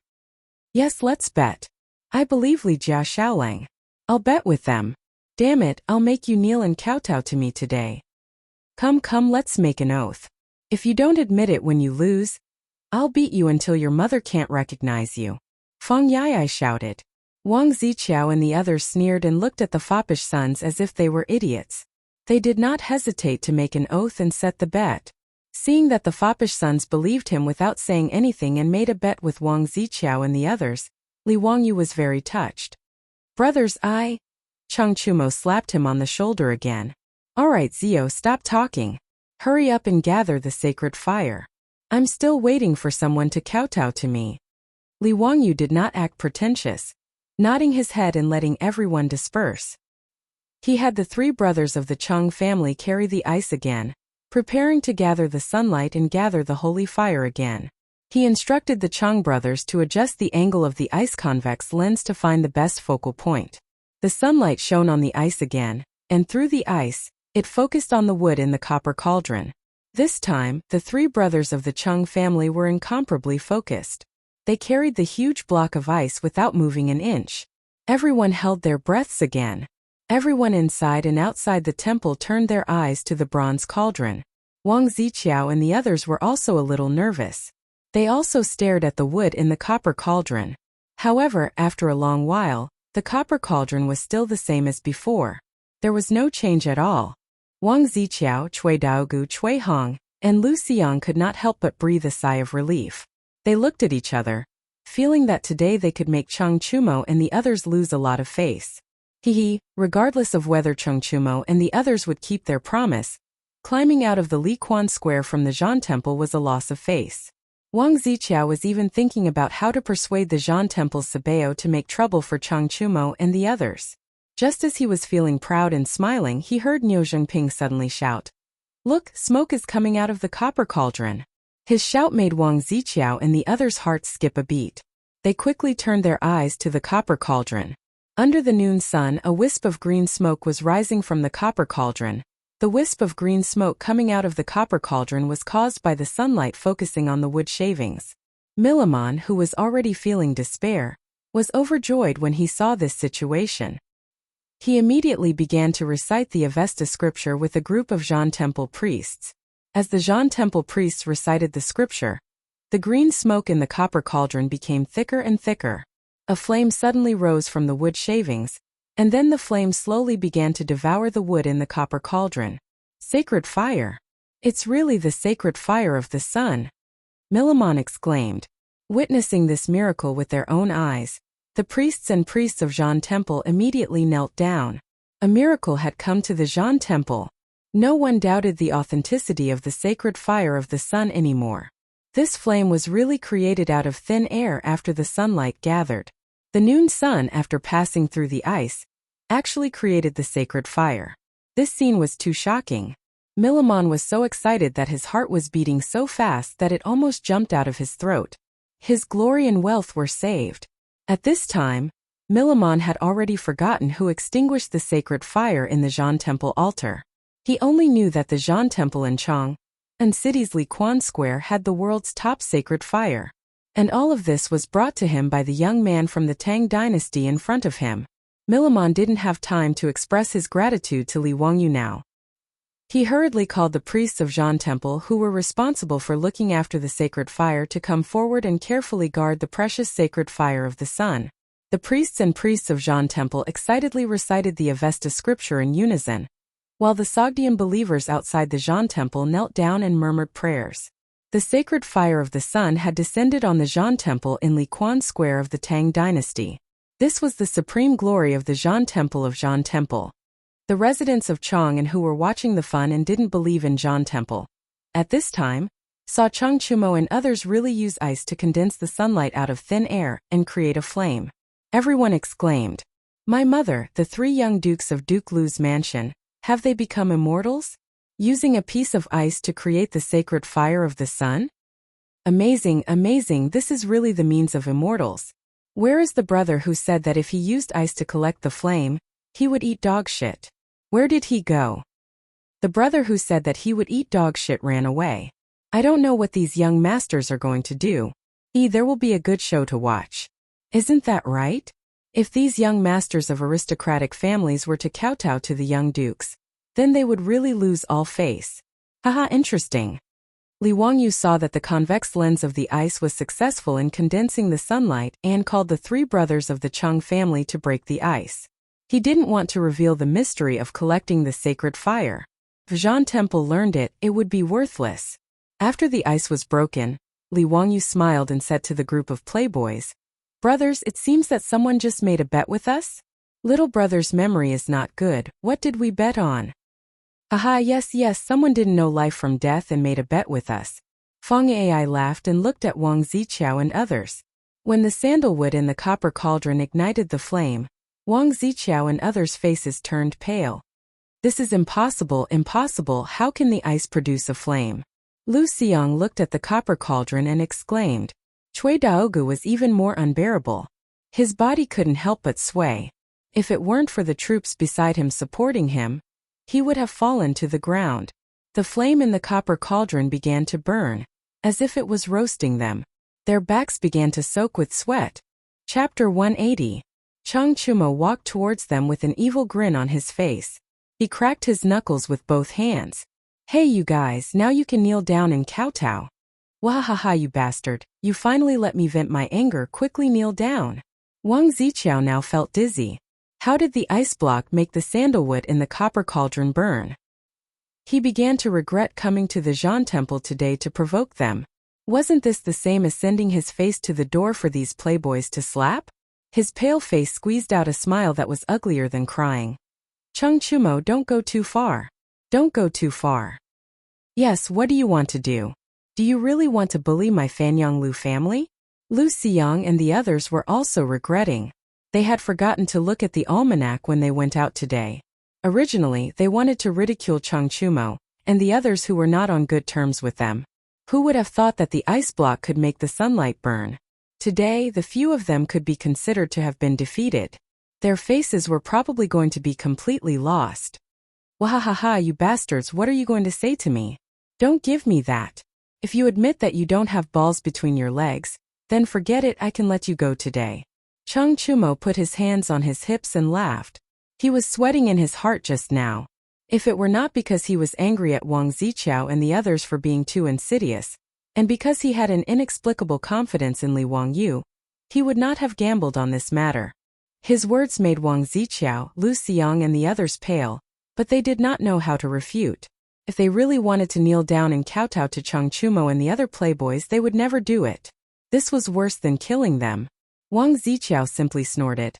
Yes, let's bet. I believe Li Jia Shaolang. I'll bet with them. Damn it, I'll make you kneel and kowtow to me today. Come, let's make an oath. If you don't admit it when you lose, I'll beat you until your mother can't recognize you. Feng Yai shouted. Wang Ziqiao and the others sneered and looked at the foppish sons as if they were idiots. They did not hesitate to make an oath and set the bet. Seeing that the foppish sons believed him without saying anything and made a bet with Wang Ziqiao and the others, Li Wangyu was very touched. Brothers, Chang Chumo slapped him on the shoulder again. Alright Zio, stop talking. Hurry up and gather the sacred fire. I'm still waiting for someone to kowtow to me. Li Wangyu did not act pretentious, nodding his head and letting everyone disperse. He had the 3 brothers of the Chang family carry the ice again, preparing to gather the sunlight and gather the holy fire again. He instructed the Chang brothers to adjust the angle of the ice convex lens to find the best focal point. The sunlight shone on the ice again, and through the ice, it focused on the wood in the copper cauldron. This time, the three brothers of the Chung family were incomparably focused. They carried the huge block of ice without moving an inch. Everyone held their breaths again. Everyone inside and outside the temple turned their eyes to the bronze cauldron. Wang Ziqiao and the others were also a little nervous. They also stared at the wood in the copper cauldron. However, after a long while, the copper cauldron was still the same as before. There was no change at all. Wang Ziqiao, Cui Daogu, Cui Hong, and Lu Xiang could not help but breathe a sigh of relief. They looked at each other, feeling that today they could make Cheng Chumo and the others lose a lot of face. Regardless of whether Cheng Chumo and the others would keep their promise, climbing out of the Li Quan Square from the Zhan Temple was a loss of face. Wang Ziqiao was even thinking about how to persuade the Zhan Temple's Sabeo to make trouble for Cheng Chumo and the others. Just as he was feeling proud and smiling, he heard Niu Zhengping suddenly shout, "Look, smoke is coming out of the copper cauldron." His shout made Wang Ziqiao and the others' hearts skip a beat. They quickly turned their eyes to the copper cauldron. Under the noon sun, a wisp of green smoke was rising from the copper cauldron. The wisp of green smoke coming out of the copper cauldron was caused by the sunlight focusing on the wood shavings. Millimon, who was already feeling despair, was overjoyed when he saw this situation. He immediately began to recite the Avesta scripture with a group of Zhan Temple priests. As the Zhan Temple priests recited the scripture, the green smoke in the copper cauldron became thicker and thicker. A flame suddenly rose from the wood shavings, and then the flame slowly began to devour the wood in the copper cauldron. Sacred fire! It's really the sacred fire of the sun! Millimon exclaimed. Witnessing this miracle with their own eyes, the priests and priests of Zhan Temple immediately knelt down. A miracle had come to the Zhan Temple. No one doubted the authenticity of the sacred fire of the sun anymore. This flame was really created out of thin air after the sunlight gathered. The noon sun, after passing through the ice, actually created the sacred fire. This scene was too shocking. Millimon was so excited that his heart was beating so fast that it almost jumped out of his throat. His glory and wealth were saved. At this time, Millimon had already forgotten who extinguished the sacred fire in the Zhan Temple altar. He only knew that the Zhan Temple in Chang, and city's Li Quan Square had the world's top sacred fire. And all of this was brought to him by the young man from the Tang dynasty in front of him. Millimon didn't have time to express his gratitude to Li Wangyu now. He hurriedly called the priests of Zhan Temple who were responsible for looking after the sacred fire to come forward and carefully guard the precious sacred fire of the sun. The priests and priests of Zhan Temple excitedly recited the Avesta scripture in unison, while the Sogdian believers outside the Zhan Temple knelt down and murmured prayers. The sacred fire of the sun had descended on the Zhan Temple in Li Quan Square of the Tang dynasty. This was the supreme glory of the Zhan Temple of Zhan Temple. The residents of Chang and who were watching the fun and didn't believe in Zhan Temple at this time, saw Cheng Chumo and others really use ice to condense the sunlight out of thin air and create a flame. Everyone exclaimed, "My mother, the three young dukes of Duke Lu's mansion, have they become immortals? Using a piece of ice to create the sacred fire of the sun? Amazing, amazing, this is really the means of immortals. Where is the brother who said that if he used ice to collect the flame, he would eat dog shit? Where did he go? The brother who said that he would eat dog shit ran away. I don't know what these young masters are going to do. There will be a good show to watch. Isn't that right? If these young masters of aristocratic families were to kowtow to the young dukes, then they would really lose all face. Haha, interesting." Li Wangyu saw that the convex lens of the ice was successful in condensing the sunlight and called the three brothers of the Chung family to break the ice. He didn't want to reveal the mystery of collecting the sacred fire. If Zhan Temple learned it, it would be worthless. After the ice was broken, Li Wangyu smiled and said to the group of playboys, "Brothers, it seems that someone just made a bet with us? Little brother's memory is not good. What did we bet on?" "Aha, yes, someone didn't know life from death and made a bet with us." Feng Ai laughed and looked at Wang Ziqiao and others. When the sandalwood in the copper cauldron ignited the flame, Wang Ziqiao and others' faces turned pale. "This is impossible, impossible, how can the ice produce a flame?" Lu Xiang looked at the copper cauldron and exclaimed. Cui Daogu was even more unbearable. His body couldn't help but sway. If it weren't for the troops beside him supporting him, he would have fallen to the ground. The flame in the copper cauldron began to burn, as if it was roasting them. Their backs began to soak with sweat. Chapter 180. Chang Chumo walked towards them with an evil grin on his face. He cracked his knuckles with both hands. Hey you guys, now you can kneel down and kowtow. Wahaha you bastard, you finally let me vent my anger, quickly kneel down. Wang Ziqiao now felt dizzy. How did the ice block make the sandalwood in the copper cauldron burn? He began to regret coming to the Zhan temple today to provoke them. Wasn't this the same as sending his face to the door for these playboys to slap? His pale face squeezed out a smile that was uglier than crying. Chang Chumo, don't go too far. Don't go too far. Yes, what do you want to do? Do you really want to bully my Fanyang Lu family? Lu Xiang and the others were also regretting. They had forgotten to look at the almanac when they went out today. Originally, they wanted to ridicule Chang Chumo and the others who were not on good terms with them. Who would have thought that the ice block could make the sunlight burn? Today, the few of them could be considered to have been defeated. Their faces were probably going to be completely lost. Wahahaha, you bastards, what are you going to say to me? Don't give me that. If you admit that you don't have balls between your legs, then forget it, I can let you go today. Chang Chumo put his hands on his hips and laughed. He was sweating in his heart just now. If it were not because he was angry at Wang Ziqiao and the others for being too insidious, and because he had an inexplicable confidence in Li Wangyu, he would not have gambled on this matter. His words made Wang Ziqiao, Lu Xiang and the others pale, but they did not know how to refute. If they really wanted to kneel down and kowtow to Chang Chumo and the other playboys, they would never do it. This was worse than killing them. Wang Ziqiao simply snorted.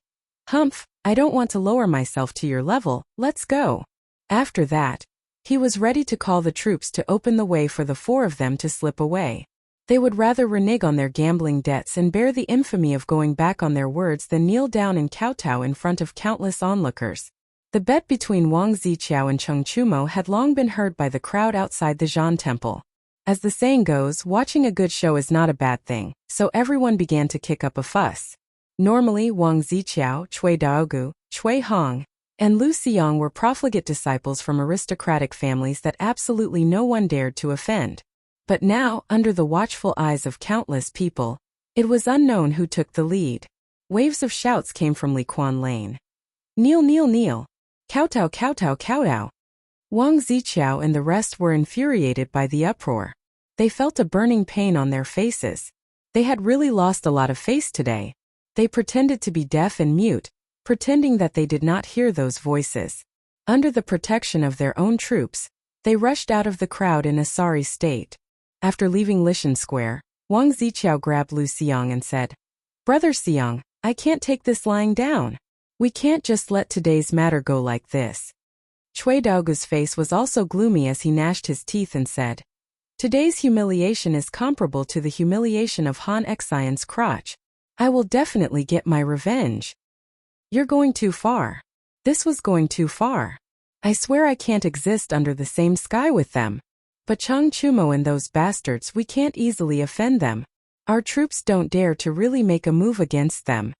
Humph, I don't want to lower myself to your level, let's go. After that, he was ready to call the troops to open the way for the four of them to slip away. They would rather renege on their gambling debts and bear the infamy of going back on their words than kneel down and kowtow in front of countless onlookers. The bet between Wang Ziqiao and Chang Chumo had long been heard by the crowd outside the Zhan temple. As the saying goes, watching a good show is not a bad thing, so everyone began to kick up a fuss. Normally, Wang Ziqiao, Cui Daogu, Cui Hong, and Lu Xiang were profligate disciples from aristocratic families that absolutely no one dared to offend. But now, under the watchful eyes of countless people, it was unknown who took the lead. Waves of shouts came from Liquan Lane. Kneel, kneel, kneel. Kowtow, kowtow, kowtow. Wang Ziqiao and the rest were infuriated by the uproar. They felt a burning pain on their faces. They had really lost a lot of face today. They pretended to be deaf and mute, pretending that they did not hear those voices. Under the protection of their own troops, they rushed out of the crowd in a sorry state. After leaving Lishan Square, Wang Ziqiao grabbed Lu Xiang and said, Brother Xiang, I can't take this lying down. We can't just let today's matter go like this. Cui Daogu's face was also gloomy as he gnashed his teeth and said, Today's humiliation is comparable to the humiliation of Han Xian's crotch. I will definitely get my revenge. You're going too far. This was going too far. I swear I can't exist under the same sky with them. But Chang Chumo and those bastards, we can't easily offend them. Our troops don't dare to really make a move against them.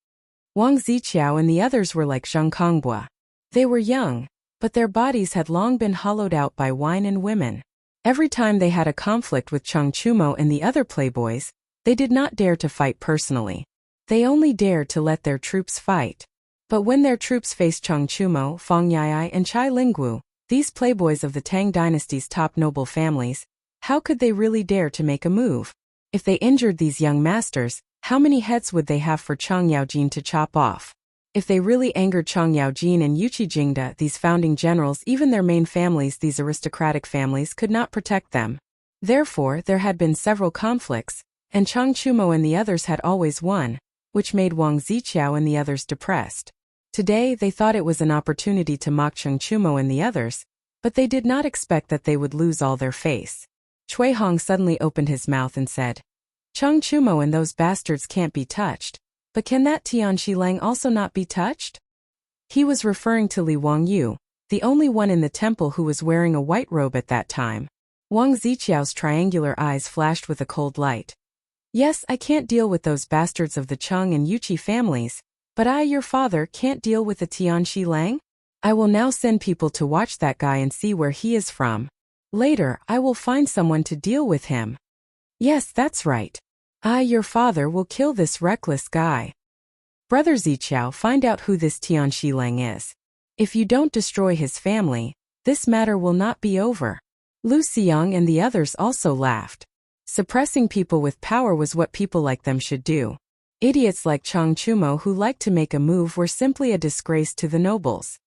Wang Ziqiao and the others were like Zhang Kongbua. They were young, but their bodies had long been hollowed out by wine and women. Every time they had a conflict with Chang Chumo and the other playboys, they did not dare to fight personally. They only dared to let their troops fight. But when their troops faced Chang Chumo, Fang Yai and Chai Linggu, these playboys of the Tang dynasty's top noble families, how could they really dare to make a move? If they injured these young masters, how many heads would they have for Chang Yaojin to chop off? If they really angered Chang Yaojin and Yuqi Jingda, these founding generals, even their main families, these aristocratic families, could not protect them. Therefore, there had been several conflicts, and Chang Chumo and the others had always won, which made Wang Ziqiao and the others depressed. Today, they thought it was an opportunity to mock Chang Chumo and the others, but they did not expect that they would lose all their face. Cui Hong suddenly opened his mouth and said, Chang Chumo and those bastards can't be touched, but can that Tianxi Lang also not be touched? He was referring to Li Wangyu, the only one in the temple who was wearing a white robe at that time. Wang Ziqiao's triangular eyes flashed with a cold light. Yes, I can't deal with those bastards of the Cheng and Yuqi families, but I, your father, can't deal with the Tianxi Lang? I will now send people to watch that guy and see where he is from. Later, I will find someone to deal with him. Yes, that's right. Your father will kill this reckless guy. Brother Zichao, find out who this Tian Shilang is. If you don't destroy his family, this matter will not be over. Lu Xiang and the others also laughed. Suppressing people with power was what people like them should do. Idiots like Chang Chumo who liked to make a move were simply a disgrace to the nobles.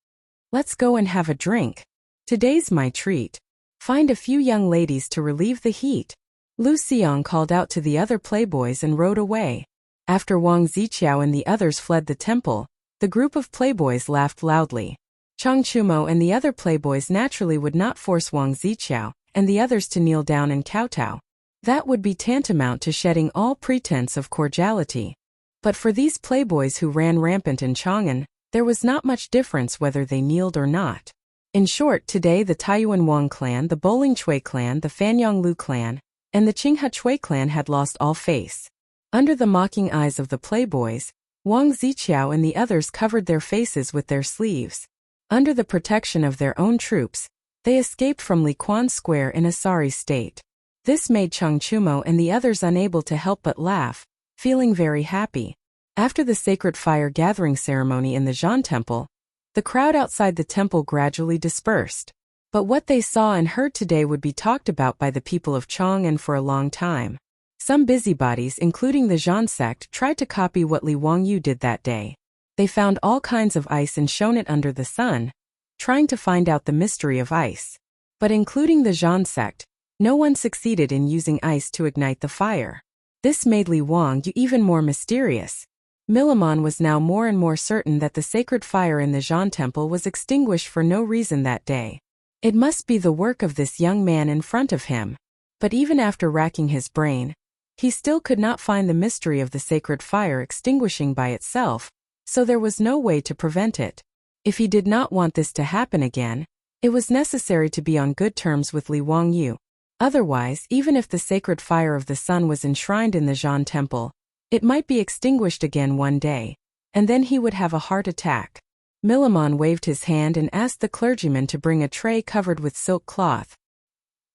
Let's go and have a drink. Today's my treat. Find a few young ladies to relieve the heat. Lu Xiang called out to the other playboys and rode away. After Wang Zichao and the others fled the temple, the group of playboys laughed loudly. Chang Chumo and the other playboys naturally would not force Wang Zichao and the others to kneel down and kowtow. That would be tantamount to shedding all pretense of cordiality. But for these playboys who ran rampant in Chang'an, there was not much difference whether they kneeled or not. In short, today the Taiyuan Wang clan, the Bowling Chui clan, the Fanyang Lu clan, and the Qinghe Chui clan had lost all face. Under the mocking eyes of the playboys, Wang Zichao and the others covered their faces with their sleeves. Under the protection of their own troops, they escaped from Liquan Square in a sorry state. This made Chang Chumo and the others unable to help but laugh, feeling very happy. After the sacred fire gathering ceremony in the Zhan Temple, the crowd outside the temple gradually dispersed. But what they saw and heard today would be talked about by the people of Chang'an for a long time. Some busybodies, including the Zhan sect, tried to copy what Li Wangyu did that day. They found all kinds of ice and shone it under the sun, trying to find out the mystery of ice. But including the Zhan sect, no one succeeded in using ice to ignite the fire. This made Li Wangyu even more mysterious. Millimon was now more and more certain that the sacred fire in the Zhan temple was extinguished for no reason that day. It must be the work of this young man in front of him. But even after racking his brain, he still could not find the mystery of the sacred fire extinguishing by itself, so there was no way to prevent it. If he did not want this to happen again, it was necessary to be on good terms with Li Wangyu. Otherwise, even if the sacred fire of the sun was enshrined in the Zhan temple, it might be extinguished again one day, and then he would have a heart attack. Millimon waved his hand and asked the clergyman to bring a tray covered with silk cloth.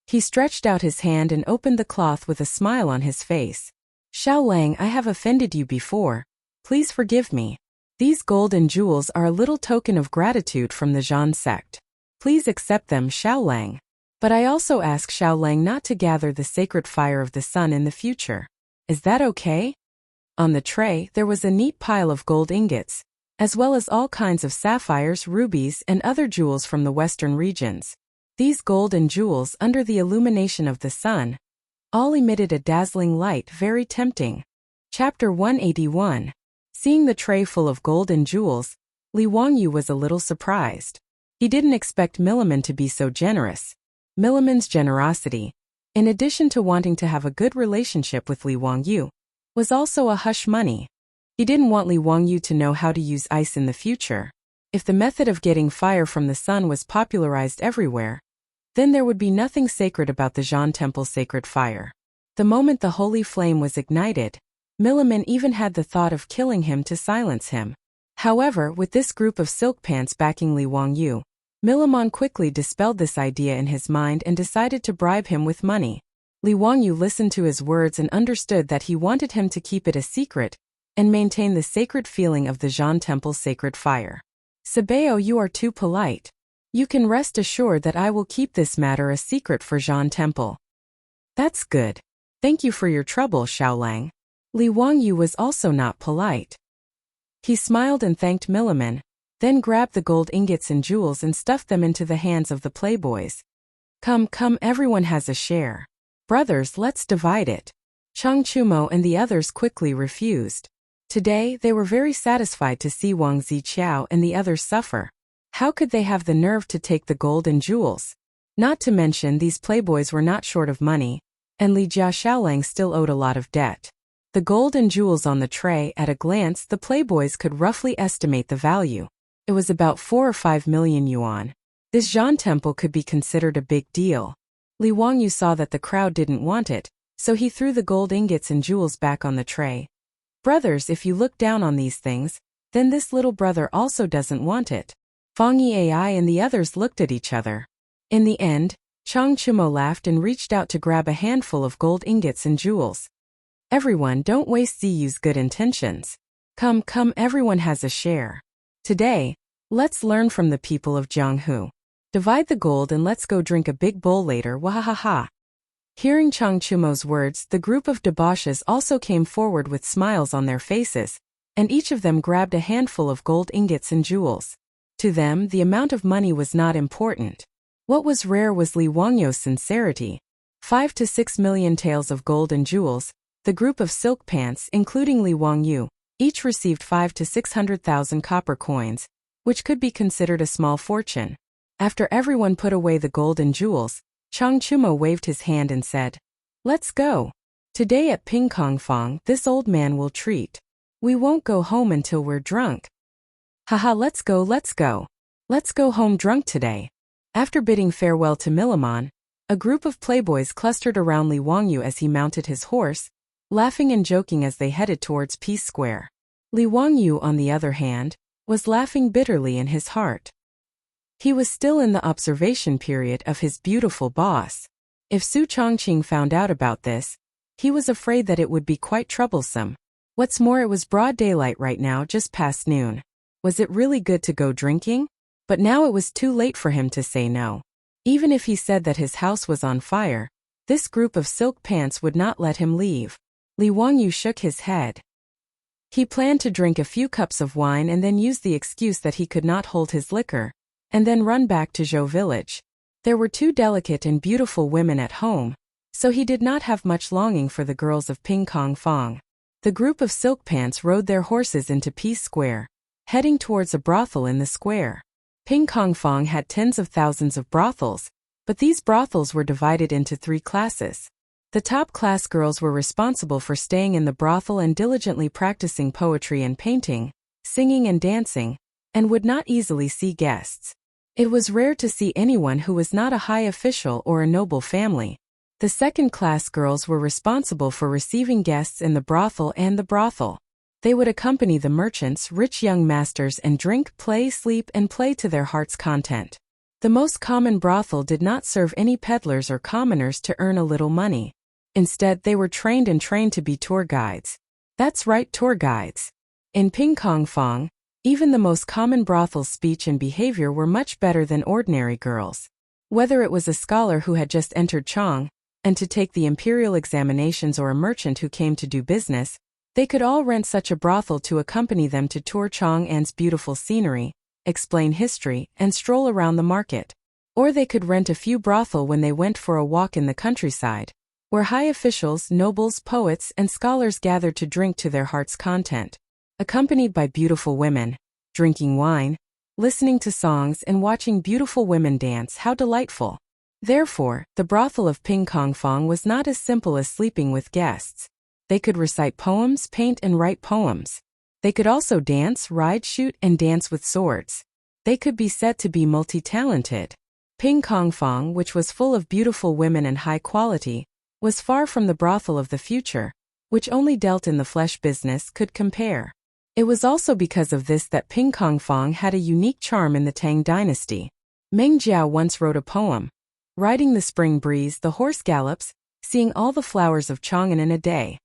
He stretched out his hand and opened the cloth with a smile on his face. Xiao Lang, I have offended you before. Please forgive me. These gold and jewels are a little token of gratitude from the Zhan sect. Please accept them, Xiao Lang. But I also ask Xiao Lang not to gather the sacred fire of the sun in the future. Is that okay? On the tray, there was a neat pile of gold ingots, as well as all kinds of sapphires, rubies, and other jewels from the western regions. These gold and jewels, under the illumination of the sun, all emitted a dazzling light, very tempting. Chapter 181. Seeing the tray full of gold and jewels, Li Wangyu was a little surprised. He didn't expect Millimon to be so generous. Millimon's generosity, in addition to wanting to have a good relationship with Li Wangyu, was also a hush money. He didn't want Li Wangyu to know how to use ice in the future. If the method of getting fire from the sun was popularized everywhere, then there would be nothing sacred about the Zhan temple's sacred fire. The moment the holy flame was ignited, Millimon even had the thought of killing him to silence him. However, with this group of silk pants backing Li Wangyu, Millimon quickly dispelled this idea in his mind and decided to bribe him with money. Li Wangyu listened to his words and understood that he wanted him to keep it a secret and maintain the sacred feeling of the Zhan temple's sacred fire. Sabeo, you are too polite. You can rest assured that I will keep this matter a secret for Zhan temple. That's good. Thank you for your trouble, Xiao Lang. Li Wangyu was also not polite. He smiled and thanked Millimon, then grabbed the gold ingots and jewels and stuffed them into the hands of the playboys. Come, everyone has a share. Brothers, let's divide it. Chang Chumo and the others quickly refused. Today, they were very satisfied to see Wang Zichao and the others suffer. How could they have the nerve to take the gold and jewels? Not to mention, these playboys were not short of money, and Li Xiaolang still owed a lot of debt. The gold and jewels on the tray, at a glance, the playboys could roughly estimate the value. It was about 4 or 5 million yuan. This Zhan temple could be considered a big deal. Li Wangyu saw that the crowd didn't want it, so he threw the gold ingots and jewels back on the tray. Brothers, if you look down on these things, then this little brother also doesn't want it. Fang Yi and the others looked at each other. In the end, Chang Chumo laughed and reached out to grab a handful of gold ingots and jewels. Everyone, don't waste Ziyu's good intentions. Come, everyone has a share. Today, let's learn from the people of Jianghu. Divide the gold and let's go drink a big bowl later, wahahaha. Hearing Chang Chumo's words, the group of debauches also came forward with smiles on their faces, and each of them grabbed a handful of gold ingots and jewels. To them, the amount of money was not important. What was rare was Li Wangyu's sincerity. 5 to 6 million taels of gold and jewels. The group of silk pants, including Li Wangyu, each received 5 to 600,000 copper coins, which could be considered a small fortune. After everyone put away the gold and jewels, Chang Chumo waved his hand and said, "Let's go. Today at Ping Kong Fong, this old man will treat. We won't go home until we're drunk. Haha, let's go. Let's go home drunk today." After bidding farewell to Millimon, a group of playboys clustered around Li Wangyu as he mounted his horse, laughing and joking as they headed towards Peace Square. Li Wangyu, on the other hand, was laughing bitterly in his heart. He was still in the observation period of his beautiful boss. If Su Chongqing found out about this, he was afraid that it would be quite troublesome. What's more, it was broad daylight right now, just past noon. Was it really good to go drinking? But now it was too late for him to say no. Even if he said that his house was on fire, this group of silk pants would not let him leave. Li Wangyu shook his head. He planned to drink a few cups of wine and then use the excuse that he could not hold his liquor, and then run back to Zhou village. There were 2 delicate and beautiful women at home, so he did not have much longing for the girls of Ping Kong Fong. The group of silk pants rode their horses into Peace Square, heading towards a brothel in the square. Ping Kong Fong had tens of thousands of brothels, but these brothels were divided into 3 classes. The top-class girls were responsible for staying in the brothel and diligently practicing poetry and painting, singing and dancing, and would not easily see guests. It was rare to see anyone who was not a high official or a noble family. The second-class girls were responsible for receiving guests in the brothel and the brothel. They would accompany the merchants, rich young masters, and drink, play, sleep, and play to their heart's content. The most common brothel did not serve any peddlers or commoners to earn a little money. Instead, they were trained to be tour guides. That's right, tour guides. In Ping Kong Fong, even the most common brothel's speech and behavior were much better than ordinary girls. Whether it was a scholar who had just entered Chong, and to take the imperial examinations, or a merchant who came to do business, they could all rent such a brothel to accompany them to tour Chang'an's beautiful scenery, explain history, and stroll around the market. Or they could rent a few brothel when they went for a walk in the countryside, where high officials, nobles, poets, and scholars gathered to drink to their heart's content, accompanied by beautiful women, drinking wine, listening to songs, and watching beautiful women dance. How delightful! Therefore, the brothel of Ping Kong Fong was not as simple as sleeping with guests. They could recite poems, paint, and write poems. They could also dance, ride, shoot, and dance with swords. They could be said to be multi-talented. Ping Kong Fong, which was full of beautiful women and high quality, was far from the brothel of the future, which only dealt in the flesh business, could compare. It was also because of this that Ping Kong Fong had a unique charm in the Tang dynasty. Meng Jiao once wrote a poem, "Riding the spring breeze, the horse gallops, seeing all the flowers of Chang'an in a day."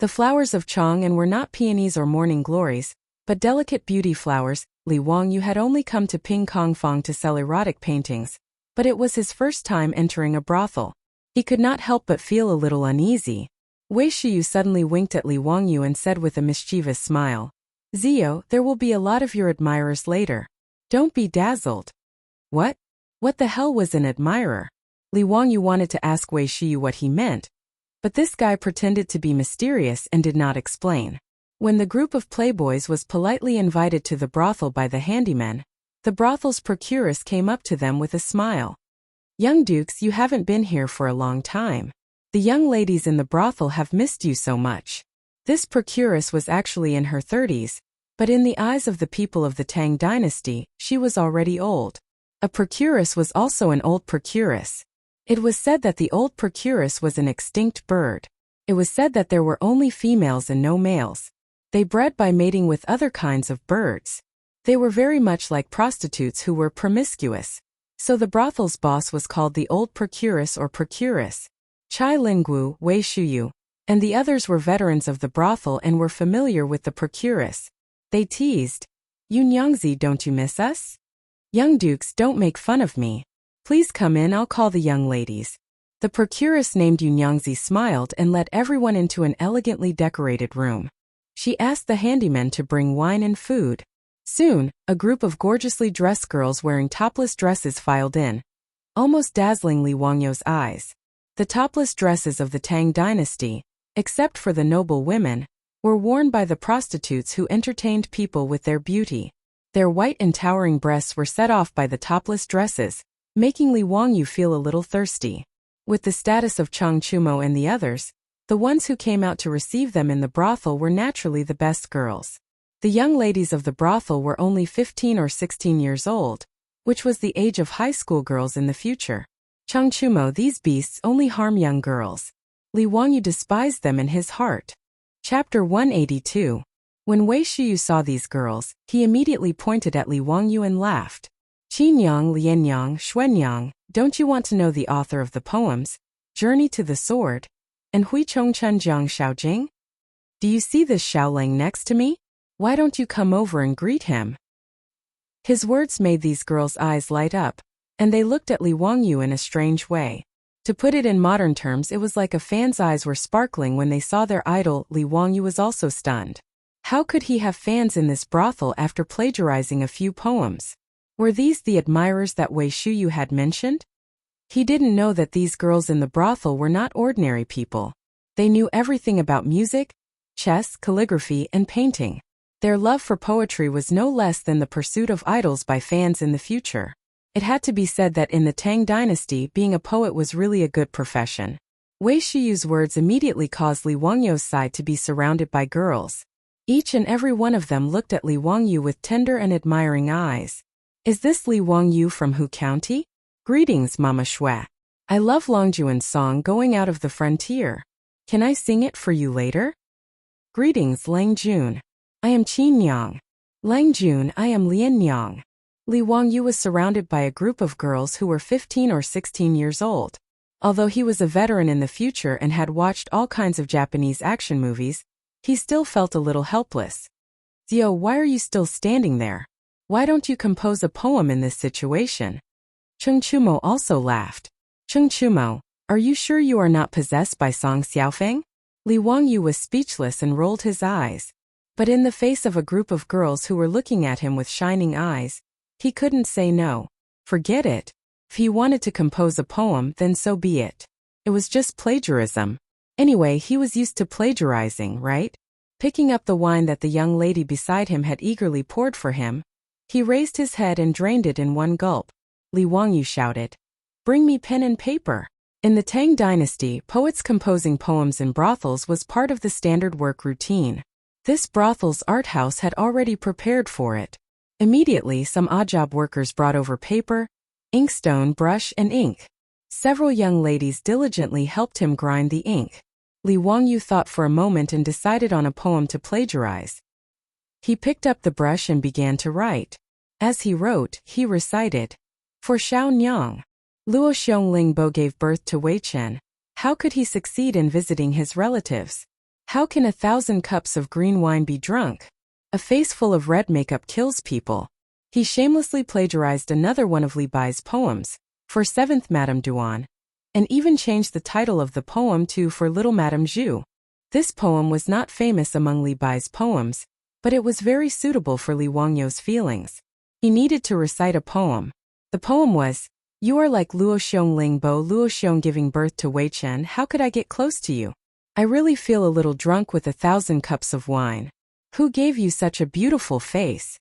The flowers of Chang'an were not peonies or morning glories, but delicate beauty flowers. Li Wangyu had only come to Ping Kong Fong to sell erotic paintings, but it was his first time entering a brothel. He could not help but feel a little uneasy. Wei Shiyu suddenly winked at Li Wangyu and said with a mischievous smile, "Zio, there will be a lot of your admirers later. Don't be dazzled." What? What the hell was an admirer? Li Wangyu wanted to ask Wei Shiyu what he meant, but this guy pretended to be mysterious and did not explain. When the group of playboys was politely invited to the brothel by the handyman, the brothel's procuress came up to them with a smile. "Young dukes, you haven't been here for a long time. The young ladies in the brothel have missed you so much." This procuress was actually in her 30s, but in the eyes of the people of the Tang dynasty, she was already old. A procuress was also an old procuress. It was said that the old procuress was an extinct bird. It was said that there were only females and no males. They bred by mating with other kinds of birds. They were very much like prostitutes who were promiscuous. So the brothel's boss was called the old procuress or procuress, Chai Linggu, Wei Shuyu, and the others were veterans of the brothel and were familiar with the procuress. They teased, "Yun Yangzi, don't you miss us? Young dukes, don't make fun of me. Please come in, I'll call the young ladies." The procuress named Yun Yangzi smiled and led everyone into an elegantly decorated room. She asked the handyman to bring wine and food. Soon, a group of gorgeously dressed girls wearing topless dresses filed in, almost dazzling Li Wangyou's eyes. The topless dresses of the Tang dynasty, except for the noble women, were worn by the prostitutes who entertained people with their beauty. Their white and towering breasts were set off by the topless dresses, making Li Wangyou feel a little thirsty. With the status of Chang Chumo and the others, the ones who came out to receive them in the brothel were naturally the best girls. The young ladies of the brothel were only 15 or 16 years old, which was the age of high school girls in the future. Chang Chumo, these beasts only harm young girls. Li Wangyou despised them in his heart. Chapter 182. When Wei Shuyu saw these girls, he immediately pointed at Li Wangyou and laughed. "Qinyang, Lianyang, Xuanyang, don't you want to know the author of the poems, Journey to the Sword, and Hui Chongchen Jiang Xiaojing? Do you see this Xiaolang next to me? Why don't you come over and greet him?" His words made these girls' eyes light up, and they looked at Li Wangyou in a strange way. To put it in modern terms, it was like a fan's eyes were sparkling when they saw their idol. Li Wangyou was also stunned. How could he have fans in this brothel after plagiarizing a few poems? Were these the admirers that Wei Shuyu had mentioned? He didn't know that these girls in the brothel were not ordinary people. They knew everything about music, chess, calligraphy, and painting. Their love for poetry was no less than the pursuit of idols by fans in the future. It had to be said that in the Tang dynasty, being a poet was really a good profession. Wei Shuyu's words immediately caused Li Wangyou's side to be surrounded by girls. Each and every one of them looked at Li Wangyou with tender and admiring eyes. "Is this Li Wangyou from Hu County? Greetings, Mama Shui. I love Longjuan's song Going Out of the Frontier. Can I sing it for you later?" "Greetings, Lang Jun. I am Qin Yang. Lang Jun, I am Lian Yang." Li Wangyou was surrounded by a group of girls who were 15 or 16 years old. Although he was a veteran in the future and had watched all kinds of Japanese action movies, he still felt a little helpless. "Zio, why are you still standing there? Why don't you compose a poem in this situation?" Cheng Chumo also laughed. "Cheng Chumo, are you sure you are not possessed by Song Xiaofeng?" Li Wangyou was speechless and rolled his eyes. But in the face of a group of girls who were looking at him with shining eyes, he couldn't say no. Forget it. If he wanted to compose a poem, then so be it. It was just plagiarism. Anyway, he was used to plagiarizing, right? Picking up the wine that the young lady beside him had eagerly poured for him, he raised his head and drained it in one gulp. Li Wangyou shouted, "Bring me pen and paper." In the Tang dynasty, poets composing poems in brothels was part of the standard work routine. This brothel's art house had already prepared for it. Immediately, some odd job workers brought over paper, inkstone, brush, and ink. Several young ladies diligently helped him grind the ink. Li Wangyou thought for a moment and decided on a poem to plagiarize. He picked up the brush and began to write. As he wrote, he recited, "For Xiao Nyang, Luo Xiong Bo gave birth to Wei Chen. How could he succeed in visiting his relatives? How can 1,000 cups of green wine be drunk? A face full of red makeup kills people." He shamelessly plagiarized another one of Li Bai's poems, For 7th Madame Duan, and even changed the title of the poem to For Little Madame Zhu. This poem was not famous among Li Bai's poems, but it was very suitable for Li Wangyou's feelings. He needed to recite a poem. The poem was, "You are like Luo Xiong Bo, Luo Xiong giving birth to Wei Chen. How could I get close to you? I really feel a little drunk with 1,000 cups of wine. Who gave you such a beautiful face?"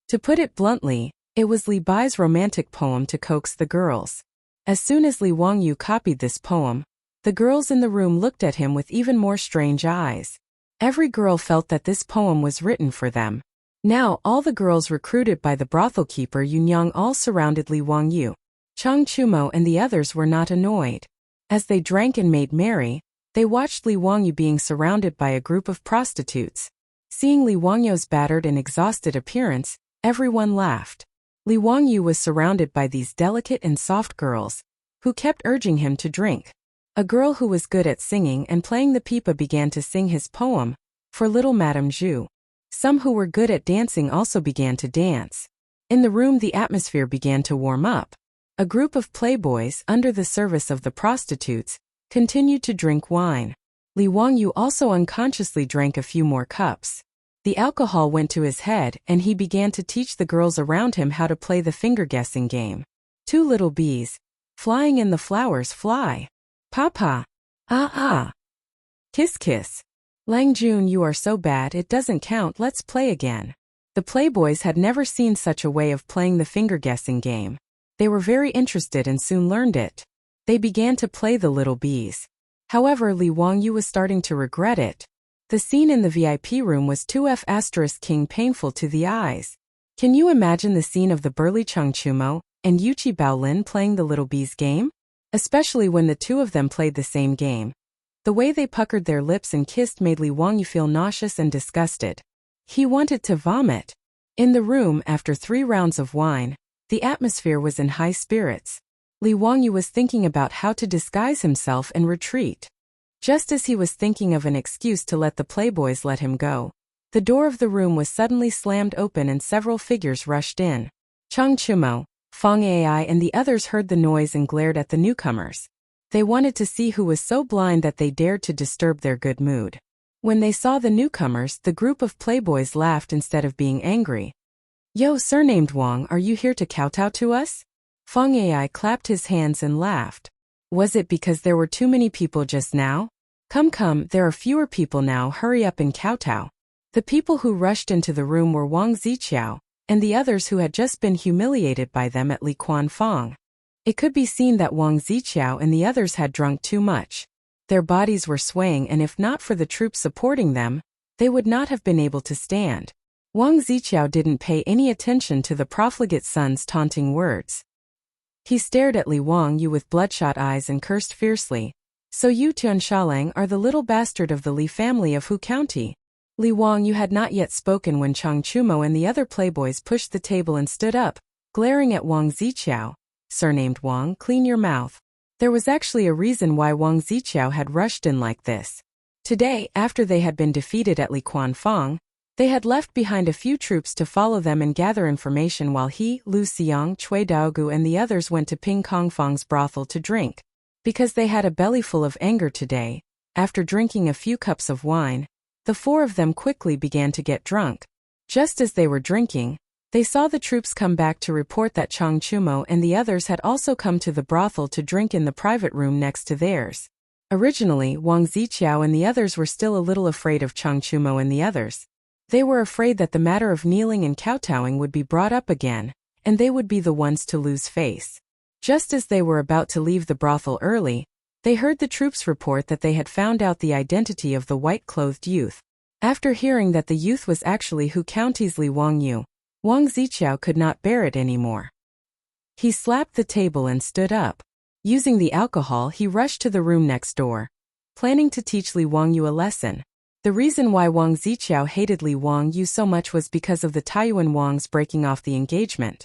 To put it bluntly, it was Li Bai's romantic poem to coax the girls. As soon as Li Wangyou copied this poem, the girls in the room looked at him with even more strange eyes. Every girl felt that this poem was written for them. Now, all the girls recruited by the brothel keeper Yunyang all surrounded Li Wangyou. Chang Chumo and the others were not annoyed. As they drank and made merry, they watched Li Wangyou being surrounded by a group of prostitutes. Seeing Li Wangyou's battered and exhausted appearance, everyone laughed. Li Wangyu was surrounded by these delicate and soft girls, who kept urging him to drink. A girl who was good at singing and playing the pipa began to sing his poem, for little Madame Zhu. Some who were good at dancing also began to dance. In the room the atmosphere began to warm up. A group of playboys, under the service of the prostitutes, continued to drink wine. Li Wangyu also unconsciously drank a few more cups. The alcohol went to his head and he began to teach the girls around him how to play the finger-guessing game. Two little bees, flying in the flowers, fly. Papa. Ah ah. Kiss kiss. Lang Jun, you are so bad it doesn't count, let's play again. The playboys had never seen such a way of playing the finger-guessing game. They were very interested and soon learned it. They began to play the little bees. However, Li Wangyu was starting to regret it. The scene in the VIP room was 2F** king painful to the eyes. Can you imagine the scene of the burly Chang Chumo and Yuchi Baolin playing the little bees game? Especially when the two of them played the same game. The way they puckered their lips and kissed made Li Wangyu feel nauseous and disgusted. He wanted to vomit. In the room, after 3 rounds of wine, the atmosphere was in high spirits. Li Wangyu was thinking about how to disguise himself and retreat. Just as he was thinking of an excuse to let the playboys let him go, the door of the room was suddenly slammed open and several figures rushed in. Chang Chumo, Fang Ai and the others heard the noise and glared at the newcomers. They wanted to see who was so blind that they dared to disturb their good mood. When they saw the newcomers, the group of playboys laughed instead of being angry. Yo, surnamed Wang, are you here to kowtow to us? Fang Ai clapped his hands and laughed. Was it because there were too many people just now? Come, there are fewer people now, hurry up and kowtow. The people who rushed into the room were Wang Ziqiao, and the others who had just been humiliated by them at Li Quan Fong. It could be seen that Wang Ziqiao and the others had drunk too much. Their bodies were swaying and if not for the troops supporting them, they would not have been able to stand. Wang Ziqiao didn't pay any attention to the profligate son's taunting words. He stared at Li Wangyu with bloodshot eyes and cursed fiercely. So you Tianshalang are the little bastard of the Li family of Hu County. Li Wangyu had not yet spoken when Chang Chumo and the other playboys pushed the table and stood up, glaring at Wang Ziqiao. Surnamed Wang, clean your mouth. There was actually a reason why Wang Ziqiao had rushed in like this. Today, after they had been defeated at Li Quan Fong, they had left behind a few troops to follow them and gather information while he, Lu Xiang, Cui Daogu and the others went to Ping Kong Fong's brothel to drink. Because they had a bellyful of anger today, after drinking a few cups of wine, the 4 of them quickly began to get drunk. Just as they were drinking, they saw the troops come back to report that Chang Chumo and the others had also come to the brothel to drink in the private room next to theirs. Originally, Wang Ziqiao and the others were still a little afraid of Chang Chumo and the others. They were afraid that the matter of kneeling and kowtowing would be brought up again, and they would be the ones to lose face. Just as they were about to leave the brothel early, they heard the troops report that they had found out the identity of the white-clothed youth. After hearing that the youth was actually Hu County's Li Wangyu, Wang Ziqiao could not bear it anymore. He slapped the table and stood up. Using the alcohol, he rushed to the room next door, planning to teach Li Wangyu a lesson. The reason why Wang Ziqiao hated Li Wangyu so much was because of the Taiyuan Wangs breaking off the engagement.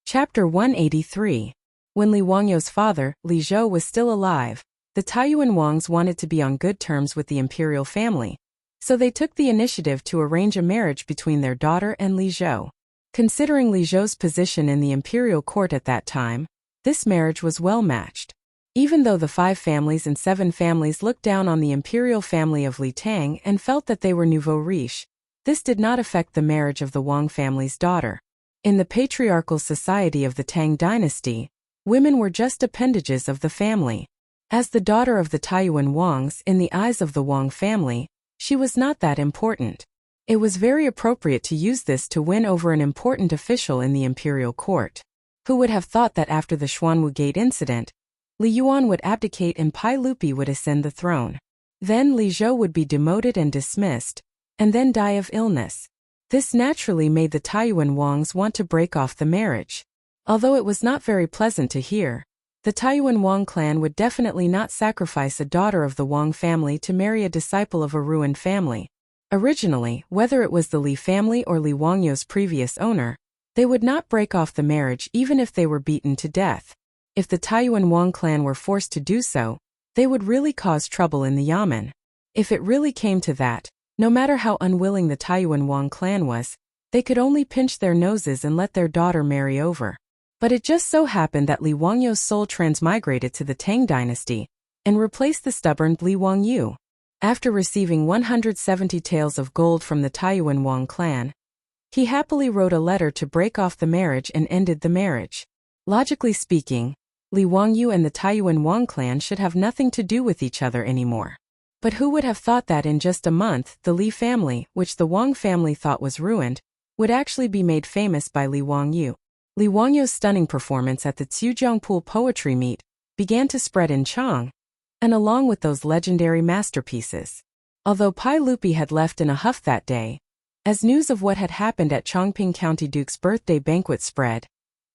Chapter 183. When Li Wangyu's father, Li Zhou, was still alive, the Taiyuan Wangs wanted to be on good terms with the imperial family. So they took the initiative to arrange a marriage between their daughter and Li Zhou. Considering Li Zhou's position in the imperial court at that time, this marriage was well matched. Even though the 5 families and 7 families looked down on the imperial family of Li Tang and felt that they were nouveau riche, this did not affect the marriage of the Wang family's daughter. In the patriarchal society of the Tang dynasty, women were just appendages of the family. As the daughter of the Taiyuan Wangs, in the eyes of the Wang family, she was not that important. It was very appropriate to use this to win over an important official in the imperial court. Who would have thought that after the Xuanwu Gate incident, Li Yuan would abdicate and Pai Lupi would ascend the throne. Then Li Zhou would be demoted and dismissed, and then die of illness. This naturally made the Taiyuan Wangs want to break off the marriage. Although it was not very pleasant to hear, the Taiyuan Wang clan would definitely not sacrifice a daughter of the Wang family to marry a disciple of a ruined family. Originally, whether it was the Li family or Li Wangyu's previous owner, They would not break off the marriage even if they were beaten to death. If the Taiyuan Wang clan were forced to do so, they would really cause trouble in the yamen. If it really came to that, no matter how unwilling the Taiyuan Wang clan was, they could only pinch their noses and let their daughter marry over. But it just so happened that Li Wangyu's soul transmigrated to the Tang dynasty and replaced the stubborn Li Wangyu. After receiving 170 taels of gold from the Taiyuan Wang clan, he happily wrote a letter to break off the marriage and ended the marriage. Logically speaking, Li Wangyu and the Taiyuan Wang clan should have nothing to do with each other anymore. But who would have thought that in just a month, the Li family, which the Wang family thought was ruined, would actually be made famous by Li Wangyu. Li Wangyu's stunning performance at the Zhujiangpool poetry meet began to spread in Chang, and along with those legendary masterpieces. Although Pai Lupi had left in a huff that day, as news of what had happened at Chongping County Duke's birthday banquet spread,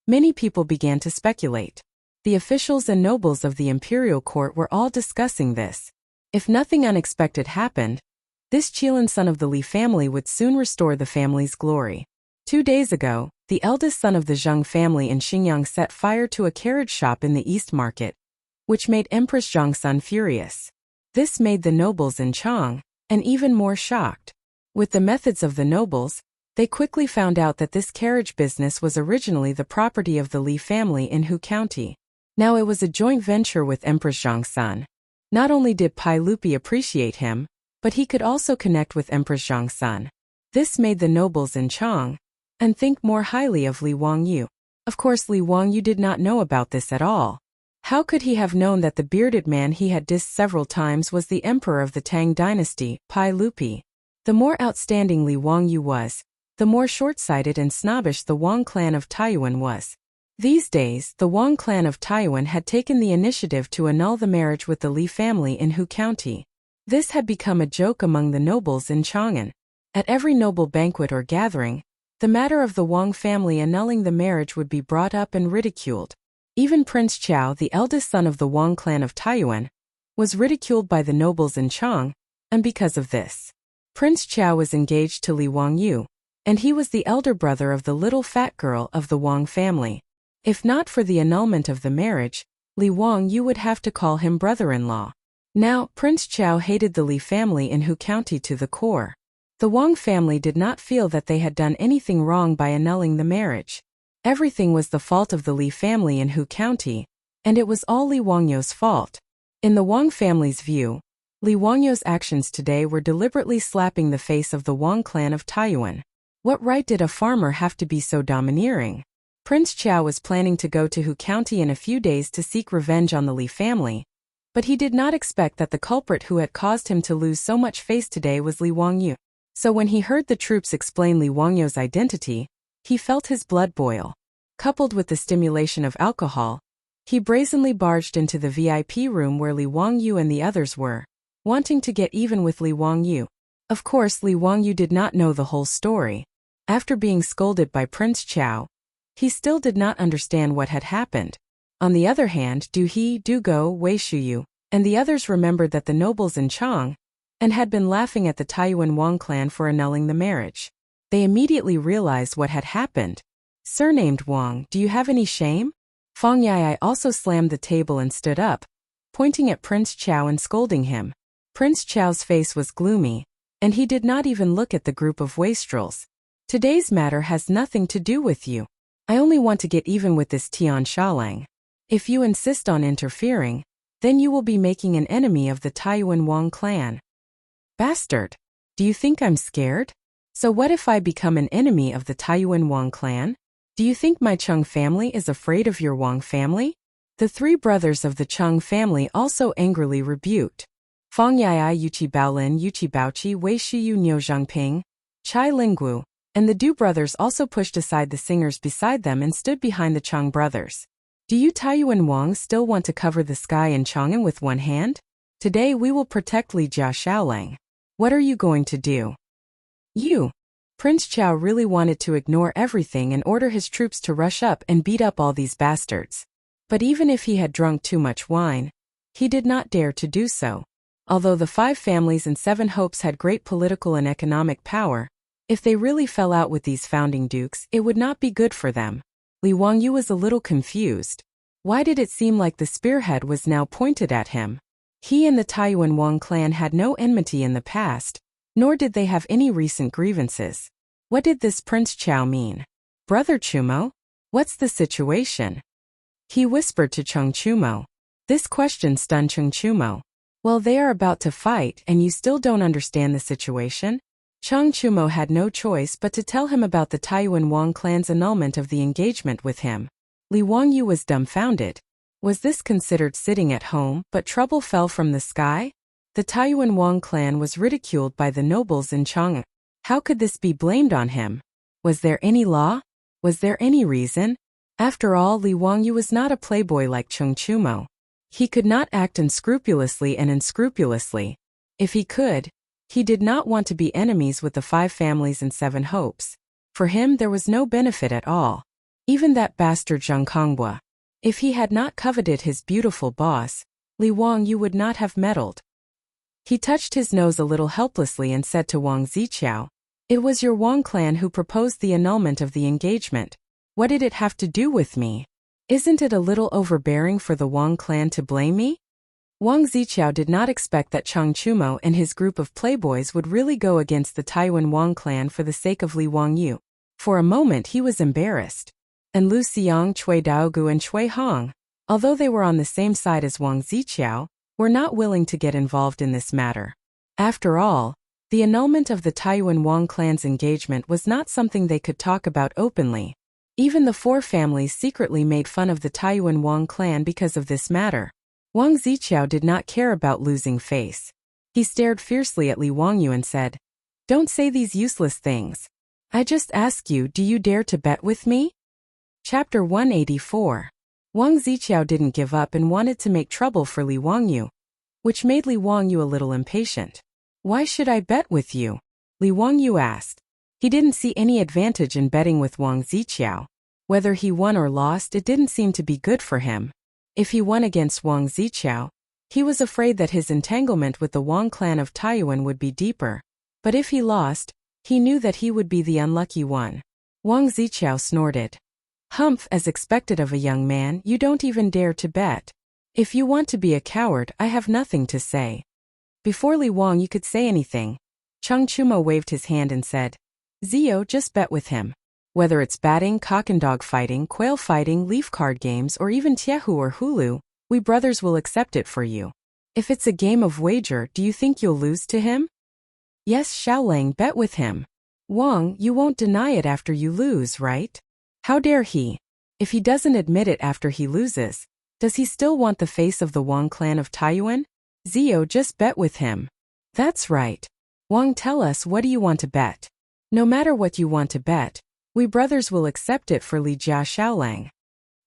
many people began to speculate. The officials and nobles of the imperial court were all discussing this. If nothing unexpected happened, this Qilin son of the Li family would soon restore the family's glory. 2 days ago, the eldest son of the Zheng family in Xinjiang set fire to a carriage shop in the East Market, which made Empress Zhongsun furious. This made the nobles in Chang and even more shocked. With the methods of the nobles, they quickly found out that this carriage business was originally the property of the Li family in Hu County. Now it was a joint venture with Empress Zhongsun. Not only did Pai Lupi appreciate him, but he could also connect with Empress Zhongsun. This made the nobles in Chang and think more highly of Li Wangyu. Of course, Li Wangyu did not know about this at all. How could he have known that the bearded man he had dissed several times was the emperor of the Tang dynasty, Pai Lupi? The more outstanding Li Wangyu was, the more short-sighted and snobbish the Wang clan of Taiyuan was. These days, the Wang clan of Taiyuan had taken the initiative to annul the marriage with the Li family in Hu County. This had become a joke among the nobles in Chang'an. At every noble banquet or gathering, the matter of the Wang family annulling the marriage would be brought up and ridiculed. Even Prince Chao, the eldest son of the Wang clan of Taiyuan, was ridiculed by the nobles in Chang, and because of this, Prince Chao was engaged to Li Wangyu, and he was the elder brother of the little fat girl of the Wang family. If not for the annulment of the marriage, Li Wangyu would have to call him brother-in-law. Now, Prince Chao hated the Li family in Hu County to the core. The Wang family did not feel that they had done anything wrong by annulling the marriage. Everything was the fault of the Li family in Hu County, and it was all Li Wangyu's fault. In the Wang family's view, Li Wangyu's actions today were deliberately slapping the face of the Wang clan of Taiyuan. What right did a farmer have to be so domineering? Prince Chao was planning to go to Hu County in a few days to seek revenge on the Li family, but he did not expect that the culprit who had caused him to lose so much face today was Li Wangyu. So when he heard the troops explain Li Wangyu's identity, he felt his blood boil. Coupled with the stimulation of alcohol, he brazenly barged into the VIP room where Li Wangyu and the others were, wanting to get even with Li Wangyu. Of course, Li Wangyu did not know the whole story. After being scolded by Prince Chao, he still did not understand what had happened. On the other hand, Du He, Du Go, Wei Shuyu, and the others remembered that the nobles in Chang and had been laughing at the Taiyuan Wang clan for annulling the marriage. They immediately realized what had happened. Surnamed Wang, do you have any shame? Fang Yai also slammed the table and stood up, pointing at Prince Chao and scolding him. Prince Chao's face was gloomy, and he did not even look at the group of wastrels. Today's matter has nothing to do with you. I only want to get even with this Tian Shalang. If you insist on interfering, then you will be making an enemy of the Taiyuan Wang clan. Bastard! Do you think I'm scared? So what if I become an enemy of the Taiyuan Wang clan? Do you think my Cheng family is afraid of your Wang family? The 3 brothers of the Cheng family also angrily rebuked. Fang Yai, Yuqi Baolin, Yuqi Baoqi, Wei Shiyu, Niu Zhangping, Chai Linggu, and the Du brothers also pushed aside the singers beside them and stood behind the Cheng brothers. Do you Taiyuan Wang still want to cover the sky in Chang'an with one hand? Today we will protect Li Jia Shaolang. What are you going to do? You. Prince Chao really wanted to ignore everything and order his troops to rush up and beat up all these bastards. But even if he had drunk too much wine, he did not dare to do so. Although the 5 families and 7 hopes had great political and economic power, If they really fell out with these founding dukes, it would not be good for them. Li Wangyu was a little confused. Why did it seem like the spearhead was now pointed at him? He and the Taiyuan Wang clan had no enmity in the past, nor did they have any recent grievances. What did this Prince Chao mean? Brother Chumo? What's the situation? He whispered to Chung Chumo. This question stunned Chung Chumo. Well, they are about to fight and you still don't understand the situation? Chung Chumo had no choice but to tell him about the Taiyuan Wang clan's annulment of the engagement with him. Li Wangyu was dumbfounded. Was this considered sitting at home, but trouble fell from the sky? The Taiyuan Wang clan was ridiculed by the nobles in Chang'an. How could this be blamed on him? Was there any law? Was there any reason? After all, Li Wangyu was not a playboy like Chung Chumo. He could not act unscrupulously and unscrupulously. If he could, he did not want to be enemies with the 5 families and 7 hopes. For him there was no benefit at all. Even that bastard Zhang Kongbua. If he had not coveted his beautiful boss, Li Wangyu would not have meddled. He touched his nose a little helplessly and said to Wang Ziqiao, "It was your Wang clan who proposed the annulment of the engagement. What did it have to do with me? Isn't it a little overbearing for the Wang clan to blame me?" Wang Ziqiao did not expect that Chung Chumo and his group of playboys would really go against the Taiyuan Wang clan for the sake of Li Wangyu. For a moment he was embarrassed. And Lu Xiang, Cui Daogu and Cui Hong, although they were on the same side as Wang Ziqiao, were not willing to get involved in this matter. After all, the annulment of the Taiyuan Wang clan's engagement was not something they could talk about openly. Even the 4 families secretly made fun of the Taiyuan Wang clan because of this matter. Wang Ziqiao did not care about losing face. He stared fiercely at Li Wangyu and said, "Don't say these useless things. I just ask you, do you dare to bet with me?" Chapter 184. Wang Ziqiao didn't give up and wanted to make trouble for Li Wangyu, which made Li Wangyu a little impatient. "Why should I bet with you?" Li Wangyu asked. He didn't see any advantage in betting with Wang Ziqiao. Whether he won or lost, it didn't seem to be good for him. If he won against Wang Ziqiao, he was afraid that his entanglement with the Wang clan of Taiyuan would be deeper. But if he lost, he knew that he would be the unlucky one. Wang Ziqiao snorted. "Humph, as expected of a young man, you don't even dare to bet. If you want to be a coward, I have nothing to say." Before Li Wangyu could say anything, Chung Chumo waved his hand and said, "Zio, just bet with him. Whether it's batting, cock and dog fighting, quail fighting, leaf card games, or even Tiehu or Hulu, we brothers will accept it for you. If it's a game of wager, do you think you'll lose to him?" "Yes, Xiaolang, bet with him. Wang, you won't deny it after you lose, right? How dare he? If he doesn't admit it after he loses, does he still want the face of the Wang clan of Taiyuan? Zio, just bet with him." "That's right. Wang, tell us, what do you want to bet?" "No matter what you want to bet, we brothers will accept it for Li Jia Xiaolang."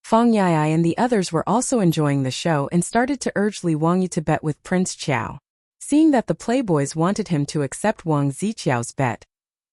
Fang Yai and the others were also enjoying the show and started to urge Li Wangyu to bet with Prince Chao. Seeing that the playboys wanted him to accept Wang Ziqiao's bet,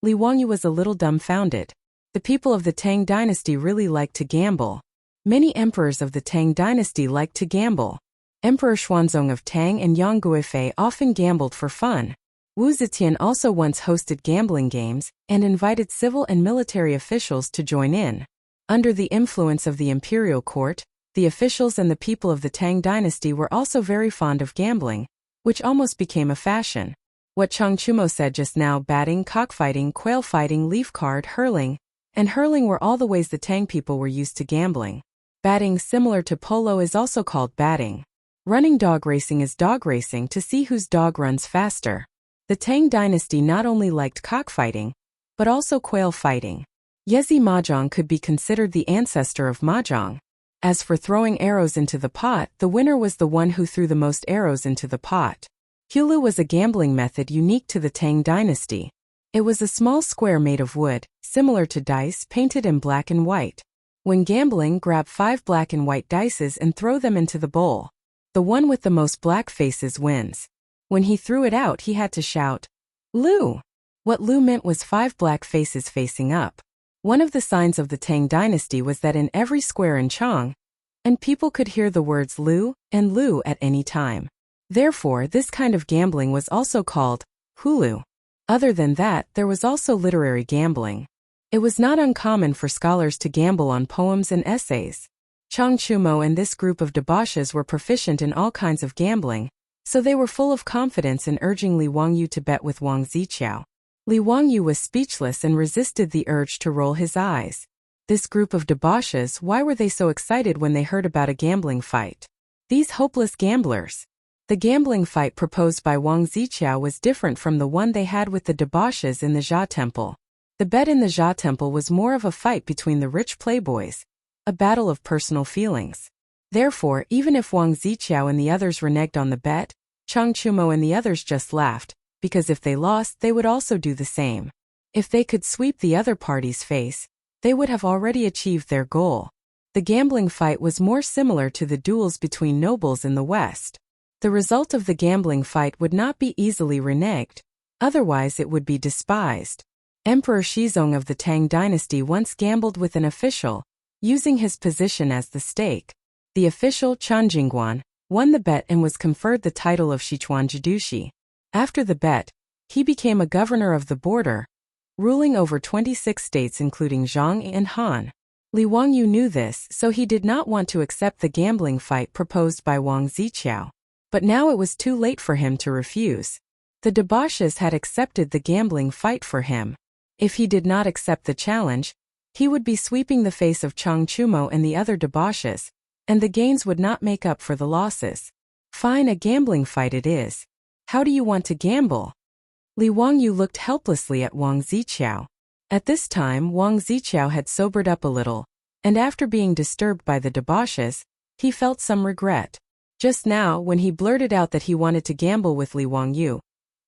Li Wangyu was a little dumbfounded. The people of the Tang dynasty really liked to gamble. Many emperors of the Tang dynasty liked to gamble. Emperor Xuanzong of Tang and Yang Guifei often gambled for fun. Wu Zetian also once hosted gambling games and invited civil and military officials to join in. Under the influence of the imperial court, the officials and the people of the Tang dynasty were also very fond of gambling, which almost became a fashion. What Chung Chumo said just now, batting, cockfighting, quail fighting, leaf card, hurling, and hurling were all the ways the Tang people were used to gambling. Batting, similar to polo, is also called batting. Running dog racing is dog racing to see whose dog runs faster. The Tang dynasty not only liked cockfighting, but also quail fighting. Yezi Mahjong could be considered the ancestor of Mahjong. As for throwing arrows into the pot, the winner was the one who threw the most arrows into the pot. Hulu was a gambling method unique to the Tang dynasty. It was a small square made of wood, similar to dice, painted in black and white. When gambling, grab 5 black and white dices and throw them into the bowl. The one with the most black faces wins. When he threw it out, he had to shout, "Lu!" What Lu meant was 5 black faces facing up. One of the signs of the Tang dynasty was that in every square in Chang, and people could hear the words Lu and Lu at any time. Therefore, this kind of gambling was also called Hulu. Other than that, there was also literary gambling. It was not uncommon for scholars to gamble on poems and essays. Chang Chumo and this group of debauches were proficient in all kinds of gambling, so they were full of confidence in urging Li Wangyu to bet with Wang Ziqiao. Li Wangyu was speechless and resisted the urge to roll his eyes. This group of debauches, why were they so excited when they heard about a gambling fight? These hopeless gamblers. The gambling fight proposed by Wang Ziqiao was different from the one they had with the debauches in the Jia Temple. The bet in the Jia Temple was more of a fight between the rich playboys, a battle of personal feelings. Therefore, even if Wang Ziqiao and the others reneged on the bet, Chang Chumo and the others just laughed, because if they lost, they would also do the same. If they could sweep the other party's face, they would have already achieved their goal. The gambling fight was more similar to the duels between nobles in the West. The result of the gambling fight would not be easily reneged, otherwise it would be despised. Emperor Shizong of the Tang dynasty once gambled with an official, using his position as the stake. The official, Qian Jingguan, won the bet and was conferred the title of Sichuan Jidushi. After the bet, he became a governor of the border, ruling over 26 states including Zhang and Han. Li Wangyu knew this, so he did not want to accept the gambling fight proposed by Wang Ziqiao. But now it was too late for him to refuse. The debauches had accepted the gambling fight for him. If he did not accept the challenge, he would be sweeping the face of Chang Chumo and the other debauches, and the gains would not make up for the losses. Fine, a gambling fight it is. How do you want to gamble? Li Wangyu looked helplessly at Wang Ziqiao. At this time, Wang Ziqiao had sobered up a little, and after being disturbed by the debauches, he felt some regret. Just now, when he blurted out that he wanted to gamble with Li Wangyu,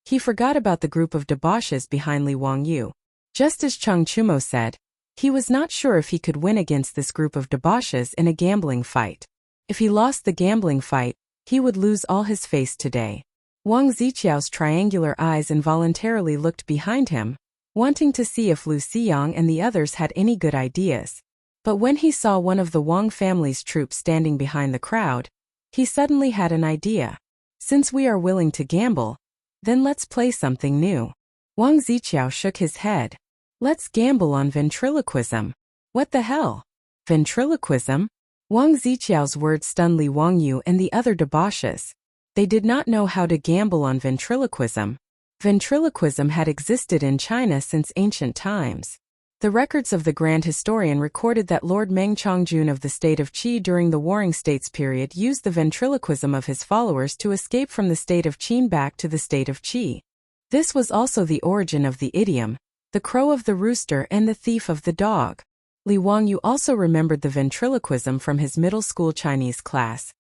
he forgot about the group of debauches behind Li Wangyu. Just as Chang Chumo said, he was not sure if he could win against this group of debauches in a gambling fight. If he lost the gambling fight, he would lose all his face today. Wang Ziqiao's triangular eyes involuntarily looked behind him, wanting to see if Lu Xiyang and the others had any good ideas. But when he saw one of the Wang family's troops standing behind the crowd, he suddenly had an idea. Since we are willing to gamble, then let's play something new. Wang Ziqiao shook his head. Let's gamble on ventriloquism. What the hell? Ventriloquism? Wang Ziqiao's words stunned Li Wangyu and the other debauches. They did not know how to gamble on ventriloquism. Ventriloquism had existed in China since ancient times. The records of the Grand Historian recorded that Lord Meng Chongjun of the state of Qi during the Warring States period used the ventriloquism of his followers to escape from the state of Qin back to the state of Qi. This was also the origin of the idiom, the crow of the rooster and the thief of the dog. Li Wangyu also remembered the ventriloquism from his middle school Chinese class.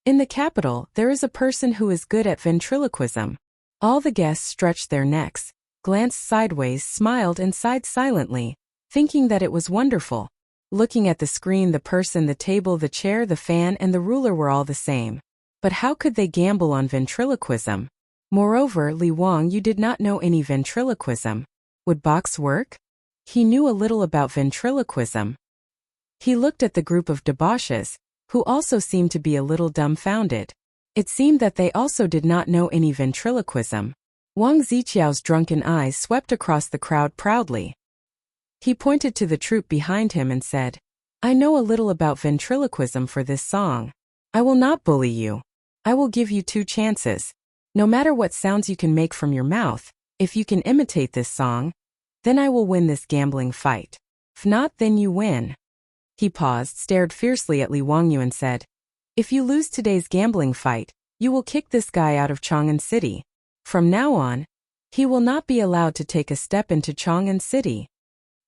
In the capital, there is a person who is good at ventriloquism. All the guests stretched their necks, glanced sideways, smiled and sighed silently, thinking that it was wonderful. Looking at the screen, the person, the table, the chair, the fan, and the ruler were all the same. But how could they gamble on ventriloquism? Moreover, Li Wangyu did not know any ventriloquism. Would box work? He knew a little about ventriloquism. He looked at the group of debauches, who also seemed to be a little dumbfounded. It seemed that they also did not know any ventriloquism. Wang Ziqiao's drunken eyes swept across the crowd proudly. He pointed to the troop behind him and said, I know a little about ventriloquism for this song. I will not bully you. I will give you 2 chances. No matter what sounds you can make from your mouth, if you can imitate this song, then I will win this gambling fight. If not, then you win. He paused, stared fiercely at Li Wangyu and said, If you lose today's gambling fight, you will kick this guy out of Chang'an City. From now on, he will not be allowed to take a step into Chang'an City.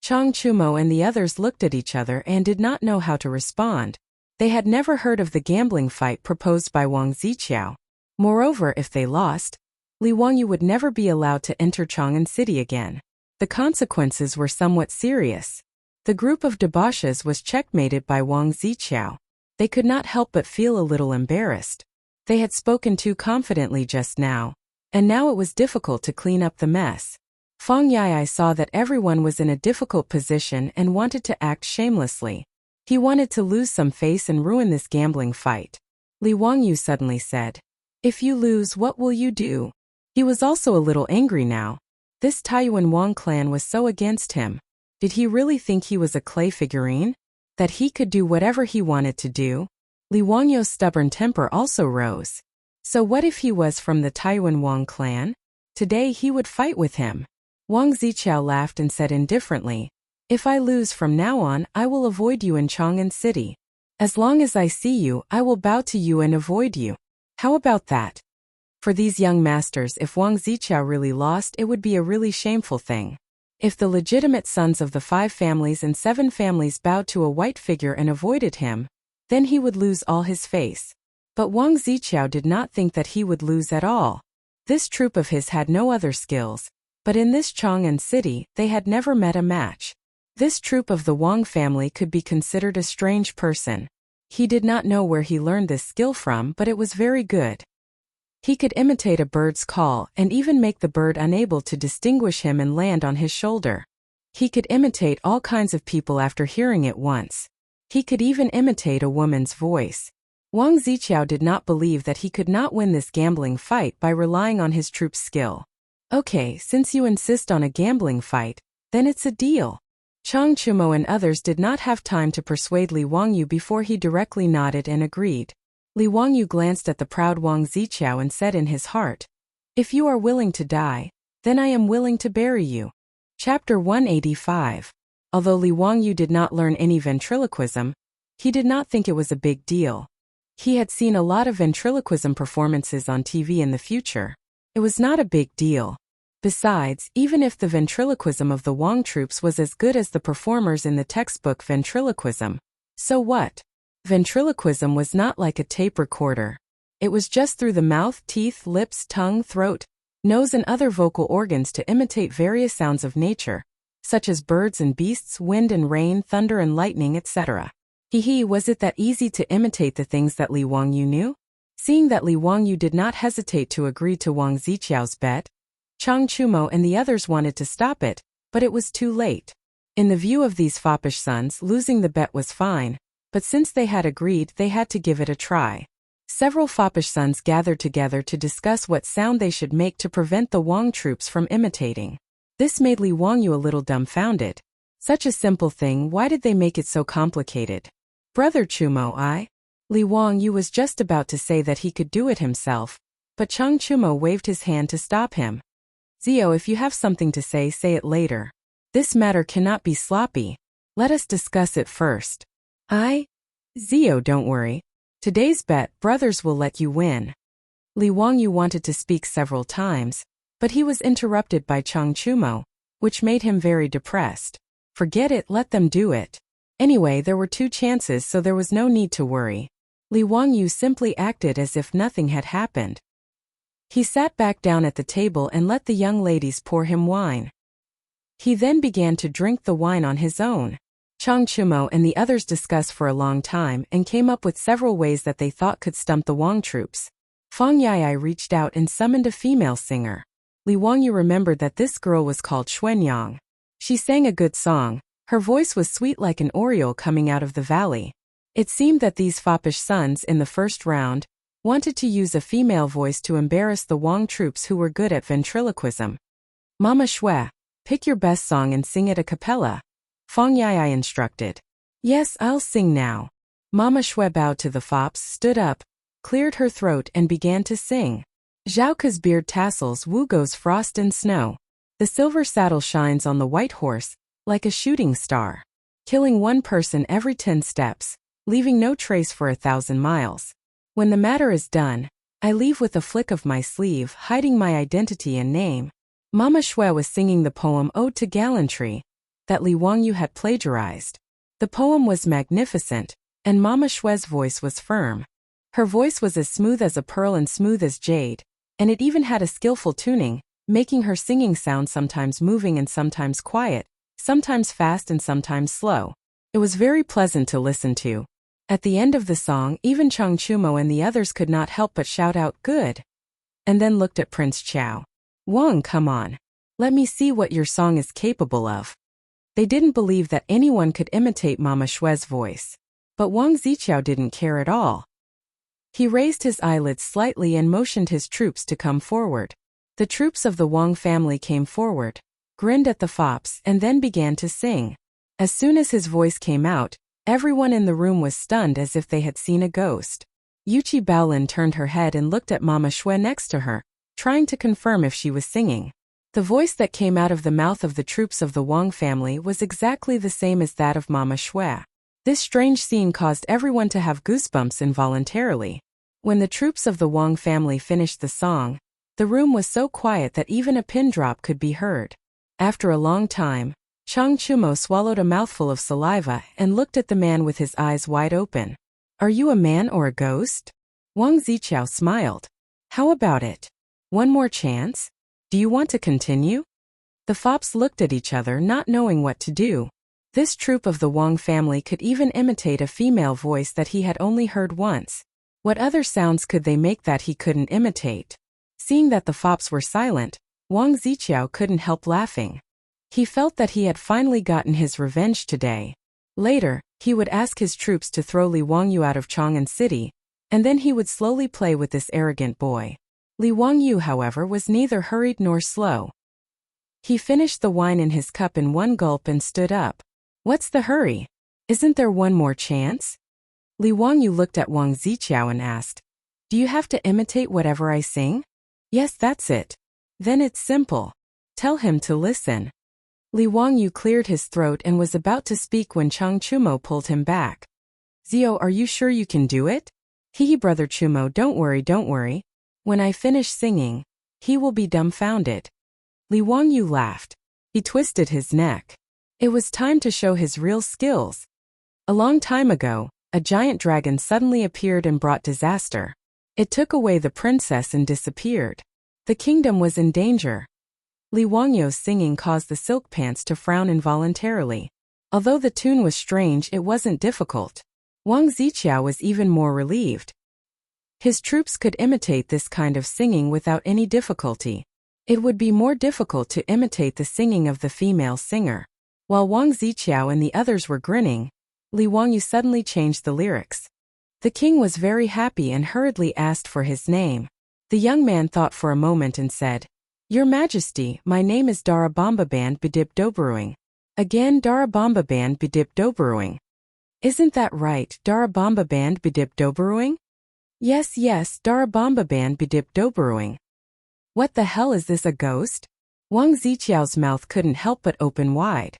Chang Chumo and the others looked at each other and did not know how to respond. They had never heard of the gambling fight proposed by Wang Ziqiao. Moreover, if they lost, Li Wangyu would never be allowed to enter Chang'an City again. The consequences were somewhat serious. The group of debauches was checkmated by Wang Ziqiao. They could not help but feel a little embarrassed. They had spoken too confidently just now, and now it was difficult to clean up the mess. Fang Yai saw that everyone was in a difficult position and wanted to act shamelessly. He wanted to lose some face and ruin this gambling fight. Li Wangyu suddenly said, If you lose, what will you do? He was also a little angry now. This Taiyuan Wang clan was so against him. Did he really think he was a clay figurine? That he could do whatever he wanted to do? Li Wangyu's stubborn temper also rose. So what if he was from the Taiyuan Wang clan? Today he would fight with him. Wang Zichao laughed and said indifferently, "If I lose from now on, I will avoid you in Chang'an City. As long as I see you, I will bow to you and avoid you. How about that?" For these young masters, if Wang Zichao really lost, it would be a really shameful thing. If the legitimate sons of the 5 families and 7 families bowed to a white figure and avoided him, then he would lose all his face. But Wang Zichao did not think that he would lose at all. This troop of his had no other skills, but in this Chang'an City, they had never met a match. This troop of the Wang family could be considered a strange person. He did not know where he learned this skill from, but it was very good. He could imitate a bird's call and even make the bird unable to distinguish him and land on his shoulder. He could imitate all kinds of people after hearing it once. He could even imitate a woman's voice. Wang Zichao did not believe that he could not win this gambling fight by relying on his troop's skill. "Okay, since you insist on a gambling fight, then it's a deal." Chang Chumo and others did not have time to persuade Li Wangyu before he directly nodded and agreed. Li Wangyu glanced at the proud Wang Zichao and said in his heart, "If you are willing to die, then I am willing to bury you." Chapter 185. Although Li Wangyu did not learn any ventriloquism, he did not think it was a big deal. He had seen a lot of ventriloquism performances on TV in the future. It was not a big deal. Besides, even if the ventriloquism of the Wang troops was as good as the performers in the textbook ventriloquism, so what? Ventriloquism was not like a tape recorder. It was just through the mouth, teeth, lips, tongue, throat, nose and other vocal organs to imitate various sounds of nature, such as birds and beasts, wind and rain, thunder and lightning, etc. Was it that easy to imitate the things that Li Wangyu knew? Seeing that Li Wangyu did not hesitate to agree to Wang Zichao's bet, Chang Chumo and the others wanted to stop it, but it was too late. In the view of these foppish sons, losing the bet was fine, but since they had agreed, they had to give it a try. Several foppish sons gathered together to discuss what sound they should make to prevent the Wang troops from imitating. This made Li Wangyu a little dumbfounded. Such a simple thing, why did they make it so complicated? "Brother Chumo, Li Wangyu was just about to say that he could do it himself, but Chang Chumo waved his hand to stop him. "Zio, if you have something to say it later. This matter cannot be sloppy. Let us discuss it first." "Zio, don't worry. Today's bet, brothers will let you win." Li Wangyu wanted to speak several times, but he was interrupted by Chang Chumo, which made him very depressed. Forget it, let them do it. Anyway, there were 2 chances, so there was no need to worry. Li Wangyu simply acted as if nothing had happened. He sat back down at the table and let the young ladies pour him wine. He then began to drink the wine on his own. Chang Chumo and the others discussed for a long time and came up with several ways that they thought could stump the Wang troops. Fang Yai reached out and summoned a female singer. Li Wangyu remembered that this girl was called Xuanyang. She sang a good song. Her voice was sweet like an oriole coming out of the valley. It seemed that these foppish sons in the first round wanted to use a female voice to embarrass the Wang troops who were good at ventriloquism. "Mama Shui, pick your best song and sing it a cappella," Fang Yai instructed. "Yes, I'll sing now." Mama Shui bowed to the fops, stood up, cleared her throat and began to sing. Zhaoka's beard tassels, Wu Go's frost and snow. The silver saddle shines on the white horse, like a shooting star, killing 1 person every 10 steps, leaving no trace for 1,000 miles. When the matter is done, I leave with a flick of my sleeve, hiding my identity and name. Mama Shui was singing the poem Ode to Gallantry that Li Wangyu had plagiarized. The poem was magnificent, and Mama Shui's voice was firm. Her voice was as smooth as a pearl and smooth as jade, and it even had a skillful tuning, making her singing sound sometimes moving and sometimes quiet, sometimes fast and sometimes slow. It was very pleasant to listen to. At the end of the song, even Chang Chumo and the others could not help but shout out, "Good!" and then looked at Prince Chao. "Wang, come on. Let me see what your song is capable of." They didn't believe that anyone could imitate Mama Shui's voice. But Wang Zichao didn't care at all. He raised his eyelids slightly and motioned his troops to come forward. The troops of the Wang family came forward, grinned at the fops, and then began to sing. As soon as his voice came out, everyone in the room was stunned as if they had seen a ghost. Yuchi Baolin turned her head and looked at Mama Shui next to her, trying to confirm if she was singing. The voice that came out of the mouth of the troops of the Wang family was exactly the same as that of Mama Shui. This strange scene caused everyone to have goosebumps involuntarily. When the troops of the Wang family finished the song, the room was so quiet that even a pin drop could be heard. After a long time, Chang Chumo swallowed a mouthful of saliva and looked at the man with his eyes wide open. "Are you a man or a ghost?" Wang Ziqiao smiled. "How about it? One more chance? Do you want to continue?" The fops looked at each other, not knowing what to do. This troop of the Wang family could even imitate a female voice that he had only heard once. What other sounds could they make that he couldn't imitate? Seeing that the fops were silent, Wang Ziqiao couldn't help laughing. He felt that he had finally gotten his revenge today. Later, he would ask his troops to throw Li Wangyu out of Chang'an City, and then he would slowly play with this arrogant boy. Li Wangyu, however, was neither hurried nor slow. He finished the wine in his cup in one gulp and stood up. "What's the hurry? Isn't there one more chance?" Li Wangyu looked at Wang Ziqiao and asked, "Do you have to imitate whatever I sing?" "Yes, that's it." "Then it's simple. Tell him to listen." Li Wangyu cleared his throat and was about to speak when Chang Chumo pulled him back. "Zio, are you sure you can do it?" "Hehe, brother Chumo, don't worry. When I finish singing, he will be dumbfounded." Li Wangyu laughed. He twisted his neck. It was time to show his real skills. A long time ago, a giant dragon suddenly appeared and brought disaster. It took away the princess and disappeared. The kingdom was in danger. Li Wangyu's singing caused the silk pants to frown involuntarily. Although the tune was strange, it wasn't difficult. Wang Ziqiao was even more relieved. His troops could imitate this kind of singing without any difficulty. It would be more difficult to imitate the singing of the female singer. While Wang Ziqiao and the others were grinning, Li Wangyu suddenly changed the lyrics. The king was very happy and hurriedly asked for his name. The young man thought for a moment and said, "Your Majesty, my name is Darabamba Band Bidip Dobruing." Again, Darabamba Band Bidip Dobruing. "Isn't that right, Darabamba Band Bidip Dobruing?" Yes, Darabamba Band Bidip Dobruing." "What the hell is this, a ghost?" Wang Ziqiao's mouth couldn't help but open wide.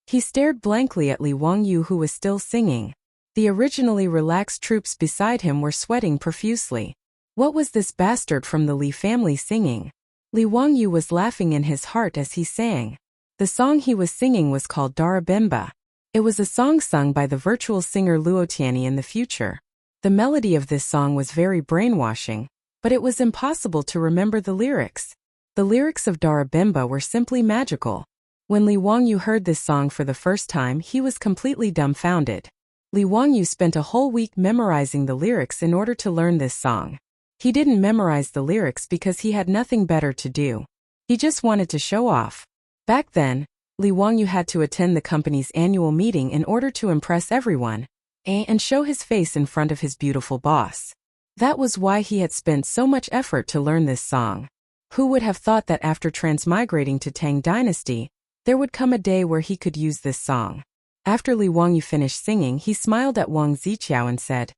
He stared blankly at Li Wangyu, who was still singing. The originally relaxed troops beside him were sweating profusely. What was this bastard from the Li family singing? Li Wangyu was laughing in his heart as he sang. The song he was singing was called Darabimba. It was a song sung by the virtual singer Luotiani in the future. The melody of this song was very brainwashing, but it was impossible to remember the lyrics. The lyrics of Darabimba were simply magical. When Li Wangyu heard this song for the first time, he was completely dumbfounded. Li Wangyu spent a whole week memorizing the lyrics in order to learn this song. He didn't memorize the lyrics because he had nothing better to do. He just wanted to show off. Back then, Li Wangyu had to attend the company's annual meeting in order to impress everyone and show his face in front of his beautiful boss. That was why he had spent so much effort to learn this song. Who would have thought that after transmigrating to Tang Dynasty, there would come a day where he could use this song? After Li Wangyu finished singing, he smiled at Wang Ziqiao and said,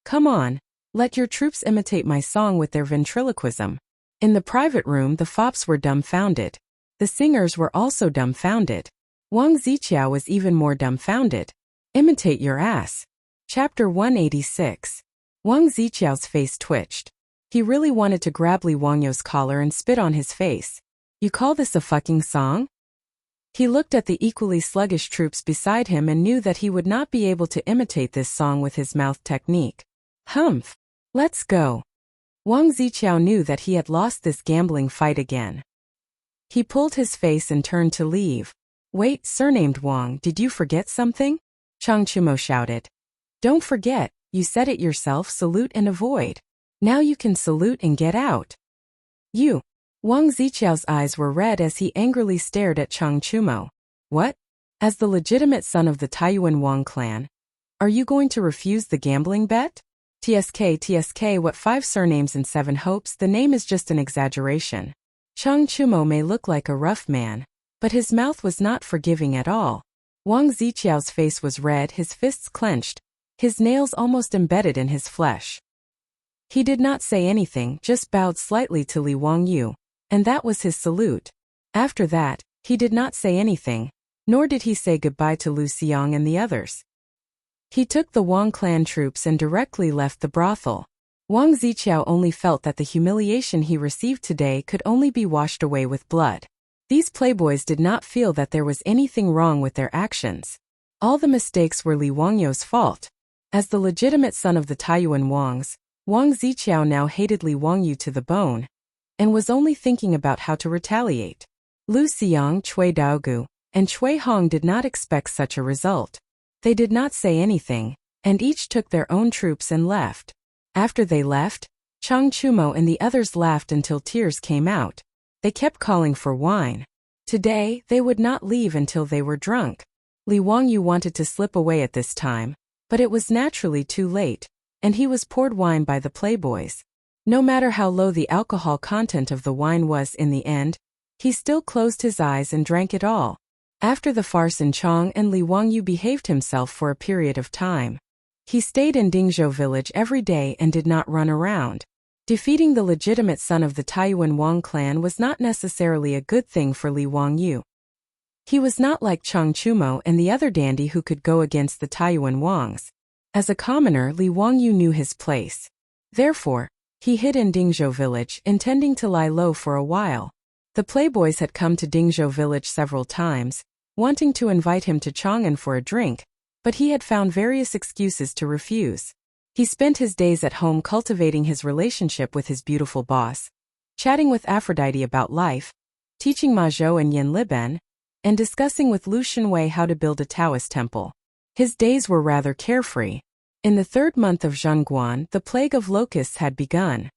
"Come on, let your troops imitate my song with their ventriloquism." In the private room, the fops were dumbfounded. The singers were also dumbfounded. Wang Ziqiao was even more dumbfounded. "Imitate your ass." Chapter 186. Wang Ziqiao's face twitched. He really wanted to grab Li Wangyu's collar and spit on his face. "You call this a fucking song?" He looked at the equally sluggish troops beside him and knew that he would not be able to imitate this song with his mouth technique. Humph. Let's go. Wang Ziqiao knew that he had lost this gambling fight again. He pulled his face and turned to leave. "Wait, surnamed Wang, did you forget something?" Chang Chumo shouted. "Don't forget, you said it yourself, salute and avoid. Now you can salute and get out." "You." Wang Ziqiao's eyes were red as he angrily stared at Chang Chumo. "What? As the legitimate son of the Taiyuan Wang clan, are you going to refuse the gambling bet?" TSK, what 5 surnames and 7 hopes, the name is just an exaggeration. Chang Chumo may look like a rough man, but his mouth was not forgiving at all. Wang Ziqiao's face was red, his fists clenched, his nails almost embedded in his flesh. He did not say anything, just bowed slightly to Li Wangyu, and that was his salute. After that, he did not say anything, nor did he say goodbye to Lu Xiang and the others. He took the Wang clan troops and directly left the brothel. Wang Ziqiao only felt that the humiliation he received today could only be washed away with blood. These playboys did not feel that there was anything wrong with their actions. All the mistakes were Li Wangyu's fault. As the legitimate son of the Taiyuan Wangs, Wang Ziqiao now hated Li Wangyu to the bone, and was only thinking about how to retaliate. Lu Xiang, Cui Daogu, and Cui Hong did not expect such a result. They did not say anything, and each took their own troops and left. After they left, Chang Chumo and the others laughed until tears came out. They kept calling for wine. Today, they would not leave until they were drunk. Li Wangyu wanted to slip away at this time, but it was naturally too late, and he was poured wine by the playboys. No matter how low the alcohol content of the wine was in the end, he still closed his eyes and drank it all. After the farce in Chang and Li Wangyu behaved himself for a period of time. He stayed in Dingzhou village every day and did not run around. Defeating the legitimate son of the Taiyuan Wang clan was not necessarily a good thing for Li Wangyu. He was not like Chang Chumo and the other dandy who could go against the Taiyuan Wangs. As a commoner, Li Wangyu knew his place. Therefore, he hid in Dingzhou village, intending to lie low for a while. The playboys had come to Dingzhou village several times, wanting to invite him to Chang'an for a drink, but he had found various excuses to refuse. He spent his days at home cultivating his relationship with his beautiful boss, chatting with Aphrodite about life, teaching Ma Zhou and Yin Liben, and discussing with Lu Shenwei how to build a Taoist temple. His days were rather carefree. In the third month of Zhongguan, the plague of locusts had begun.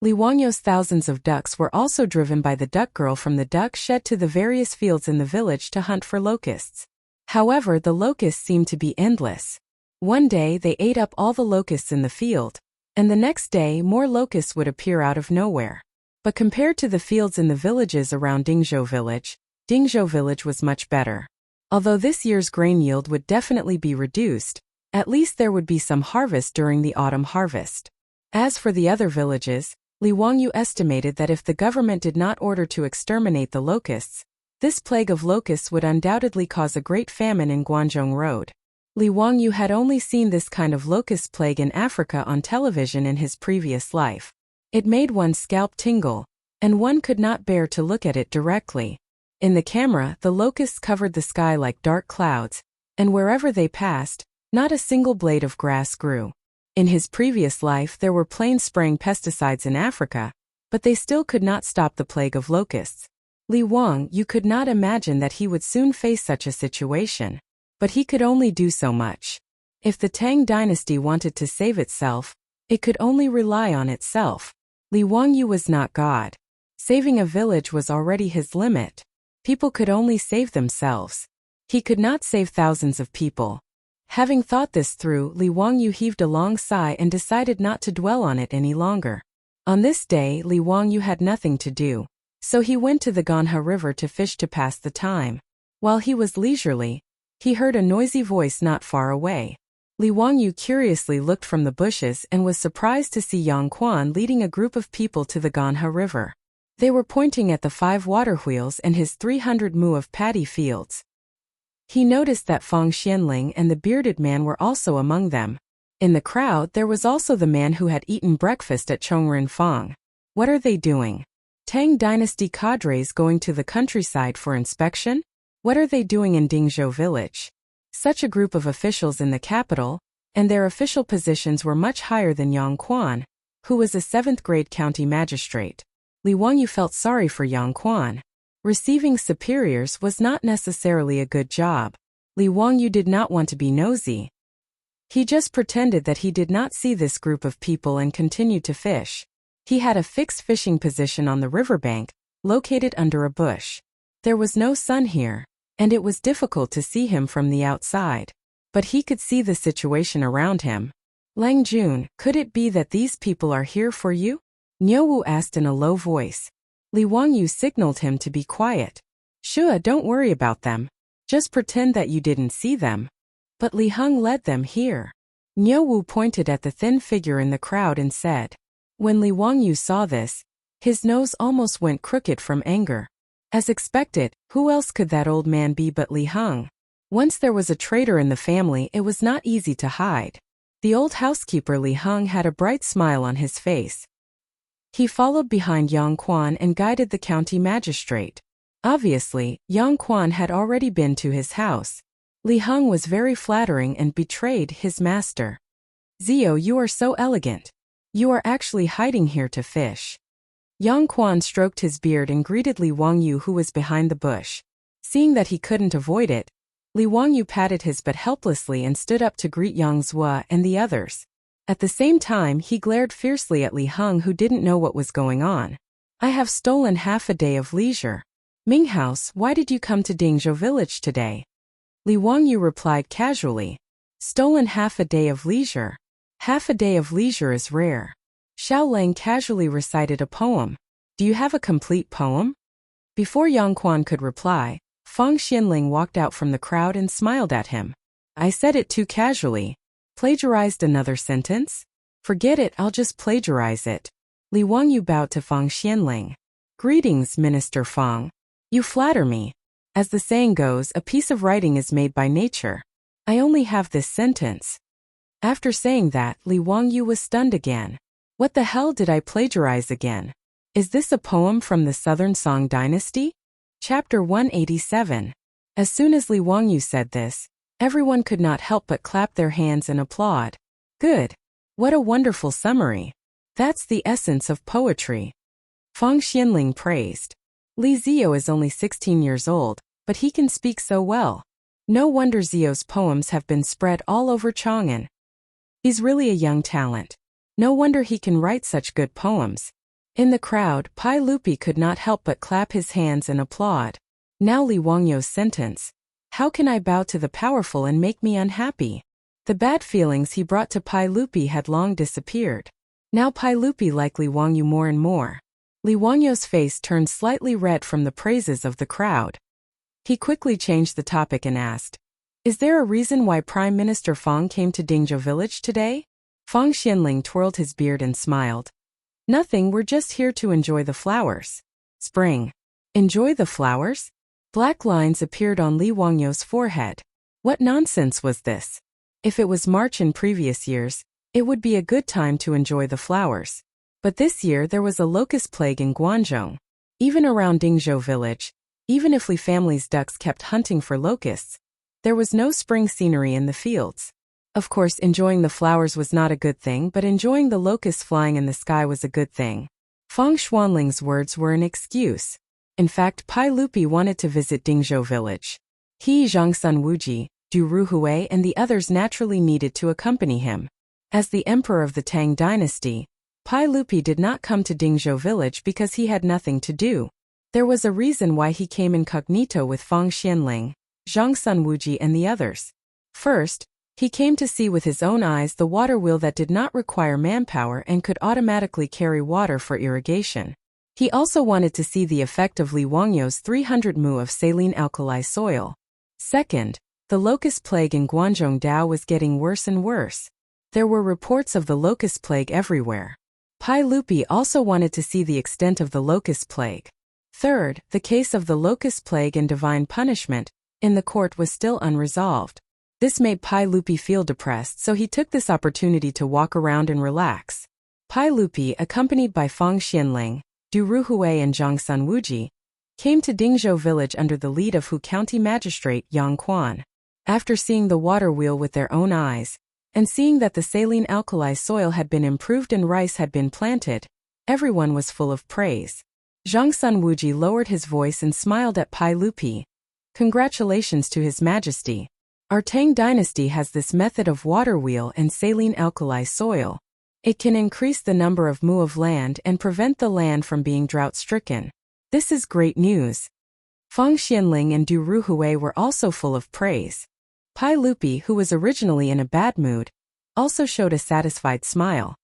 Li Wangyu's thousands of ducks were also driven by the duck girl from the duck shed to the various fields in the village to hunt for locusts. However, the locusts seemed to be endless. One day they ate up all the locusts in the field, and the next day more locusts would appear out of nowhere. But compared to the fields in the villages around Dingzhou village was much better. Although this year's grain yield would definitely be reduced, at least there would be some harvest during the autumn harvest. As for the other villages, Li Wangyu estimated that if the government did not order to exterminate the locusts, this plague of locusts would undoubtedly cause a great famine in Guanzhong Road. Li Wangyu had only seen this kind of locust plague in Africa on television in his previous life. It made one's scalp tingle, and one could not bear to look at it directly. In the camera, the locusts covered the sky like dark clouds, and wherever they passed, not a single blade of grass grew. In his previous life there were planes spraying pesticides in Africa, but they still could not stop the plague of locusts. Li Wangyu could not imagine that he would soon face such a situation. But he could only do so much. If the Tang dynasty wanted to save itself, it could only rely on itself. Li Wangyu was not God. Saving a village was already his limit. People could only save themselves. He could not save thousands of people. Having thought this through, Li Wangyu heaved a long sigh and decided not to dwell on it any longer. On this day, Li Wangyu had nothing to do, so he went to the Ganha River to fish to pass the time. While he was leisurely, he heard a noisy voice not far away. Li Wangyu curiously looked from the bushes and was surprised to see Yang Quan leading a group of people to the Ganha River. They were pointing at the 5 water wheels and his 300 mu of paddy fields. He noticed that Fang Xianling and the bearded man were also among them. In the crowd there was also the man who had eaten breakfast at Chongren Fang. What are they doing? Tang dynasty cadres going to the countryside for inspection? What are they doing in Dingzhou village? Such a group of officials in the capital, and their official positions were much higher than Yang Quan, who was a 7th-grade county magistrate. Li Wangyu felt sorry for Yang Quan. Receiving superiors was not necessarily a good job. Li Wangyu did not want to be nosy. He just pretended that he did not see this group of people and continued to fish. He had a fixed fishing position on the riverbank, located under a bush. There was no sun here, and it was difficult to see him from the outside. But he could see the situation around him. Lang Jun, could it be that these people are here for you? Niu Wu asked in a low voice. Li Wangyu signaled him to be quiet. Sure, don't worry about them. Just pretend that you didn't see them. But Li Heng led them here. Niu Wu pointed at the thin figure in the crowd and said. When Li Wangyu saw this, his nose almost went crooked from anger. As expected, who else could that old man be but Li Heng? Once there was a traitor in the family, it was not easy to hide. The old housekeeper Li Heng had a bright smile on his face. He followed behind Yang Quan and guided the county magistrate. Obviously, Yang Quan had already been to his house. Li Heng was very flattering and betrayed his master. Zio, you are so elegant. You are actually hiding here to fish. Yang Quan stroked his beard and greeted Li Wangyu, who was behind the bush. Seeing that he couldn't avoid it, Li Wangyu patted his butt helplessly and stood up to greet Yang Zhua and the others. At the same time, he glared fiercely at Li Heng, who didn't know what was going on. I have stolen half a day of leisure. Minghouse, why did you come to Dingzhou village today? Li Wangyu replied casually. Stolen half a day of leisure. Half a day of leisure is rare. Xiao Lang casually recited a poem. Do you have a complete poem? Before Yang Quan could reply, Fang Xianling walked out from the crowd and smiled at him. I said it too casually. Plagiarized another sentence? Forget it, I'll just plagiarize it. Li Wangyu bowed to Fang Xianling. Greetings, Minister Fang. You flatter me. As the saying goes, a piece of writing is made by nature. I only have this sentence. After saying that, Li Wangyu was stunned again. What the hell did I plagiarize again? Is this a poem from the Southern Song Dynasty? Chapter 187. As soon as Li Wangyu said this, everyone could not help but clap their hands and applaud. Good. What a wonderful summary. That's the essence of poetry. Fang Xianling praised. Li Zio is only 16 years old, but he can speak so well. No wonder Zio's poems have been spread all over Chang'an. He's really a young talent. No wonder he can write such good poems. In the crowd, Pai Lupi could not help but clap his hands and applaud. Now Li Wangyu's sentence. How can I bow to the powerful and make me unhappy? The bad feelings he brought to Pai Lupi had long disappeared. Now Pai Lupi liked Li Wangyu more and more. Li Wangyu's face turned slightly red from the praises of the crowd. He quickly changed the topic and asked, Is there a reason why Prime Minister Fang came to Dingzhou village today? Fang Xianling twirled his beard and smiled. Nothing, we're just here to enjoy the flowers. Spring. Enjoy the flowers? Black lines appeared on Li Wangyu's forehead. What nonsense was this? If it was March in previous years, it would be a good time to enjoy the flowers. But this year there was a locust plague in Guangzhou. Even around Dingzhou village, even if Li family's ducks kept hunting for locusts, there was no spring scenery in the fields. Of course, enjoying the flowers was not a good thing, but enjoying the locusts flying in the sky was a good thing. Fang Xuanling's words were an excuse. In fact, Pai Lupi wanted to visit Dingzhou village. He, Zhangsun Wuji, Du Ruhui and the others naturally needed to accompany him. As the emperor of the Tang dynasty, Pai Lupi did not come to Dingzhou village because he had nothing to do. There was a reason why he came incognito with Fang Xianling, Zhangsun Wuji and the others. First, he came to see with his own eyes the water wheel that did not require manpower and could automatically carry water for irrigation. He also wanted to see the effect of Li Wangyu's 300 mu of saline alkali soil. Second, the locust plague in Guangzhou Dao was getting worse and worse. There were reports of the locust plague everywhere. Pai Lupi also wanted to see the extent of the locust plague. Third, the case of the locust plague and divine punishment in the court was still unresolved. This made Pai Lupi feel depressed, so he took this opportunity to walk around and relax. Pai Lupi, accompanied by Fang Xianling, Du Ruhui and Zhangsun Wuji, came to Dingzhou village under the lead of Hu County Magistrate Yang Quan. After seeing the water wheel with their own eyes, and seeing that the saline alkali soil had been improved and rice had been planted, everyone was full of praise. Zhangsun Wuji lowered his voice and smiled at Pai Lupi. Congratulations to His Majesty. Our Tang dynasty has this method of water wheel and saline alkali soil. It can increase the number of mu of land and prevent the land from being drought-stricken. This is great news. Fang Xianling and Du Ruhui were also full of praise. Pai Lupi, who was originally in a bad mood, also showed a satisfied smile.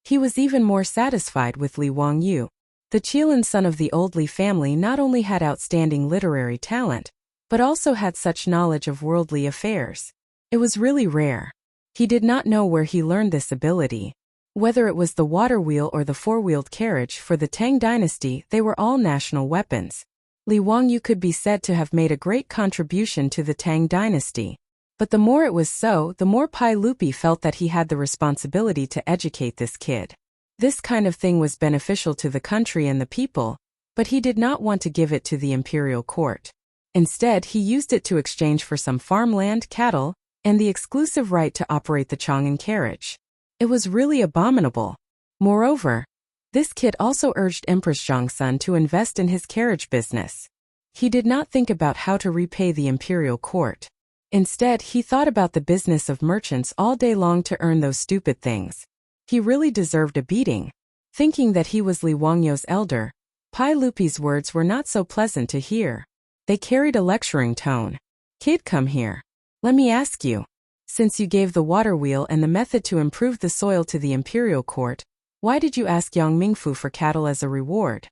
He was even more satisfied with Li Wangyu. The Qilin son of the old Li family not only had outstanding literary talent, but also had such knowledge of worldly affairs. It was really rare. He did not know where he learned this ability. Whether it was the water wheel or the four-wheeled carriage for the Tang dynasty, they were all national weapons. Li Wangyu could be said to have made a great contribution to the Tang dynasty. But the more it was so, the more Pai Lupi felt that he had the responsibility to educate this kid. This kind of thing was beneficial to the country and the people, but he did not want to give it to the imperial court. Instead, he used it to exchange for some farmland, cattle, and the exclusive right to operate the Chang'an carriage. It was really abominable. Moreover, this kid also urged Empress Zhongsun to invest in his carriage business. He did not think about how to repay the imperial court. Instead, he thought about the business of merchants all day long to earn those stupid things. He really deserved a beating. Thinking that he was Li Wangyu's elder, Pai Lupi's words were not so pleasant to hear. They carried a lecturing tone. Kid, come here. Let me ask you. Since you gave the water wheel and the method to improve the soil to the imperial court, why did you ask Yang Mingfu for cattle as a reward?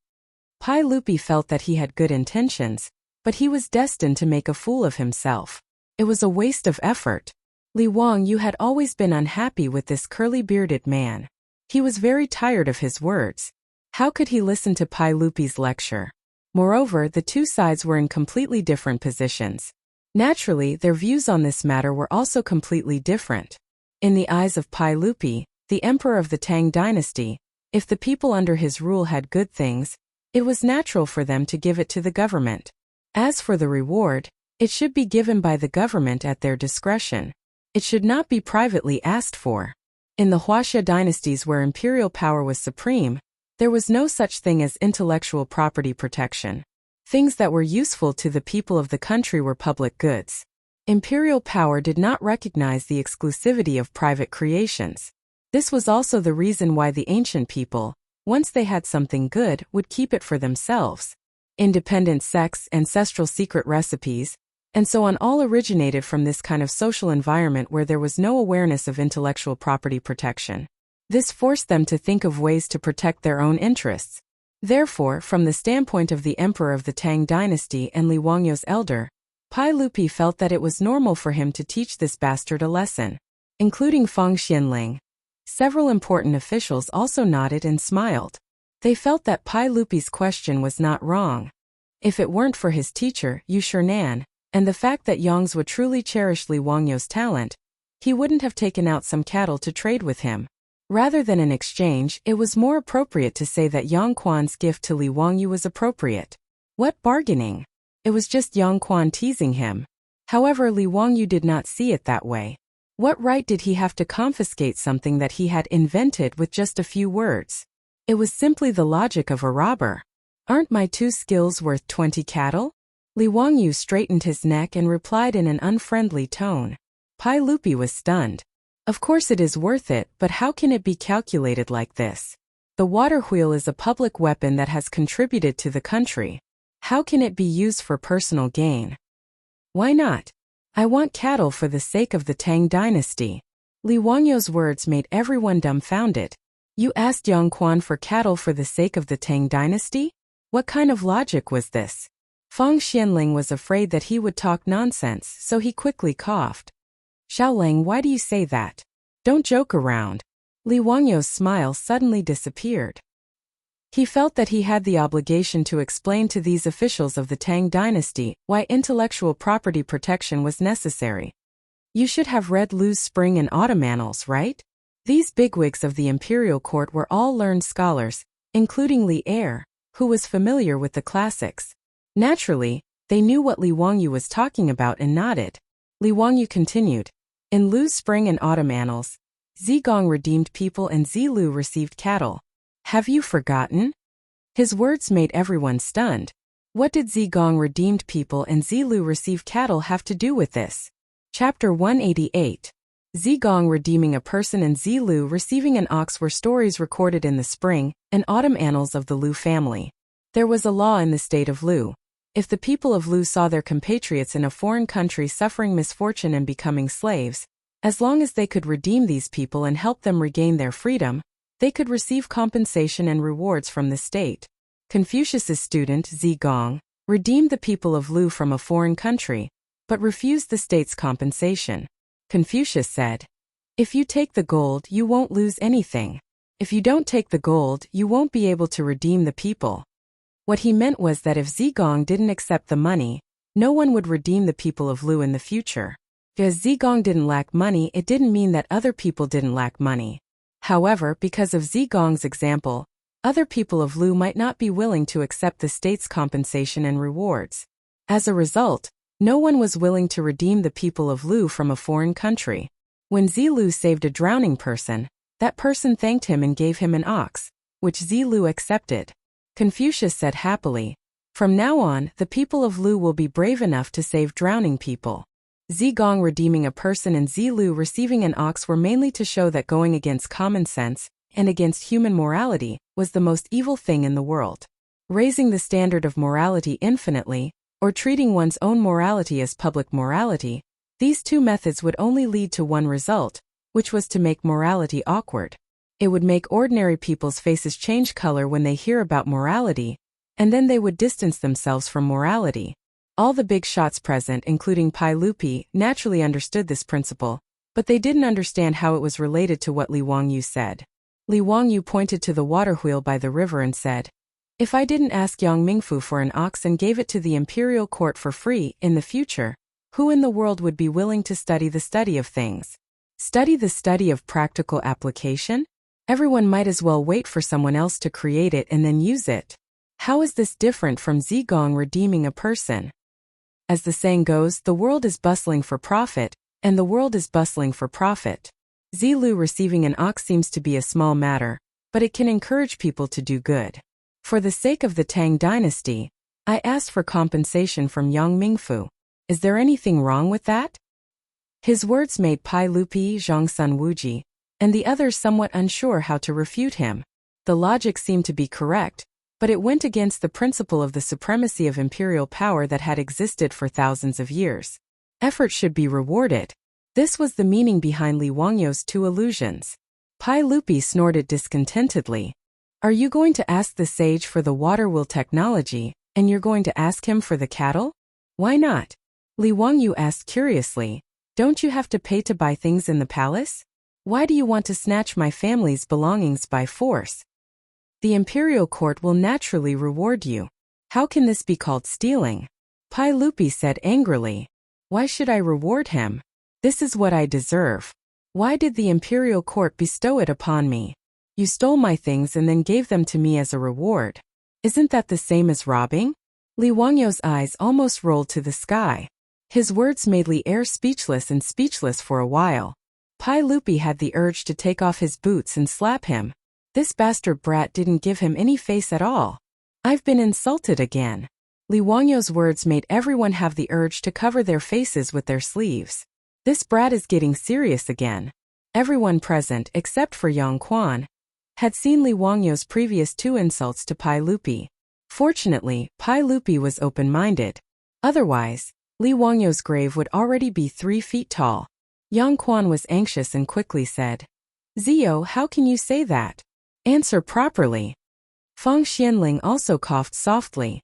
Pai Lupi felt that he had good intentions, but he was destined to make a fool of himself. It was a waste of effort. Li Wangyu had always been unhappy with this curly-bearded man. He was very tired of his words. How could he listen to Pai Lupi's lecture? Moreover, the two sides were in completely different positions. Naturally, their views on this matter were also completely different. In the eyes of Pai Lupi, the emperor of the Tang dynasty, if the people under his rule had good things, it was natural for them to give it to the government. As for the reward, it should be given by the government at their discretion. It should not be privately asked for. In the Huaxia dynasties where imperial power was supreme, there was no such thing as intellectual property protection. Things that were useful to the people of the country were public goods. Imperial power did not recognize the exclusivity of private creations. This was also the reason why the ancient people, once they had something good, would keep it for themselves. Independent sects, ancestral secret recipes, and so on all originated from this kind of social environment where there was no awareness of intellectual property protection. This forced them to think of ways to protect their own interests. Therefore, from the standpoint of the emperor of the Tang dynasty and Li Wangyu's elder, Pai Lupi felt that it was normal for him to teach this bastard a lesson, including Feng Xianling. Several important officials also nodded and smiled. They felt that Pai Lupi's question was not wrong. If it weren't for his teacher, Yu Shernan, and the fact that Yangzhou truly cherished Li Wangyu's talent, he wouldn't have taken out some cattle to trade with him. Rather than an exchange, it was more appropriate to say that Yang Quan's gift to Li Wangyu was appropriate. What bargaining? It was just Yang Quan teasing him. However, Li Wangyu did not see it that way. What right did he have to confiscate something that he had invented with just a few words? It was simply the logic of a robber. Aren't my 2 skills worth 20 cattle? Li Wangyu straightened his neck and replied in an unfriendly tone. Pai Lupi was stunned. Of course it is worth it, but how can it be calculated like this? The water wheel is a public weapon that has contributed to the country. How can it be used for personal gain? Why not? I want cattle for the sake of the Tang dynasty. Li Wangyu's words made everyone dumbfounded. You asked Yang Quan for cattle for the sake of the Tang dynasty? What kind of logic was this? Feng Xianling was afraid that he would talk nonsense, so he quickly coughed. Xiaolang, why do you say that? Don't joke around. Li Wangyu's smile suddenly disappeared. He felt that he had the obligation to explain to these officials of the Tang dynasty why intellectual property protection was necessary. You should have read Lu's Spring and Autumn Annals, right? These bigwigs of the imperial court were all learned scholars, including Li Er, who was familiar with the classics. Naturally, they knew what Li Wangyu was talking about and nodded. Li Wangyu continued. In Lu's Spring and Autumn Annals, Zigong redeemed people and Zilu received cattle. Have you forgotten? His words made everyone stunned. What did Zigong redeemed people and Zilu receive cattle have to do with this? Chapter 188. Zigong redeeming a person and Zilu receiving an ox were stories recorded in the Spring and Autumn Annals of the Lu family. There was a law in the state of Lu. If the people of Lu saw their compatriots in a foreign country suffering misfortune and becoming slaves, as long as they could redeem these people and help them regain their freedom, they could receive compensation and rewards from the state. Confucius's student, Zigong, redeemed the people of Lu from a foreign country, but refused the state's compensation. Confucius said, "If you take the gold, you won't lose anything. If you don't take the gold, you won't be able to redeem the people." What he meant was that if Zigong didn't accept the money, no one would redeem the people of Lu in the future. Because Zigong didn't lack money, it didn't mean that other people didn't lack money. However, because of Zigong's example, other people of Lu might not be willing to accept the state's compensation and rewards. As a result, no one was willing to redeem the people of Lu from a foreign country. When Zilu saved a drowning person, that person thanked him and gave him an ox, which Zilu accepted. Confucius said happily, "From now on, the people of Lu will be brave enough to save drowning people." Zigong redeeming a person and Zilu receiving an ox were mainly to show that going against common sense and against human morality was the most evil thing in the world. Raising the standard of morality infinitely, or treating one's own morality as public morality, these two methods would only lead to one result, which was to make morality awkward. It would make ordinary people's faces change color when they hear about morality, and then they would distance themselves from morality. All the big shots present, including Pai Lupi, naturally understood this principle, but they didn't understand how it was related to what Li Wangyu said. Li Wangyu pointed to the water wheel by the river and said, "If I didn't ask Yang Mingfu for an ox and gave it to the imperial court for free in the future, who in the world would be willing to study the study of things? Study the study of practical application? Everyone might as well wait for someone else to create it and then use it. How is this different from Zigong redeeming a person?" As the saying goes, the world is bustling for profit, and the world is bustling for profit. Zilu receiving an ox seems to be a small matter, but it can encourage people to do good. For the sake of the Tang dynasty, I asked for compensation from Yang Mingfu. Is there anything wrong with that? His words made Pai Lupi, Zhang Sun Wuji, and the others somewhat unsure how to refute him. The logic seemed to be correct, but it went against the principle of the supremacy of imperial power that had existed for thousands of years. Effort should be rewarded. This was the meaning behind Li Wangyu's two allusions. Pai Lupi snorted discontentedly. "Are you going to ask the sage for the water wheel technology, and you're going to ask him for the cattle? Why not?" Li Wangyu asked curiously, "Don't you have to pay to buy things in the palace? Why do you want to snatch my family's belongings by force? The imperial court will naturally reward you. How can this be called stealing?" Pai Lupi said angrily, "Why should I reward him? This is what I deserve. Why did the imperial court bestow it upon me? You stole my things and then gave them to me as a reward. Isn't that the same as robbing?" Li Wangyu's eyes almost rolled to the sky. His words made Li Er speechless for a while. Pai Lupi had the urge to take off his boots and slap him. This bastard brat didn't give him any face at all. "I've been insulted again." Li Wangyu's words made everyone have the urge to cover their faces with their sleeves. This brat is getting serious again. Everyone present, except for Yang Quan, had seen Li Wangyu's previous two insults to Pai Lupi. Fortunately, Pai Lupi was open-minded. Otherwise, Li Wangyu's grave would already be 3 feet tall. Yang Quan was anxious and quickly said, "Zio, how can you say that? Answer properly." Feng Xianling also coughed softly.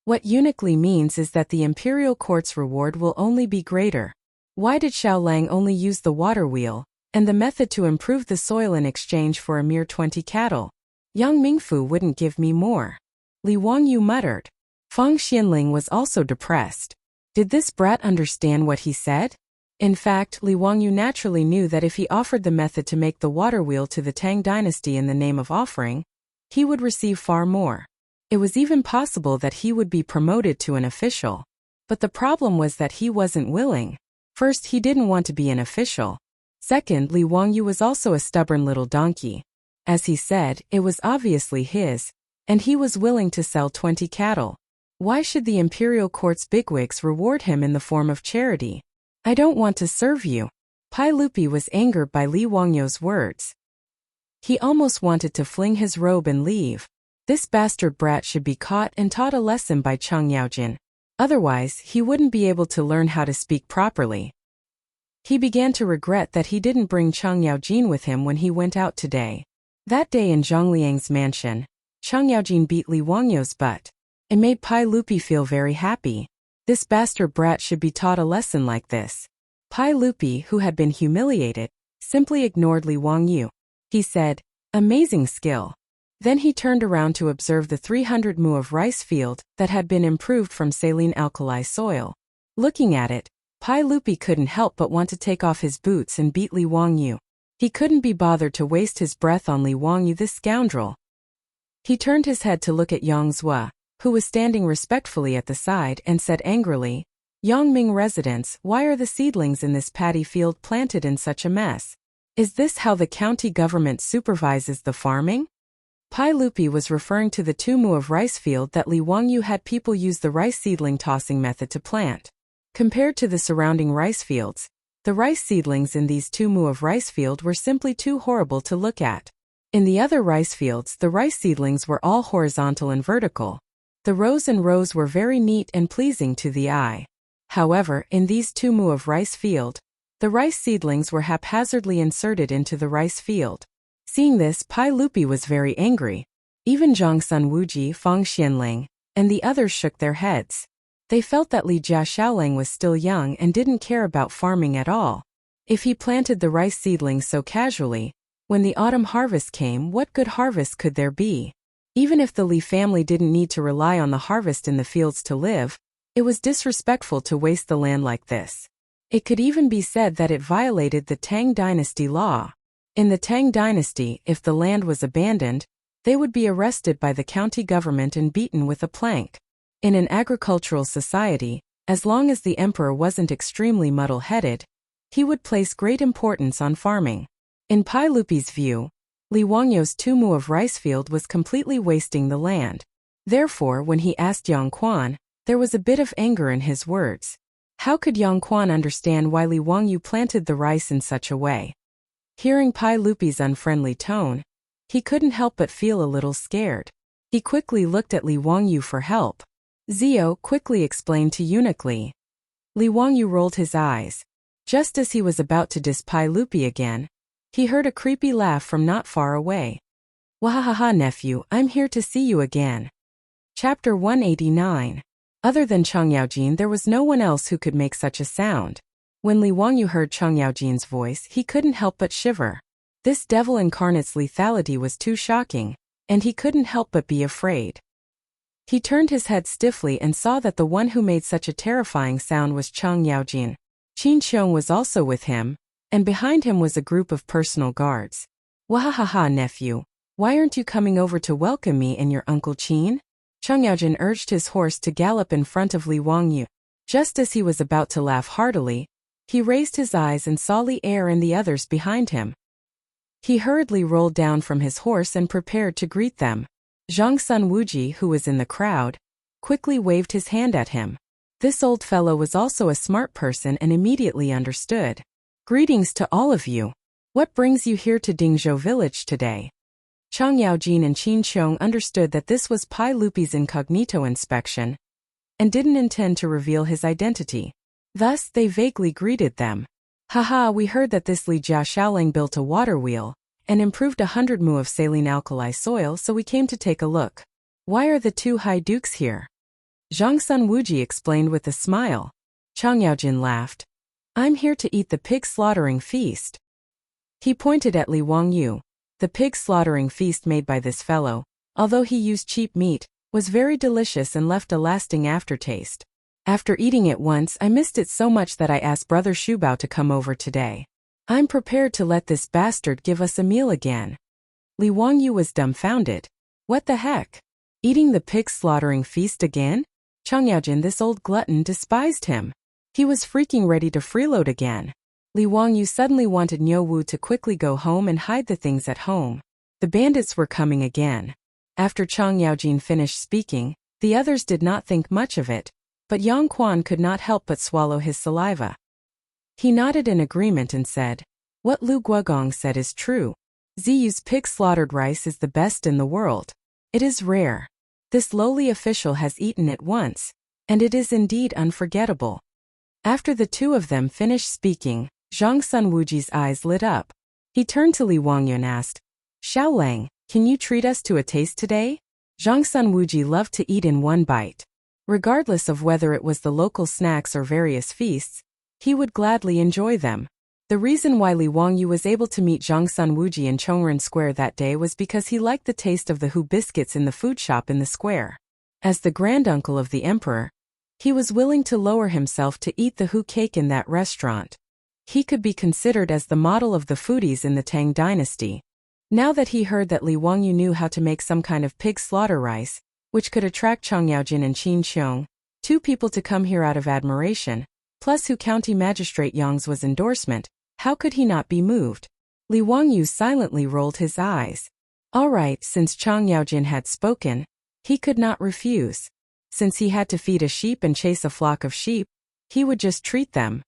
"What uniquely means is that the imperial court's reward will only be greater. Why did Xiao Lang only use the water wheel and the method to improve the soil in exchange for a mere 20 cattle? Yang Mingfu wouldn't give me more." Li Wangyu muttered. Feng Xianling was also depressed. Did this brat understand what he said? In fact, Li Wangyu naturally knew that if he offered the method to make the water wheel to the Tang dynasty in the name of offering, he would receive far more. It was even possible that he would be promoted to an official. But the problem was that he wasn't willing. First, he didn't want to be an official. Second, Li Wangyu was also a stubborn little donkey. As he said, it was obviously his, and he was willing to sell 20 cattle. Why should the imperial court's bigwigs reward him in the form of charity? "I don't want to serve you." Pai Lupi was angered by Li Wangyu's words. He almost wanted to fling his robe and leave. This bastard brat should be caught and taught a lesson by Cheng Yaojin. Otherwise, he wouldn't be able to learn how to speak properly. He began to regret that he didn't bring Cheng Yaojin with him when he went out today. That day in Zhang Liang's mansion, Chang Yaojin beat Li Wangyu's butt. It made Pai Lupi feel very happy. This bastard brat should be taught a lesson like this. Pai Lupi, who had been humiliated, simply ignored Li Wangyu. He said, "Amazing skill." Then he turned around to observe the 300 mu of rice field that had been improved from saline alkali soil. Looking at it, Pai Lupi couldn't help but want to take off his boots and beat Li Wangyu. He couldn't be bothered to waste his breath on Li Wangyu, this scoundrel. He turned his head to look at Yang Zhua, who was standing respectfully at the side, and said angrily, "Yangming residents, why are the seedlings in this paddy field planted in such a mess? Is this how the county government supervises the farming?" Pai Lupi was referring to the 2 mu of rice field that Li Wangyu had people use the rice seedling tossing method to plant. Compared to the surrounding rice fields, the rice seedlings in these 2 mu of rice field were simply too horrible to look at. In the other rice fields, the rice seedlings were all horizontal and vertical. The rows and rows were very neat and pleasing to the eye. However, in these 2 mu of rice field, the rice seedlings were haphazardly inserted into the rice field. Seeing this, Pai Lupi was very angry. Even Zhangsun Wuji, Fang Xianling, and the others shook their heads. They felt that Li Jia Xiaolang was still young and didn't care about farming at all. If he planted the rice seedlings so casually, when the autumn harvest came, what good harvest could there be? Even if the Li family didn't need to rely on the harvest in the fields to live, it was disrespectful to waste the land like this. It could even be said that it violated the Tang dynasty law. In the Tang dynasty, if the land was abandoned, they would be arrested by the county government and beaten with a plank. In an agricultural society, as long as the emperor wasn't extremely muddle-headed, he would place great importance on farming. In Pai Lupi's view, Li Wangyu's 2 mu of rice field was completely wasting the land. Therefore, when he asked Yang Quan, there was a bit of anger in his words. How could Yang Quan understand why Li Wangyu planted the rice in such a way? Hearing Pai Lupi's unfriendly tone, he couldn't help but feel a little scared. He quickly looked at Li Wangyu for help. Zio quickly explained to Eunuch Li. Li Wangyu rolled his eyes. Just as he was about to diss Pai Lupi again, he heard a creepy laugh from not far away. "Wahahaha, nephew, I'm here to see you again." Chapter 189. Other than Chang Yaojin, there was no one else who could make such a sound. When Li Wangyu heard Chang Yaojin's voice, he couldn't help but shiver. This devil incarnate's lethality was too shocking, and he couldn't help but be afraid. He turned his head stiffly and saw that the one who made such a terrifying sound was Chang Yaojin. Qin Qiong was also with him, and behind him was a group of personal guards. "Wahahaha, nephew, why aren't you coming over to welcome me and your Uncle Qin?" Chang Yaojin urged his horse to gallop in front of Li Wangyu. Just as he was about to laugh heartily, he raised his eyes and saw Li Er and the others behind him. He hurriedly rolled down from his horse and prepared to greet them. Zhangsun Wuji, who was in the crowd, quickly waved his hand at him. This old fellow was also a smart person and immediately understood. "Greetings to all of you. What brings you here to Dingzhou village today?" Chang Yaojin and Qin Qiong understood that this was Pai Lupi's incognito inspection, and didn't intend to reveal his identity. Thus, they vaguely greeted them. "Haha, we heard that this Li Jia Xiaolang built a water wheel and improved 100 mu of saline alkali soil, so we came to take a look. Why are the 2 high dukes here?" Zhangsun Wuji explained with a smile. Chang Yaojin laughed. "I'm here to eat the pig slaughtering feast." He pointed at Li Wangyu. The pig slaughtering feast made by this fellow, although he used cheap meat, was very delicious and left a lasting aftertaste. After eating it once, I missed it so much that I asked Brother Shubao to come over today. I'm prepared to let this bastard give us a meal again. Li Wangyu was dumbfounded. What the heck? Eating the pig slaughtering feast again? Chang Yaojin, this old glutton, despised him. He was freaking ready to freeload again. Li Wangyu suddenly wanted Niu Wu to quickly go home and hide the things at home. The bandits were coming again. After Chang Yaojin finished speaking, the others did not think much of it, but Yang Quan could not help but swallow his saliva. He nodded in agreement and said, "What Lu Guogong said is true. Ziyu's pig-slaughtered rice is the best in the world. It is rare. This lowly official has eaten it once, and it is indeed unforgettable." After the 2 of them finished speaking, Zhangsun Wuji's eyes lit up. He turned to Li Wangyu and asked, "Xiaolang, can you treat us to a taste today?" Zhang Sunwuji loved to eat in one bite. Regardless of whether it was the local snacks or various feasts, he would gladly enjoy them. The reason why Li Wangyu was able to meet Zhang Sunwuji in Chongren Square that day was because he liked the taste of the Hu biscuits in the food shop in the square. As the granduncle of the emperor, he was willing to lower himself to eat the Hu cake in that restaurant. He could be considered as the model of the foodies in the Tang dynasty. Now that he heard that Li Wangyu knew how to make some kind of pig slaughter rice, which could attract Chang Yaojin and Qin Xiong, two people to come here out of admiration, plus Hu County Magistrate Yang's was endorsement, how could he not be moved? Li Wangyu silently rolled his eyes. All right, since Chang Yaojin had spoken, he could not refuse. Since he had to feed a sheep and chase a flock of sheep, he would just treat them.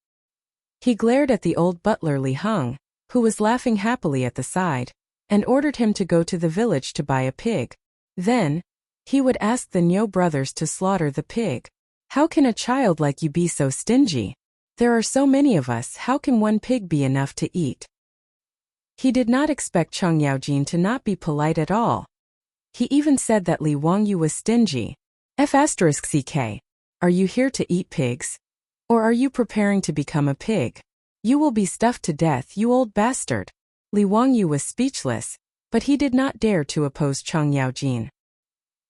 He glared at the old butler Li Heng, who was laughing happily at the side, and ordered him to go to the village to buy a pig. Then, he would ask the Niu brothers to slaughter the pig. How can a child like you be so stingy? There are so many of us, how can one pig be enough to eat? He did not expect Chang Yaojin to not be polite at all. He even said that Li Wangyu was stingy. F***ck. Are you here to eat pigs? Or are you preparing to become a pig? You will be stuffed to death, you old bastard. Li Wangyu was speechless, but he did not dare to oppose Chang Yaojin.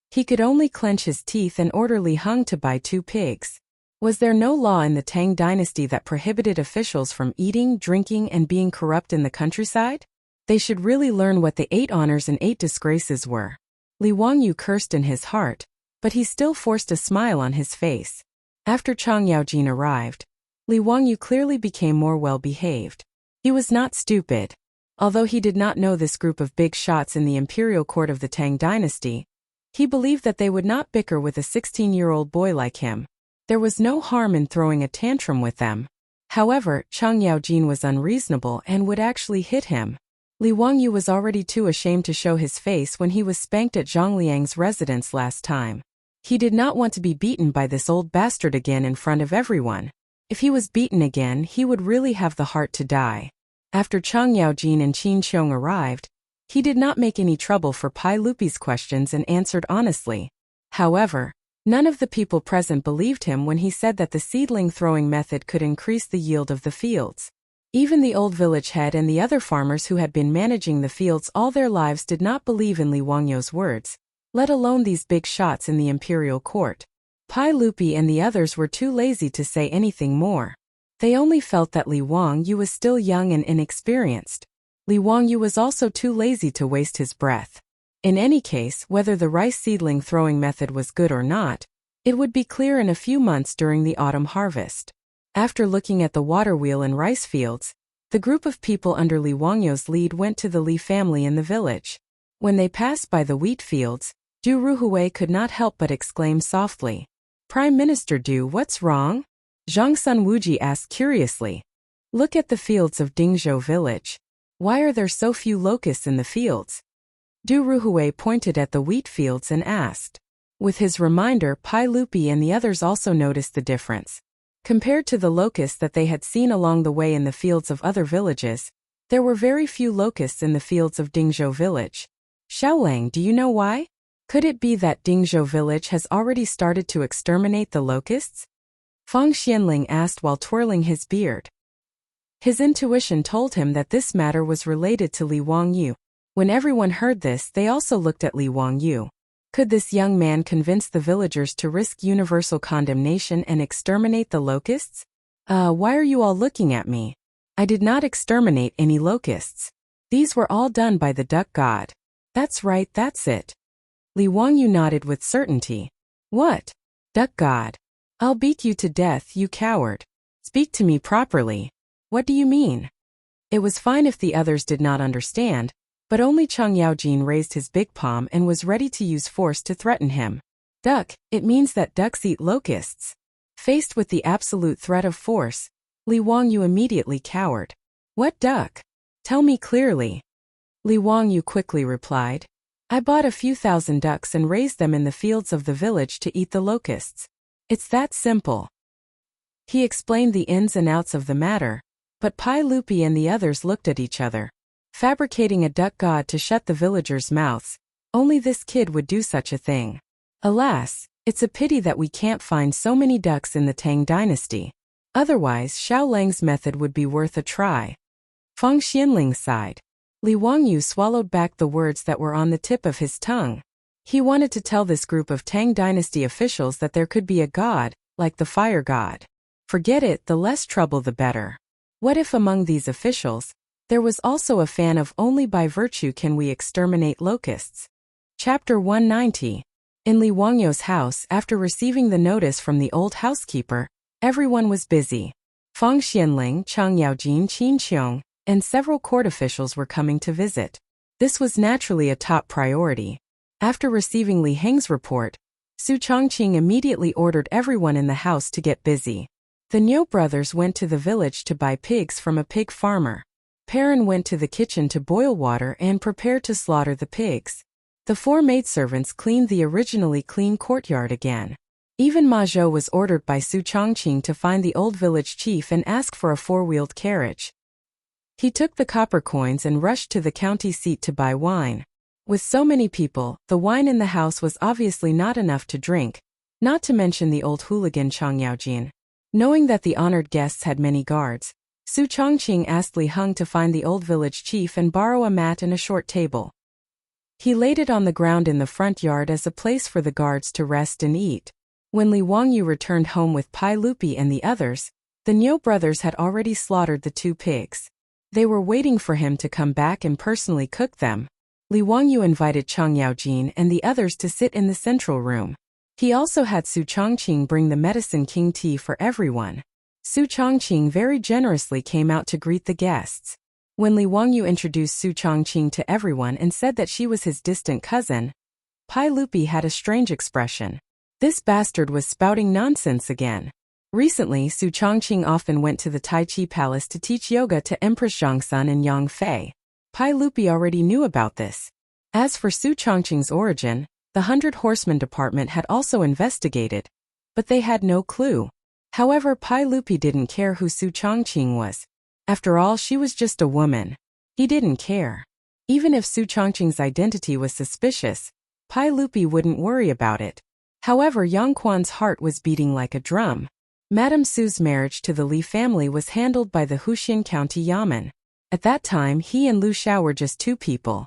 He could only clench his teeth and order Li Heng to buy 2 pigs. Was there no law in the Tang dynasty that prohibited officials from eating, drinking, and being corrupt in the countryside? They should really learn what the 8 honors and 8 disgraces were. Li Wangyu cursed in his heart, but he still forced a smile on his face. After Chang Yaojin arrived, Li Wangyu clearly became more well-behaved. He was not stupid. Although he did not know this group of big shots in the imperial court of the Tang dynasty, he believed that they would not bicker with a 16-year-old boy like him. There was no harm in throwing a tantrum with them. However, Chang Yaojin was unreasonable and would actually hit him. Li Wangyu was already too ashamed to show his face when he was spanked at Zhang Liang's residence last time. He did not want to be beaten by this old bastard again in front of everyone. If he was beaten again, he would really have the heart to die. After Chang Yaojin and Qin Xiong arrived, he did not make any trouble for Pai Lupi's questions and answered honestly. However, none of the people present believed him when he said that the seedling throwing method could increase the yield of the fields. Even the old village head and the other farmers who had been managing the fields all their lives did not believe in Li Wangyu's words, let alone these big shots in the imperial court. Pai Lupi and the others were too lazy to say anything more. They only felt that Li Wangyu was still young and inexperienced. Li Wangyu was also too lazy to waste his breath. In any case, whether the rice seedling throwing method was good or not, it would be clear in a few months during the autumn harvest. After looking at the water wheel and rice fields, the group of people under Li Wangyu's lead went to the Li family in the village. When they passed by the wheat fields, Du Ruhui could not help but exclaim softly, "Prime Minister Du, what's wrong?" Zhang Sunwuji asked curiously. "Look at the fields of Dingzhou village. Why are there so few locusts in the fields?" Du Ruhui pointed at the wheat fields and asked. With his reminder, Pai Lupi and the others also noticed the difference. Compared to the locusts that they had seen along the way in the fields of other villages, there were very few locusts in the fields of Dingzhou village. Xiaolang, do you know why? Could it be that Dingzhou village has already started to exterminate the locusts? Fang Xianling asked while twirling his beard. His intuition told him that this matter was related to Li Wangyu. When everyone heard this, they also looked at Li Wangyu. Could this young man convince the villagers to risk universal condemnation and exterminate the locusts? Why are you all looking at me? I did not exterminate any locusts. These were all done by the duck god. That's right, that's it. Li Wangyu nodded with certainty. What? Duck god? I'll beat you to death, you coward. Speak to me properly. What do you mean? It was fine if the others did not understand, but only Chang Yaojin raised his big palm and was ready to use force to threaten him. Duck, it means that ducks eat locusts. Faced with the absolute threat of force, Li Wangyu immediately cowered. What duck? Tell me clearly. Li Wangyu quickly replied. I bought a few thousand ducks and raised them in the fields of the village to eat the locusts. It's that simple. He explained the ins and outs of the matter, but Pai Lupi and the others looked at each other. Fabricating a duck god to shut the villagers' mouths, Only this kid would do such a thing. Alas, it's a pity that we can't find so many ducks in the Tang dynasty. Otherwise, Xiao Lang's method would be worth a try. Feng Xianling sighed. Li Wangyu swallowed back the words that were on the tip of his tongue. He wanted to tell this group of Tang dynasty officials that there could be a god, like the fire god. Forget it, the less trouble the better. What if among these officials, there was also a fan of only by virtue can we exterminate locusts? Chapter 190. In Li Wangyu's house, after receiving the notice from the old housekeeper, everyone was busy. Feng Xianling, Chang Yaojin, Qin Qiong, and several court officials were coming to visit. This was naturally a top priority. After receiving Li Heng's report, Su Chongqing immediately ordered everyone in the house to get busy. The Niu brothers went to the village to buy pigs from a pig farmer. Perrin went to the kitchen to boil water and prepare to slaughter the pigs. The 4 maidservants cleaned the originally clean courtyard again. Even Ma Zhou was ordered by Su Chongqing to find the old village chief and ask for a 4-wheeled carriage. He took the copper coins and rushed to the county seat to buy wine. With so many people, the wine in the house was obviously not enough to drink, not to mention the old hooligan Chang Yaojin. Knowing that the honored guests had many guards, Su Chongqing asked Li Heng to find the old village chief and borrow a mat and a short table. He laid it on the ground in the front yard as a place for the guards to rest and eat. When Li Wangyu returned home with Pai Lupi and the others, the Niu brothers had already slaughtered the 2 pigs. They were waiting for him to come back and personally cook them. Li Wangyu invited Chang Yaojin and the others to sit in the central room. He also had Su Chongqing bring the Medicine King tea for everyone. Su Chongqing very generously came out to greet the guests. When Li Wangyu introduced Su Chongqing to everyone and said that she was his distant cousin, Pai Lupi had a strange expression. This bastard was spouting nonsense again. Recently, Su Chongqing often went to the Tai Chi Palace to teach yoga to Empress Zhongsun and Yang Fei. Pai Lupi already knew about this. As for Su Chongqing's origin, the 100 Horsemen Department had also investigated, but they had no clue. However, Pai Lupi didn't care who Su Chongqing was. After all, she was just a woman. He didn't care. Even if Su Chongqing's identity was suspicious, Pai Lupi wouldn't worry about it. However, Yang Quan's heart was beating like a drum. Madame Su's marriage to the Li family was handled by the Huxian County Yamen. At that time, he and Lu Xiao were just 2 people.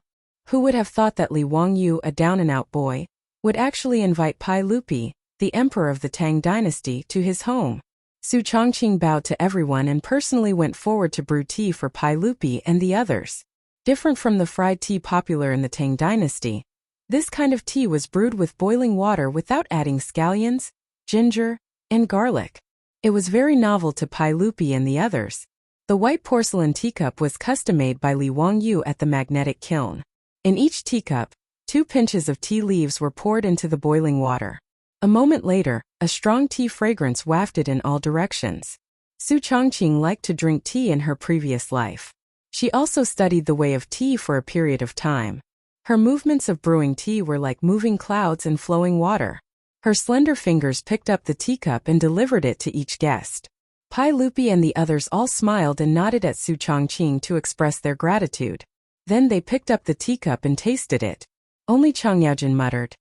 Who would have thought that Li Wangyu, a down-and-out boy, would actually invite Pai Lupi, the emperor of the Tang dynasty, to his home? Su Chongqing bowed to everyone and personally went forward to brew tea for Pai Lupi and the others. Different from the fried tea popular in the Tang dynasty, this kind of tea was brewed with boiling water without adding scallions, ginger, and garlic. It was very novel to Pai Lupi and the others. The white porcelain teacup was custom-made by Li Wangyu at the magnetic kiln. In each teacup, 2 pinches of tea leaves were poured into the boiling water. A moment later, a strong tea fragrance wafted in all directions. Su Chongqing liked to drink tea in her previous life. She also studied the way of tea for a period of time. Her movements of brewing tea were like moving clouds and flowing water. Her slender fingers picked up the teacup and delivered it to each guest. Pai Lupi and the others all smiled and nodded at Su Chongqing to express their gratitude. Then they picked up the teacup and tasted it. Only Chang Yaojin muttered,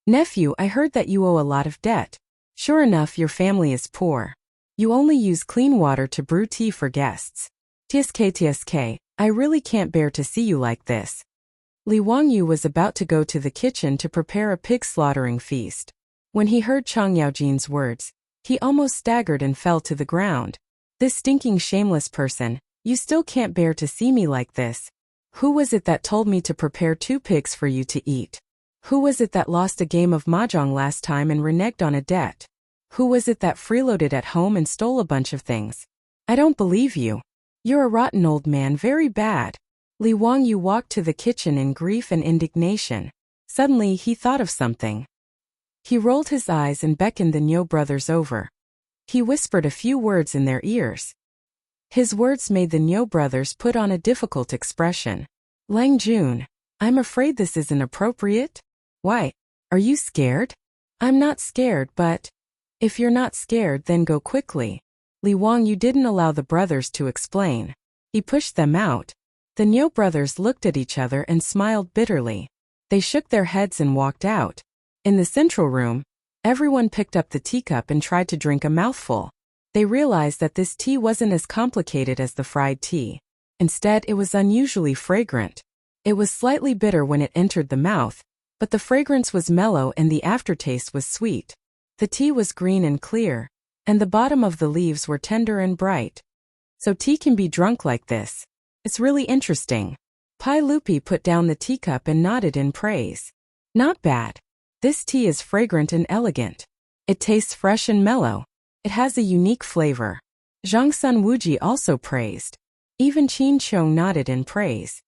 "Nephew, I heard that you owe a lot of debt. Sure enough, your family is poor. You only use clean water to brew tea for guests. TSK, I really can't bear to see you like this." Li Wangyu was about to go to the kitchen to prepare a pig slaughtering feast. When he heard Chang Yaojin's words, he almost staggered and fell to the ground. "This stinking shameless person, you still can't bear to see me like this. Who was it that told me to prepare 2 pigs for you to eat? Who was it that lost a game of mahjong last time and reneged on a debt? Who was it that freeloaded at home and stole a bunch of things? I don't believe you. You're a rotten old man, very bad." Li Wangyu walked to the kitchen in grief and indignation. Suddenly he thought of something. He rolled his eyes and beckoned the Niu brothers over. He whispered a few words in their ears. His words made the Niu brothers put on a difficult expression. "Lang Jun, I'm afraid this isn't appropriate." "Why? Are you scared?" "I'm not scared, but..." "If you're not scared, then go quickly." Li Wangyu didn't allow the brothers to explain. He pushed them out. The Niu brothers looked at each other and smiled bitterly. They shook their heads and walked out. In the central room, everyone picked up the teacup and tried to drink a mouthful. They realized that this tea wasn't as complicated as the fried tea. Instead, it was unusually fragrant. It was slightly bitter when it entered the mouth, but the fragrance was mellow and the aftertaste was sweet. The tea was green and clear, and the bottom of the leaves were tender and bright. So tea can be drunk like this. It's really interesting. Pai Lupi put down the teacup and nodded in praise. Not bad. This tea is fragrant and elegant. It tastes fresh and mellow. It has a unique flavor. Zhang Sun Wuji also praised. Even Qin Qiong nodded in praise.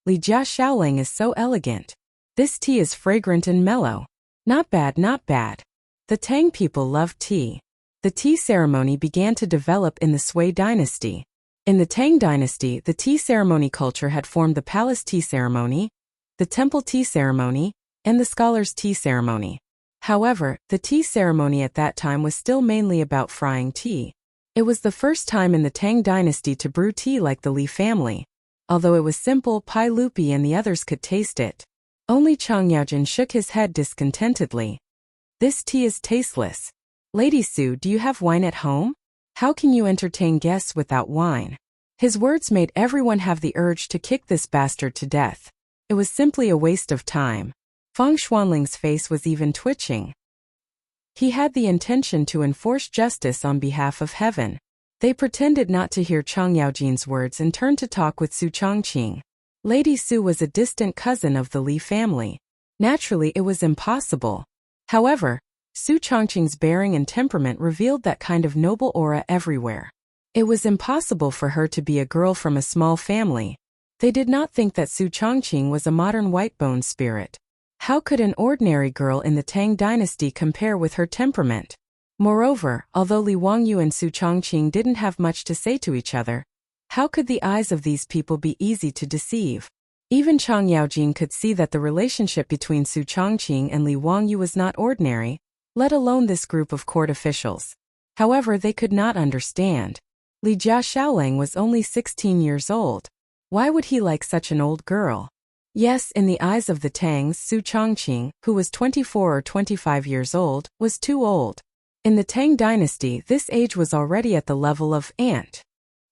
Li Jia Xiaolang is so elegant. This tea is fragrant and mellow. Not bad, not bad. The Tang people loved tea. The tea ceremony began to develop in the Sui dynasty. In the Tang dynasty, the tea ceremony culture had formed the palace tea ceremony, the temple tea ceremony, and the scholars' tea ceremony. However, the tea ceremony at that time was still mainly about frying tea. It was the first time in the Tang dynasty to brew tea like the Li family. Although it was simple, Pai Lupi and the others could taste it. Only Chang Yaojin shook his head discontentedly. This tea is tasteless. Lady Su, do you have wine at home? How can you entertain guests without wine? His words made everyone have the urge to kick this bastard to death. It was simply a waste of time. Fang Xuanling's face was even twitching. He had the intention to enforce justice on behalf of heaven. They pretended not to hear Chang Yaojin's words and turned to talk with Su Chongqing. Lady Su was a distant cousin of the Li family. Naturally, it was impossible. However, Su Chongqing's bearing and temperament revealed that kind of noble aura everywhere. It was impossible for her to be a girl from a small family. They did not think that Su Chongqing was a modern white-bone spirit. How could an ordinary girl in the Tang dynasty compare with her temperament? Moreover, although Li Wangyu and Su Chongqing didn't have much to say to each other, how could the eyes of these people be easy to deceive? Even Chang Yaojin could see that the relationship between Su Chongqing and Li Wangyu was not ordinary, let alone this group of court officials. However, they could not understand. Li Jia Xiaolang was only 16 years old. Why would he like such an old girl? Yes, in the eyes of the Tangs, Su Chongqing, who was 24 or 25 years old, was too old. In the Tang dynasty, this age was already at the level of aunt.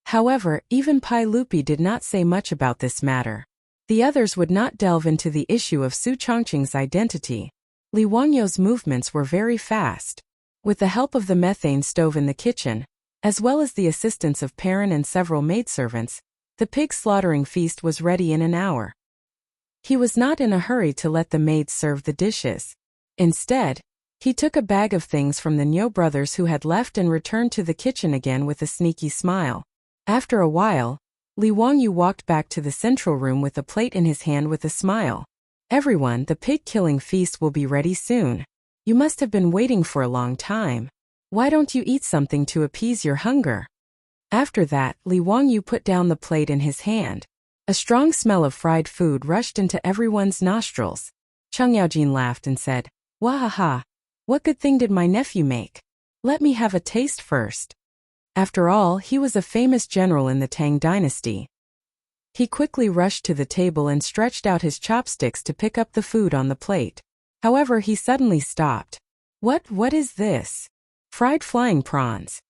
However, even Pai Lupi did not say much about this matter. The others would not delve into the issue of Su Chongqing's identity. Li Wangyu's movements were very fast. With the help of the methane stove in the kitchen, as well as the assistance of Perrin and several maidservants, the pig slaughtering feast was ready in an hour. He was not in a hurry to let the maids serve the dishes. Instead, he took a bag of things from the Niu brothers who had left and returned to the kitchen again with a sneaky smile. After a while, Li Wangyu walked back to the central room with a plate in his hand with a smile. Everyone, the pig-killing feast will be ready soon. You must have been waiting for a long time. Why don't you eat something to appease your hunger? After that, Li Wangyu put down the plate in his hand. A strong smell of fried food rushed into everyone's nostrils. Chang Yaojin laughed and said, "Wahaha! What good thing did my nephew make? Let me have a taste first." After all, he was a famous general in the Tang dynasty. He quickly rushed to the table and stretched out his chopsticks to pick up the food on the plate. However, he suddenly stopped. What is this? Fried flying prawns.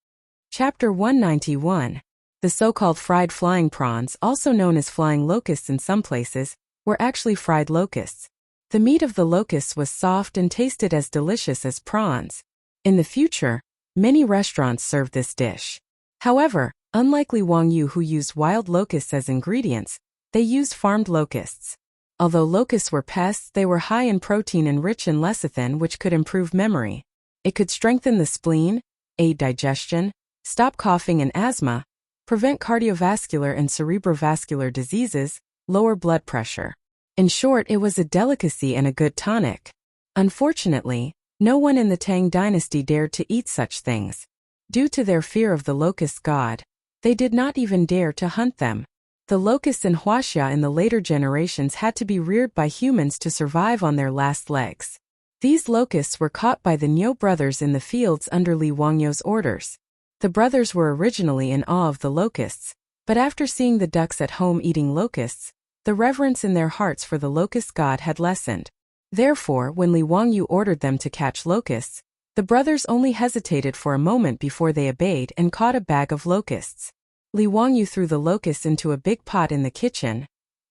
Chapter 191. The so-called fried flying prawns, also known as flying locusts in some places, were actually fried locusts. The meat of the locusts was soft and tasted as delicious as prawns. In the future, many restaurants served this dish. However, unlike Li Wangyu, who used wild locusts as ingredients, they used farmed locusts. Although locusts were pests, they were high in protein and rich in lecithin, which could improve memory. It could strengthen the spleen, aid digestion, stop coughing and asthma, prevent cardiovascular and cerebrovascular diseases, lower blood pressure. In short, it was a delicacy and a good tonic. Unfortunately, no one in the Tang dynasty dared to eat such things. Due to their fear of the locust god, they did not even dare to hunt them. The locusts in Huaxia in the later generations had to be reared by humans to survive on their last legs. These locusts were caught by the Niu brothers in the fields under Li Wangyu's orders. The brothers were originally in awe of the locusts, but after seeing the ducks at home eating locusts, The reverence in their hearts for the locust god had lessened. Therefore, when Li Wangyu ordered them to catch locusts, the brothers only hesitated for a moment before they obeyed and caught a bag of locusts. Li Wangyu threw the locusts into a big pot in the kitchen,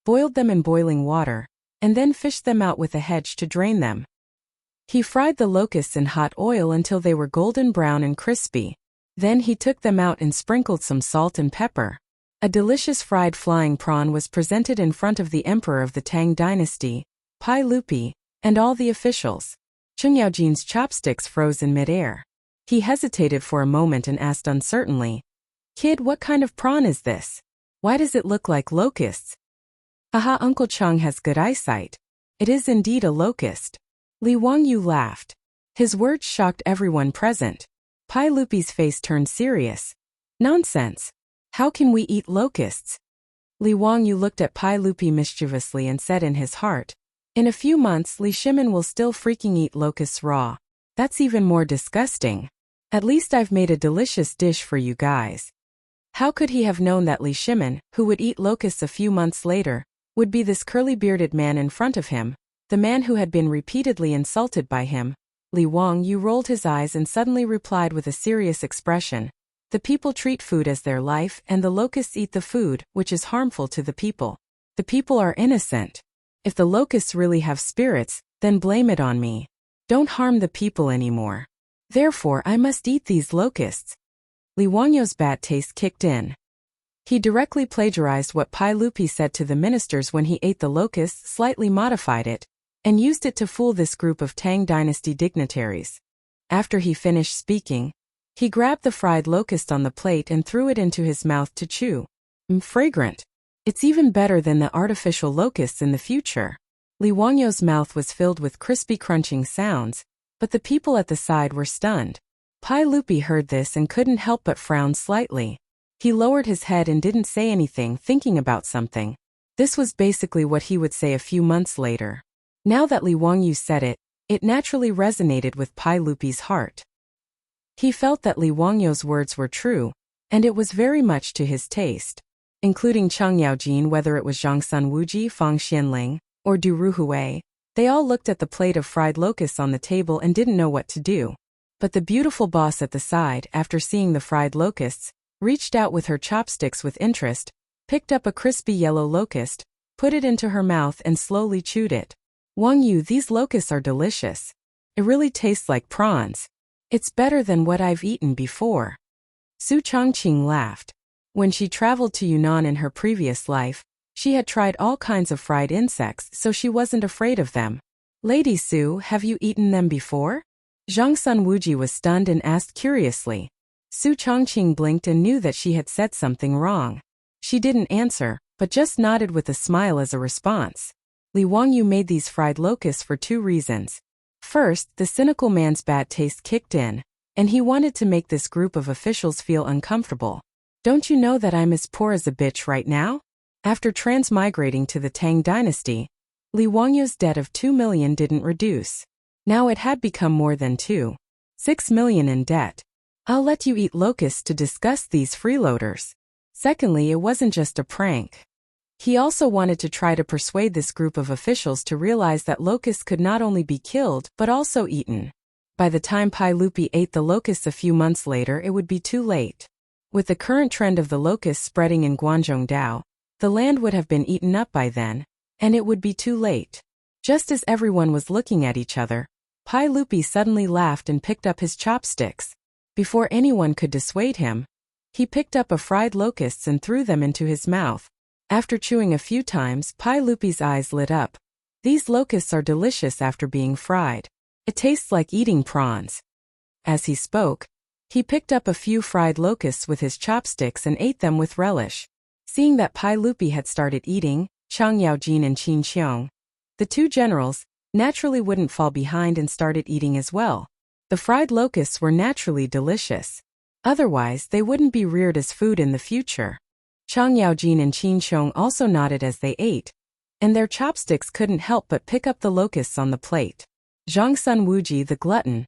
boiled them in boiling water, and then fished them out with a hedge to drain them. He fried the locusts in hot oil until they were golden brown and crispy. Then he took them out and sprinkled some salt and pepper. A delicious fried flying prawn was presented in front of the emperor of the Tang dynasty, Pai Lupi, and all the officials. Cheng Yaojin's chopsticks froze in midair. He hesitated for a moment and asked uncertainly, "Kid, what kind of prawn is this? Why does it look like locusts?" "Haha, Uncle Cheng has good eyesight. It is indeed a locust." Li Wangyu laughed. His words shocked everyone present. Pai Lupi's face turned serious. "Nonsense. How can we eat locusts?" Li Wangyu looked at Pai Lupi mischievously and said in his heart, "In a few months Li Shimin will still freaking eat locusts raw. That's even more disgusting. At least I've made a delicious dish for you guys." How could he have known that Li Shimin, who would eat locusts a few months later, would be this curly-bearded man in front of him, the man who had been repeatedly insulted by him? Li Wangyu rolled his eyes and suddenly replied with a serious expression, "The people treat food as their life and the locusts eat the food, which is harmful to the people. The people are innocent. If the locusts really have spirits, then blame it on me. Don't harm the people anymore. Therefore I must eat these locusts." Li Wangyu's bad taste kicked in. He directly plagiarized what Pai Lupi said to the ministers when he ate the locusts, slightly modified it, and used it to fool this group of Tang dynasty dignitaries. After he finished speaking, he grabbed the fried locust on the plate and threw it into his mouth to chew. Fragrant. It's even better than the artificial locusts in the future. Li Wangyu's mouth was filled with crispy crunching sounds, but the people at the side were stunned. Pai Lupi heard this and couldn't help but frown slightly. He lowered his head and didn't say anything, thinking about something. This was basically what he would say a few months later. Now that Li Wangyu said it, it naturally resonated with Pai Lupi's heart. He felt that Li Wangyu's words were true, and it was very much to his taste. Including Cheng Yaojin, whether it was Zhangsun Wuji, Fang Xianling, or Du Ruhui, they all looked at the plate of fried locusts on the table and didn't know what to do. But the beautiful boss at the side, after seeing the fried locusts, reached out with her chopsticks with interest, picked up a crispy yellow locust, put it into her mouth and slowly chewed it. "Wangyu, these locusts are delicious. It really tastes like prawns. It's better than what I've eaten before." Su Chongqing laughed. When she traveled to Yunnan in her previous life, she had tried all kinds of fried insects, so she wasn't afraid of them. "Lady Su, have you eaten them before?" Zhangsun Wuji was stunned and asked curiously. Su Chongqing blinked and knew that she had said something wrong. She didn't answer, but just nodded with a smile as a response. Li Wangyu made these fried locusts for two reasons. First, the cynical man's bad taste kicked in, and he wanted to make this group of officials feel uncomfortable. "Don't you know that I'm as poor as a bitch right now?" After transmigrating to the Tang dynasty, Li Wangyu's debt of 2 million didn't reduce. Now it had become more than 2.6 million in debt. "I'll let you eat locusts to discuss these freeloaders." Secondly, it wasn't just a prank. He also wanted to try to persuade this group of officials to realize that locusts could not only be killed but also eaten. By the time Pai Lupi ate the locusts a few months later, it would be too late. With the current trend of the locusts spreading in Guangzhou, the land would have been eaten up by then, and it would be too late. Just as everyone was looking at each other, Pai Lupi suddenly laughed and picked up his chopsticks. Before anyone could dissuade him, he picked up a fried locusts and threw them into his mouth. After chewing a few times, Pai Lupi's eyes lit up. "These locusts are delicious after being fried. It tastes like eating prawns." As he spoke, he picked up a few fried locusts with his chopsticks and ate them with relish. Seeing that Pai Lupi had started eating, Cheng Yaojin and Qin Xiong, the two generals, naturally wouldn't fall behind and started eating as well. The fried locusts were naturally delicious. Otherwise, they wouldn't be reared as food in the future. Cheng Yaojin and Qin Xiong also nodded as they ate, and their chopsticks couldn't help but pick up the locusts on the plate. Zhangsun Wuji, the glutton,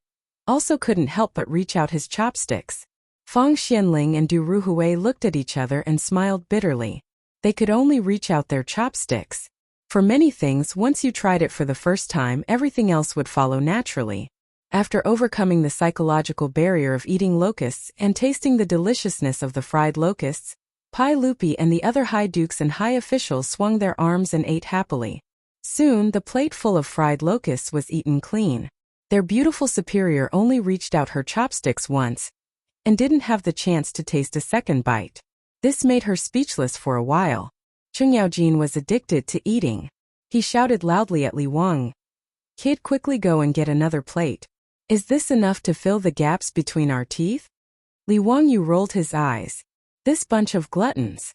also couldn't help but reach out his chopsticks. Fang Xianling and Du Ruhui looked at each other and smiled bitterly. They could only reach out their chopsticks. For many things, once you tried it for the first time, everything else would follow naturally. After overcoming the psychological barrier of eating locusts and tasting the deliciousness of the fried locusts, Pai Lupi and the other high dukes and high officials swung their arms and ate happily. Soon, the plate full of fried locusts was eaten clean. Their beautiful superior only reached out her chopsticks once and didn't have the chance to taste a second bite. This made her speechless for a while. Cheng Yaojin was addicted to eating. He shouted loudly at Li Wang. "Kid, quickly go and get another plate. Is this enough to fill the gaps between our teeth?" Li Wangyu rolled his eyes. This bunch of gluttons.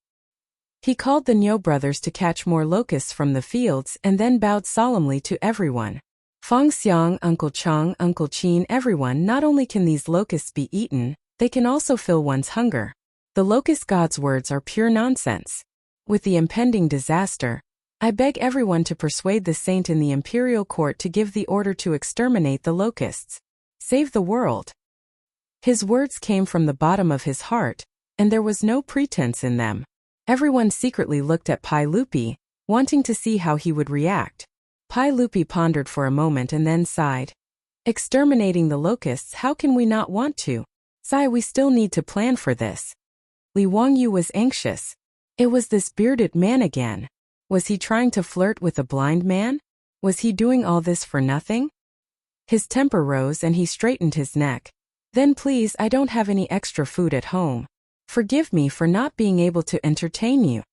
He called the Niu brothers to catch more locusts from the fields and then bowed solemnly to everyone. Fang Xiang, Uncle Chang, Uncle Qin, everyone, not only can these locusts be eaten, they can also fill one's hunger. The locust god's words are pure nonsense. With the impending disaster, I beg everyone to persuade the saint in the imperial court to give the order to exterminate the locusts. Save the world. His words came from the bottom of his heart, and there was no pretense in them. Everyone secretly looked at Pai Lupi, wanting to see how he would react. Pai Lupi pondered for a moment and then sighed. Exterminating the locusts, how can we not want to? Sigh, we still need to plan for this. Li Wangyu was anxious. It was this bearded man again. Was he trying to flirt with a blind man? Was he doing all this for nothing? His temper rose and he straightened his neck. Then please, I don't have any extra food at home. Forgive me for not being able to entertain you.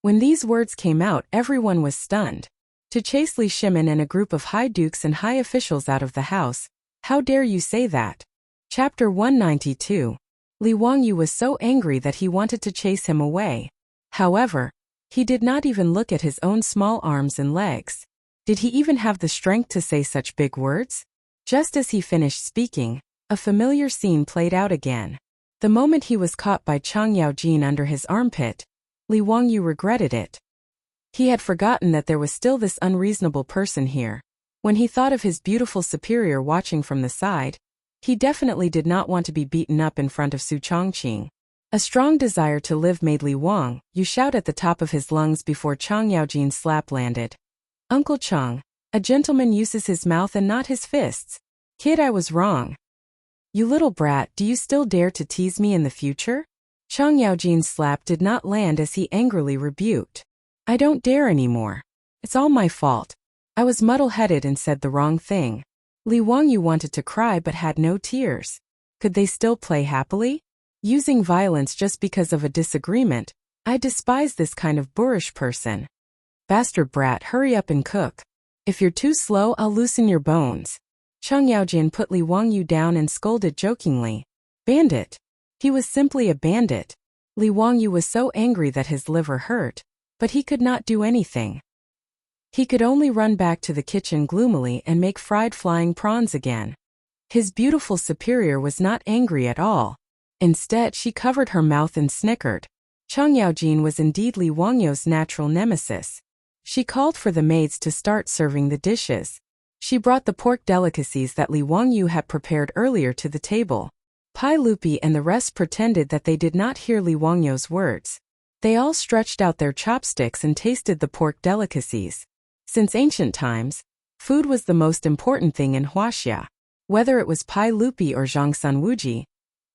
When these words came out, everyone was stunned. To chase Li Shimin and a group of high dukes and high officials out of the house, how dare you say that? Chapter 192. Li Wangyu was so angry that he wanted to chase him away. However, he did not even look at his own small arms and legs. Did he even have the strength to say such big words? Just as he finished speaking, a familiar scene played out again. The moment he was caught by Chang Yaojin under his armpit, Li Wangyu regretted it. He had forgotten that there was still this unreasonable person here. When he thought of his beautiful superior watching from the side, he definitely did not want to be beaten up in front of Su Chongqing. A strong desire to live made Li Wangyu shout at the top of his lungs before Chang Yaojin's slap landed. "Uncle Chang, a gentleman uses his mouth and not his fists. Kid, I was wrong. You little brat, do you still dare to tease me in the future?" Chang Yaojin's slap did not land as he angrily rebuked. "I don't dare anymore. It's all my fault. I was muddle-headed and said the wrong thing." Li Wangyu wanted to cry but had no tears. Could they still play happily? Using violence just because of a disagreement, I despise this kind of boorish person. "Bastard brat, hurry up and cook. If you're too slow, I'll loosen your bones." Chang Yaojin put Li Wangyu down and scolded jokingly. "Bandit." He was simply a bandit. Li Wangyu was so angry that his liver hurt, but he could not do anything. He could only run back to the kitchen gloomily and make fried flying prawns again. His beautiful superior was not angry at all. Instead, she covered her mouth and snickered. Chang Yaojin was indeed Li Wangyu's natural nemesis. She called for the maids to start serving the dishes. She brought the pork delicacies that Li Wangyu had prepared earlier to the table. Pai Lupi and the rest pretended that they did not hear Li Wangyu's words. They all stretched out their chopsticks and tasted the pork delicacies. Since ancient times, food was the most important thing in Huaxia. Whether it was Pai Lupi or Zhang Sanwuji,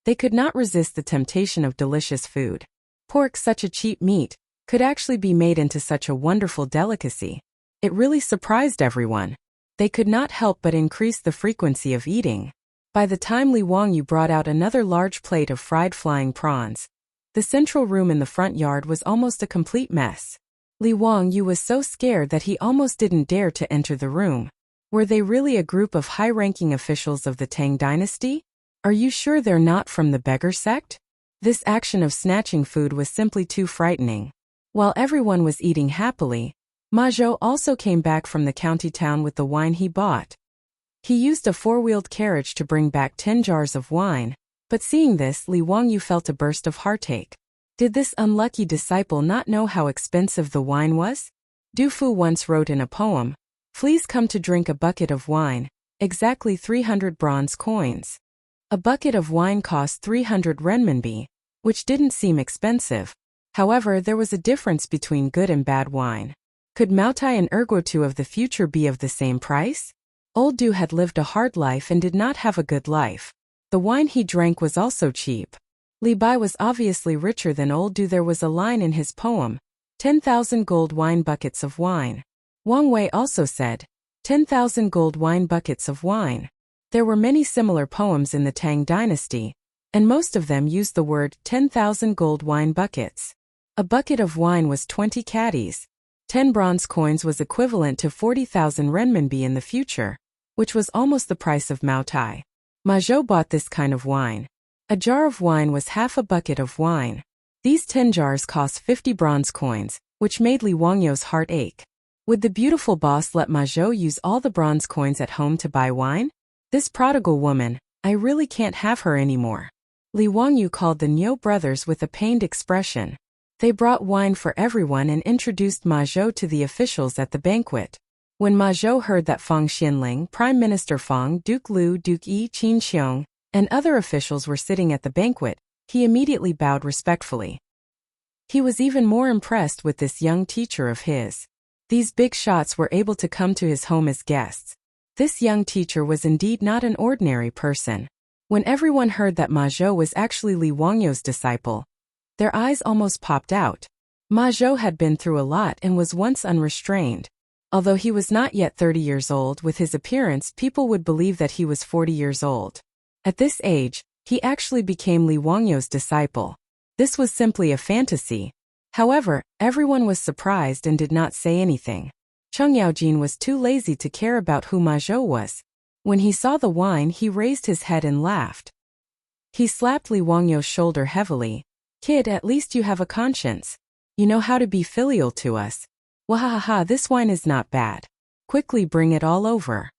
they could not resist the temptation of delicious food. Pork, such a cheap meat, could actually be made into such a wonderful delicacy. It really surprised everyone. They could not help but increase the frequency of eating. By the time Li Wangyu brought out another large plate of fried flying prawns, the central room in the front yard was almost a complete mess. Li Wangyu was so scared that he almost didn't dare to enter the room. Were they really a group of high-ranking officials of the Tang dynasty? Are you sure they're not from the beggar sect? This action of snatching food was simply too frightening. While everyone was eating happily, Ma Zhou also came back from the county town with the wine he bought. He used a four-wheeled carriage to bring back 10 jars of wine, but seeing this, Li Wangyu felt a burst of heartache. Did this unlucky disciple not know how expensive the wine was? Du Fu once wrote in a poem, "Fleas come to drink a bucket of wine, exactly 300 bronze coins." A bucket of wine cost 300 renminbi, which didn't seem expensive. However, there was a difference between good and bad wine. Could Maotai and Erguotu of the future be of the same price? Old Du had lived a hard life and did not have a good life. The wine he drank was also cheap. Li Bai was obviously richer than Old Du. There was a line in his poem, 10,000 gold wine buckets of wine. Wang Wei also said, 10,000 gold wine buckets of wine. There were many similar poems in the Tang dynasty, and most of them used the word 10,000 gold wine buckets. A bucket of wine was 20 caddies. 10 bronze coins was equivalent to 40,000 renminbi in the future, which was almost the price of Maotai. Ma Zhou bought this kind of wine. A jar of wine was half a bucket of wine. These 10 jars cost 50 bronze coins, which made Li Wangyou's heart ache. Would the beautiful boss let Ma Zhou use all the bronze coins at home to buy wine? This prodigal woman, I really can't have her anymore. Li Wangyou called the Niu brothers with a pained expression. They brought wine for everyone and introduced Ma Zhou to the officials at the banquet. When Ma Zhou heard that Fang Xianling, Prime Minister Fang, Duke Lu, Duke Yi Qin Xiong, and other officials were sitting at the banquet, he immediately bowed respectfully. He was even more impressed with this young teacher of his. These big shots were able to come to his home as guests. This young teacher was indeed not an ordinary person. When everyone heard that Ma Zhou was actually Li Wangyou's disciple, their eyes almost popped out. Ma Zhou had been through a lot and was once unrestrained. Although he was not yet 30 years old, with his appearance people would believe that he was 40 years old. At this age, he actually became Li Wangyou's disciple. This was simply a fantasy. However, everyone was surprised and did not say anything. Cheng Yaojin was too lazy to care about who Ma Zhou was. When he saw the wine, he raised his head and laughed. He slapped Li Wangyou's shoulder heavily. Kid, at least you have a conscience. You know how to be filial to us. Wahahaha, this wine is not bad. Quickly bring it all over.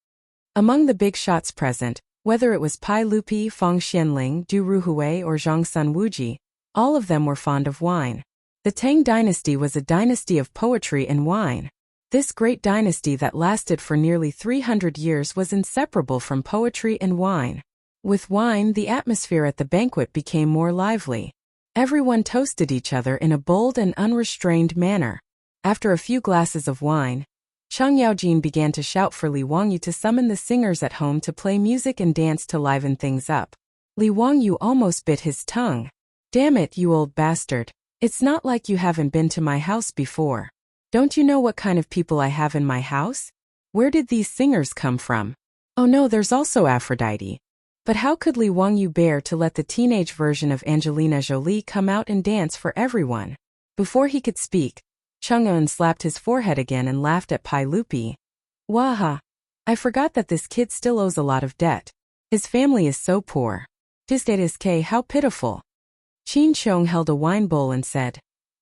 Among the big shots present, whether it was Pai Lupi, Fang Xianling, Du Ruhui or Zhang Sun Wuji, all of them were fond of wine. The Tang dynasty was a dynasty of poetry and wine. This great dynasty that lasted for nearly 300 years was inseparable from poetry and wine. With wine, the atmosphere at the banquet became more lively. Everyone toasted each other in a bold and unrestrained manner. After a few glasses of wine, Cheng Yaojin began to shout for Li Wangyou to summon the singers at home to play music and dance to liven things up. Li Wangyou almost bit his tongue. Damn it, you old bastard. It's not like you haven't been to my house before. Don't you know what kind of people I have in my house? Where did these singers come from? Oh no, there's also Aphrodite. But how could Li Wangyou bear to let the teenage version of Angelina Jolie come out and dance for everyone? Before he could speak, Cheng Yun slapped his forehead again and laughed at Pai Lupi. Waha! I forgot that this kid still owes a lot of debt. His family is so poor. Tisdatiske, how pitiful. Qin Xiong held a wine bowl and said,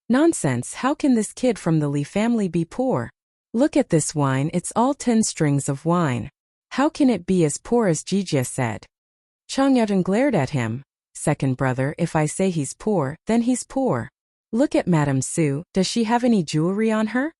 Nonsense, how can this kid from the Li family be poor? Look at this wine, it's all 10 strings of wine. How can it be as poor as Jijia said? Cheng Yun glared at him. Second brother, if I say he's poor, then he's poor. Look at Madame Su, does she have any jewelry on her?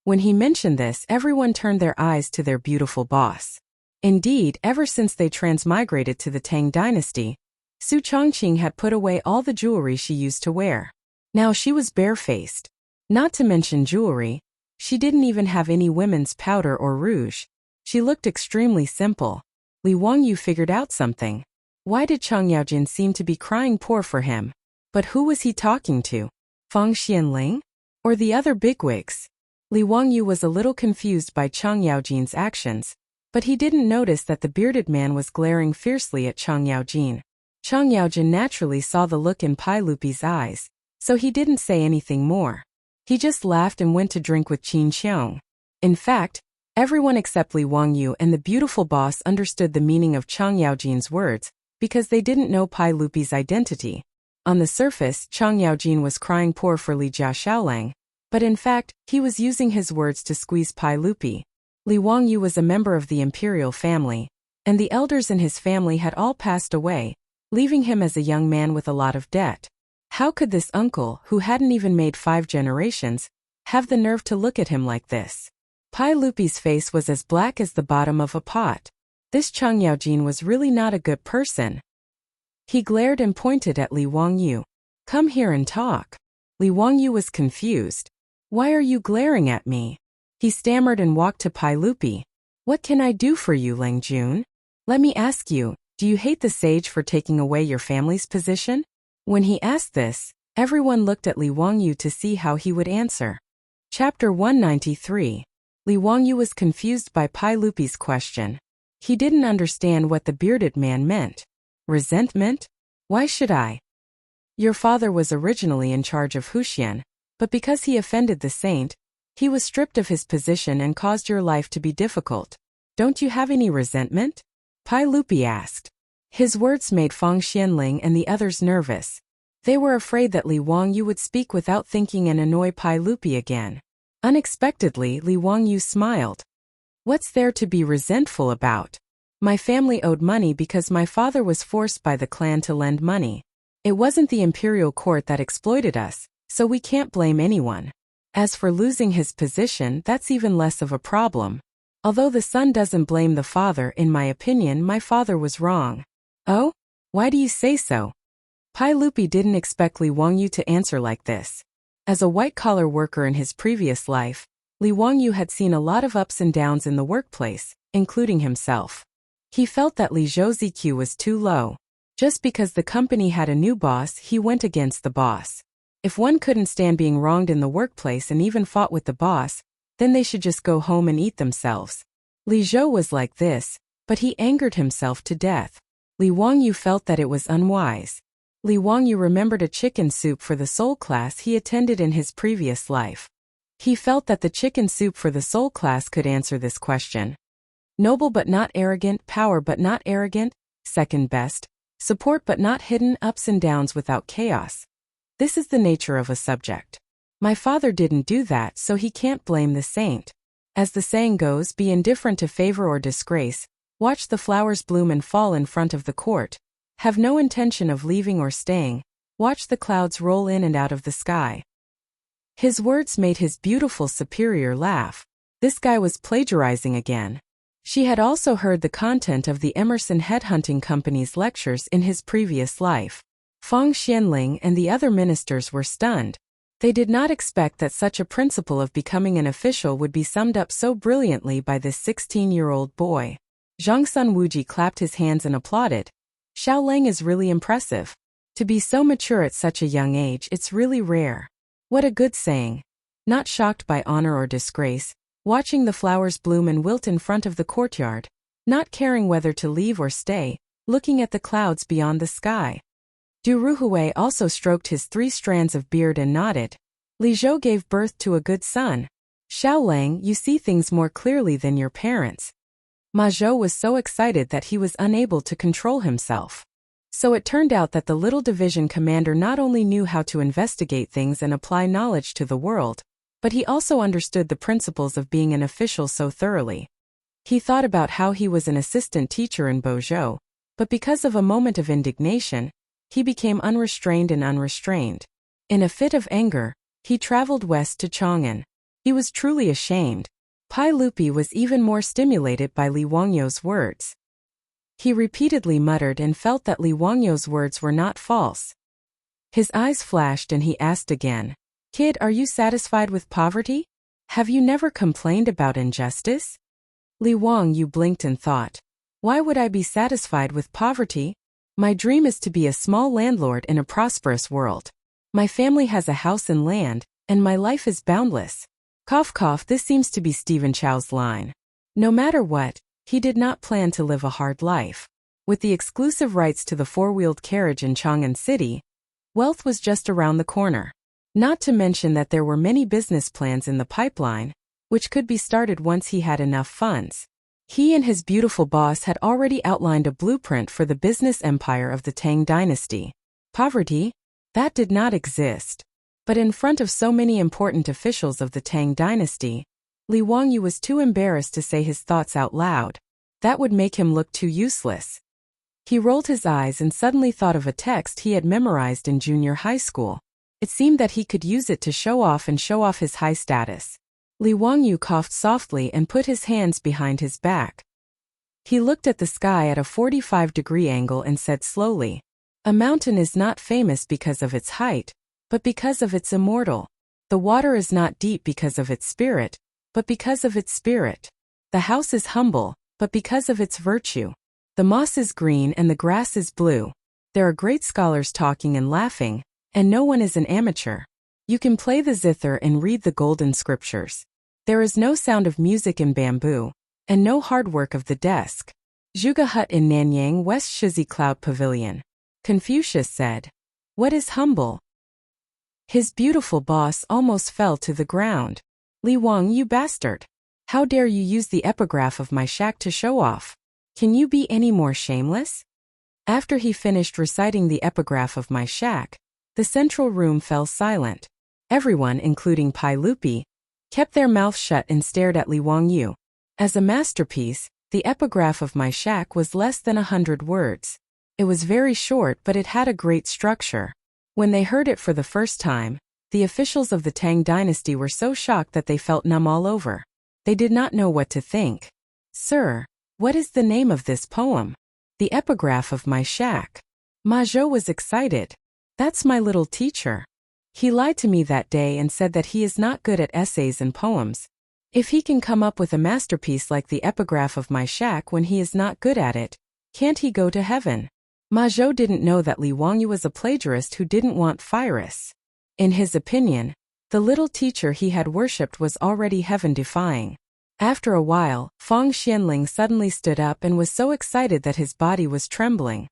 When he mentioned this, everyone turned their eyes to their beautiful boss. Indeed, ever since they transmigrated to the Tang dynasty, Su Chongqing had put away all the jewelry she used to wear. Now she was barefaced. Not to mention jewelry, she didn't even have any women's powder or rouge. She looked extremely simple. Li Wangyou figured out something. Why did Cheng Yaojin seem to be crying poor for him? But who was he talking to? Fang Xianling? Or the other bigwigs? Li Wangyou was a little confused by Cheng Yaojin's actions, but he didn't notice that the bearded man was glaring fiercely at Cheng Yaojin. Cheng Yaojin naturally saw the look in Pai Lupi's eyes, so he didn't say anything more. He just laughed and went to drink with Qin Xiong. In fact, everyone except Li Wangyou and the beautiful boss understood the meaning of Cheng Yaojin's words, because they didn't know Pai Lupi's identity. On the surface, Cheng Yaojin was crying poor for Li Jiaxiaolang, but in fact, he was using his words to squeeze Pai Lupi. Li Wangyou was a member of the imperial family, and the elders in his family had all passed away, leaving him as a young man with a lot of debt. How could this uncle, who hadn't even made 5 generations, have the nerve to look at him like this? Pai Lupi's face was as black as the bottom of a pot. This Cheng Yaojin was really not a good person. He glared and pointed at Li Wangyou. Come here and talk. Li Wangyu was confused. Why are you glaring at me? He stammered and walked to Pai Lupi. What can I do for you, Lang Jun? Let me ask you, do you hate the sage for taking away your family's position? When he asked this, everyone looked at Li Wangyu to see how he would answer. Chapter 193. Li Wangyu was confused by Pai Lupi's question. He didn't understand what the bearded man meant. Resentment? Why should I? Your father was originally in charge of Huxian, but because he offended the saint, he was stripped of his position and caused your life to be difficult. Don't you have any resentment? Pai Lupi asked. His words made Fang Xianling and the others nervous. They were afraid that Li Wangyu would speak without thinking and annoy Pai Lupi again. Unexpectedly, Li Wangyu smiled. What's there to be resentful about? My family owed money because my father was forced by the clan to lend money. It wasn't the imperial court that exploited us, so we can't blame anyone. As for losing his position, that's even less of a problem. Although the son doesn't blame the father, in my opinion, my father was wrong. Oh? Why do you say so? Pai Lupi didn't expect Li Wangyu to answer like this. As a white-collar worker in his previous life, Li Wangyu had seen a lot of ups and downs in the workplace, including himself. He felt that Li Zhou's EQ was too low. Just because the company had a new boss, he went against the boss. If one couldn't stand being wronged in the workplace and even fought with the boss, then they should just go home and eat themselves. Li Zhou was like this, but he angered himself to death. Li Wangyu felt that it was unwise. Li Wangyu remembered a chicken soup for the soul class he attended in his previous life. He felt that the chicken soup for the soul class could answer this question. Noble but not arrogant, power but not arrogant, second best, support but not hidden, ups and downs without chaos. This is the nature of a subject. My father didn't do that, so he can't blame the saint. As the saying goes, be indifferent to favor or disgrace, watch the flowers bloom and fall in front of the court, have no intention of leaving or staying, watch the clouds roll in and out of the sky. His words made his beautiful superior laugh. This guy was plagiarizing again. She had also heard the content of the Emerson Headhunting Company's lectures in his previous life. Fang Xianling and the other ministers were stunned. They did not expect that such a principle of becoming an official would be summed up so brilliantly by this 16-year-old boy. Zhang Sun Wuji clapped his hands and applauded. Xiao Lang is really impressive. To be so mature at such a young age, it's really rare. What a good saying. Not shocked by honor or disgrace, watching the flowers bloom and wilt in front of the courtyard, not caring whether to leave or stay, looking at the clouds beyond the sky. Du Ruhui also stroked his 3 strands of beard and nodded. Li Zhou gave birth to a good son. Xiao Lang, you see things more clearly than your parents. Ma Zhou was so excited that he was unable to control himself. So it turned out that the little division commander not only knew how to investigate things and apply knowledge to the world, but he also understood the principles of being an official so thoroughly. He thought about how he was an assistant teacher in Bozhou, but because of a moment of indignation, he became unrestrained and unrestrained. In a fit of anger, he traveled west to Chang'an. He was truly ashamed. Pai Lupi was even more stimulated by Li Wangyu's words. He repeatedly muttered and felt that Li Wangyu's words were not false. His eyes flashed and he asked again, Kid, are you satisfied with poverty? Have you never complained about injustice? Li Wangyu blinked and thought, why would I be satisfied with poverty? My dream is to be a small landlord in a prosperous world. My family has a house and land, and my life is boundless. Cough cough, this seems to be Stephen Chow's line. No matter what, he did not plan to live a hard life. With the exclusive rights to the 4-wheeled carriage in Chang'an City, wealth was just around the corner. Not to mention that there were many business plans in the pipeline, which could be started once he had enough funds. He and his beautiful boss had already outlined a blueprint for the business empire of the Tang dynasty. Poverty? That did not exist. But in front of so many important officials of the Tang dynasty, Li Wangyu was too embarrassed to say his thoughts out loud. That would make him look too useless. He rolled his eyes and suddenly thought of a text he had memorized in junior high school. It seemed that he could use it to show off his high status. Li Wangyu coughed softly and put his hands behind his back. He looked at the sky at a 45-degree angle and said slowly, a mountain is not famous because of its height, but because of its immortal. The water is not deep because of its spirit, but because of its spirit. The house is humble, but because of its virtue. The moss is green and the grass is blue. There are great scholars talking and laughing, and no one is an amateur. You can play the zither and read the golden scriptures. There is no sound of music in bamboo, and no hard work of the desk. Zhuge hut in Nanyang West Shizi Cloud Pavilion. Confucius said, "What is humble?" His beautiful boss almost fell to the ground. "Li Wang, you bastard! How dare you use the epigraph of my shack to show off? Can you be any more shameless?" After he finished reciting the epigraph of my shack, the central room fell silent. Everyone, including Pai Lupi, kept their mouths shut and stared at Li Wangyu. As a masterpiece, the epigraph of my shack was less than 100 words. It was very short, but it had a great structure. When they heard it for the first time, the officials of the Tang dynasty were so shocked that they felt numb all over. They did not know what to think. "Sir, what is the name of this poem?" "The epigraph of my shack." Ma Zhou was excited. "That's my little teacher. He lied to me that day and said that he is not good at essays and poems. If he can come up with a masterpiece like the epigraph of my shack when he is not good at it, can't he go to heaven?" Ma Zhou didn't know that Li Wangyu was a plagiarist who didn't want Phyrus. In his opinion, the little teacher he had worshipped was already heaven-defying. After a while, Fang Xianling suddenly stood up and was so excited that his body was trembling.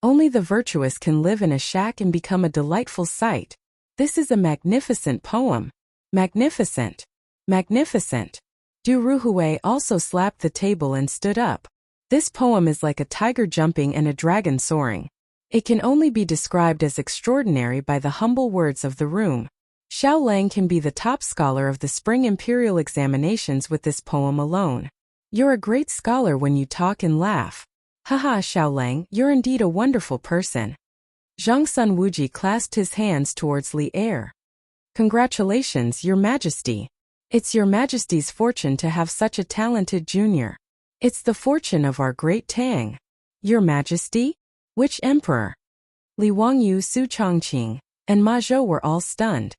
"Only the virtuous can live in a shack and become a delightful sight. This is a magnificent poem. Magnificent. Magnificent." Du Ruhui also slapped the table and stood up. "This poem is like a tiger jumping and a dragon soaring. It can only be described as extraordinary by the humble words of the room. Xiao Lang can be the top scholar of the spring imperial examinations with this poem alone. You're a great scholar when you talk and laugh. Haha, Xiao Lang, you're indeed a wonderful person." Zhang Sun Wuji clasped his hands towards Li Er. "Congratulations, Your Majesty. It's Your Majesty's fortune to have such a talented junior. It's the fortune of our great Tang." "Your Majesty? Which emperor?" Li Wangyu, Su Chongqing, and Ma Zhou were all stunned.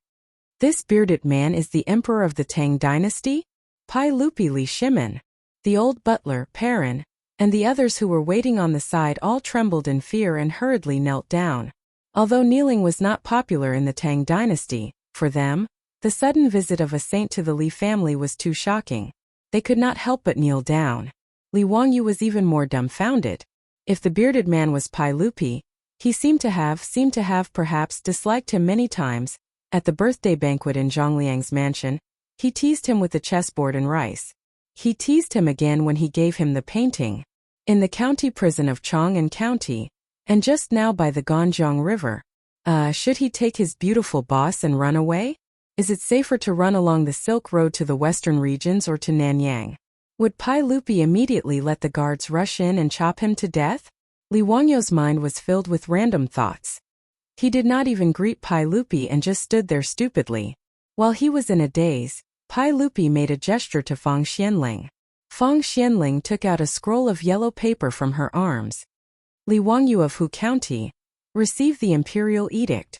"This bearded man is the emperor of the Tang dynasty?" Pai Lupi, Li Shimen, the old butler, Perrin, and the others who were waiting on the side all trembled in fear and hurriedly knelt down. Although kneeling was not popular in the Tang dynasty, for them, the sudden visit of a saint to the Li family was too shocking. They could not help but kneel down. Li Wangyu was even more dumbfounded. If the bearded man was Pai Lupi, he seemed to have perhaps disliked him many times. At the birthday banquet in Zhongliang's mansion, he teased him with the chessboard and rice. He teased him again when he gave him the painting. In the county prison of Chong'an County, and just now by the Ganjiang River. Should he take his beautiful boss and run away? Is it safer to run along the Silk Road to the western regions or to Nanyang? Would Pai Lupi immediately let the guards rush in and chop him to death? Li Wangyu's mind was filled with random thoughts. He did not even greet Pai Lupi and just stood there stupidly. While he was in a daze, Pai Lupi made a gesture to Fang Xianling. Fang Xianling took out a scroll of yellow paper from her arms. "Li Wangyu of Hu County, receive the imperial edict.